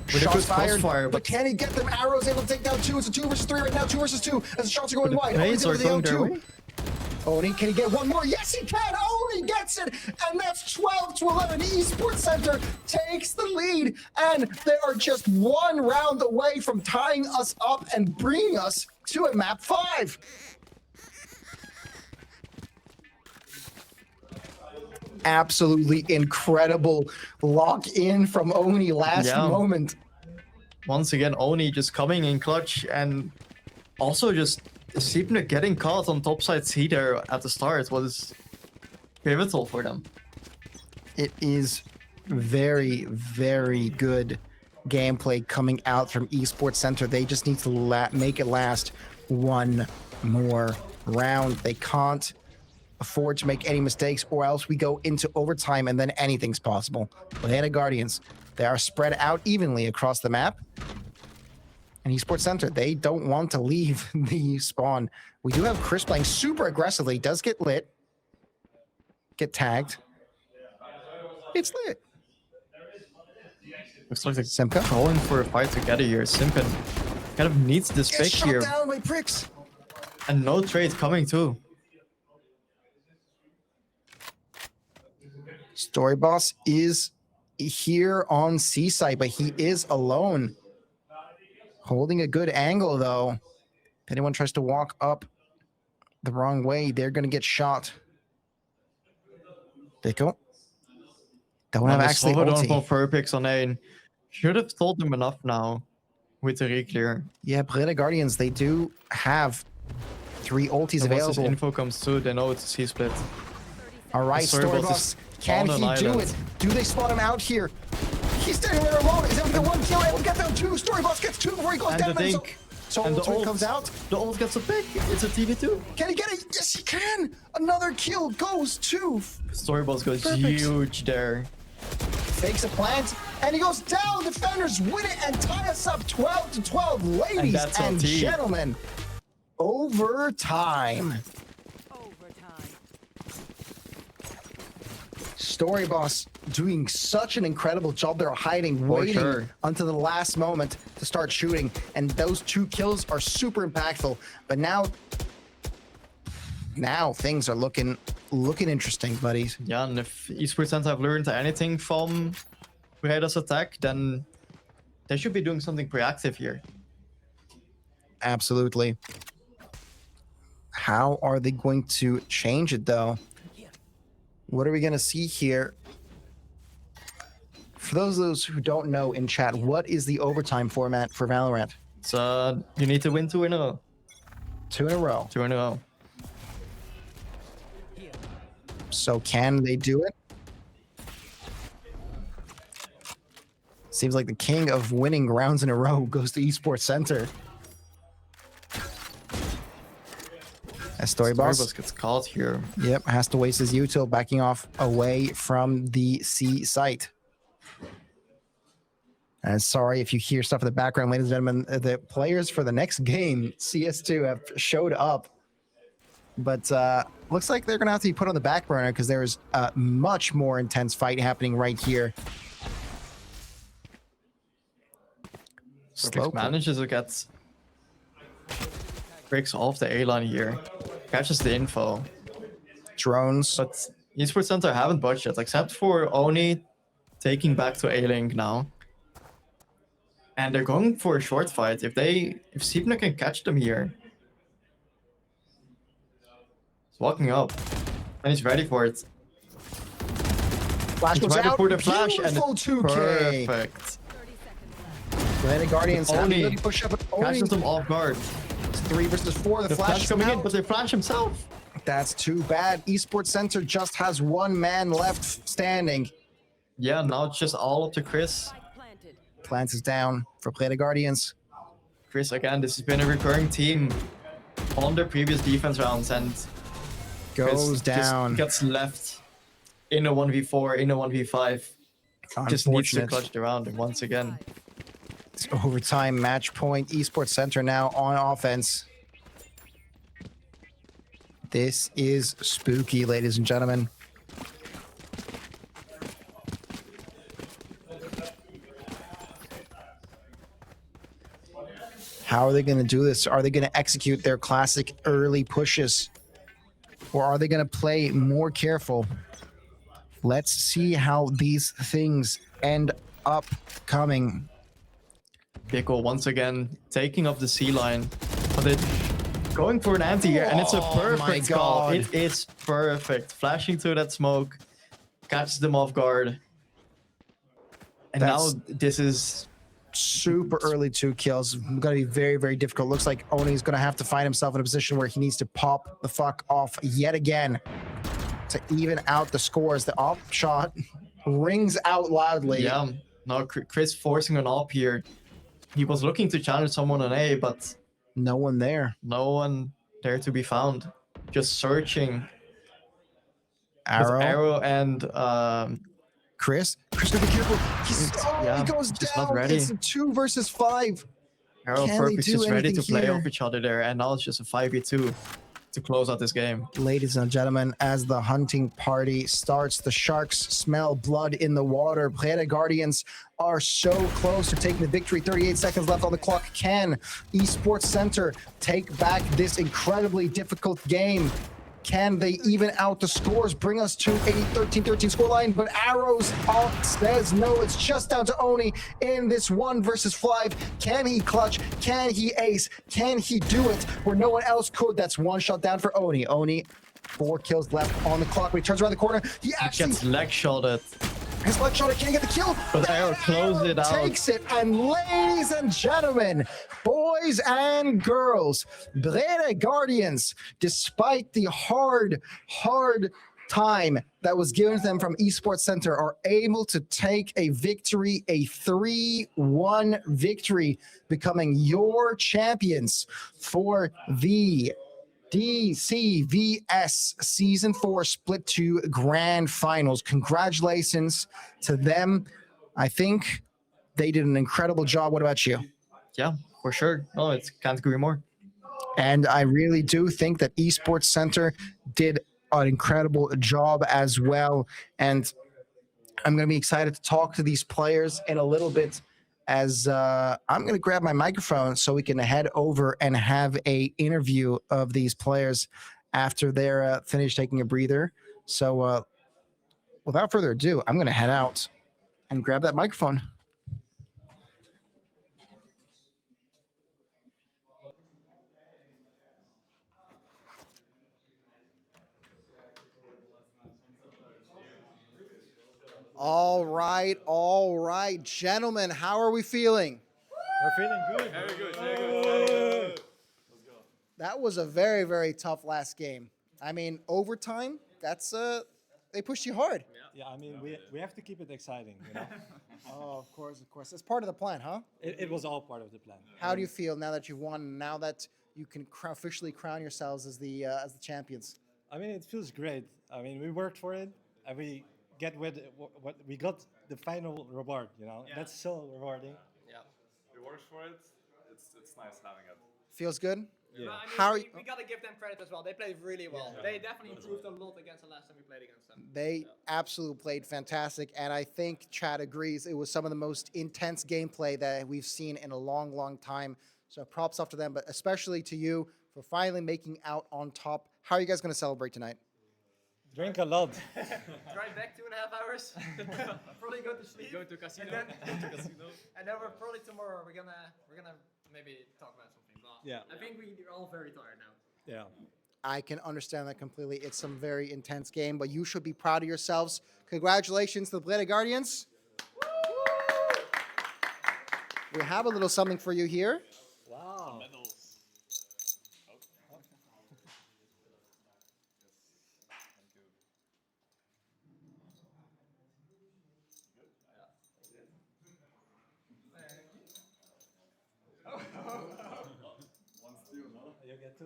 With a Shots good fired, crossfire, but can he get them? Arrows able to take down 2. It's a 2 versus 3 right now. 2 versus 2 as the shots are going the wide. plays Only's are able to going nail their 2. way. Oni, can he get one more? Yes, he can. Oni gets it, and that's 12-11. Esports Center takes the lead, and they are just 1 round away from tying us up and bringing us to a map 5. absolutely incredible lock in from Oni last Yeah. moment. Once again, Oni just coming in clutch, and also just Sipner getting caught on topside C there at the start was pivotal for them. It is very, very good gameplay coming out from Esports Center. They just need to make it last one more round. They can't afford to make any mistakes, or else we go into overtime and then anything's possible. Atlanta Guardians, they are spread out evenly across the map. And Esports Center, they don't want to leave the spawn. We do have Chris playing super aggressively. Does get lit. Get tagged. It's lit. Looks like they're Simka going for a fight together here. Simka kind of needs this gets pick shot here. down by pricks. And no trade coming too. Story Boss is here on C site, but he is alone. Holding a good angle, though. If anyone tries to walk up the wrong way, they're going to get shot. Dicko. Don't have actually ulti. For fur picks on A. Should have told them enough now with the reclear. Yeah, Breda Guardians, they do have 3 ultis And once this available. info comes through, they know it's a C-split. All right, Story Story Boss Boss, is can on he an do island. it? Do they spot him out here? He's standing there alone. Is able to get 1 kill, able to get down 2. Story Boss gets 2 before he goes And down. the And dink. so And the ultimate ult. comes out. The ult gets a pick. It's a TV2. Can he get it? Yes, he can. Another kill goes to Storyboss goes Perfect. huge there. fakes a plant, and he goes down. Defenders win it and tie us up 12-12. Ladies that's and OT. gentlemen, overtime. Story Boss doing such an incredible job. They're hiding, waiting sure. until the last moment to start shooting, and those 2 kills are super impactful. But now things are looking interesting, buddies. Yeah, and if Esports Center have learned anything from Breda's attack, then they should be doing something proactive here. Absolutely. How are they going to change it, though? What are we going to see here? For those who don't know in chat, what is the overtime format for Valorant? So you need to win 2 in a row. 2 in a row. 2 in a row. So can they do it? Seems like the king of winning rounds in a row goes to Esports Center. As Story Boss, gets caught here. yep, has to waste his util, backing off away from the C site. And sorry if you hear stuff in the background, ladies and gentlemen. The players for the next game, CS2, have showed up. But looks like they're going to have to be put on the back burner because there's a much more intense fight happening right here. Perfect manages to get breaks off the A line here. Catches the info. Drones. But Esports Center haven't budged yet, except for Oni taking back to A-Link now. And they're going for a short fight. If Sipner can catch them here. He's walking up. And he's ready for it. Flash He's goes ready out. for the flash and Beautiful 2K. perfect. Atlantic Guardians have the Oni ability to push up. Catches them off guard. 3 versus 4. The The flash flash is coming in, out. but they flash himself. That's too bad. Esports Center just has 1 man left standing. Yeah, now it's just all up to Chris. Plants is down for Play the Guardians. Chris, again, this has been a recurring theme on their previous defense rounds, and Chris Goes down. just gets left in a 1v4, in a 1v5. Just needs to Unfortunate. clutch the round once again. It's overtime match point. Esports Center now on offense. This is spooky, ladies and gentlemen. How are they going to do this? Are they going to execute their classic early pushes? Or are they going to play more careful? Let's see how these things end up coming. Pickle once again taking up the C line, but they're going for an anti here, and it's a Oh my perfect call. God. It is perfect. Flashing through that smoke, catches them off guard. And That's- now this is Super early 2 kills. Going to be very, very difficult. Looks like Oni's going to have to find himself in a position where he needs to pop the fuck off yet again to even out the scores. The op shot rings out loudly. yeah. Now Chris forcing an op here. He was looking to challenge someone on A, but No one there. no one there to be found. Just searching Arrow. with Arrow and Chris gotta be careful. Yeah, He goes just not down. ready. It's a 2 versus 5. Arrow Can they Purpose do just ready to anything play here? off each other there, and now it's just a 5v2 to close out this game. Ladies and gentlemen, as the hunting party starts, the Sharks smell blood in the water. Playa Guardians are so close to taking the victory. 38 seconds left on the clock. Can Esports Center take back this incredibly difficult game? Can they even out the scores, bring us to a 13-13 scoreline? But Arrows off says no. It's just down to Oni in this 1 versus 5. Can he clutch? Can he ace? Can he do it where no one else could? That's 1 shot down for Oni. Oni, 4 kills left on the clock. When he turns around the corner, he actually Gets leg shotted, his leg shot. Can't get the kill. but Arrow closed it out. Takes it, and ladies and gentlemen, boys and girls, Breda Guardians, despite the hard time that was given to them from Esports Center, are able to take a victory, a 3-1 victory, becoming your champions for the DCVS Season 4 Split 2 Grand Finals. Congratulations to them. I think they did an incredible job. What about you? Yeah, for sure. No, it's can't agree more. And I really do think that Esports Center did an incredible job as well. And I'm going to be excited to talk to these players in a little bit, as I'm going to grab my microphone so we can head over and have a interview of these players after they're finished taking a breather. So without further ado, I'm going to head out and grab that microphone. All right, gentlemen, how are we feeling? We're feeling good. That was a very, very tough last game. I mean, overtime, that's they pushed you hard. Yeah, I mean, we have to keep it exciting, you know? Oh, of course. It's part of the plan, huh? It was all part of the plan. How do you feel now that you've won, now that you can officially crown yourselves as the champions? I mean, it feels great. I mean, we worked for it, and we get what we got the final reward, you know? That's so rewarding. Yeah. We worked for it. It's nice having it. Feels good? Yeah. But, I mean, How are we, you- we gotta give them credit as well. They played really well. They definitely improved a lot against the last time we played against them. They absolutely played fantastic, and I think Chad agrees it was some of the most intense gameplay that we've seen in a long, long time. So props off to them, but especially to you for finally making out on top. How are you guys going to celebrate tonight? Drink a lot. Drive back 2.5 hours. Probably go to sleep. Go to casino. And then, and then we're probably tomorrow we're gonna maybe talk about something. But Yeah. I think we're all very tired now. Yeah. I can understand that completely. It's some very intense game, but you should be proud of yourselves. Congratulations to the Blade Guardians. We have a little something for you here. Wow. You get 2.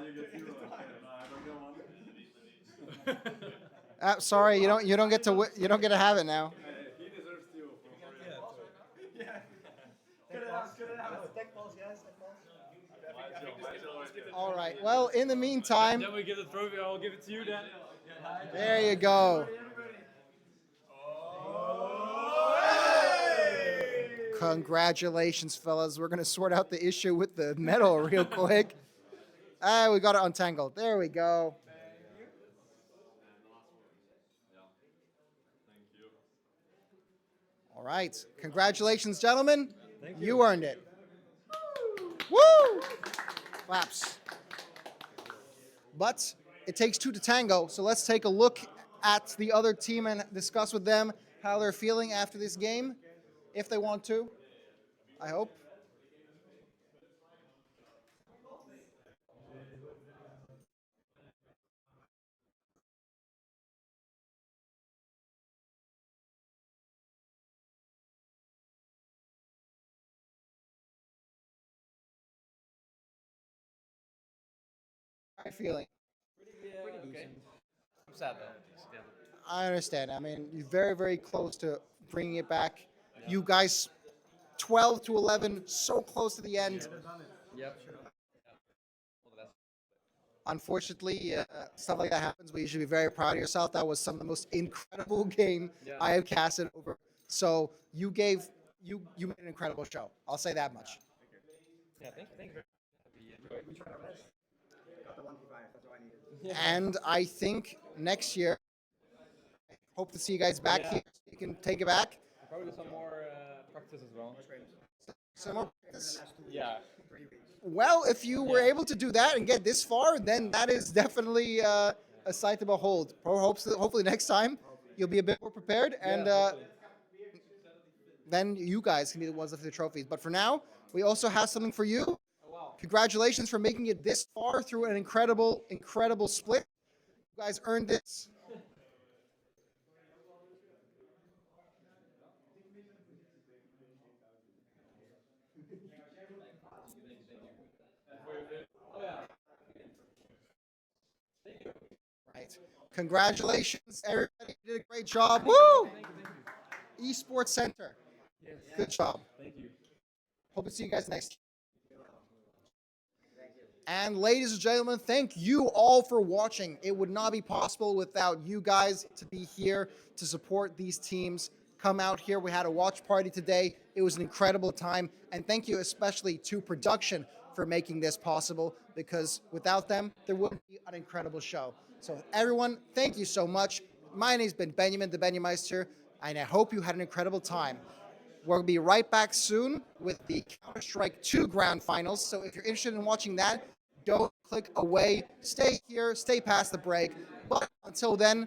You get 2. No, I don't get one. Sorry, you don't get to have it now. He deserves 2. All right. Well, in the meantime, we get the trophy. I'll give it to you then. there you go. Congratulations, fellas. We're going to sort out the issue with the medal real quick. We got it untangled. There we go. All right. Congratulations, gentlemen. You earned it. Woo! Claps. But it takes 2 to tango, so let's take a look at the other team and discuss with them how they're feeling after this game, if they want to. I hope. How are you feeling? I'm sad though. Still. I understand. I mean, you're very, very close to bringing it back. You guys, 12 to 11, so close to the end. Yep. Unfortunately, stuff like that happens, but you should be very proud of yourself. That was some of the most incredible game I have casted over. So you made an incredible show. I'll say that much. Yeah, thank you. And I think next year, hope to see you guys back here. So you can take it back. Probably do some more practice as well. Some more practice. Yeah. Well, if you were able to do that and get this far, then that is definitely a sight to behold. Hopefully next time you'll be a bit more prepared, and then you guys can be the ones with the trophies. But for now, we also have something for you. Congratulations for making it this far through an incredible, incredible split. You guys earned this. Right. Congratulations, everybody. You did a great job. Woo! Esports Center. Good job. Thank you. Hope to see you guys next. And ladies and gentlemen, thank you all for watching. It would not be possible without you guys to be here to support these teams. Come out here. We had a watch party today. It was an incredible time. And thank you especially to production for making this possible, because without them, there wouldn't be an incredible show. So everyone, thank you so much. My name's been Benjamin the Benjameister, and I hope you had an incredible time. We'll be right back soon with the Counter-Strike 2 Grand Finals. So if you're interested in watching that, don't click away. Stay here, stay past the break. But until then,